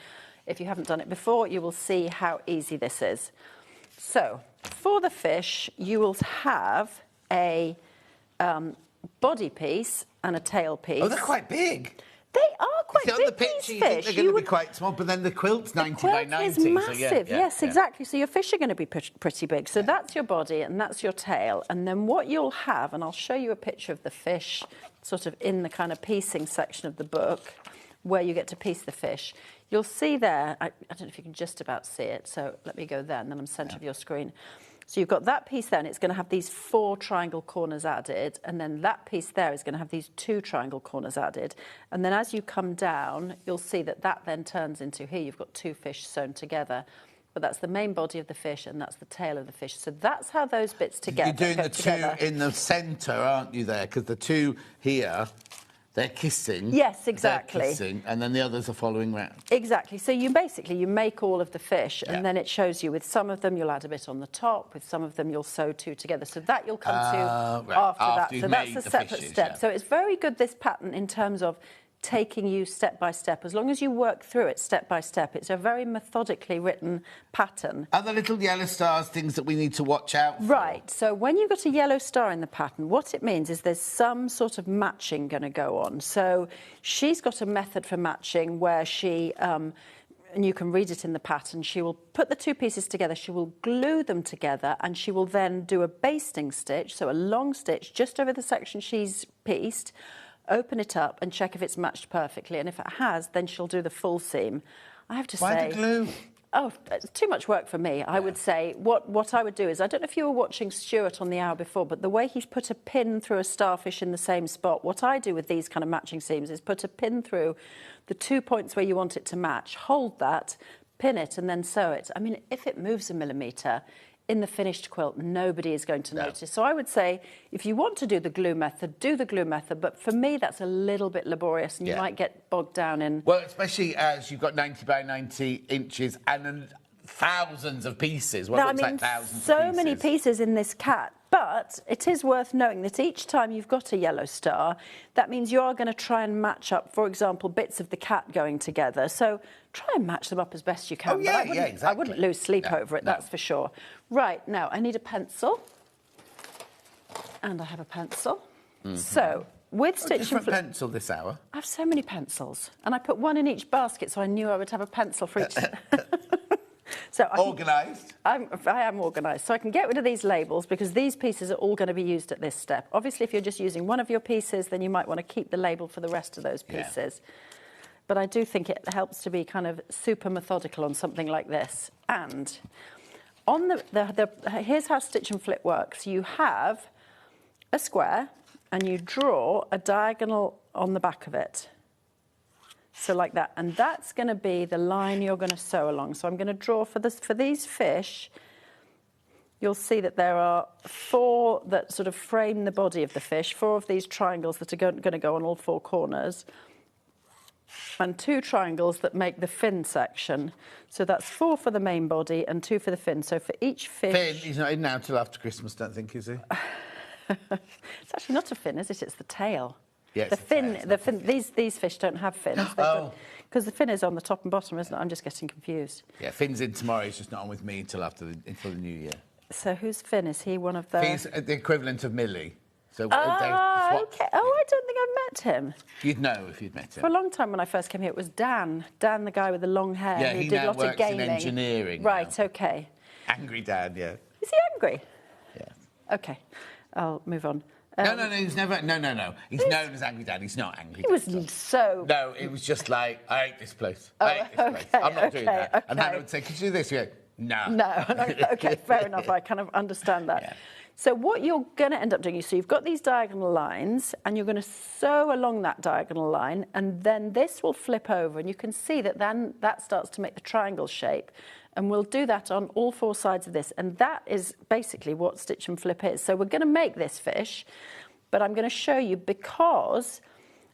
if you haven't done it before, you will see how easy this is. So for the fish, you will have a body piece and a tail piece. Oh, they're quite big. They are quite big, on the picture, you think they're going to be quite small, but then the quilt's 90 by 90. It's massive, yes, exactly. So your fish are going to be pretty big. So that's your body and that's your tail. And then what you'll have, and I'll show you a picture of the fish sort of in the kind of piecing section of the book, where you get to piece the fish. You'll see there, I don't know if you can just about see it, so let me go there, and then I'm centre of your screen. So you've got that piece there, and it's going to have these 4 triangle corners added, and then that piece there is going to have these 2 triangle corners added. And then as you come down, you'll see that then turns into, here you've got 2 fish sewn together. But that's the main body of the fish, and that's the tail of the fish. So that's how those bits together You're doing the together. 2 in the centre, aren't you, there? Because the 2 here, they're kissing. Yes, exactly. They're kissing, and then the others are following round. Exactly. So you make all of the fish, and then it shows you with some of them you'll add a bit on the top, with some of them you'll sew 2 together. So that you'll come to after that. So that's a separate step. So it's very good, this pattern, in terms of taking you step by step. As long as you work through it step by step, it's a very methodically written pattern. Are the little yellow stars things that we need to watch out for? Right, so when you've got a yellow star in the pattern, what it means is there's some sort of matching going to go on. So she's got a method for matching where she, and you can read it in the pattern, she will put the 2 pieces together, she will glue them together, and she will then do a basting stitch, so a long stitch just over the section she's pieced, open it up and check if it's matched perfectly, and if it has, then she'll do the full seam. I have to say... Why the glue? Oh, it's too much work for me. I would say what I would do is, I don't know if you were watching Stuart on the hour before, but the way he's put a pin through a starfish in the same spot, what I do with these kind of matching seams is put a pin through the 2 points where you want it to match, hold that, pin it, and then sew it. I mean, if it moves a millimetre, in the finished quilt, nobody is going to notice. So I would say, if you want to do the glue method, do the glue method. But for me, that's a little bit laborious, and you might get bogged down in... Well, especially as you've got 90 by 90 inches and thousands of pieces. Well, so many pieces in this cat. But it is worth knowing that each time you've got a yellow star, that means you are going to try and match up, for example, bits of the cat going together. So try and match them up as best you can. Oh, yeah, exactly. I wouldn't lose sleep over it, that's for sure. Right, now, I need a pencil. And I have a pencil. So, with stitch and flip... pencil this hour? I have so many pencils. And I put one in each basket, so I knew I would have a pencil for each... So Organised. I am organised. So I can get rid of these labels because these pieces are all going to be used at this step. Obviously, if you're just using one of your pieces, then you might want to keep the label for the rest of those pieces. Yeah. But I do think it helps to be kind of super methodical on something like this. And on here's how stitch and flip works. You have a square and you draw a diagonal on the back of it. So like that. And that's going to be the line you're going to sew along. So I'm going to draw for these fish. You'll see that there are 4 that sort of frame the body of the fish, 4 of these triangles that are going to go on all 4 corners, and 2 triangles that make the fin section. So that's 4 for the main body and 2 for the fin. So for each fish... Fin, he's not in now till after Christmas, don't think, is he? It's actually not a fin, is it? It's the tail. Yes, the fin. These fish don't have fins. Because the fin is on the top and bottom, isn't it? I'm just getting confused. Yeah, Finn's in tomorrow. He's just not on with me until the new year. So who's Finn? Is he one of the... He's the equivalent of Millie. So okay. Oh, I don't think I've met him. You'd know if you'd met him. For a long time when I first came here, it was Dan. Dan, the guy with the long hair who did lots of gaming. Yeah, he now works in engineering. Right, now. OK. Angry Dan, yeah. Is he angry? Yeah. OK, I'll move on. No, he's never... No. He's known as Angry Dan. He's not Angry Dan. He was so... No, it was just like, I hate this place. I hate this place. I'm not doing that. Okay. And Hannah would say, could you do this? You go, no. No, OK, fair enough. I kind of understand that. Yeah. So what you're going to end up doing, so you've got these diagonal lines, and you're going to sew along that diagonal line, and then this will flip over, and you can see that then that starts to make the triangle shape. And we'll do that on all 4 sides of this. And that is basically what stitch and flip is. So we're going to make this fish, but I'm going to show you because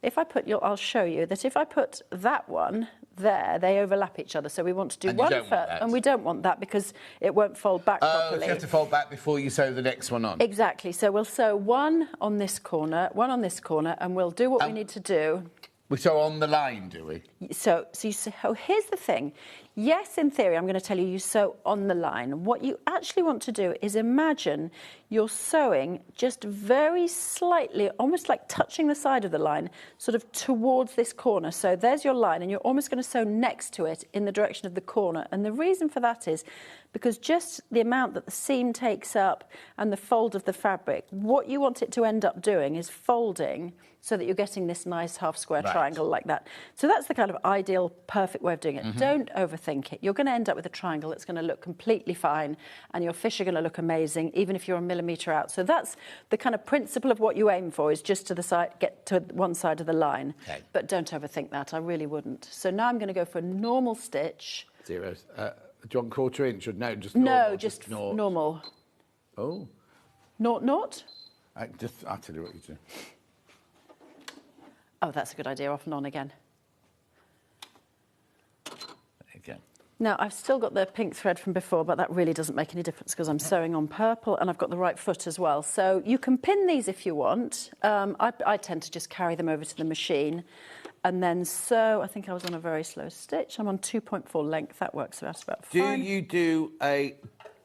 if I put I'll show you that if I put that one there, they overlap each other. So we want to do one first, and we don't want that because it won't fold back properly. So you have to fold back before you sew the next one on. Exactly. So we'll sew one on this corner, one on this corner, and we'll do what we need to do. We sew on the line, do we? So you sew, here's the thing. Yes, in theory, I'm going to tell you sew on the line. What you actually want to do is imagine you're sewing just very slightly, almost like touching the side of the line, sort of towards this corner. So there's your line, and you're almost going to sew next to it in the direction of the corner. And the reason for that is because just the amount that the seam takes up and the fold of the fabric, what you want it to end up doing is folding so that you're getting this nice half-square triangle like that. So that's the kind of ideal, perfect way of doing it. Don't overthink it. You're going to end up with a triangle that's going to look completely fine, and your fish are going to look amazing, even if you're a millimetre out. So that's the kind of principle of what you aim for, is just to the side, get to one side of the line. Okay. But don't overthink that. I really wouldn't. So now I'm going to go for a normal stitch. Zeros. Do you want 1/4 inch or no? Just normal. No, just normal. Oh. Naught? I'll tell you what you do. Oh, that's a good idea. Off and on again. There you go. Now, I've still got the pink thread from before, but that really doesn't make any difference because I'm sewing on purple and I've got the right foot as well. So you can pin these if you want. I tend to just carry them over to the machine and then sew. I think I was on a very slow stitch. I'm on 2.4 length. That works about fine. Do you do a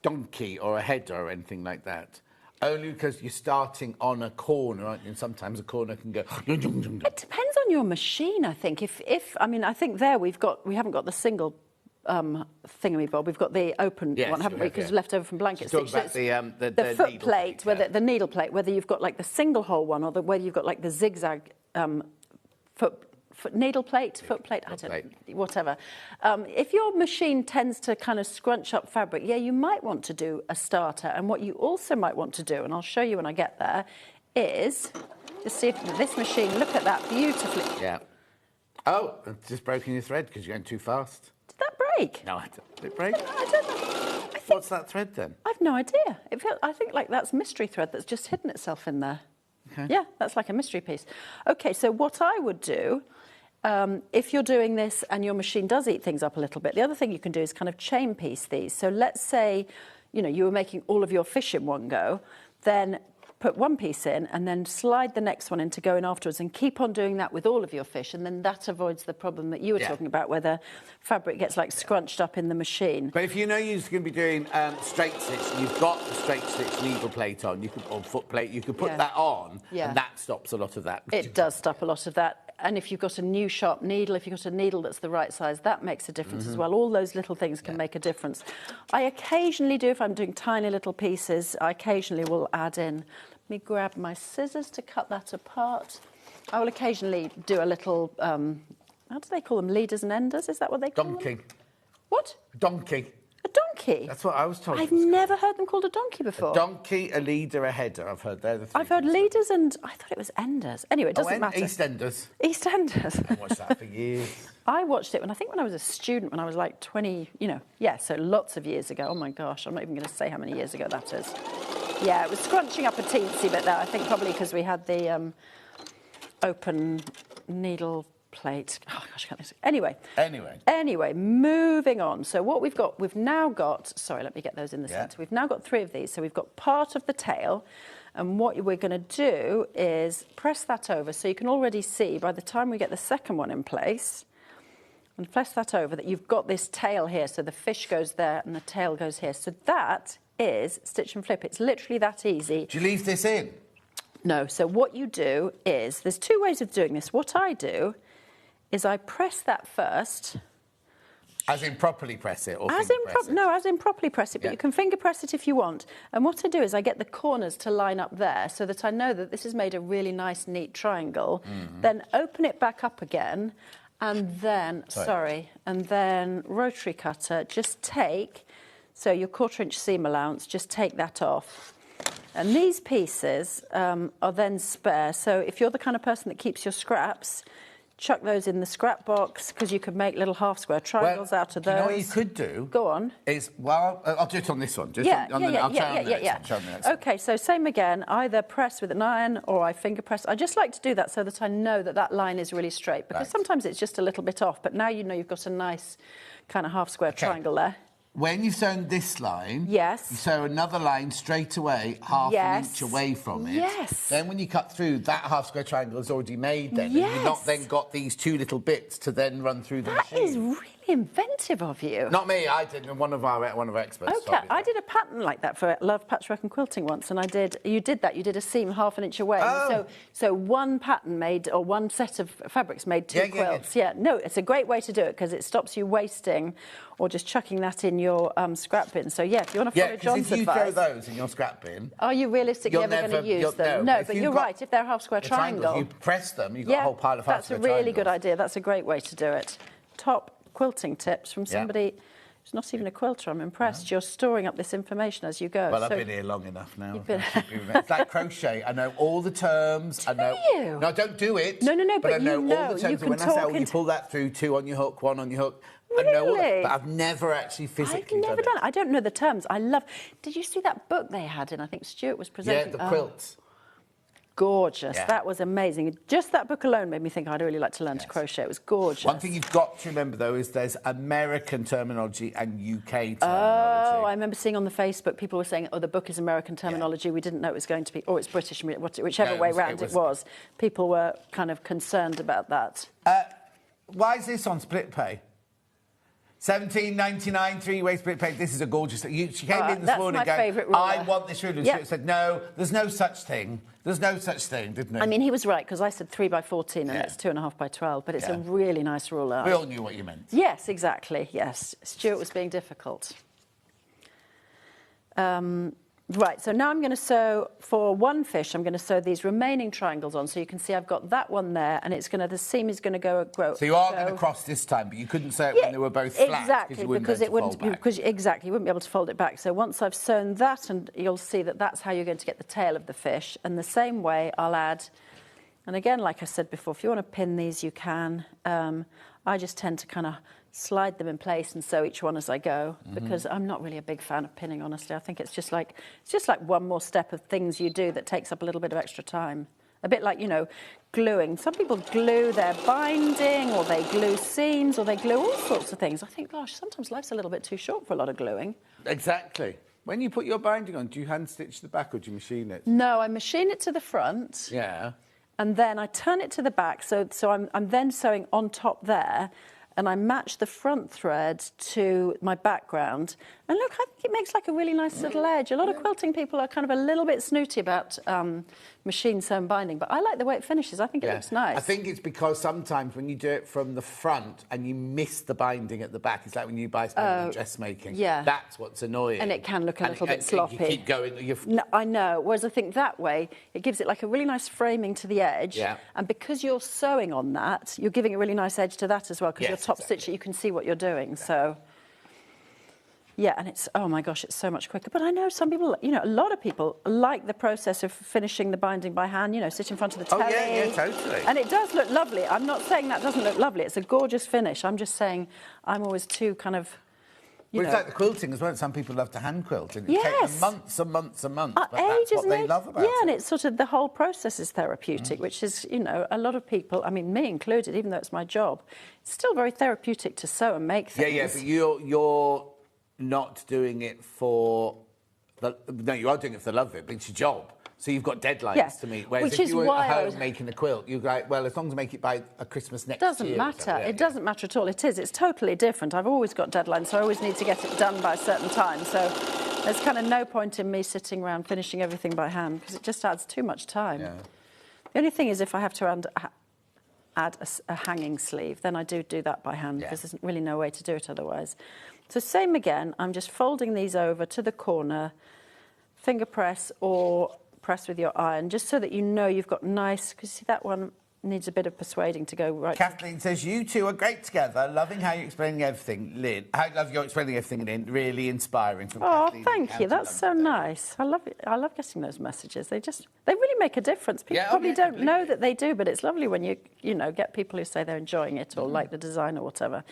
donkey or a header or anything like that? Only because you're starting on a corner, aren't you? And sometimes a corner can go... It depends on your machine, I think. I mean, I think there we haven't got the single thingamabob. We've got the open one, haven't we? Because it's left over from blanket stitch. About the foot plate, the needle plate, whether you've got like the single hole one or whether you've got like the zigzag needle plate, foot plate, I don't know, whatever. If your machine tends to kind of scrunch up fabric, you might want to do a starter. And what you also might want to do, and I'll show you when I get there, is just see if this machine, look at that beautifully. Yeah. Oh, it's just broken your thread because you're going too fast. Did that break? No, did it break? I don't know. What's that thread then? I've no idea. I think like that's mystery thread that's just hidden itself in there. Okay. Yeah, that's like a mystery piece. Okay, so what I would do, if you're doing this and your machine does eat things up a little bit, the other thing you can do is kind of chain piece these. So let's say, you were making all of your fish in one go, then put one piece in and then slide the next one in to go in afterwards and keep on doing that with all of your fish, and then that avoids the problem that you were talking about where the fabric gets like scrunched up in the machine. But if you're going to be doing straight stitch, you've got the straight stitch needle plate on, or foot plate, you could put that on, and that stops a lot of that. It does stop a lot of that. And if you've got a new sharp needle, if you've got a needle that's the right size, that makes a difference as well. All those little things can make a difference. I occasionally do, if I'm doing tiny little pieces, I occasionally will add in. Let me grab my scissors to cut that apart. I will occasionally do a little, how do they call them, leaders and enders? Is that what they call them? Donkey. What? Donkey. A donkey? That's what I was told. I've never heard them called a donkey before. A donkey, a leader, a header. I've heard they're the three. I've heard leaders and I thought it was enders. Anyway, it doesn't matter. EastEnders. EastEnders. I watched that for years. I watched it when I was a student, when I was like 20, so lots of years ago. Oh my gosh, I'm not even going to say how many years ago that is. Yeah, it was scrunching up a teensy bit there. I think probably because we had the open needle plate. Oh gosh, I can't think. Anyway, moving on. So what we've now got, sorry, let me get those in the centre. We've now got 3 of these. So we've got part of the tail, and what we're going to do is press that over. So you can already see by the time we get the second one in place, and press that over, that you've got this tail here. So the fish goes there and the tail goes here. So that is stitch and flip. It's literally that easy. Do you leave this in? No. So what you do is, there's 2 ways of doing this. What I do is I press that first. As in properly press it, or as in properly press it, but you can finger press it if you want. And what I do is I get the corners to line up there so that I know that this has made a really nice, neat triangle. Then open it back up again, and then, and then rotary cutter, just take, so your 1/4 inch seam allowance, just take that off. And these pieces are then spare. So if you're the kind of person that keeps your scraps, chuck those in the scrap box, because you could make little half-square triangles out of those. You know what you could do? Go on. I'll do it on this one. OK, so same again. Either press with an iron or I finger press. I just like to do that so that I know that that line is really straight, because sometimes it's just a little bit off. But now you know you've got a nice kind of half-square triangle there. When you've sewn this line, you sew another line straight away, half an inch away from it. Then when you cut through, that half-square triangle is already made then. And you've not then got these 2 little bits to then run through the machine. That is really inventive of you. Not me, I did. One of our experts. OK, I did a pattern like that for Love Patchwork and Quilting once, and you did that. You did a seam half an inch away. Oh. So one pattern made, or one set of fabrics made 2 quilts. No, it's a great way to do it, because it stops you wasting or just chucking that in your scrap bin. So, if you want to follow John's advice... if you throw those in your scrap bin... Are you realistically ever going to use them? No, but you're right. If they're half-square triangle... You press them, you've got a whole pile of half-square triangles. That's a really good idea. That's a great way to do it. Top quilting tips from somebody who's not even a quilter. I'm impressed. You're storing up this information as you go. Well, I've been here long enough now. It's like crochet. I know all the terms. Do you? No, I don't do it. No, but I know all the terms. When I say, you pull that through, 2 on your hook, 1 on your hook... Really? I know all that, but I've never actually physically I've never done it. I don't know the terms. Did you see that book they had in? I think Stuart was presenting. Yeah, the quilts. Gorgeous. That was amazing. Just that book alone made me think I'd really like to learn to crochet. It was gorgeous. One thing you've got to remember, though, is there's American terminology and UK terminology. Oh, I remember seeing on the Facebook, people were saying, the book is American terminology. We didn't know it was going to be, or it's British, whichever way round it was. People were kind of concerned about that. Why is this on split pay? £17.99, 3-way split pay. This is a gorgeous thing. She came in this morning going, I want this ruler. She said, no, there's no such thing. There's no such thing, didn't it? I mean, he was right, because I said 3 by 14 and it's 2.5 by 12, but it's a really nice ruler. We all knew what you meant. Yes, exactly, yes. Stuart was being difficult. Right, so now I'm going to sew, for one fish, I'm going to sew these remaining triangles on. So you can see I've got that one there, and the seam is going to grow. So you are going to cross this time, but you couldn't sew it when they were both flat. Exactly, because you wouldn't be able to fold it back. So once I've sewn that, and you'll see that that's how you're going to get the tail of the fish. And the same way I'll add, and again, like I said before, if you want to pin these, you can. I just tend to kind of slide them in place and sew each one as I go, because I'm not really a big fan of pinning, honestly. I think it's just like one more step of things you do that takes up a little bit of extra time. A bit like, gluing. Some people glue their binding, or they glue seams, or they glue all sorts of things. I think, gosh, sometimes life's a little bit too short for a lot of gluing. Exactly. When you put your binding on, do you hand stitch the back, or do you machine it? No, I machine it to the front. Yeah. And then I turn it to the back, so I'm then sewing on top there. and I match the front thread to my background. And look, I think it makes like a really nice little edge. A lot of quilting people are kind of a little bit snooty about machine sewn binding, but I like the way it finishes. I think it looks nice. I think it's because sometimes when you do it from the front and you miss the binding at the back, it's like when you buy something dressmaking. Yeah. That's what's annoying. And it can look a little bit sloppy. You keep going. No, I know. Whereas I think that way, it gives it like a really nice framing to the edge. Yeah. And because you're sewing on that, you're giving a really nice edge to that as well, because you're top stitching, you can see what you're doing. So, yeah, and it's, oh my gosh, it's so much quicker. But I know some people, you know, a lot of people like the process of finishing the binding by hand, you know, sit in front of the telly. Oh, yeah, totally. And it does look lovely. I'm not saying that doesn't look lovely. It's a gorgeous finish. I'm just saying I'm always too kind of... Well, it's like the quilting as well. Some people love to hand quilt, and it takes them months and months and months. But that's what they love about it. Yeah, and it's sort of the whole process is therapeutic, which is, you know, a lot of people, I mean, me included, even though it's my job, it's still very therapeutic to sew and make things. Yeah, but you're not doing it for... No, you are doing it for the love of it, but it's your job. So you've got deadlines to meet. Whereas if you were at home making a quilt, you're like, well, as long as I make it by Christmas next year. Doesn't matter. It doesn't matter at all. It is. It's totally different. I've always got deadlines, so I always need to get it done by a certain time. So there's kind of no point in me sitting around finishing everything by hand, because it just adds too much time. Yeah. The only thing is if I have to add a hanging sleeve, then I do that by hand, because there's really no way to do it otherwise. So same again. I'm just folding these over to the corner, finger press or press with your iron, just so that you know you've got nice, because see that one needs a bit of persuading to go right. Kathleen says, you two are great together. Loving how you're explaining everything, Lynn. I love your explaining everything, Lynn. Really inspiring from Kathleen. Thank you. That's so nice. I love it. I love getting those messages. They really make a difference. People probably don't know that they do, but it's lovely when you know, get people who say they're enjoying it or like the design or whatever.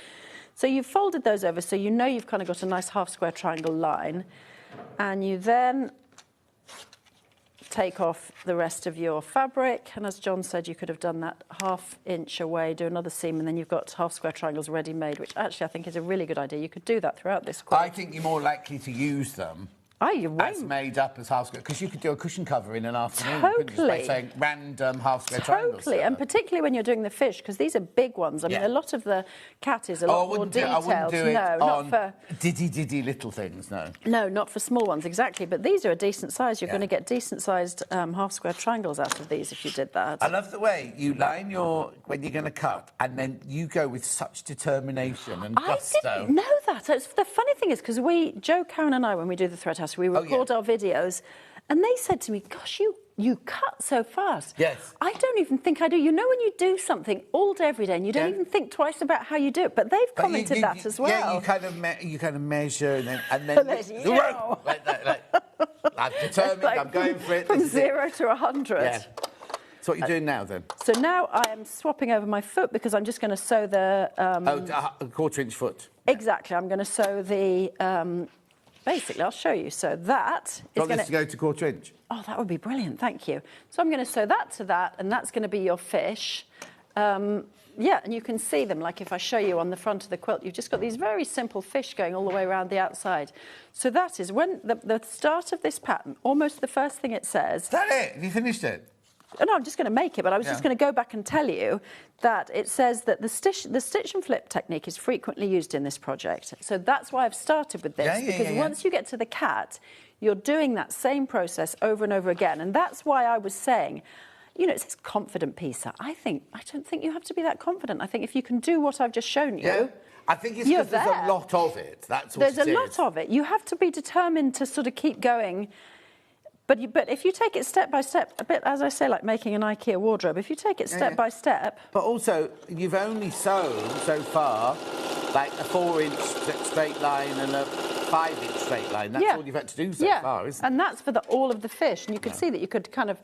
So you've folded those over, so you know you've kind of got a nice half square triangle line, and you then take off the rest of your fabric, and as John said, you could have done that ½ inch away, do another seam, and then you've got half square triangles ready made, which actually I think is a really good idea. You could do that throughout this quilt. I think you're more likely to use them you're as made up as half square, because you could do a cushion cover in an afternoon, totally. couldn't you, by saying random half square triangles. Totally, and particularly when you're doing the fish, because these are big ones. I mean, a lot of the cat is a lot more detailed. I wouldn't do it not for diddy little things, no. No, not for small ones, exactly. But these are a decent size. You're going to get decent-sized half square triangles out of these if you did that. I love the way you line when you're going to cut, and then you go with such determination and gusto. I didn't know that. The funny thing is, because Joe, Karen and I, when we do the Thread House, we record our videos, and they said to me, gosh, you cut so fast. Yes. I don't even think I do. You know when you do something all day, every day, and you don't even think twice about how you do it, but they've commented that as well. Yeah, you kind of measure, and then like that, I'm determined, I'm going for it. From 0 to 100. Yeah. So what are you doing now, then? So now I am swapping over my foot, because I'm just going to sew the... a 1/4 inch foot. Exactly. I'm going to sew the... basically, I'll show you. So that is going to go to 1/4 inch. Oh, that would be brilliant. Thank you. So I'm going to sew that to that, and that's going to be your fish. Yeah, and you can see them, like if I show you on the front of the quilt, you've just got these very simple fish going all the way around the outside. So that is when the start of this pattern, almost the first thing it says... Is that it? Have you finished it? No, I'm just going to make it, but I was just going to go back and tell you that it says that the stitch and flip technique is frequently used in this project. So that's why I've started with this, because once you get to the cat, you're doing that same process over and over again. And that's why I was saying, you know, it says confident piecer. I don't think you have to be that confident. I think if you can do what I've just shown you... I think it's because there's a lot of it. That's what There's a lot of it. You have to be determined to sort of keep going... But if you take it step by step, a bit, as I say, like making an IKEA wardrobe, if you take it step by step... But also, you've only sewn, so far, like a 4-inch straight line and a 5-inch straight line. That's all you've had to do so far, isn't it? And that's for all of the fish. And you can see that you could kind of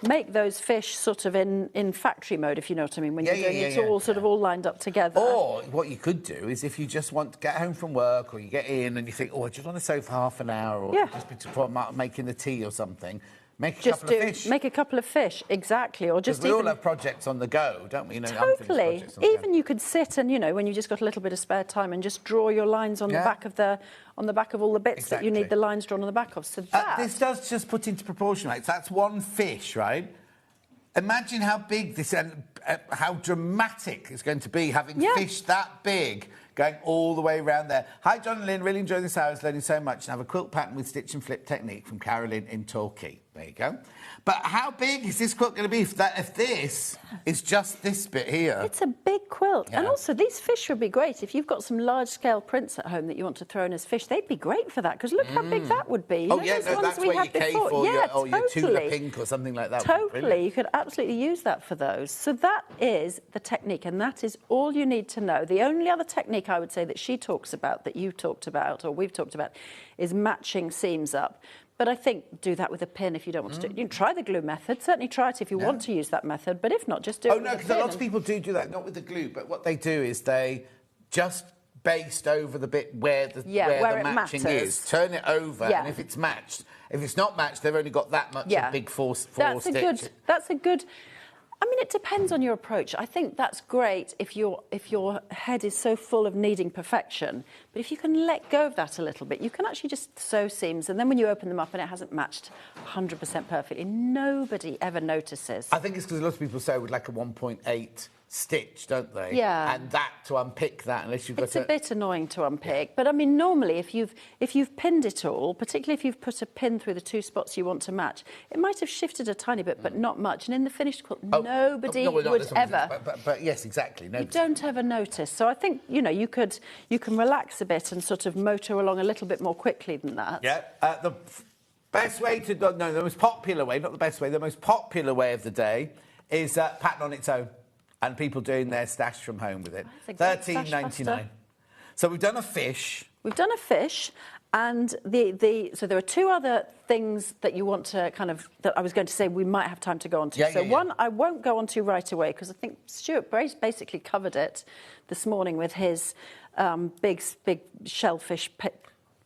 make those fish sort of in factory mode, if you know what I mean, when you're doing it all sort of all lined up together. Or what you could do is if you just want to get home from work, or you get in and you think, I just want to sew for half an hour, or just before making the tea or something, make a couple of fish. Make a couple of fish, exactly. Or just we all have projects on the go, don't we? You know, totally. Even you could sit and, you know, when you just got a little bit of spare time, and just draw your lines on the back of all the bits that you need the lines drawn on the back of. So this does just put into proportion, right? So that's one fish, right? Imagine how big this, and how dramatic it's going to be having fish that big going all the way around there. Hi, John and Lynn. Really enjoying this hour. I was learning so much. And have a quilt pattern with stitch and flip technique from Carolyn in Torquay. There you go. But how big is this quilt going to be if this is just this bit here? It's a big quilt. And also, these fish would be great. If you've got some large-scale prints at home that you want to throw in as fish, they'd be great for that, because look how big that would be. That's where you cave or your tuna pink or something like that. Totally. You could absolutely use that for those. So that is the technique, and that is all you need to know. The only other technique I would say that she talks about, that you talked about, or we've talked about, is matching seams up. But I think do that with a pin if you don't want to do it. You can try the glue method. Certainly try it if you want to use that method. But if not, just do it with a pin. Oh, no, because a lot of people do that, not with the glue. But what they do is they just based over the bit where the matching is. Turn it over, and if it's matched. If it's not matched, they've only got that much a big four stitch. That's a good... I mean, it depends on your approach. I think that's great if your head is so full of needing perfection. But if you can let go of that a little bit, you can actually just sew seams. And then when you open them up and it hasn't matched 100% perfectly, nobody ever notices. I think it's because a lot of people sew with like a 1.8 stitch, don't they? Yeah. And that, to unpick that, unless you've got It's a bit annoying to unpick. But, I mean, normally, if you've pinned it all, particularly if you've put a pin through the two spots you want to match, it might have shifted a tiny bit, but not much. And in the finished quilt, nobody would ever... But yes, exactly. You don't ever notice. So I think, you can relax a bit and sort of motor along a little bit more quickly than that. Yeah. The best way to... No, the most popular way, not the best way, the most popular way of the day is pattern on its own. And people doing their stash from home with it. $13.99. So we've done a fish. We've done a fish, and so there are two other things that you want to that I was going to say we might have time to go on to. One I won't go on to right away, because I think Stuart basically covered it this morning with his big shellfish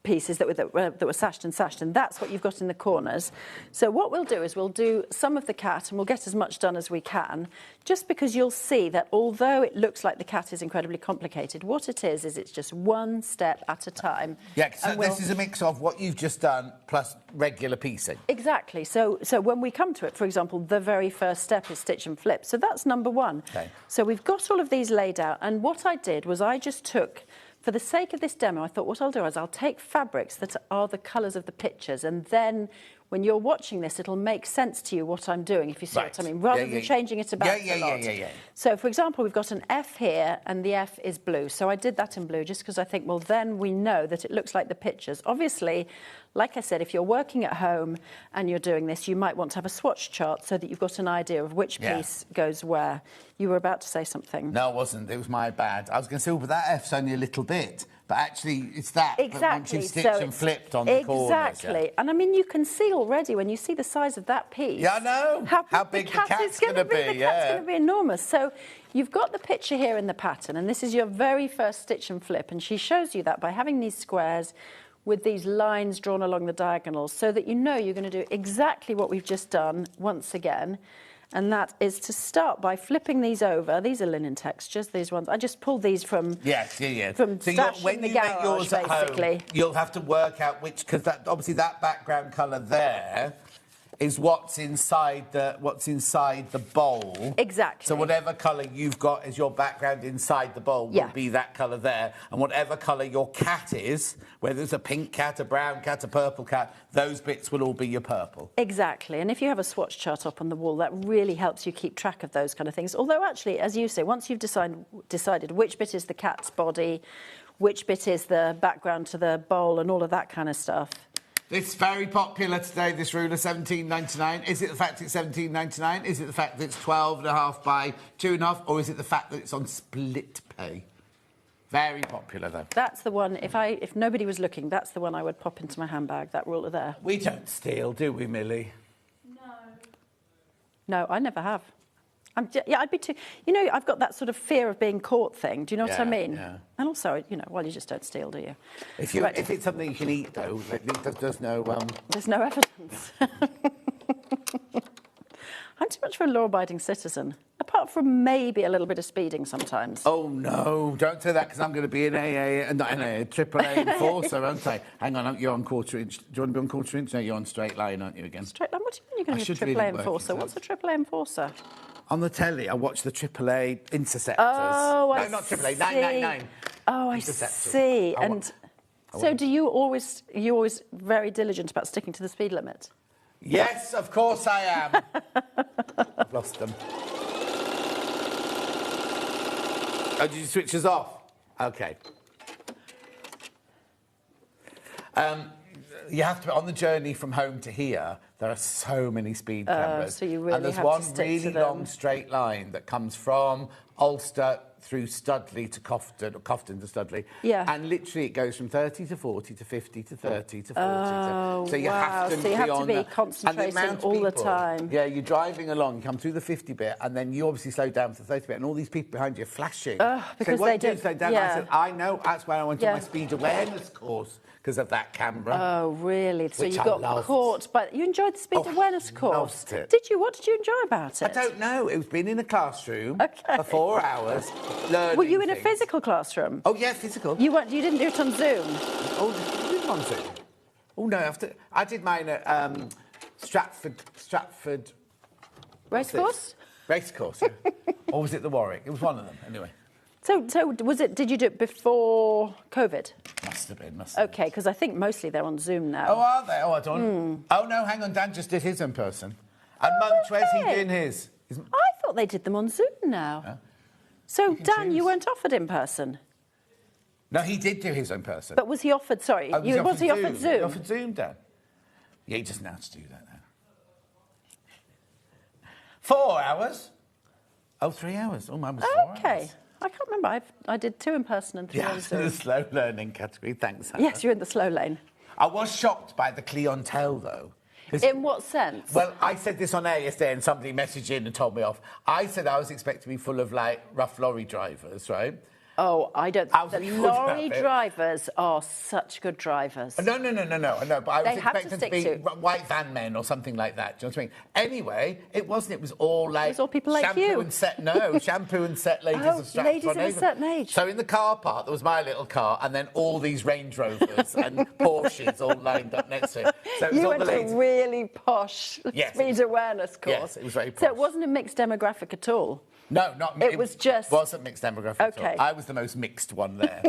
pieces that were sashed, and that's what you've got in the corners. So what we'll do is we'll do some of the cat, and we'll get as much done as we can, just because you'll see that although it looks like the cat is incredibly complicated, what it is it's just one step at a time. Yeah, so this is a mix of what you've just done plus regular piecing. Exactly. So when we come to it, for example, the very first step is stitch and flip. So that's number one. Okay. So we've got all of these laid out, and what I did was I just took... For the sake of this demo, I thought what I'll do is I'll take fabrics that are the colours of the pictures, and then when you're watching this, it'll make sense to you what I'm doing, if you see what I mean, rather than changing it about a lot. So, for example, we've got an F here, and the F is blue. So I did that in blue just because I think, well, then we know that it looks like the pictures. Obviously, like I said, if you're working at home and you're doing this, you might want to have a swatch chart so that you've got an idea of which piece goes where. You were about to say something. No, I wasn't. It was my bad. I was going to say, but that F's only a little bit. But actually, it's that. Exactly. But once you've stitched and flipped on the corners. Exactly. And, I mean, you can see already when you see the size of that piece. Yeah, I know. How big the cat's going to be. The cat's going to be enormous. So you've got the picture here in the pattern, and this is your very first stitch and flip. And she shows you that by having these squares with these lines drawn along the diagonals, so that you know you're going to do exactly what we've just done once again. And that is to start by flipping these over. These are linen textures, these ones. I just pulled these from... From stash in the garage, basically. You'll have to work out which... Because obviously that background colour there is what's inside the bowl. Exactly. So whatever colour you've got as your background inside the bowl will be that colour there. And whatever colour your cat is, whether it's a pink cat, a brown cat, a purple cat, those bits will all be your purple. Exactly. And if you have a swatch chart up on the wall, that really helps you keep track of those kind of things. Although, actually, as you say, once you've decided which bit is the cat's body, which bit is the background to the bowl and all of that kind of stuff... It's very popular today, this ruler, $17.99. Is it the fact it's $17.99? Is it the fact that it's 12.5 by 2.5? Or is it the fact that it's on split pay? Very popular, though. That's the one, if nobody was looking, that's the one I would pop into my handbag, that ruler there. We don't steal, do we, Millie? No, I never have. I'd be too... I've got that sort of fear of being caught thing. Do you know what I mean? Yeah. And also, you just don't steal, do you? If it's something you can eat, though, there's no... There's no evidence. I'm too much of a law-abiding citizen, apart from maybe a little bit of speeding sometimes. Oh, no, don't say that, because I'm going to be an AAA enforcer, aren't I? Hang on, you're on quarter inch. Do you want to be on quarter inch? No, you're on straight line, aren't you, again? Straight line? What do you mean you're going to be a AAA enforcer? What's a AAA enforcer? On the telly, I watch the AAA Interceptors. Oh, I No, not AAA, see. 999. Oh, I Interceptors. see. I wa- And so do you always very diligent about sticking to the speed limit? Yes, of course I am. I've lost them. Oh, did you switch us off? Okay. You have to be on the journey from home to here. There are so many speed cameras. So you really and there's have to one stick to really them. long straight line that comes from Ulster through Studley to Cofton, or Cofton to Studley. Yeah. And literally it goes from 30 to 40 to 50 to 30 to 40 Oh, so you wow. have to So you have to on be the- and the concentrating amount of all the people- time. Yeah, you're driving along, you come through the 50 bit, and then you obviously slow down to the 30 bit, and all these people behind you are flashing. Because so they what do you don't- slow down? yeah. I said, I know, that's why I went Yeah. on my speed awareness course, because of that camera. Oh, really? So Which you I got loved. caught, but you enjoyed the speed awareness course. loved it. Did you? What did you enjoy about it? I don't know. It was being in a classroom for 4 hours, learning Were you in a things. physical classroom? Oh, yeah, physical. You weren't. You didn't do it on Zoom. Oh, did you do it on Zoom? Oh, no, I did mine at Stratford... Racecourse? Racecourse, yeah. Or was it the Warwick? It was one of them, anyway. So was it? Did you do it before COVID? Must have been, must have Okay, because I think mostly they're on Zoom now. Oh, are they? Oh, I don't... Oh, no, hang on, Dan just did his in person. And Munch, where's he doing his? I thought they did them on Zoom now. So, Dan, you weren't offered in person? No, he did do his own person. But was he offered, sorry, Oh, was he offered Zoom? He offered Zoom, Dan. Yeah, he doesn't know how to do that now. 4 hours? Oh, 3 hours. Oh, mine was 4 hours. Okay. I can't remember. I did 2 in person and 3 Yeah, on Zoom. the slow learning category. Thanks, Hannah. Yes, you're in the slow lane. I was shocked by the clientele, though. In what sense? Well, I said this on air yesterday and somebody messaged in and told me off. I said I was expecting to be full of, like, rough lorry drivers, right? Oh, I don't think the thinking lorry about it. drivers are such good drivers. No, I know, but I They was have to expecting stick to be to. white van men or something like that. Do you know what I mean? Anyway, it wasn't. It was all like It was all people like shampoo you. and set. No, shampoo and set ladies Oh, of Stratford. ladies of a certain age. So in the car park, there was my little car, and then all these Range Rovers and Porsches all lined up next to it. So it was You all went the to a ladies. really posh Yes, speed awareness course. Yes, it was very So posh. it wasn't a mixed demographic at all? No, not It was just... wasn't mixed demographic at Okay. all. I was the most mixed one there.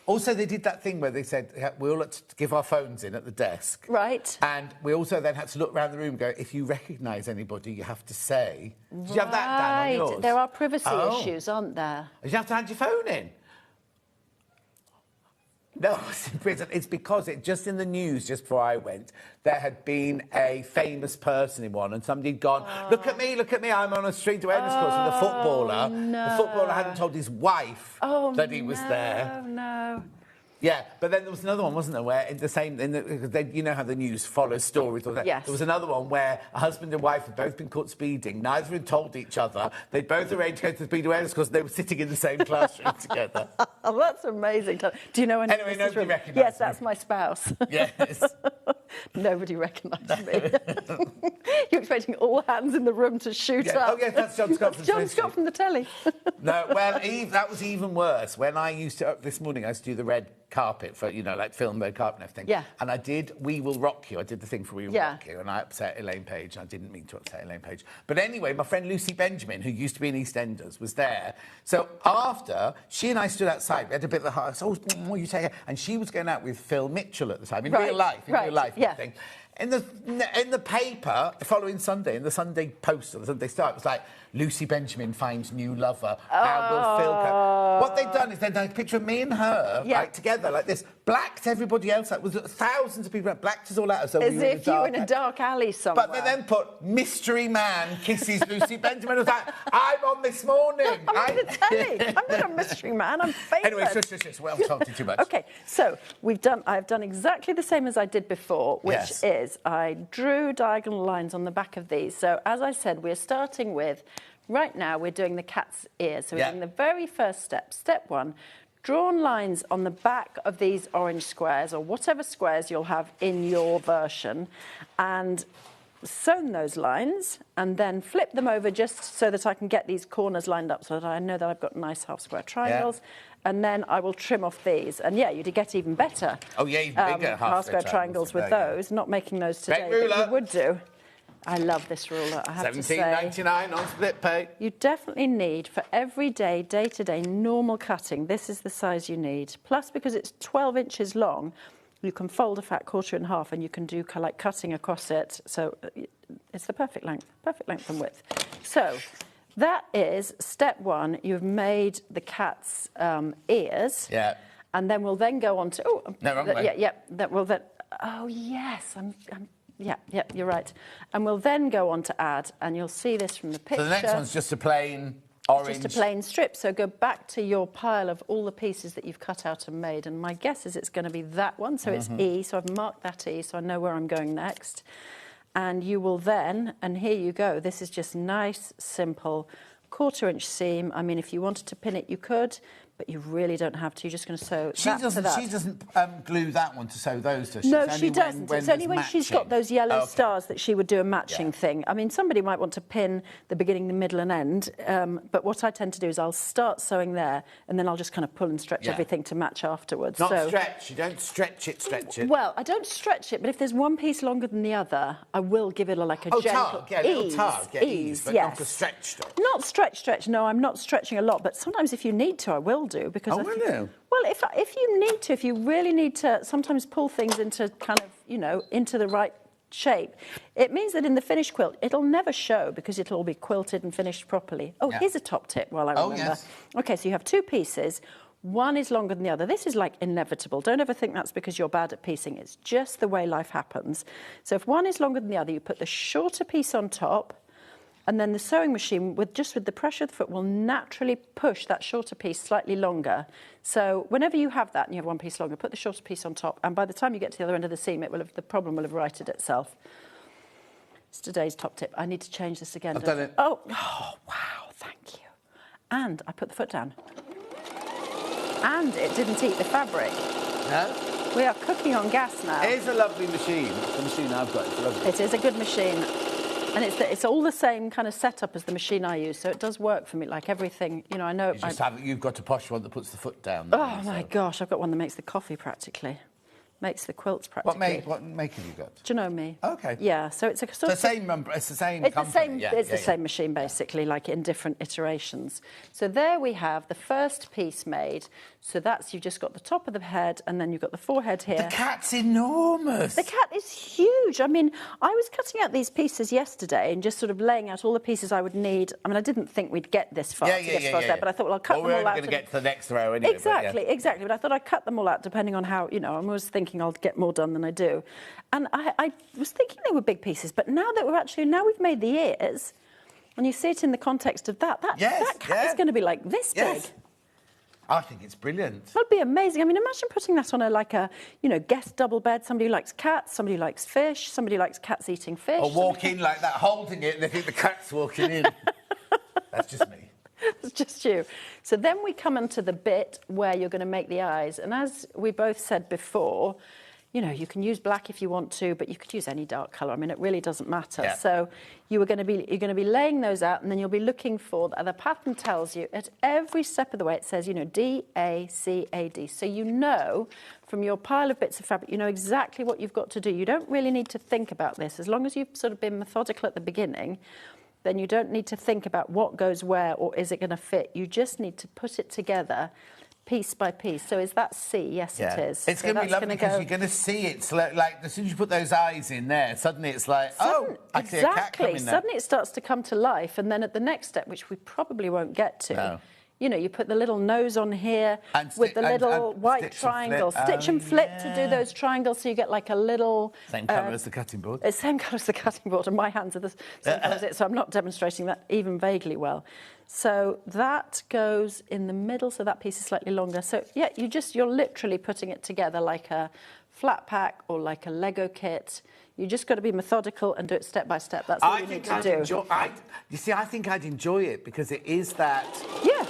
Also, they did that thing where they said we all had to give our phones in at the desk. Right. And we also then had to look around the room and go, if you recognise anybody, you have to say. Did you have that, Dan, on yours? There are privacy Oh. issues, aren't there? Did you have to hand your phone in? No, it's because just in the news, just before I went, there had been a famous person in one, and somebody had gone, look at me, I'm on a street awareness course with a footballer. No. The footballer hadn't told his wife that he was there. Oh, no. Yeah, but then there was another one, wasn't there, where you know how the news follows stories. Or that. Yes. There was another one where a husband and wife had both been caught speeding. Neither had told each other. They'd both arranged to go to the speed awareness because they were sitting in the same classroom together. Oh, that's amazing. Do you know anyone Anyway, in this nobody room? recognised Yes, me. that's my spouse. Yes. Nobody recognised me. You're expecting all hands in the room to shoot Yeah. up. Oh, yes, that's John Scott from John Swiss Scott from the telly. No, well, Eve, that was even worse. When I used to, this morning, I used to do the red carpet for, like film red carpet and everything. Yeah. And I did We Will Rock You. I did the thing for We Will Yeah. Rock You, and I upset Elaine Page. I didn't mean to upset Elaine Page. But anyway, my friend Lucy Benjamin, who used to be in EastEnders, was there. So after, she and I stood outside. We had a bit of the heart. So, what you say? And she was going out with Phil Mitchell at the time, in real life. Yeah. Thing. In the paper, the following Sunday, in the Sunday Post or the Sunday Star, it was like, Lucy Benjamin finds new lover. How will Phil go? What they've done is they've done a picture of me and her, like, together, like this. Blacked everybody else out. Was thousands of people. Blacked us all out. So As if you were in a dark alley somewhere. But they then put, mystery man kisses Lucy Benjamin. I was like, I'm on this morning. I'm on the telly. I'm not a mystery man. I'm famous. Anyway, shush. Well, I've told you too much. Okay, so I've done exactly the same as I did before, which is I drew diagonal lines on the back of these. So as I said, we're starting with, right now we're doing the cat's ear. So we're doing the very first step. Step 1, drawn lines on the back of these orange squares, or whatever squares you'll have in your version, and sewn those lines, and then flip them over just so that I can get these corners lined up so that I know that I've got nice half square triangles. And then I will trim off these. And yeah, you'd get even better. Oh, yeah, even bigger half square triangles with those. Not making those today, but you would do. I love this ruler, I have to say. $17.99 on split pay. You definitely need, for everyday, day-to-day, normal cutting, this is the size you need. Plus, because it's 12 inches long, you can fold a fat quarter in half and you can do like cutting across it. So it's the perfect length and width. So that is step one. You've made the cat's ears. Yeah. And then we'll then go on to... Oh, no, wrong way. Yeah. That will then... Oh, yes. Yeah, you're right. And we'll then go on to add, and you'll see this from the picture. So the next one's just a plain orange. Just a plain strip. So go back to your pile of all the pieces that you've cut out and made. And my guess is it's going to be that one. So it's E. So I've marked that E, so I know where I'm going next. And you will then, and here you go. This is just nice, simple, 1/4 inch seam. I mean, if you wanted to pin it, you could. But you really don't have to. You're just going to sew that to that. She doesn't glue that one to sew those, does she? No, she doesn't. It's only when she's got those yellow stars that she would do a matching thing. I mean, somebody might want to pin the beginning, the middle and end, but what I tend to do is I'll start sewing there, and then I'll just kind of pull and stretch everything to match afterwards. Not stretch. You don't stretch it. Well, I don't stretch it, but if there's one piece longer than the other, I will give it like a gentle tug. Yeah, little tug. Yeah, ease, but not a stretch. Not stretch. No, I'm not stretching a lot, but sometimes if you need to, I will do, because will you? Well, if you need to, if you really need to sometimes pull things into kind of, into the right shape, it means that in the finished quilt, it'll never show because it'll all be quilted and finished properly. Oh, here's a top tip while I remember. Yes. Okay, so you have two pieces. One is longer than the other. This is like inevitable. Don't ever think that's because you're bad at piecing. It's just the way life happens. So if one is longer than the other, you put the shorter piece on top, and then the sewing machine, with the pressure of the foot, will naturally push that shorter piece slightly longer. So whenever you have that and you have one piece longer, put the shorter piece on top, and by the time you get to the other end of the seam, the problem will have righted itself. It's today's top tip. I need to change this again. I've done it. Oh, wow, thank you. And I put the foot down. And it didn't eat the fabric. No? We are cooking on gas now. It is a lovely machine. The machine I've got, it's lovely. It is a good machine. And it's all the same kind of setup as the machine I use, so it does work for me, like everything. I know... You've got a posh one that puts the foot down. My gosh, I've got one that makes the coffee practically. Makes the quilts practically. What make have you got? Do you know me? Okay. Yeah, so it's a sort of... It's the same company. It's the same machine, basically, like in different iterations. So there we have the first piece made. So you've just got the top of the head, and then you've got the forehead here. The cat's enormous. The cat is huge. I mean, I was cutting out these pieces yesterday and just sort of laying out all the pieces I would need. I mean, I didn't think we'd get this far there, but I thought, well, I'll cut them all out. We're going to get to the next row anyway. Exactly. But I thought I'd cut them all out depending on how, I was thinking I'll get more done than I do. And I was thinking they were big pieces, but now we've made the ears, and you see it in the context of that cat is going to be like this big. I think it's brilliant. That'd be amazing. I mean, imagine putting that on a guest double bed. Somebody who likes cats, somebody who likes fish, somebody who likes cats eating fish. Or walk in like that, holding it, and they think the cat's walking in. That's just me. It's just you. So then we come into the bit where you're going to make the eyes. And as we both said before, you can use black if you want to, but you could use any dark colour. I mean, it really doesn't matter. Yeah. So you're going to be laying those out, and then you'll be looking for the pattern tells you at every step of the way. It says D A C A D. So from your pile of bits of fabric, you know exactly what you've got to do. You don't really need to think about this as long as you've sort of been methodical at the beginning. Then you don't need to think about what goes where or is it going to fit. You just need to put it together piece by piece. So is that C? Yes, it is. It's going to be lovely because you're going to see it. Like as soon as you put those eyes in there, suddenly it's like, I see a cat coming there. Suddenly it starts to come to life. And then at the next step, which we probably won't get to, you put the little nose on here with the little white triangle. Stitch and flip to do those triangles so you get like a little... Same colour as the cutting board. It's same colour as the cutting board, and my hands are the same colour as it, so I'm not demonstrating that even vaguely well. So that goes in the middle, so that piece is slightly longer. So, you're literally putting it together like a flat pack or like a Lego kit. You just got to be methodical and do it step by step. That's all you need to do. I think I'd enjoy it because it is that... Yeah.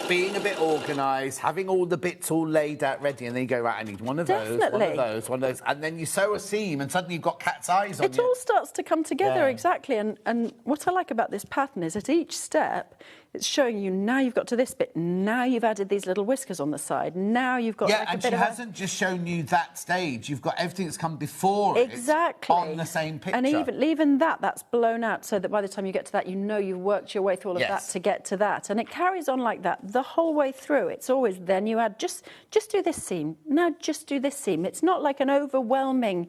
Being a bit organised, having all the bits all laid out ready, and then you go, right, I need one of those, one of those, one of those, and then you sew a seam, and suddenly you've got cat's eyes on you. It all starts to come together, exactly, and what I like about this pattern is at each step, It's showing you now you've got to this bit. Now you've added these little whiskers on the side. Now you've got yeah, like and a bit she of hasn't just shown you that stage. You've got everything that's come before exactly it on the same picture. And even that's blown out so that by the time you get to that, you know you've worked your way through all of that to get to that. And it carries on like that the whole way through. It's always then you add just do this seam. Now just do this seam. It's not like an overwhelming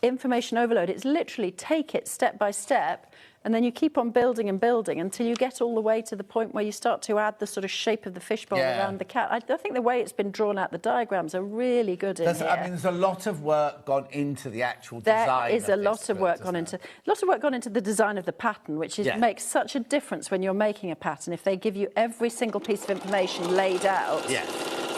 information overload. It's literally take it step by step, and then you keep on building and building until you get all the way to the point where you start to add the sort of shape of the fishbowl around the cat. I think the way it's been drawn out, the diagrams are really good in here. I mean, there's a lot of work gone into the actual design. There is a lot of work gone into the design of the pattern, which makes such a difference when you're making a pattern. If they give you every single piece of information laid out.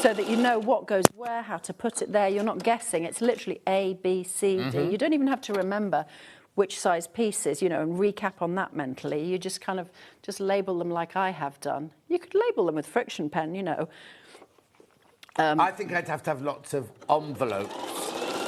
So that you know what goes where, how to put it there. You're not guessing. It's literally A, B, C, D. You don't even have to remember which size pieces, you know, and recap on that mentally. You just kind of just label them like I have done. You could label them with friction pen, you know. I think I'd have to have lots of envelopes.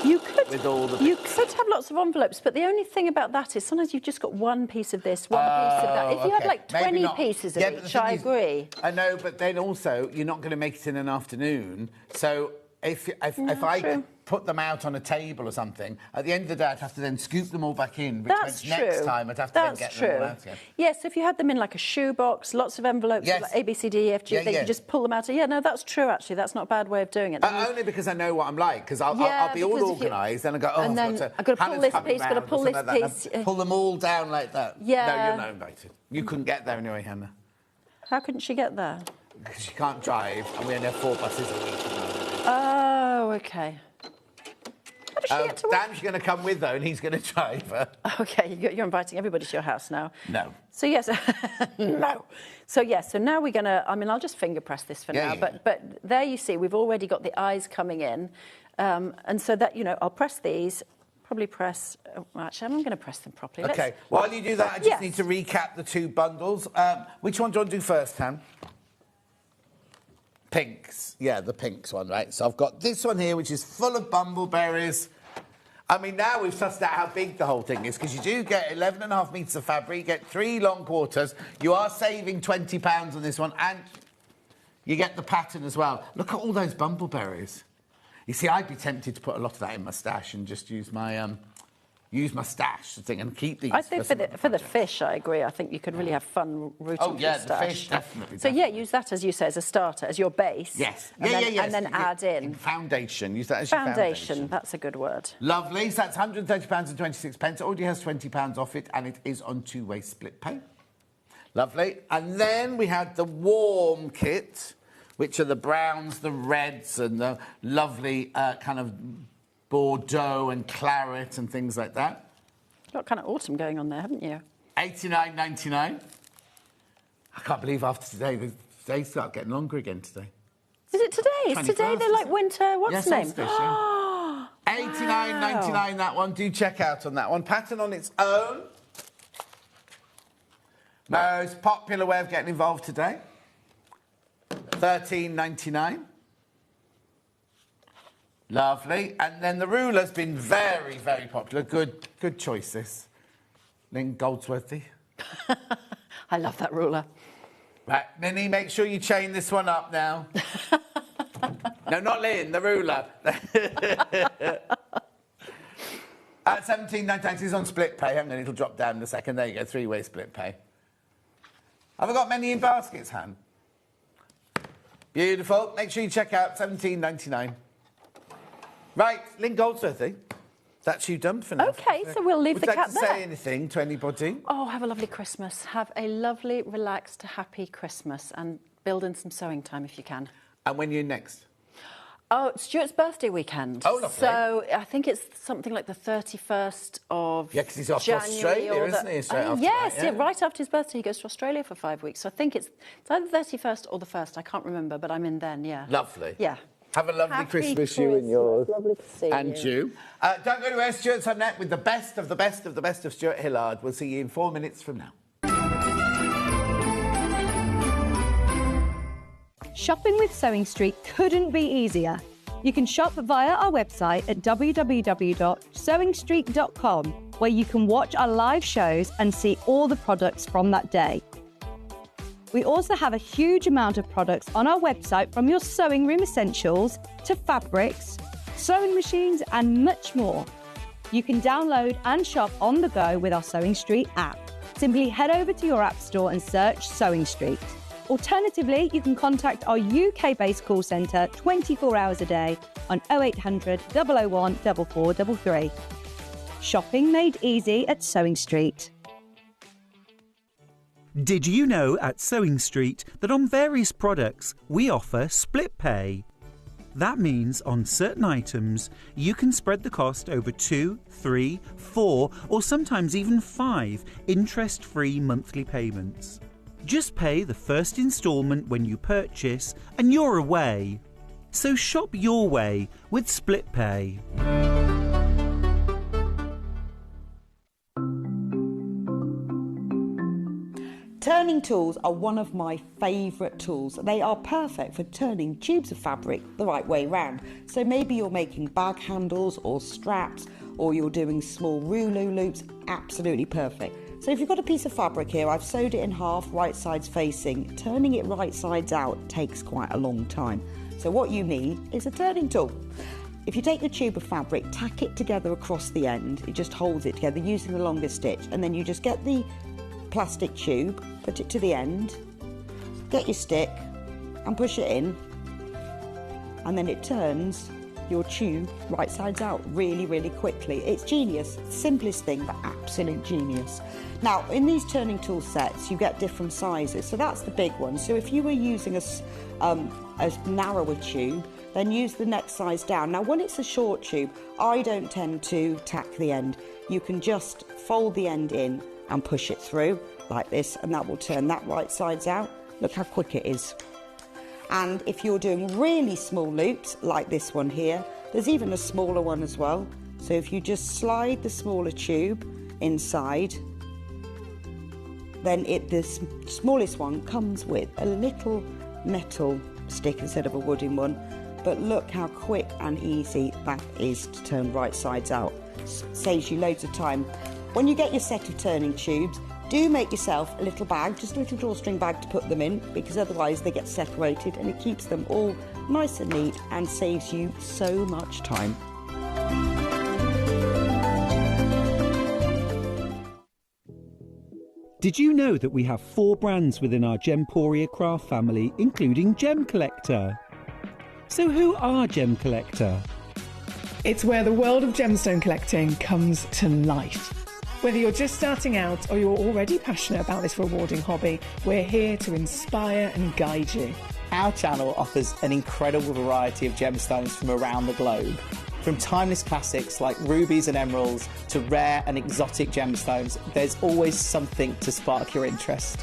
You could. With all the you could have lots of envelopes, but the only thing about that is sometimes you've just got one piece of this, one piece of that. If you had like 20 pieces of each, I agree. I know, but then also you're not going to make it in an afternoon. So if I put them out on a table or something, at the end of the day I'd have to then scoop them all back in, which means next time I'd have to then get them all out again. Yes, if you had them in like a shoebox, lots of envelopes, like A, B, C, D, E, F, G, then you just pull them out. Yeah, no, that's true, actually. That's not a bad way of doing it. Only because I know what I'm like, because I'll be all organised, and I go, and then I've got to pull this piece, got to pull this piece. Pull them all down like that. Yeah. No, you're not invited. You couldn't get there anyway, Hannah. How couldn't she get there? Because she can't drive, and we only have 4 buses a week. Oh, OK. Dan's going to come with, though, and he's going to drive her. OK, you're inviting everybody to your house now. No. So, yes. No. So, yes, so now we're going to... I mean, I'll just finger press this for now. But there you see, we've already got the eyes coming in. And so that, you know, I'll press these, probably press... actually, I'm going to press them properly. OK. While you do that, I just need to recap the 2 bundles. Which one do you want to do first, Han? Pinks. Yeah, the pinks one, right? So I've got this one here, which is full of bumbleberries. I mean, now we've sussed out how big the whole thing is, because you do get 11.5 metres of fabric, you get 3 long quarters. You are saving £20 on this one, and you get the pattern as well. Look at all those bumbleberries. You see, I'd be tempted to put a lot of that in my stash and just use my stash thing and keep these. I think for the fish, I agree. I think you could really have fun rooting your stash. The fish, definitely. So, yeah, use that, as you say, as a starter, as your base. Yes. And then add in. Foundation. Use that as your foundation. That's a good word. Lovely. So that's £130 and 26 pence. It already has £20 off it, and it is on 2-way split pay. Lovely. And then we had the warm kit, which are the browns, the reds, and the lovely kind of Bordeaux and claret and things like that. You've got kind of autumn going on there, haven't you? $89.99. I can't believe after today, the days start getting longer again today. Is it today? It's today they're like winter, what's the name? $89.99, that one. Do check out on that one. Pattern on its own. Most popular way of getting involved today. $13.99. Lovely. And then the ruler's been very, very popular. Good choice, this. Lynn Goldsworthy. I love that ruler. Right, Minnie, make sure you chain this one up now. No, not Lynn, the ruler. At $17.99, this is on split pay. Hang on, it'll drop down in a second. There you go, 3-way split pay. Have I got many in baskets, Han? Beautiful. Make sure you check out $17.99. Right, Lynn Goldsworthy, that's you done for now. OK, so we'll leave the cat there. Would you like to say anything to anybody? Oh, have a lovely Christmas. Have a lovely, relaxed, happy Christmas, and build in some sewing time if you can. And when are you next? Oh, it's Stuart's birthday weekend. Oh, lovely. So I think it's something like the 31st of January. Yeah, because he's off to Australia, isn't he? Right after his birthday, he goes to Australia for 5 weeks. So I think it's either the 31st or the 1st. I can't remember, but I'm in then, yeah. Lovely. Yeah. Have a lovely Christmas, you and yours. Lovely to see you. Don't go anywhere. Stuart's on net with the best of the best of the best of Stuart Hillard. We'll see you in 4 minutes from now. Shopping with Sewing Street couldn't be easier. You can shop via our website at www.sewingstreet.com, where you can watch our live shows and see all the products from that day. We also have a huge amount of products on our website, from your sewing room essentials to fabrics, sewing machines and much more. You can download and shop on the go with our Sewing Street app. Simply head over to your app store and search Sewing Street. Alternatively, you can contact our UK-based call centre 24 hours a day on 0800 001 4433. Shopping made easy at Sewing Street. Did you know at Sewing Street that on various products we offer split pay? That means on certain items you can spread the cost over 2, 3, 4 or sometimes even 5 interest-free monthly payments. Just pay the first instalment when you purchase and you're away. So shop your way with split pay. Turning tools are one of my favourite tools. They are perfect for turning tubes of fabric the right way round. So maybe you're making bag handles or straps, or you're doing small rouleau loops. Absolutely perfect. So if you've got a piece of fabric here, I've sewed it in half, right sides facing. Turning it right sides out takes quite a long time. So what you need is a turning tool. If you take the tube of fabric, tack it together across the end, it just holds it together using the longer stitch, and then you just get the plastic tube, put it to the end, get your stick and push it in, and then it turns your tube right sides out really quickly. It's genius. Simplest thing, but absolute genius. Now, in these turning tool sets, you get different sizes. So that's the big one. So if you were using a narrower tube, then use the next size down. Now, when it's a short tube, I don't tend to tack the end. You can just fold the end in and push it through like this, and that will turn that right sides out. Look how quick it is. And if you're doing really small loops like this one here, there's even a smaller one as well. So if you just slide the smaller tube inside, then the smallest one comes with a little metal stick instead of a wooden one. But look how quick and easy that is to turn right sides out. Saves you loads of time. When you get your set of turning tubes, do make yourself a little bag, just a little drawstring bag to put them in, because otherwise they get separated, and it keeps them all nice and neat and saves you so much time. Did you know that we have 4 brands within our Gemporia craft family, including Gem Collector? So who are Gem Collector? It's where the world of gemstone collecting comes to life. Whether you're just starting out or you're already passionate about this rewarding hobby, we're here to inspire and guide you. Our channel offers an incredible variety of gemstones from around the globe. From timeless classics like rubies and emeralds to rare and exotic gemstones, there's always something to spark your interest.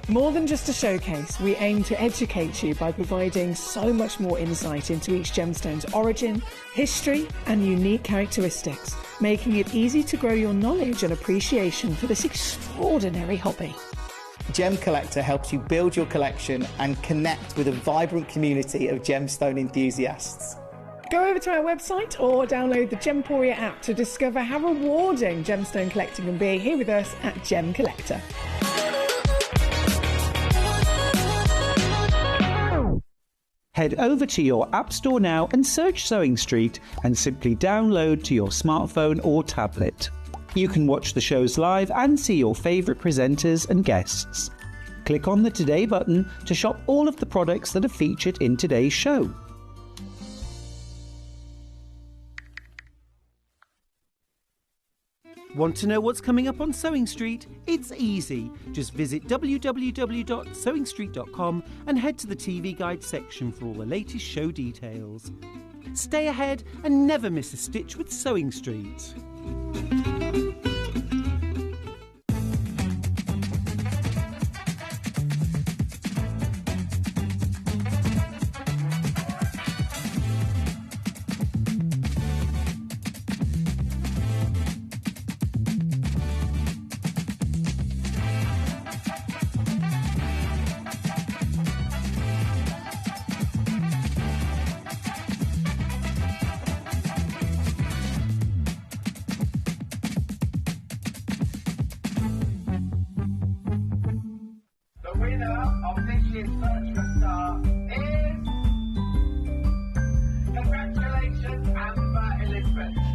More than just a showcase, we aim to educate you by providing so much more insight into each gemstone's origin, history and unique characteristics, making it easy to grow your knowledge and appreciation for this extraordinary hobby. Gem Collector helps you build your collection and connect with a vibrant community of gemstone enthusiasts. Go over to our website or download the Gemporia app to discover how rewarding gemstone collecting can be here with us at Gem Collector. Head over to your App Store now and search Sewing Street and simply download to your smartphone or tablet. You can watch the shows live and see your favourite presenters and guests. Click on the Today button to shop all of the products that are featured in today's show. Want to know what's coming up on Sewing Street? It's easy. Just visit www.sewingstreet.com and head to the TV Guide section for all the latest show details. Stay ahead and never miss a stitch with Sewing Street.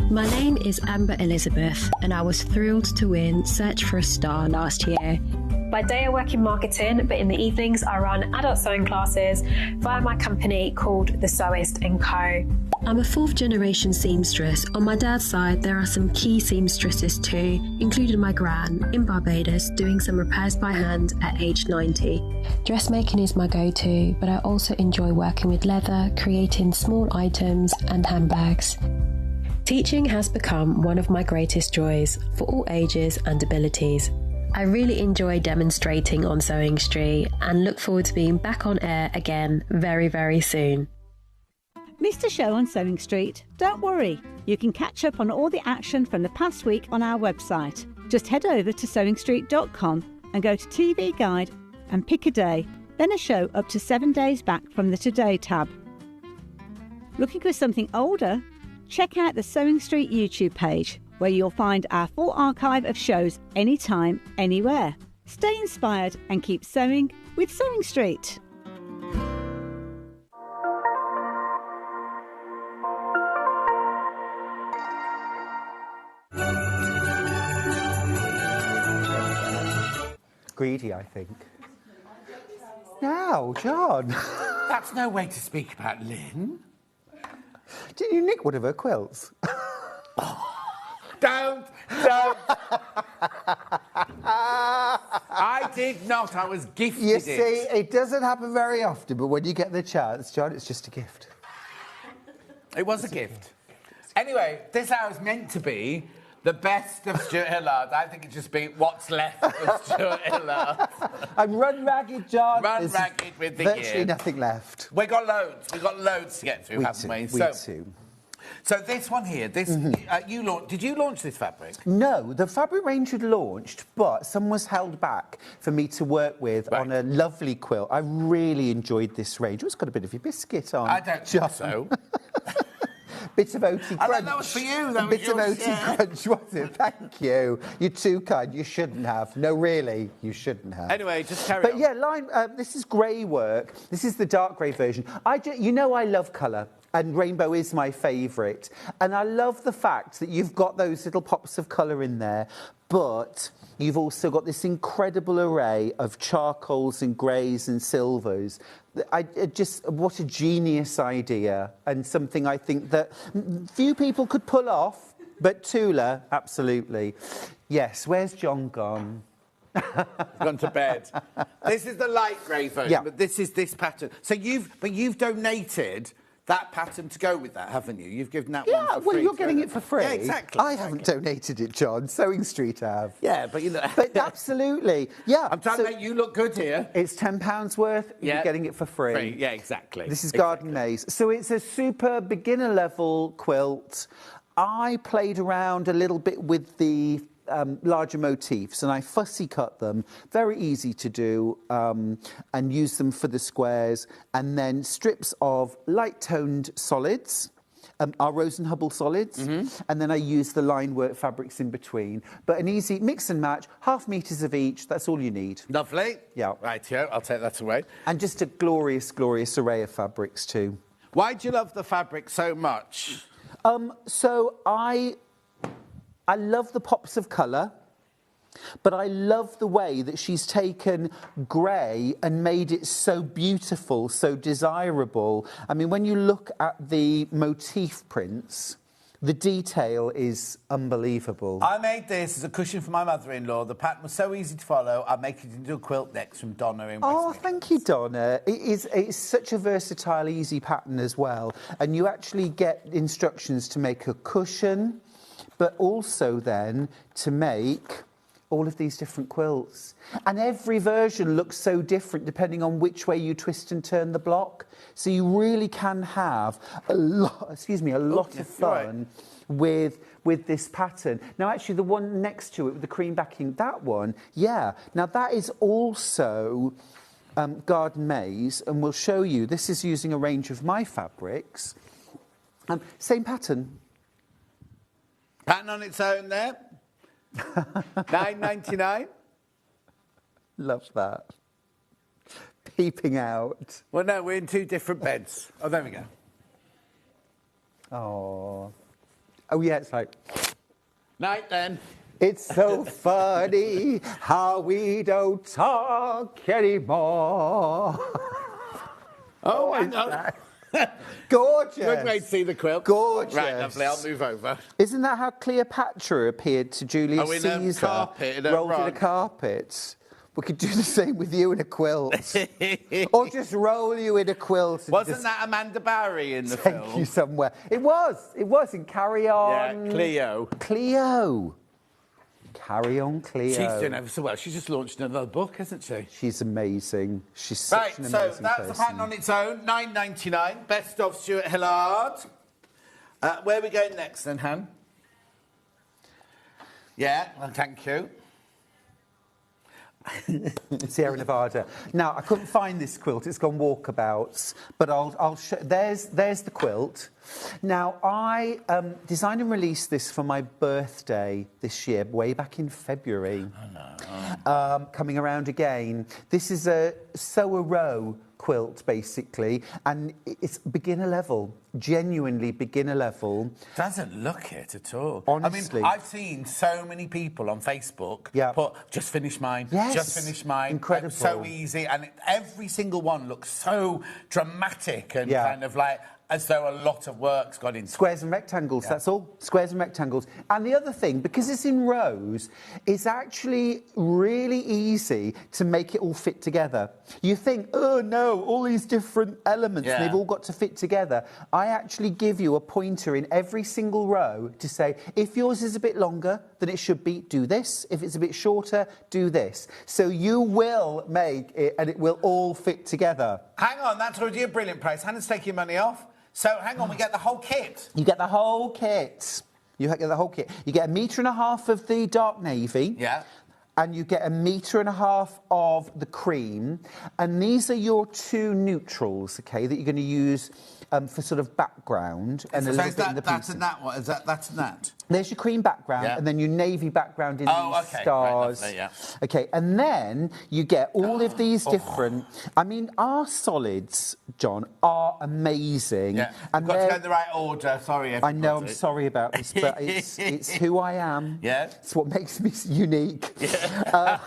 My name is Amber Elizabeth, and I was thrilled to win Search for a Star last year. By day I work in marketing, but in the evenings I run adult sewing classes via my company called The Sewist & Co. I'm a fourth generation seamstress. On my dad's side, there are some key seamstresses too, including my gran in Barbados doing some repairs by hand at age 90. Dressmaking is my go-to, but I also enjoy working with leather, creating small items and handbags. Teaching has become one of my greatest joys for all ages and abilities. I really enjoy demonstrating on Sewing Street and look forward to being back on air again very, very soon. Missed a show on Sewing Street? Don't worry, you can catch up on all the action from the past week on our website. Just head over to sewingstreet.com and go to TV Guide and pick a day, then a show up to 7 days back from the Today tab. Looking for something older? Check out the Sewing Street YouTube page, where you'll find our full archive of shows anytime, anywhere. Stay inspired and keep sewing with Sewing Street. Greedy, I think. Now, John. That's no way to speak about Lynn. Didn't you nick one of her quilts? Don't. I did not. I was gifted You see, it doesn't happen very often, but when you get the chance, John, it's just a gift. It was a gift. Anyway, this hour is meant to be the best of Stuart Hillard. I think it's just been what's left of Stuart Hillard. I'm run ragged, John. Run ragged with the virtually year. nothing left. We've got loads. We've got loads to get through, haven't we? We too. So this one here, this did you launch this fabric? No, the fabric range had launched, but some was held back for me to work with on a lovely quilt. I really enjoyed this range. It's got a bit of your biscuit on. I don't think so. Bit of oaty crunch. That was for you. A bit of oaty crunch, was it? Thank you. You're too kind. You shouldn't have. No, really, you shouldn't have. Anyway, just carry on. But yeah, this is grey work. This is the dark grey version. You know I love colour. And rainbow is my favourite. And I love the fact that you've got those little pops of colour in there, but you've also got this incredible array of charcoals and greys and silvers. What a genius idea, and something I think that few people could pull off, but Tula, absolutely. Yes, where's John gone? Gone to bed. This is the light grey version, but this is this pattern. So you've donated that pattern to go with that, haven't you? You've given that one for free. Well, you're getting it for free. Yeah, exactly. I haven't donated it, John. Sewing Street have. Yeah, but you know. But absolutely. Yeah. I'm trying to make you look good here. It's £10 worth. Yeah. You're getting it for free. Yeah, exactly. This is Garden Maze. So it's a super beginner level quilt. I played around a little bit with the larger motifs, and I fussy cut them, very easy to do, and use them for the squares, and then strips of light toned solids, our Rose and Hubble solids, and then I use the line work fabrics in between. But an easy mix and match, 0.5 meters of each, that's all you need. Lovely. Yeah. Right, here, I'll take that away. And just a glorious, glorious array of fabrics too. Why do you love the fabric so much? So I love the pops of colour, but I love the way that she's taken grey and made it so beautiful, so desirable. I mean, when you look at the motif prints, the detail is unbelievable. I made this as a cushion for my mother-in-law. The pattern was so easy to follow, I make it into a quilt next from Donna in Oh, Westminster. thank you, Donna. It's such a versatile, easy pattern as well. And you actually get instructions to make a cushion, but also then to make all of these different quilts. And every version looks so different depending on which way you twist and turn the block. So you really can have a lot of fun with this pattern. Now, actually, the one next to it with the cream backing, that one, yeah. Now, that is also Garden Maze, and we'll show you. This is using a range of my fabrics. Same pattern. Pattern on its own there. $9.99. Love that. Peeping out. Well, no, we're in two different beds. Oh, there we go. Oh. Oh, yeah, it's like... Night, then. It's so funny how we don't talk anymore. Oh, hang on. Gorgeous. Good way to see the quilt. Gorgeous. Right, lovely. I'll move over. Isn't that how Cleopatra appeared to Julius in a Caesar? carpet, in a rolled in a rug. carpet. We could do the same with you in a quilt. Or just roll you in a quilt. And Wasn't that Amanda Barry in the film? Take you somewhere. It was in Carry On. Yeah, Cleo. Cleo. Carry On, Cleo. She's doing ever so well. She's just launched another book, hasn't she? She's amazing. She's such an amazing Right, so that's person. the pattern on its own, £9.99. Best of Stuart Hillard. Where are we going next then, Han? Yeah, well, thank you. Sierra Nevada. Now, I couldn't find this quilt. It's gone walkabouts, but I'll show. There's the quilt. Now, I designed and released this for my birthday this year, way back in February. Coming around again. This is a sew a row quilt, basically, and it's beginner level, genuinely beginner level. Doesn't look it at all. Honestly. I mean, I've seen so many people on Facebook put, just finished mine, Yes. just finished mine. Incredible. It's so easy, and every single one looks so dramatic and kind of like as though a lot of work's gone into Squares and rectangles, that's all. Squares and rectangles. And the other thing, because it's in rows, it's actually really easy to make it all fit together. You think, oh no, all these different elements, they've all got to fit together. I actually give you a pointer in every single row to say, if yours is a bit longer than it should be, do this. If it's a bit shorter, do this. So you will make it and it will all fit together. Hang on, that's already a brilliant price. Hannah's taking your money off. So, hang on, we get the whole kit. You get the whole kit. You get the whole kit. You get 1.5 meters of the dark navy. Yeah. And you get 1.5 meters of the cream. And these are your two neutrals, OK, that you're going to use for sort of background and a little bit in the that's and that one. Is that's and that? There's your cream background and then your navy background in these stars. Right, lovely, OK, and then you get all of these different... I mean, our solids, John, are amazing. Yeah, and got to go in the right order. Sorry, everybody. I know, I'm sorry about this, but it's who I am. Yeah. It's what makes me unique. Yeah.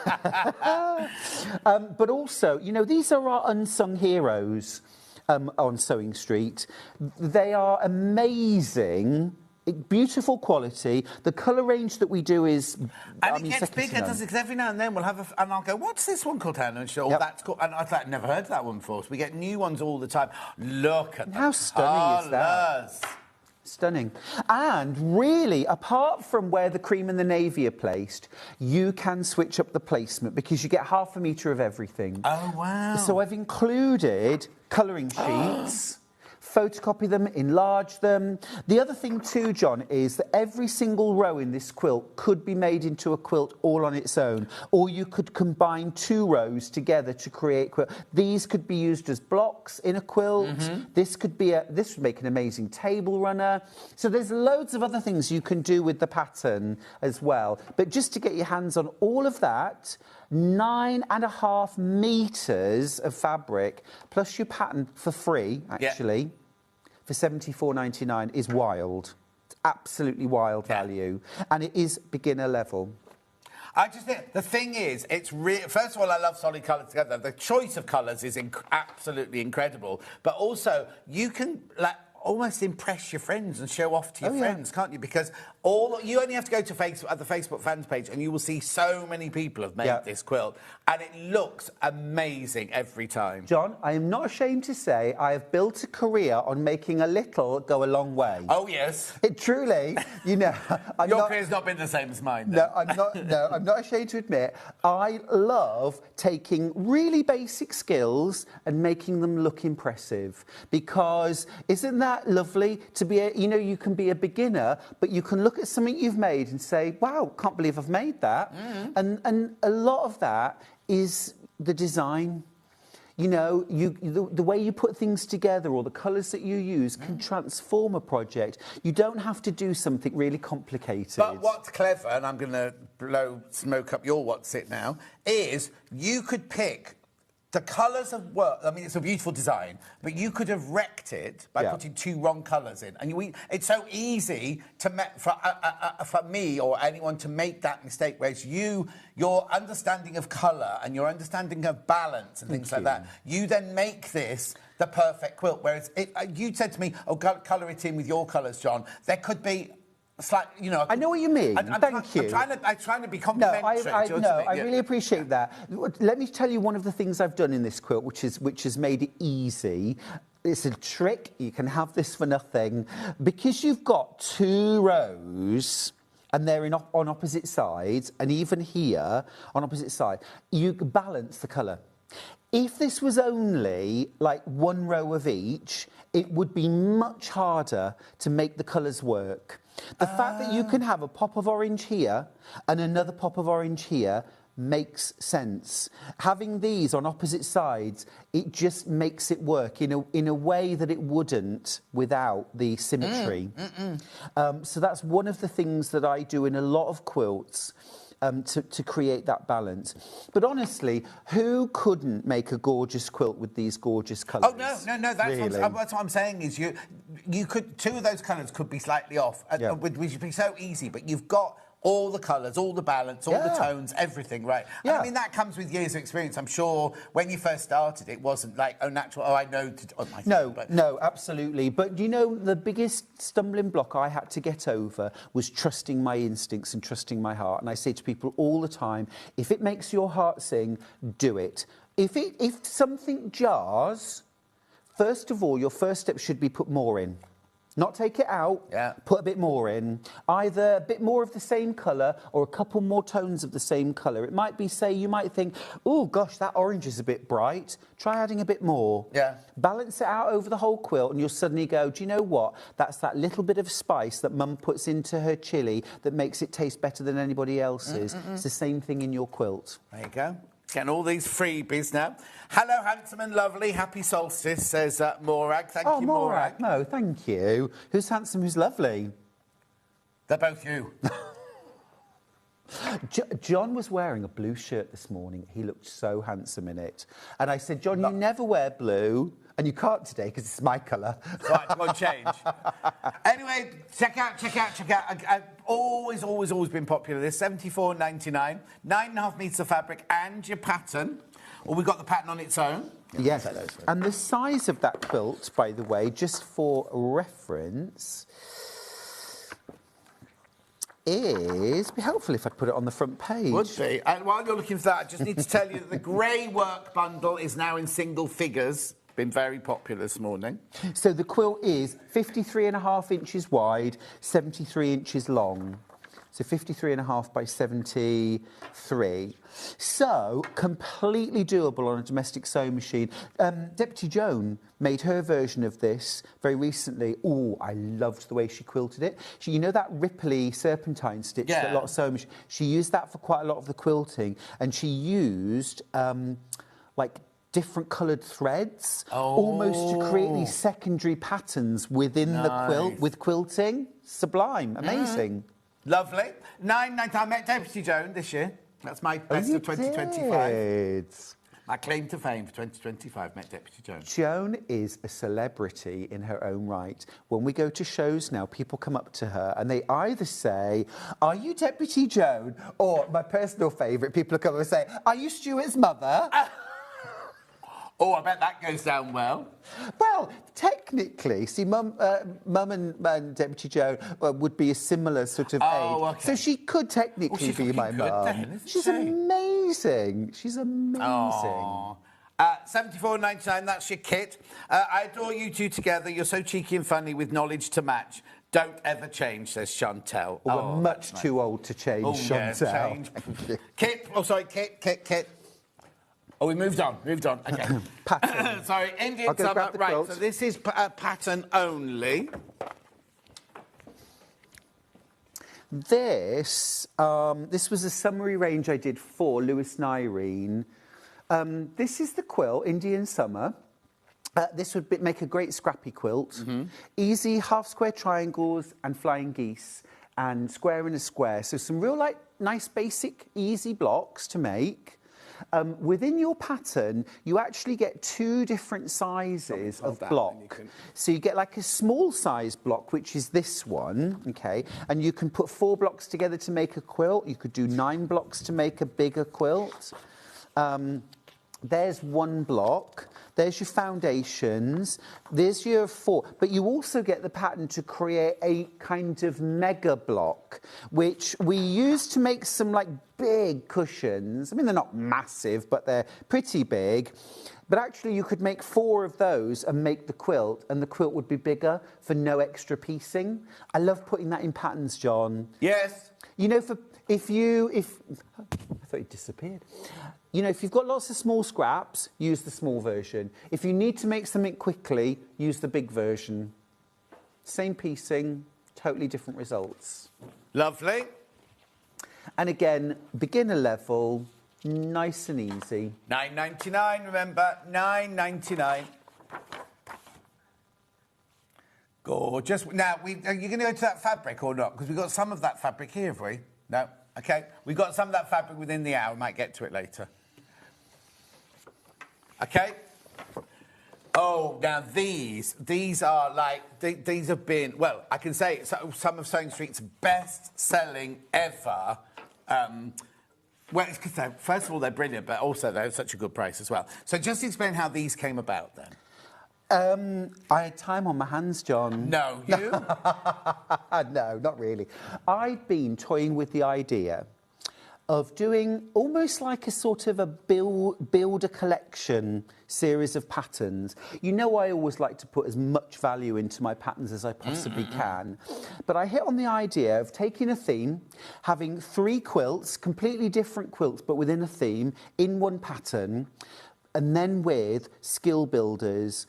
But also, you know, these are our unsung heroes on Sewing Street. They are amazing. Beautiful quality. The colour range that we do is... And it gets bigger, doesn't it? Because every now and then we'll have and I'll go, what's this one called, Hannah? And she'll, that's called... And I've never heard of that one before. So we get new ones all the time. Look at how stunning is that? Stunning. And really, apart from where the cream and the navy are placed, you can switch up the placement because you get 0.5 metre of everything. Oh, wow. So I've included colouring sheets. Photocopy them, enlarge them. The other thing too, John, is that every single row in this quilt could be made into a quilt all on its own, or you could combine 2 rows together to create quilt. These could be used as blocks in a quilt. This could be this would make an amazing table runner. So there's loads of other things you can do with the pattern as well. But just to get your hands on all of that, 9.5 meters of fabric plus your pattern for free, actually, for £74.99 is wild. It's absolutely wild value, and it is beginner level. I just think the thing is, it's first of all, I love solid colours together. The choice of colours is absolutely incredible, but also you can almost impress your friends and show off to your friends, can't you? Because you only have to go to the Facebook fans page and you will see so many people have made this quilt, and it looks amazing every time. John, I am not ashamed to say I have built a career on making a little go a long way. Oh yes, it truly. You know, your career's not been the same as mine. No, I'm not. No, I'm not ashamed to admit I love taking really basic skills and making them look impressive. Because isn't that lovely to be you can be a beginner, but you can look at something you've made and say, wow, can't believe I've made that. And a lot of that is the design. You know, the way you put things together or the colours that you use can transform a project. You don't have to do something really complicated. But what's clever, and I'm going to blow smoke up your what's it now, is you could pick The colours have worked. I mean, it's a beautiful design, but you could have wrecked it by putting 2 wrong colours in. And it's so easy for me or anyone to make that mistake, whereas your understanding of colour and your understanding of balance and things like that, you then make this the perfect quilt. Whereas you said to me, oh, colour it in with your colours, John. There could be... I know what you mean. Thank you. I'm trying to be complimentary. I really appreciate that. Let me tell you one of the things I've done in this quilt, which has made it easy. It's a trick. You can have this for nothing. Because you've got 2 rows... and they're on opposite sides, and even here, on opposite side, you balance the colour. If this was only, like, 1 row of each, it would be much harder to make the colours work. The fact that you can have a pop of orange here and another pop of orange here makes sense. Having these on opposite sides, it just makes it work in a way that it wouldn't without the symmetry. So that's one of the things that I do in a lot of quilts. To create that balance. But honestly, who couldn't make a gorgeous quilt with these gorgeous colours? Oh, no, that's what I'm saying is you could... 2 of those colours could be slightly off, which would be so easy, but you've got all the colours, all the balance, all the tones, everything, right? And I mean, that comes with years of experience. I'm sure when you first started, it wasn't like, natural, I know... No, absolutely. But, you know, the biggest stumbling block I had to get over was trusting my instincts and trusting my heart. And I say to people all the time, if it makes your heart sing, do it. If something jars, first of all, your first step should be put more in. Not take it out, put a bit more in. Either a bit more of the same colour or a couple more tones of the same colour. It might be, you might think, oh, gosh, that orange is a bit bright. Try adding a bit more. Balance it out over the whole quilt and you'll suddenly go, do you know what? That's that little bit of spice that Mum puts into her chilli that makes it taste better than anybody else's. It's the same thing in your quilt. There you go. Getting all these freebies now. Hello, handsome and lovely. Happy solstice, says Morag. Thank you, Morag. No, thank you. Who's handsome, who's lovely? They're both you. John was wearing a blue shirt this morning. He looked so handsome in it. And I said, John, you never wear blue. And you can't today because it's my colour. So I have to go and change. Anyway, check out. I've always been popular. There's $74.99, 9.5 metres of fabric and your pattern. Or we've got the pattern on its own. Yes, and the size of that quilt, by the way, just for reference, it'd be helpful if I put it on the front page. Would be. And while you're looking for that, I just need to tell you that the grey work bundle is now in single figures. Been very popular this morning. So the quilt is 53.5 inches wide, 73 inches long. So 53.5 by 73. So completely doable on a domestic sewing machine. Deputy Joan made her version of this very recently. Oh, I loved the way she quilted it. You know that Ripley serpentine stitch that a lot of sewing machines... She used that for quite a lot of the quilting. And she used, different coloured threads, almost to create these secondary patterns within the quilt, with quilting. Sublime. Amazing. Lovely. 9.90. I met Deputy Joan this year. That's my best of 2025. Did. My claim to fame for 2025, met Deputy Joan. Joan is a celebrity in her own right. When we go to shows now, people come up to her and they either say, are you Deputy Joan? Or, my personal favourite, people come up and say, are you Stuart's mother? Oh, I bet that goes down well. Well, technically, see, Mum and Deputy Joan would be a similar sort of age. Okay. So she could technically be my mum. She's amazing. She's amazing. $74.99, that's your kit. I adore you two together. You're so cheeky and funny with knowledge to match. Don't ever change, says Chantel. We're much too old to change, Chantel. Yeah, change. Kit. Oh, we moved on. Okay. Pattern. Sorry, Indian summer. Right, so this is pattern only. This was a summary range I did for Lewis and Irene. This is the quilt, Indian Summer. This would make a great scrappy quilt. Easy half-square triangles and flying geese and square in a square. So some real, nice, basic, easy blocks to make. within your pattern, you actually get 2 different sizes of block. So you get like a small size block, which is this one, okay? And you can put 4 blocks together to make a quilt. You could do 9 blocks to make a bigger quilt. There's 1 block. There's your foundations. There's your 4. But you also get the pattern to create a kind of mega block, which we use to make some like big cushions. I mean, they're not massive, but they're pretty big. But actually, you could make 4 of those and make the quilt, and the quilt would be bigger for no extra piecing. I love putting that in patterns, John. Yes. You know, I thought it disappeared. You know, if you've got lots of small scraps, use the small version. If you need to make something quickly, use the big version. Same piecing, totally different results. Lovely. And again, beginner level, nice and easy. £9.99, remember, £9.99. Gorgeous. Now, are you going to go to that fabric or not? Because we've got some of that fabric here, have we? No? OK. We've got some of that fabric within the hour. We might get to it later. OK. Oh, now these are like, these have been, well, I can say some of Sewing Street's best-selling ever. Well, it's because first of all, they're brilliant, but also they're such a good price as well. So just explain how these came about then. I had time on my hands, John. No, you? No, not really. I'd been toying with the idea of doing almost like a sort of a build a collection series of patterns. You know, I always like to put as much value into my patterns as I possibly can. But I hit on the idea of taking a theme, having 3 quilts, completely different quilts, but within a theme, in one pattern, and then with skill builders,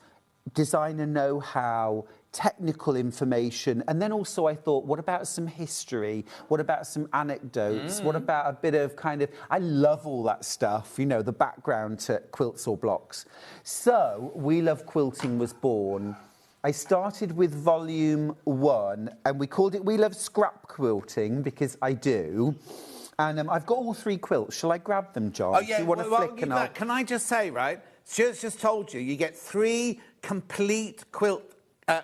designer know-how, technical information, and then also I thought, what about some history? What about some anecdotes? What about a bit of kind of, I love all that stuff, you know, the background to quilts or blocks. So We Love Quilting was born. I started with volume 1, and we called it We Love Scrap Quilting, because I do. And I've got all 3 quilts. Shall I grab them, John? Oh, yeah. Do you want to flick and Can I just say, right, Stuart's just told you get 3 complete quilt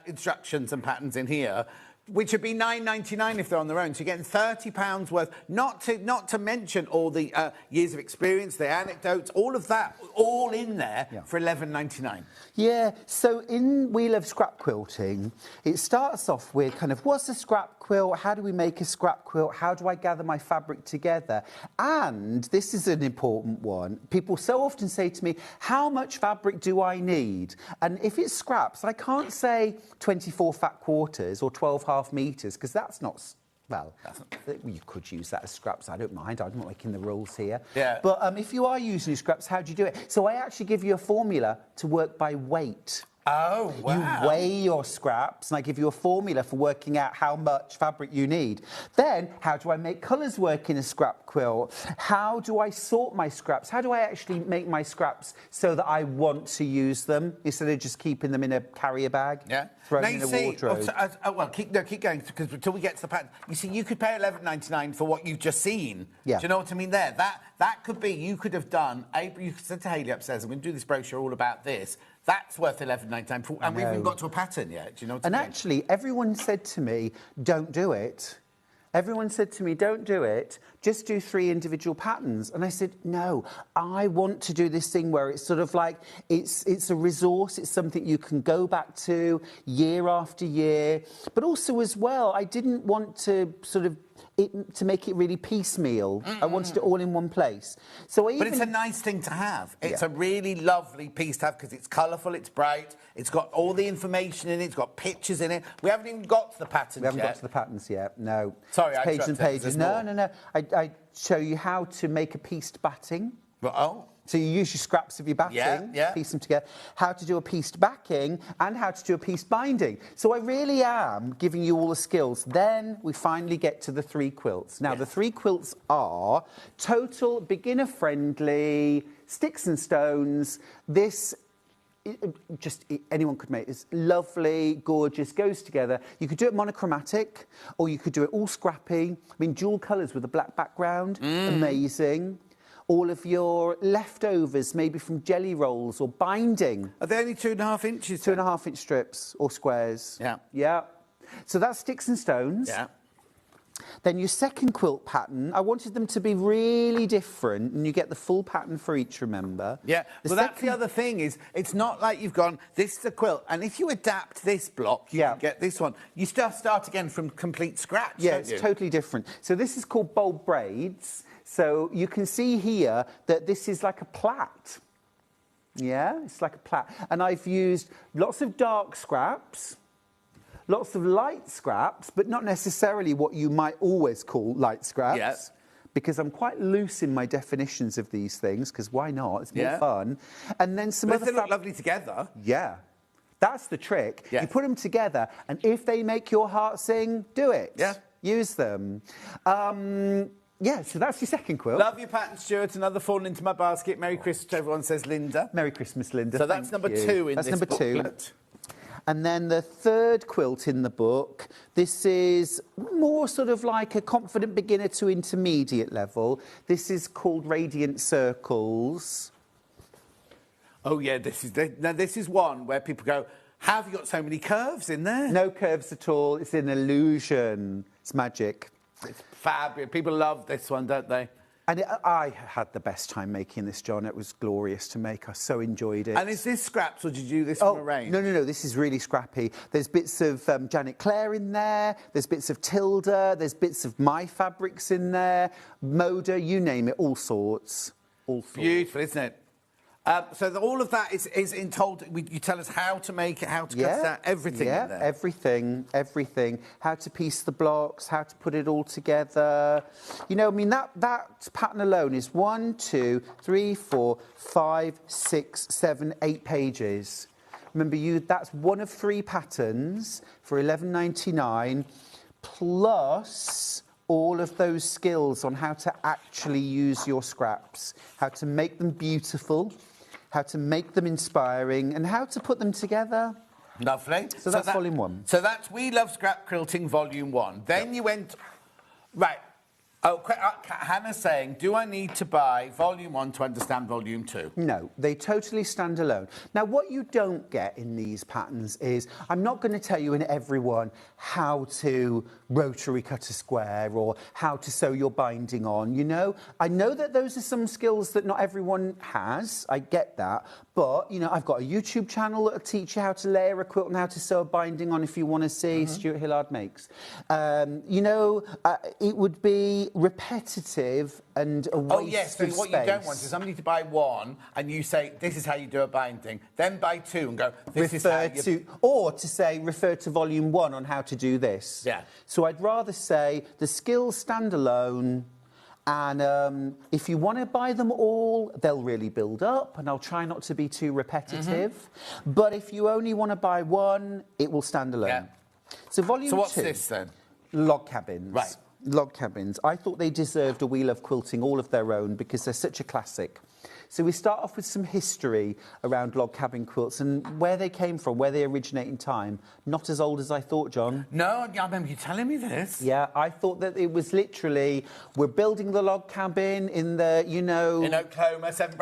instructions and patterns in here, which would be £9.99 if they're on their own. So you're getting £30 worth, not to mention all the years of experience, the anecdotes, all of that, all in there for £11.99. Yeah, so in We Love Scrap Quilting, it starts off with kind of, what's a scrap quilt? How do we make a scrap quilt? How do I gather my fabric together? And this is an important one. People so often say to me, how much fabric do I need? And if it's scraps, I can't say 24 fat quarters or 12 half metres, because that's not... Well, you could use that as scraps. I don't mind. I'm not making the rules here. Yeah. But if you are using scraps, how do you do it? So I actually give you a formula to work by weight. Oh, wow. You weigh your scraps, and I give you a formula for working out how much fabric you need. Then, how do I make colours work in a scrap quilt? How do I sort my scraps? How do I actually make my scraps so that I want to use them, instead of just keeping them in a carrier bag? Yeah. Thrown in a wardrobe. Well, keep going, because until we get to the pattern. You see, you could pay £11.99 for what you've just seen. Yeah. Do you know what I mean there? That could be, you could have done, you could say to Hayley upstairs, I'm going to do this brochure all about this. That's worth £11.99, and we haven't got to a pattern yet. Do you know what I mean? And actually, everyone said to me, don't do it. Everyone said to me, don't do it, just do 3 individual patterns. And I said, no, I want to do this thing where it's sort of like, it's a resource, it's something you can go back to year after year. But also as well, I didn't want to sort of, to make it really piecemeal. I wanted it all in one place. So But it's a nice thing to have. It's a really lovely piece to have, because it's colourful, it's bright, it's got all the information in it, it's got pictures in it. We haven't even got to the patterns yet. We haven't got to the patterns yet, no. Sorry, it's I pages and pages. No. I show you how to make a pieced batting. Oh. So you use your scraps of your batting, piece them together, how to do a pieced backing, and how to do a pieced binding. So I really am giving you all the skills. Then we finally get to the 3 quilts. Now, the 3 quilts are total beginner-friendly, sticks and stones. This... anyone could make this. Lovely, gorgeous, goes together. You could do it monochromatic, or you could do it all scrappy. I mean, dual colours with a black background, amazing. all of your leftovers, maybe from jelly rolls or binding. Are they only 2.5 inches? 2.5 inch strips or squares. Yeah. Yeah. So that's sticks and stones. Yeah. Then your second quilt pattern, I wanted them to be really different, and you get the full pattern for each, remember? Yeah, well, that's the other thing, is it's not like you've gone, this is a quilt, and if you adapt this block, you can get this one. You still start again from complete scratch, Yeah, don't it's totally different. So this is called bulb braids. So you can see here that this is like a plait. Yeah, it's like a plait. And I've used lots of dark scraps, lots of light scraps, but not necessarily what you might always call light scraps. Yes. Because I'm quite loose in my definitions of these things, because why not? It's more fun. And then some but other... they look lovely together. Yeah. That's the trick. Yes. You put them together, and if they make your heart sing, do it. Yeah. Use them. Yeah, so that's your second quilt. Love your pattern, Stuart. Another fallen into my basket. Merry Christmas to everyone, says Linda. Merry Christmas, Linda. So that's number 2 in that's this number booklet. 2. And then the third quilt in the book, this is more sort of like a confident beginner to intermediate level. This is called Radiant Circles. Oh, yeah, this is one where people go, how have you got so many curves in there? No curves at all. It's an illusion. It's magic. It's fabulous. People love this one, don't they? And I had the best time making this, John. It was glorious to make. I so enjoyed it. And is this scraps, or did you do this from a range? No. This is really scrappy. There's bits of Janet Clare in there. There's bits of Tilda. There's bits of my fabrics in there. Moda, you name it, all sorts. All sorts. Beautiful, isn't it? So all of that is in told. You tell us how to make it, how to cut it out, everything in there. Everything. How to piece the blocks, how to put it all together. You know, I mean, that pattern alone is 1, 2, 3, 4, 5, 6, 7, 8 pages. Remember, that's one of 3 patterns for $11.99, plus all of those skills on how to actually use your scraps, how to make them beautiful, how to make them inspiring, and how to put them together. Lovely. So that's volume 1. So that's We Love Scrap Quilting volume 1. Then you went... Right. Oh, Hannah's saying, do I need to buy volume 1 to understand volume 2? No, they totally stand alone. Now, what you don't get in these patterns is, I'm not going to tell you in every one how to rotary cut a square or how to sew your binding on, you know? I know that those are some skills that not everyone has. I get that. But, you know, I've got a YouTube channel that'll teach you how to layer a quilt and how to sew a binding on if you want to see Stuart Hillard Makes. You know, it would be repetitive and a waste of space. So what you don't want is somebody to buy one and you say, this is how you do a binding. Then buy 2 and go, this is how you... Or to say, refer to volume 1 on how to do this. Yeah. So I'd rather say the skills stand alone. And if you want to buy them all, they'll really build up, and I'll try not to be too repetitive. But if you only want to buy one, it will stand alone. Yeah. So volume 2. So what's this then? Log cabins. Right. Log cabins. I thought they deserved a We Love Quilting all of their own because they're such a classic. So we start off with some history around log cabin quilts and where they came from, where they originate in time. Not as old as I thought, John. No, I remember you telling me this. Yeah, I thought that it was literally, we're building the log cabin in the, you know... In Oklahoma, 7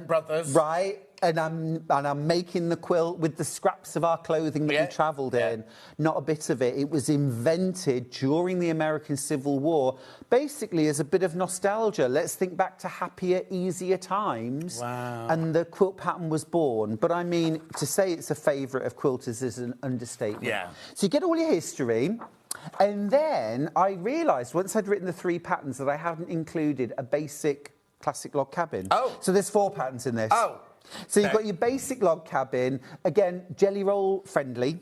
brothers. Right. And I'm making the quilt with the scraps of our clothing that we travelled in. Not a bit of it. It was invented during the American Civil War, basically as a bit of nostalgia. Let's think back to happier, easier times. Wow. And the quilt pattern was born. But I mean, to say it's a favourite of quilters is an understatement. Yeah. So you get all your history. And then I realised, once I'd written the 3 patterns, that I hadn't included a basic classic log cabin. Oh. So there's 4 patterns in this. Oh. So you've got your basic log cabin, again, jelly roll friendly.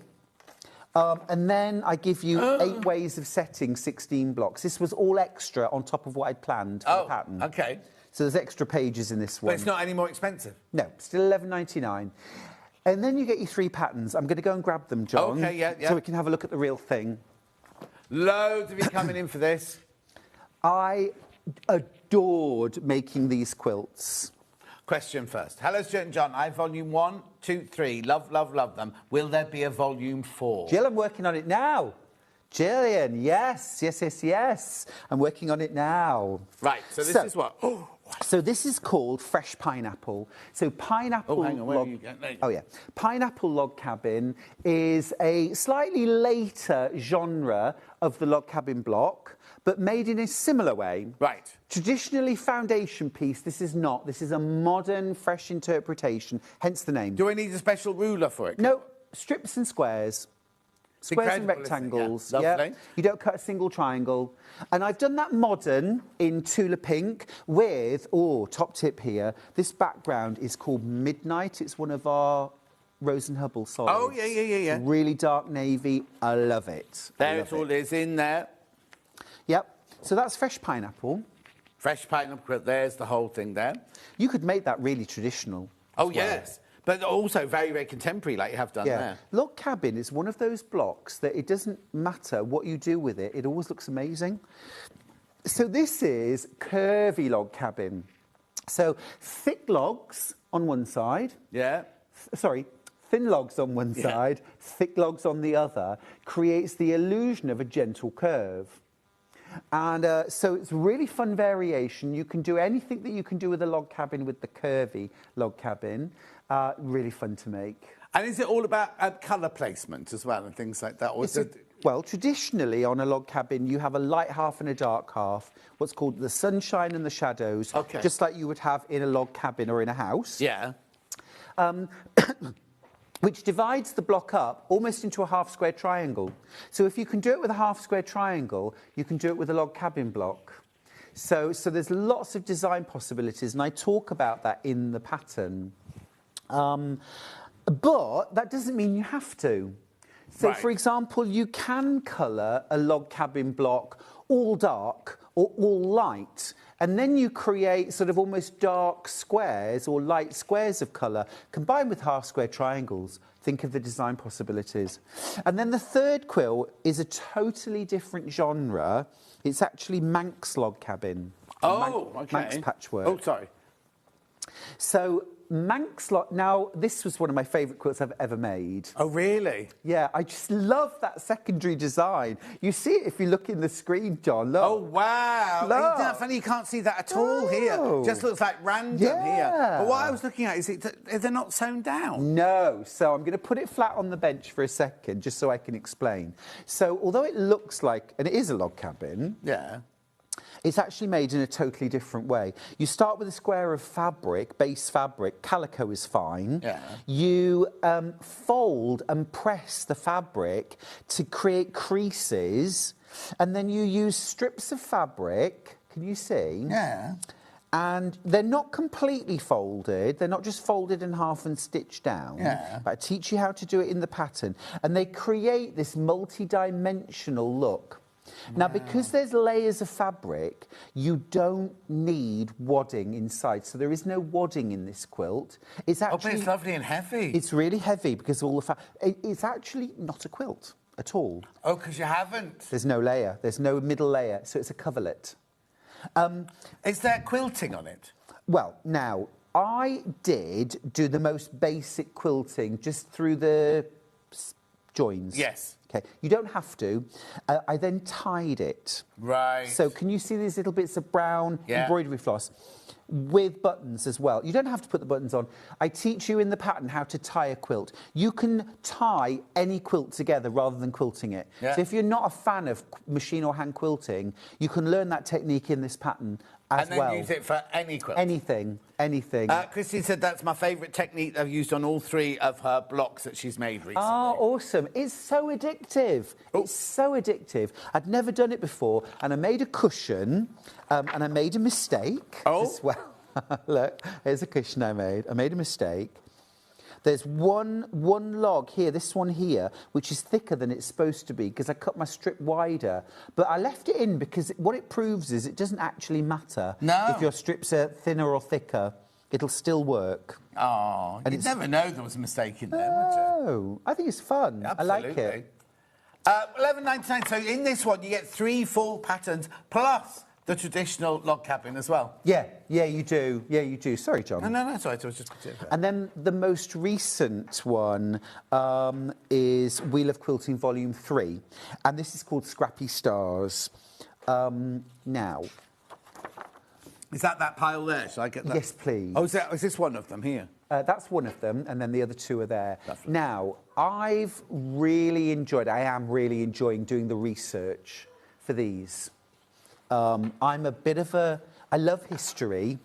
And then I give you 8 ways of setting 16 blocks. This was all extra on top of what I'd planned for the pattern. OK. So there's extra pages in this one. But it's not any more expensive? No, still $11.99. And then you get your 3 patterns. I'm going to go and grab them, John. OK, yeah. So we can have a look at the real thing. Loads of you coming in for this. I adored making these quilts. Question first. Hello, Stuart and John. I have volume 1, 2, 3. Love, love, love them. Will there be a volume 4? Jill, I'm working on it now. Gillian, yes. I'm working on it now. Right, so this is what? So this is called fresh pineapple. So pineapple. Oh, hang on, where are you going? Oh, yeah. Pineapple log cabin is a slightly later genre of the log cabin block, but made in a similar way. Right. Traditionally foundation piece, this is not. This is a modern, fresh interpretation, hence the name. Do I need a special ruler for it? No, strips and squares. Squares and rectangles. Yeah, lovely. You don't cut a single triangle. And I've done that modern in Tula Pink with, top tip here, this background is called Midnight. It's one of our Rose and Hubble solids. Oh, yeah. Really dark navy. I love it. There it all is in there. Yep. So that's fresh pineapple. Fresh pineapple, there's the whole thing there. You could make that really traditional. Oh, yes. But also very, very contemporary, like you have done there. Log cabin is one of those blocks that it doesn't matter what you do with it, it always looks amazing. So this is curvy log cabin. So thick logs on one side. Yeah. Thin logs on one side, thick logs on the other, creates the illusion of a gentle curve. And so it's really fun variation. You can do anything that you can do with a log cabin with the curvy log cabin. Really fun to make. And is it all about colour placement as well and things like that? Or Well, traditionally on a log cabin, you have a light half and a dark half, what's called the sunshine and the shadows, just like you would have in a log cabin or in a house. Yeah. Which divides the block up almost into a half-square triangle. So if you can do it with a half-square triangle, you can do it with a log cabin block. So there's lots of design possibilities, and I talk about that in the pattern. But that doesn't mean you have to. So, for example, you can colour a log cabin block all dark or all light, and then you create sort of almost dark squares or light squares of colour combined with half-square triangles. Think of the design possibilities. And then the third quilt is a totally different genre. It's actually Manx log cabin. Manx patchwork. Oh, sorry. So Manx log... Now, this was one of my favourite quilts I've ever made. Oh, really? Yeah, I just love that secondary design. You see it if you look in the screen, John. Look. Oh, wow. Look. Isn't that funny? You can't see that at all here. Just looks like random here. But what I was looking at is they're not sewn down. No. So I'm going to put it flat on the bench for a second, just so I can explain. So although it looks like... And it is a log cabin. Yeah. It's actually made in a totally different way. You start with a square of fabric, base fabric, calico is fine. Yeah. You fold and press the fabric to create creases, and then you use strips of fabric, can you see? Yeah. And they're not completely folded. They're not just folded in half and stitched down. Yeah. But I teach you how to do it in the pattern. And they create this multi-dimensional look. Now, because there's layers of fabric, you don't need wadding inside. So there is no wadding in this quilt. It's actually... but it's lovely and heavy. It's really heavy because of all the it's actually not a quilt at all. Oh, because you haven't. There's no layer. There's no middle layer. So it's a coverlet. Is there quilting on it? Well, now, I did do the most basic quilting just through the joins. Yes. Okay, you don't have to. I then tied it. Right. So can you see these little bits of brown embroidery floss with buttons as well? You don't have to put the buttons on. I teach you in the pattern how to tie a quilt. You can tie any quilt together rather than quilting it. Yeah. So if you're not a fan of machine or hand quilting, you can learn that technique in this pattern as well. And then use it for any quilt? Anything. Christine said that's my favourite technique I've used on all 3 of her blocks that she's made recently. Oh, awesome. It's so addictive. It's so addictive. I'd never done it before, and I made a cushion, and I made a mistake as well. Look, here's a cushion I made. I made a mistake. There's one log here, this one here, which is thicker than it's supposed to be because I cut my strip wider. But I left it in because what it proves is it doesn't actually matter if your strips are thinner or thicker. It'll still work. Oh, you'd never know there was a mistake in there, would you? No, I think it's fun. Absolutely. I like it. $11.99. So in this one, you get 3 full patterns plus the traditional log cabin as well. Yeah, you do. Yeah, you do. Sorry, John. No, sorry. I was just... And then the most recent one is Wheel of Quilting Volume 3. And this is called Scrappy Stars. Now... Is that pile there? Shall I get that? Yes, please. Oh, is this one of them here? That's one of them, and then the other two are there. Now, I am really enjoying doing the research for these. I'm a bit of I love history,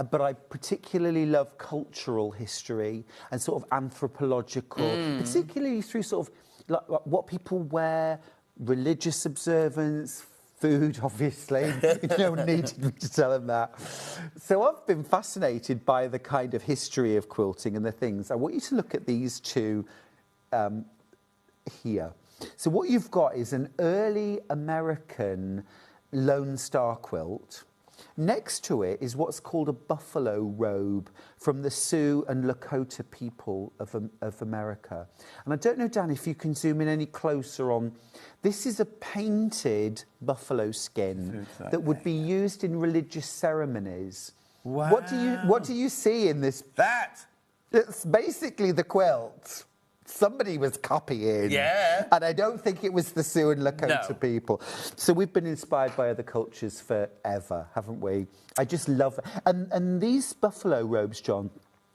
but I particularly love cultural history and sort of anthropological, particularly through sort of like what people wear, religious observance, food, obviously. No one needed me to tell them that. So I've been fascinated by the kind of history of quilting and the things. I want you to look at these two here. So what you've got is an early American Lone Star quilt. Next to it is what's called a buffalo robe from the Sioux and Lakota people of America. And I don't know, Dan, if you can zoom in any closer on... This is a painted buffalo skin that would be used in religious ceremonies. Wow. What do you see in this? It's basically the quilt. Somebody was copying. Yeah. And I don't think it was the Sioux and Lakota people. So we've been inspired by other cultures forever, haven't we? I just love it. And these buffalo robes, John,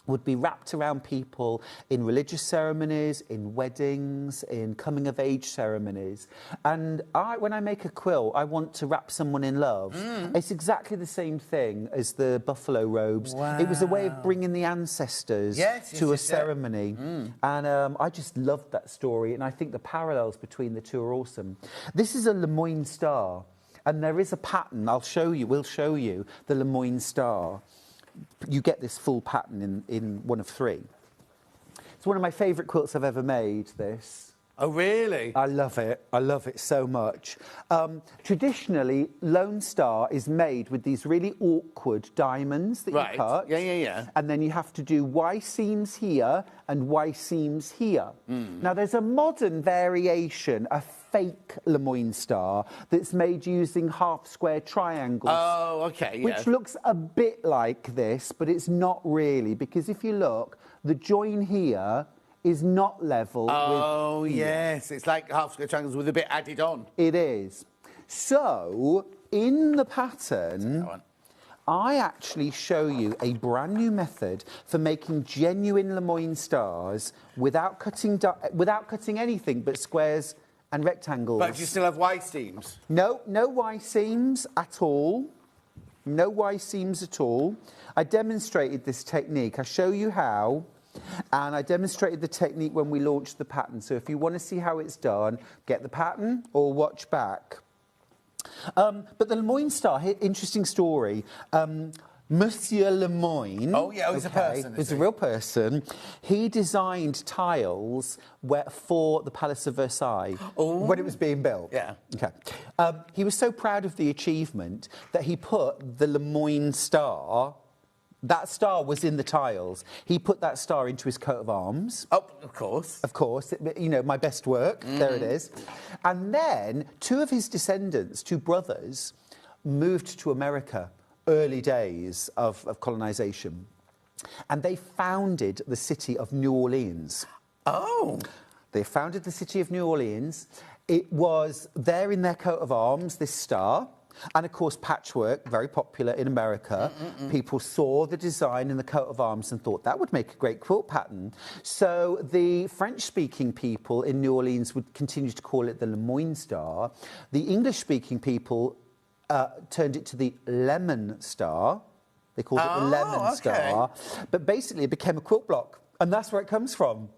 would be wrapped around people in religious ceremonies, in weddings, in coming-of-age ceremonies. And when I make a quilt, I want to wrap someone in love. It's exactly the same thing as the buffalo robes. Wow. It was a way of bringing the ancestors to a ceremony. And I just loved that story, and I think the parallels between the two are awesome. This is a Lemoyne star, and there is a pattern. We'll show you the Lemoyne star. You get this full pattern in one of three. It's one of my favourite quilts I've ever made, this. Oh, really? I love it. I love it so much. Traditionally, Lone Star is made with these really awkward diamonds that you cut. Yeah. And then you have to do Y seams here and Y seams here. Now, there's a modern variation, a fake Lemoyne star that's made using half-square triangles. Oh, okay, yeah. Which looks a bit like this, but it's not really, because if you look, the join here is not level with here. Yes, it's like half-square triangles with a bit added on. It is. So, in the pattern, I actually show you a brand new method for making genuine Lemoyne stars without cutting anything but squares and rectangles. But do you still have Y seams? No Y seams at all. No Y seams at all. I demonstrated this technique. I show you how. And I demonstrated the technique when we launched the pattern. So if you want to see how it's done, get the pattern or watch back. But the Lemoyne star, interesting story. Monsieur Lemoyne. Oh, yeah, he's a person. He's a real person. He designed tiles for the Palace of Versailles when it was being built. Yeah. Okay. He was so proud of the achievement that he put the Lemoyne star. That star was in the tiles. He put that star into his coat of arms. Oh, of course. Of course. You know, my best work. There it is. And then two of his descendants, two brothers, moved to America, early days of colonisation. And they founded the city of New Orleans. Oh. They founded the city of New Orleans. It was there in their coat of arms, this star. And, of course, patchwork, very popular in America. People saw the design in the coat of arms and thought that would make a great quilt pattern. So the French-speaking people in New Orleans would continue to call it the Lemoyne star. The English-speaking people turned it to the Lemon star. They called it the Lemon star. But basically it became a quilt block. And that's where it comes from.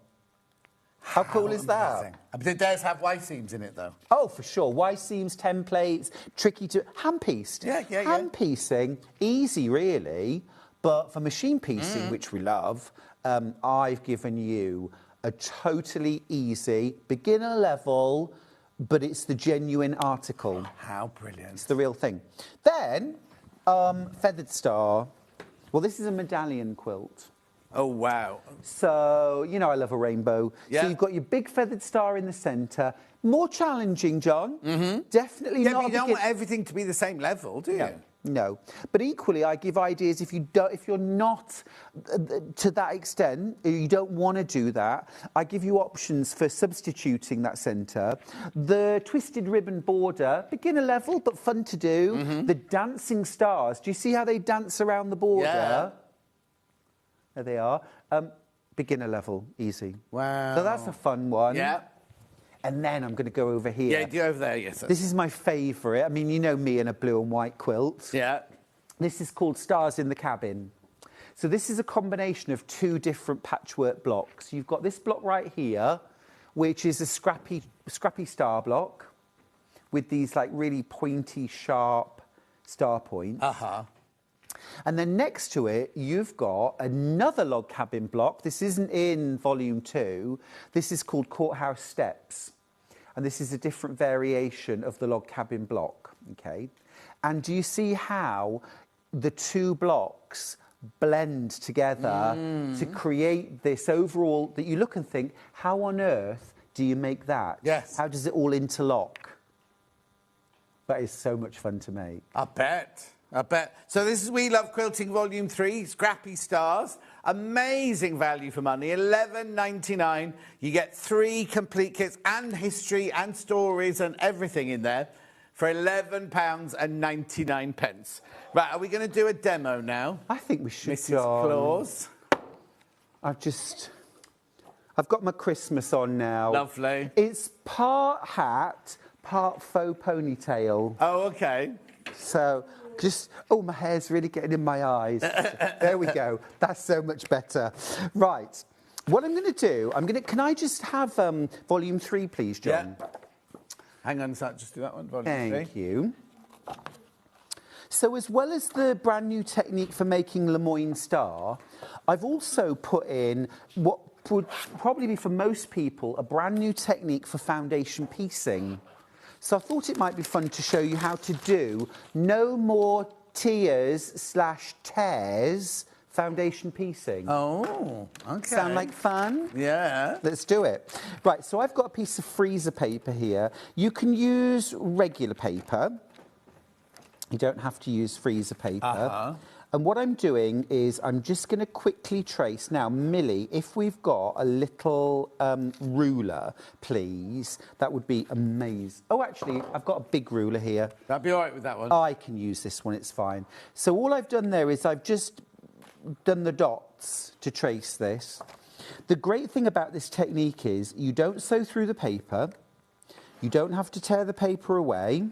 How cool is that? But it does have Y seams in it, though. Oh, for sure. Y seams, templates, tricky to... Hand-pieced. Yeah. Hand-piecing, easy, really. But for machine piecing, which we love, I've given you a totally easy, beginner level, but it's the genuine article. How brilliant. It's the real thing. Then, Feathered Star. Well, this is a medallion quilt. Oh, wow. So, you know I love a rainbow. Yeah. So you've got your big feathered star in the centre, More challenging, John. Definitely Yeah, not. but you don't want everything to be the same level, do you? No, but equally, I give ideas if you're not to that extent, you don't want to do that. I give you options for substituting that centre. The twisted ribbon border, beginner level, but fun to do. The dancing stars. Do you see how they dance around the border? Yeah. There they are. Beginner level, easy. Wow. So that's a fun one. Yeah. And then I'm going to go over here. Yeah, do over there, yes. This is my favourite. I mean, you know me in a blue and white quilt. Yeah. This is called Stars in the Cabin. So this is a combination of two different patchwork blocks. You've got this block right here, which is a scrappy star block with these like really pointy, sharp star points. And then next to it, you've got another log cabin block. This isn't in volume 2. This is called Courthouse Steps. And this is a different variation of the log cabin block, okay? And do you see how the two blocks blend together to create this overall, that you look and think, how on earth do you make that? Yes. How does it all interlock? That is so much fun to make. I bet. So this is We Love Quilting Volume 3, Scrappy Stars. Amazing value for money, $11.99. You get 3 complete kits and history and stories and everything in there for £11.99. Right, are we going to do a demo now? I think we should, Mrs. John. Claus. I've got my Christmas on now. Lovely. It's part hat, part faux ponytail. Oh, okay. So my hair's really getting in my eyes. There we go. That's so much better. Right. What I'm going to do, can I just have volume 3, please, John? Yeah. Hang on, just do that one, volume 3. Thank you. So as well as the brand new technique for making Lemoyne Star, I've also put in what would probably be for most people a brand new technique for foundation piecing. So I thought it might be fun to show you how to do no more tears/tears foundation piecing. Oh, okay. Sound like fun? Yeah. Let's do it. Right, so I've got a piece of freezer paper here. You can use regular paper. You don't have to use freezer paper. And what I'm doing is I'm just going to quickly trace. Now, Millie, if we've got a little ruler, please, that would be amazing. Oh, actually, I've got a big ruler here. That'd be all right with that one. I can use this one, it's fine. So all I've done there is I've just done the dots to trace this. The great thing about this technique is you don't sew through the paper. You don't have to tear the paper away.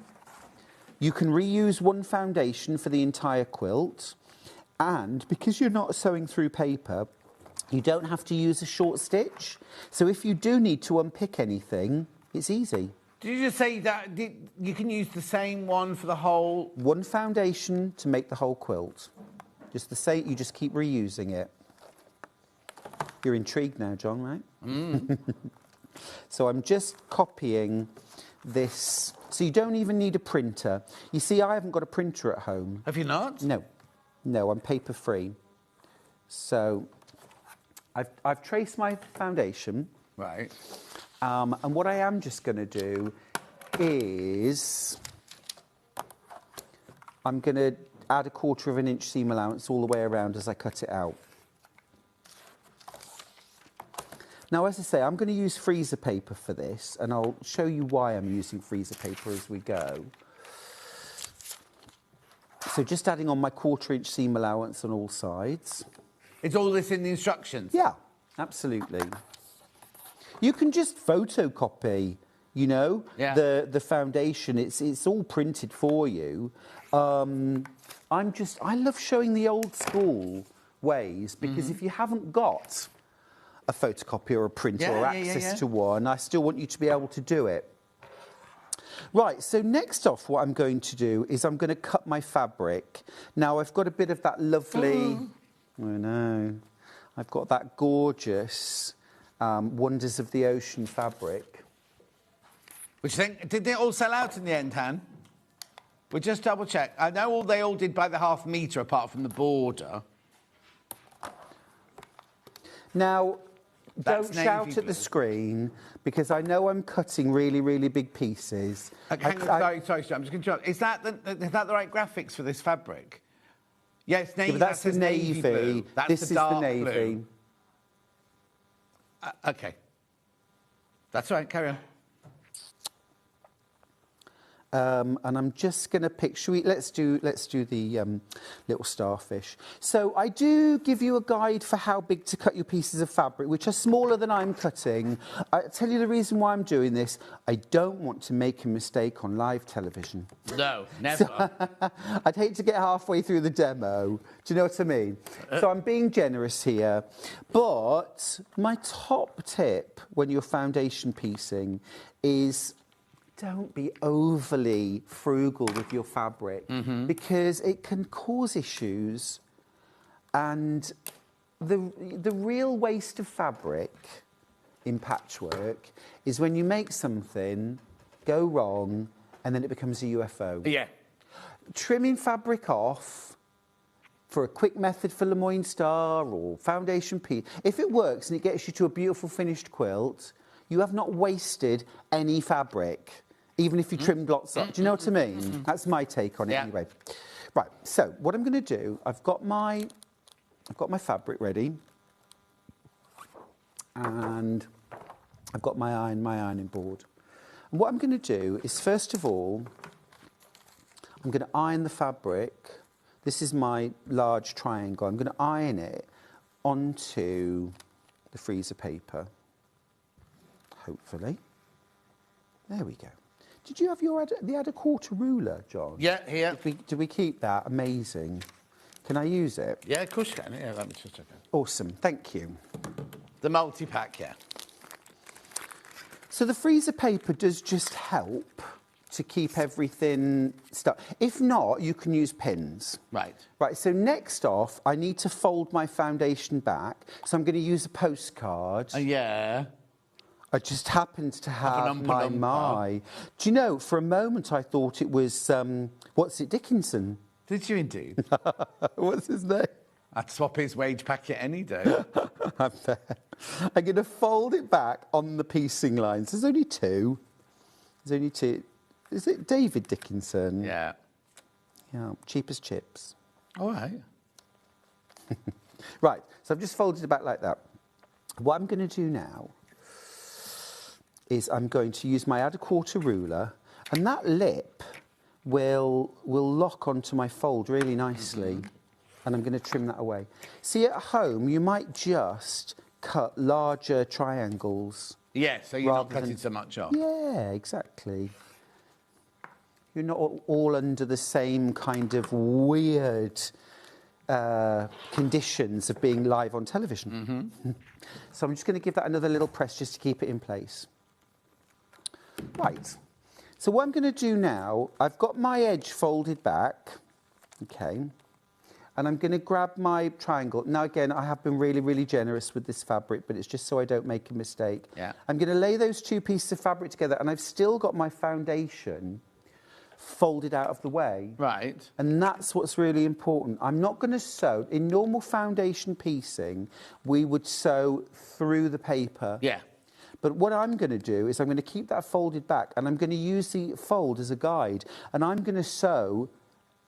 You can reuse one foundation for the entire quilt. And because you're not sewing through paper, you don't have to use a short stitch. So if you do need to unpick anything, it's easy. Did you just say that you can use the same one for the whole... One foundation to make the whole quilt. Just the same, you just keep reusing it. You're intrigued now, John, right? So I'm just copying this. So you don't even need a printer. You see, I haven't got a printer at home. Have you not? No, I'm paper free. So I've traced my foundation. Right. And what I am just going to do is I'm going to add a 1/4 inch seam allowance all the way around as I cut it out. Now, as I say, I'm going to use freezer paper for this, and I'll show you why I'm using freezer paper as we go. So just adding on my 1/4 inch seam allowance on all sides. Is all this in the instructions? Yeah, absolutely. You can just photocopy, you know, the foundation. It's all printed for you. I love showing the old school ways because if you haven't got a photocopy or a printer or access to one, I still want you to be able to do it. Right, so next off what I'm going to do is I'm going to cut my fabric. Now I've got a bit of that lovely, I know, I've got that gorgeous Wonders of the Ocean fabric. Which did they all sell out in the end, Han? We'll just double check. I know they all did by the ½ metre apart from the border. Now, That's don't shout navy at the blue. screen because I know I'm cutting really, really big pieces. Okay, sorry, I'm just going to interrupt. Is that the right graphics for this fabric? Yes, navy. Yeah, but that's that the says navy. Blue. That's This the is the dark navy. blue. Okay. That's all right. Carry on. And I'm just going to pick. Let's do the little starfish. So I do give you a guide for how big to cut your pieces of fabric, which are smaller than I'm cutting. I tell you the reason why I'm doing this. I don't want to make a mistake on live television. No, never. So, I'd hate to get halfway through the demo. Do you know what I mean? So I'm being generous here. But my top tip when you're foundation piecing is don't be overly frugal with your fabric because it can cause issues. And the real waste of fabric in patchwork is when you make something go wrong and then it becomes a UFO. Yeah. Trimming fabric off for a quick method for Lemoyne Star or foundation piece, if it works and it gets you to a beautiful finished quilt, you have not wasted any fabric, even if you trimmed lots up. Do you know what I mean? That's my take on it anyway. Right, so what I'm going to do, I've got my fabric ready, and I've got my ironing board. And what I'm going to do is, first of all, I'm going to iron the fabric. This is my large triangle. I'm going to iron it onto the freezer paper, hopefully. There we go. Did you have the add a quarter ruler, John? Yeah, here. Did we keep that? Amazing. Can I use it? Yeah, of course you can. Yeah, let me just check it. Awesome, thank you. The multi-pack, yeah. So the freezer paper does just help to keep everything stuck. If not, you can use pins. Right. Right, so next off, I need to fold my foundation back. So I'm going to use a postcard. Yeah. I just happened to have my. Do you know, for a moment I thought it was, what's it, Dickinson? Did you indeed? What's his name? I'd swap his wage packet any day. I bet. I'm going to fold it back on the piecing lines. There's only two. There's only two. Is it David Dickinson? Yeah. Yeah, cheap as chips. All right. Right, so I've just folded it back like that. What I'm going to do now is I'm going to use my add a quarter ruler, and that lip will lock onto my fold really nicely, and I'm going to trim that away. See, at home, you might just cut larger triangles. Yeah, so you're not cutting so much off. Yeah, exactly. You're not all under the same kind of weird conditions of being live on television. So I'm just going to give that another little press just to keep it in place. Right. So what I'm going to do now, I've got my edge folded back, okay, and I'm going to grab my triangle. Now, again, I have been really, really generous with this fabric, but it's just so I don't make a mistake. Yeah. I'm going to lay those two pieces of fabric together, and I've still got my foundation folded out of the way. Right. And that's what's really important. I'm not going to sew. In normal foundation piecing, we would sew through the paper. Yeah. But what I'm going to do is I'm going to keep that folded back, and I'm going to use the fold as a guide, and I'm going to sew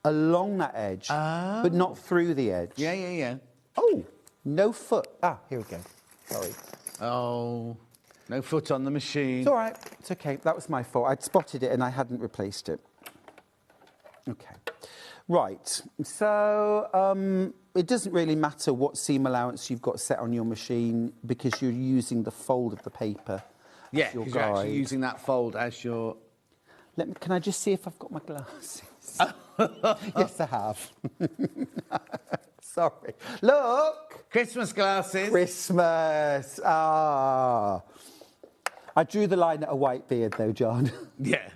along that edge, but not through the edge. Yeah, yeah, yeah. Oh, no foot. Ah, here we go. Sorry. Oh, no foot on the machine. It's all right. It's okay. That was my fault. I'd spotted it and I hadn't replaced it. Okay. Right. So it doesn't really matter what seam allowance you've got set on your machine because you're using the fold of the paper. Yeah, because you're actually using that fold as your... Can I just see if I've got my glasses? Yes, I have. Sorry. Look! Christmas glasses. Christmas. Ah. I drew the line at a white beard, though, John. Yeah.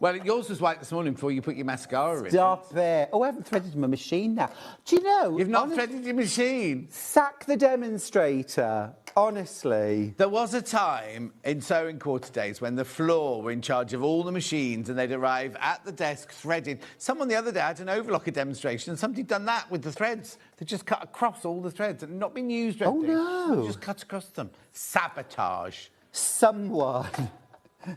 Well, yours was white this morning before you put your mascara in. Stop it. Oh, I haven't threaded my machine now. Do you know... You've not threaded your machine? Sack the demonstrator. Honestly. There was a time in sewing quarter days when the floor were in charge of all the machines and they'd arrive at the desk threaded. Someone the other day had an overlocker demonstration and somebody done that with the threads. They just cut across all the threads and not been used or anything. no. They just cut across them. Sabotage. Someone.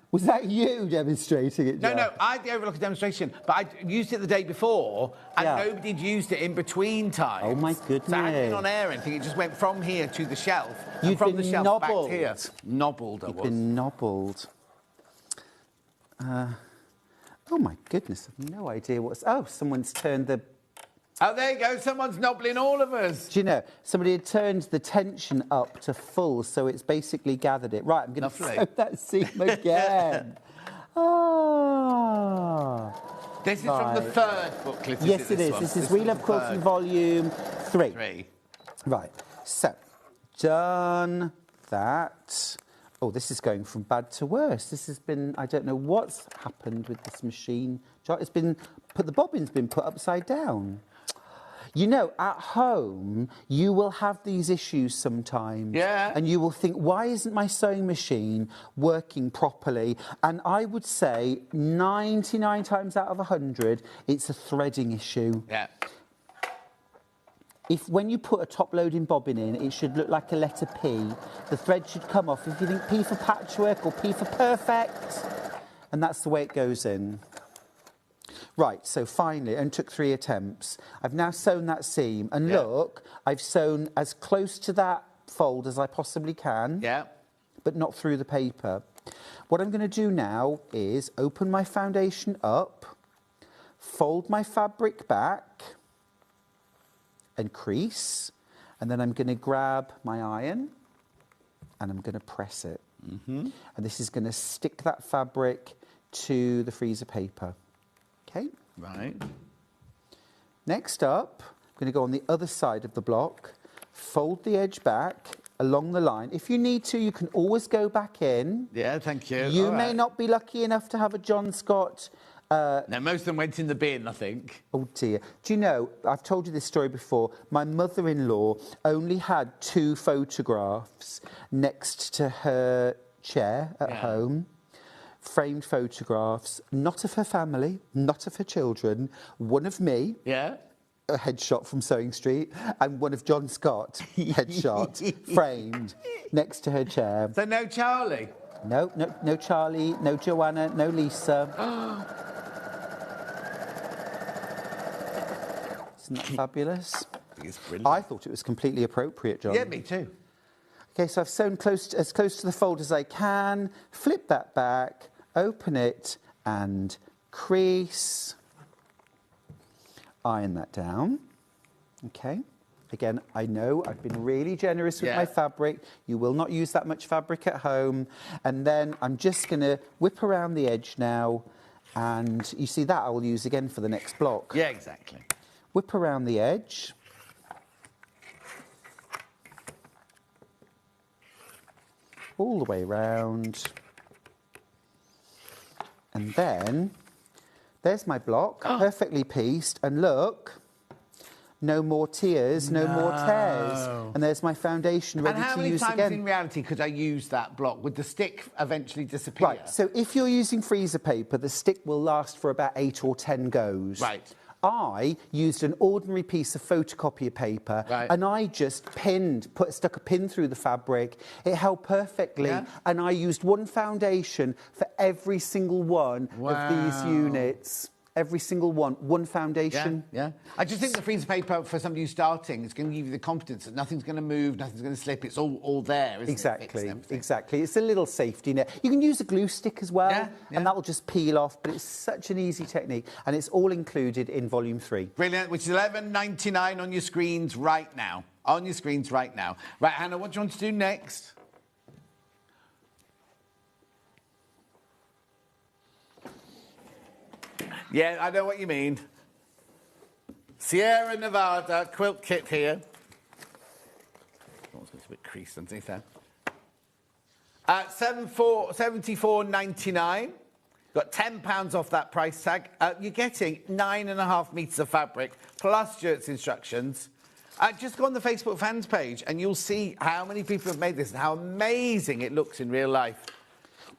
Was that you demonstrating it, John? No, I had the overlocker demonstration, but I used it the day before, and nobody'd used it in between times. Oh, my goodness. So I hadn't been on air or anything. It just went from here to the shelf, and You've from been the shelf nobbled. back here. Nobbled, I was. You've been nobbled. Oh, my goodness. I've no idea what's... Oh, someone's turned the... Oh, there you go. Someone's nobbling all of us. Do you know, somebody had turned the tension up to full, so it's basically gathered it. Right, I'm going to sew that seam again. This is from the third booklet, Yes, it is. This is We Love Quilting Volume 3. Right, so, done that. Oh, this is going from bad to worse. This has been, I don't know what's happened with this machine. It's been, the bobbin's been put upside down. You know, at home, you will have these issues sometimes. Yeah. And you will think, why isn't my sewing machine working properly? And I would say 99 times out of 100, it's a threading issue. Yeah. When you put a top-loading bobbin in, it should look like a letter P. The thread should come off. If you think P for patchwork or P for perfect, and that's the way it goes in. Right, so finally, it only took 3 attempts. I've now sewn that seam, and look, I've sewn as close to that fold as I possibly can. Yeah. But not through the paper. What I'm going to do now is open my foundation up, fold my fabric back, and crease, and then I'm going to grab my iron, and I'm going to press it. And this is going to stick that fabric to the freezer paper. Okay. Right. Next up, I'm going to go on the other side of the block, fold the edge back along the line. If you need to, you can always go back in. Yeah, thank you. You may not be lucky enough to have a John Scott. No, most of them went in the bin, I think. Oh, dear. Do you know, I've told you this story before. My mother-in-law only had 2 photographs next to her chair at home. Framed photographs, not of her family, not of her children, one of me, a headshot from Sewing Street, and one of John Scott, headshot, framed, next to her chair. So no Charlie? No Charlie, no Joanna, no Lisa. Isn't that fabulous? It's brilliant. I thought it was completely appropriate, John. Yeah, me too. Okay, so I've sewn as close to the fold as I can, flip that back, open it and crease, iron that down. Okay, again, I know I've been really generous with my fabric. You will not use that much fabric at home. And then I'm just going to whip around the edge now, and you see that I will use again for the next block. Yeah, exactly. Whip around the edge. All the way round. And then, there's my block, perfectly pieced. And look, no more tears, no more tears. And there's my foundation ready to use again. And how many times in reality could I use that block? Would the stick eventually disappear? Right, so if you're using freezer paper, the stick will last for about 8 or 10 goes. Right. I used an ordinary piece of photocopier paper and I just stuck a pin through the fabric. It held perfectly and I used one foundation for every single one of these units. Every single one foundation. Yeah. I just think the freezer paper for somebody who's starting is going to give you the confidence that nothing's going to move, nothing's going to slip. It's all there, isn't it? Exactly. It's a little safety net. You can use a glue stick as well, and that will just peel off. But it's such an easy technique, and it's all included in Volume 3. Brilliant. Which is $11.99 on your screens right now. On your screens right now. Right, Hannah, what do you want to do next? Yeah, I know what you mean. Sierra Nevada quilt kit here. Oh, it's a bit creased underneath there. $74.99. Got £10 off that price tag. You're getting 9.5 metres of fabric, plus Stuart's instructions. Just go on the Facebook fans page and you'll see how many people have made this and how amazing it looks in real life.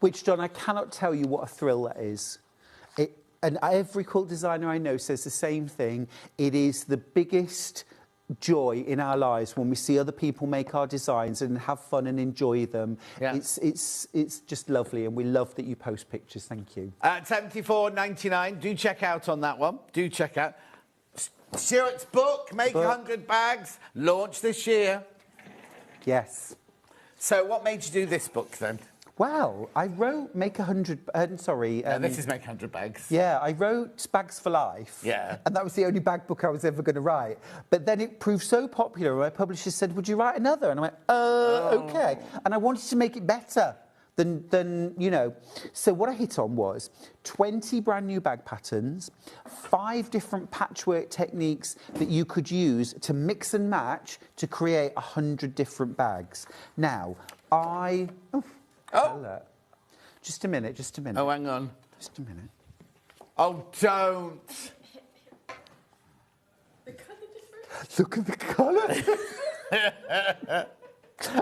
Which, John, I cannot tell you what a thrill that is. And every quilt designer I know says the same thing. It is the biggest joy in our lives when we see other people make our designs and have fun and enjoy them. Yeah. It's just lovely, and we love that you post pictures. Thank you. At $74.99, do check out on that one. Do check out. Stuart's book, Make 100 Bags, launched this year. Yes. So what made you do this book then? Well, I wrote Make 100... this is Make 100 Bags. Yeah, I wrote Bags for Life. Yeah. And that was the only bag book I was ever going to write. But then it proved so popular, my publisher said, would you write another? And I went, OK. And I wanted to make it better than, you know. So what I hit on was 20 brand new bag patterns, 5 different patchwork techniques that you could use to mix and match to create 100 different bags. Now, just a minute. Oh, hang on. Just a minute. Oh, don't. Look at the colour.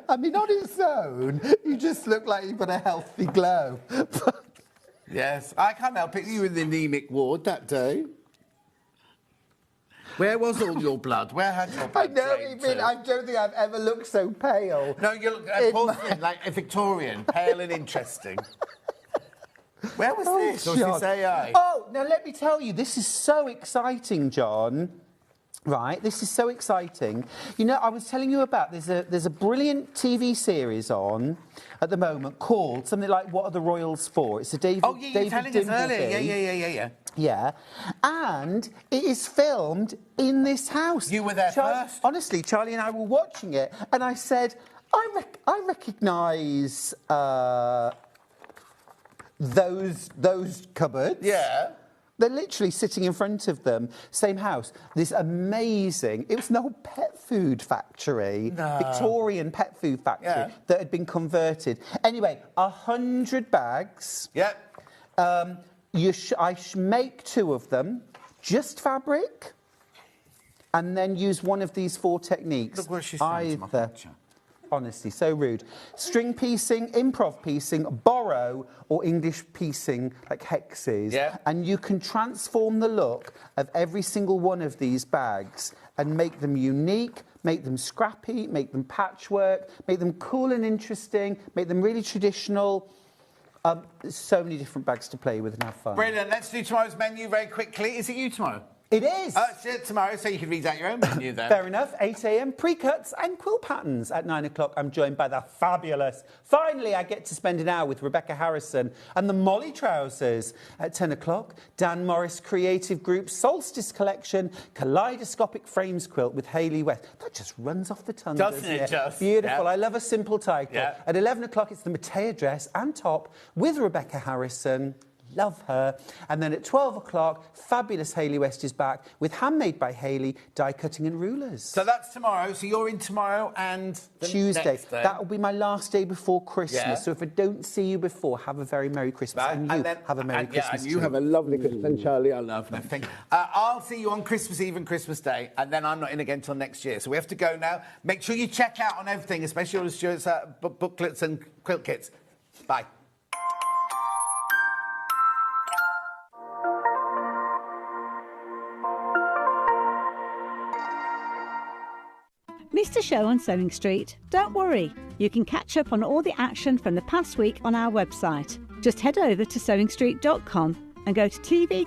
I mean, on its own, you just look like you've got a healthy glow. Yes, I can't help it. You were in the anaemic ward that day. Where was all your blood? Where had your blood? I know, I don't think I've ever looked so pale. No, you look like a Victorian, pale and interesting. Where was this? Or is this AI? Oh, now let me tell you, this is so exciting, John. Right, this is so exciting. You know, I was telling you about, there's a brilliant TV series on at the moment called something like What Are the Royals For? It's a David Oh, yeah, you were telling us earlier. Yeah. Yeah, and it is filmed in this house. You were there first? Honestly, Charlie and I were watching it, and I said, I recognise those cupboards. Yeah. They're literally sitting in front of them, same house. This amazing, it was an old pet food factory, Victorian pet food factory that had been converted. Anyway, 100 bags. Yep. I make 2 of them, just fabric, and then use one of these 4 techniques. Look what she's saying to my picture. Honestly, so rude. String piecing, improv piecing, borrow, or English piecing, like hexes. Yeah. And you can transform the look of every single one of these bags and make them unique, make them scrappy, make them patchwork, make them cool and interesting, make them really traditional. So many different bags to play with and have fun. Brilliant. Let's do tomorrow's menu very quickly. Is it you tomorrow? It is. It's tomorrow, so you can read out your own menu then. Fair enough. 8 a.m. pre-cuts and quilt patterns. At 9 o'clock, I'm joined by the fabulous. Finally, I get to spend an hour with Rebecca Harrison and the Molly Trousers. At 10 o'clock, Dan Morris Creative Group's Solstice Collection, Kaleidoscopic Frames Quilt with Hayley West. That just runs off the tongue, doesn't it? Just? Beautiful. Yeah. I love a simple title. Yeah. At 11 o'clock, it's the Matea dress and top with Rebecca Harrison. Love her. And then at 12 o'clock, fabulous Hayley West is back with Handmade by Hayley, die cutting and rulers. So that's tomorrow. So you're in tomorrow and the Tuesday. Next day. That will be my last day before Christmas. Yeah. So if I don't see you before, have a very Merry Christmas. Right. And you then, have a Merry Christmas and you too. have a lovely Christmas. And Charlie, I love nothing. I'll see you on Christmas Eve and Christmas Day, and then I'm not in again till next year. So we have to go now. Make sure you check out on everything, especially all the Stuart's booklets and quilt kits. Bye. Missed a show on Sewing Street? Don't worry, you can catch up on all the action from the past week on our website. Just head over to sewingstreet.com and go to TV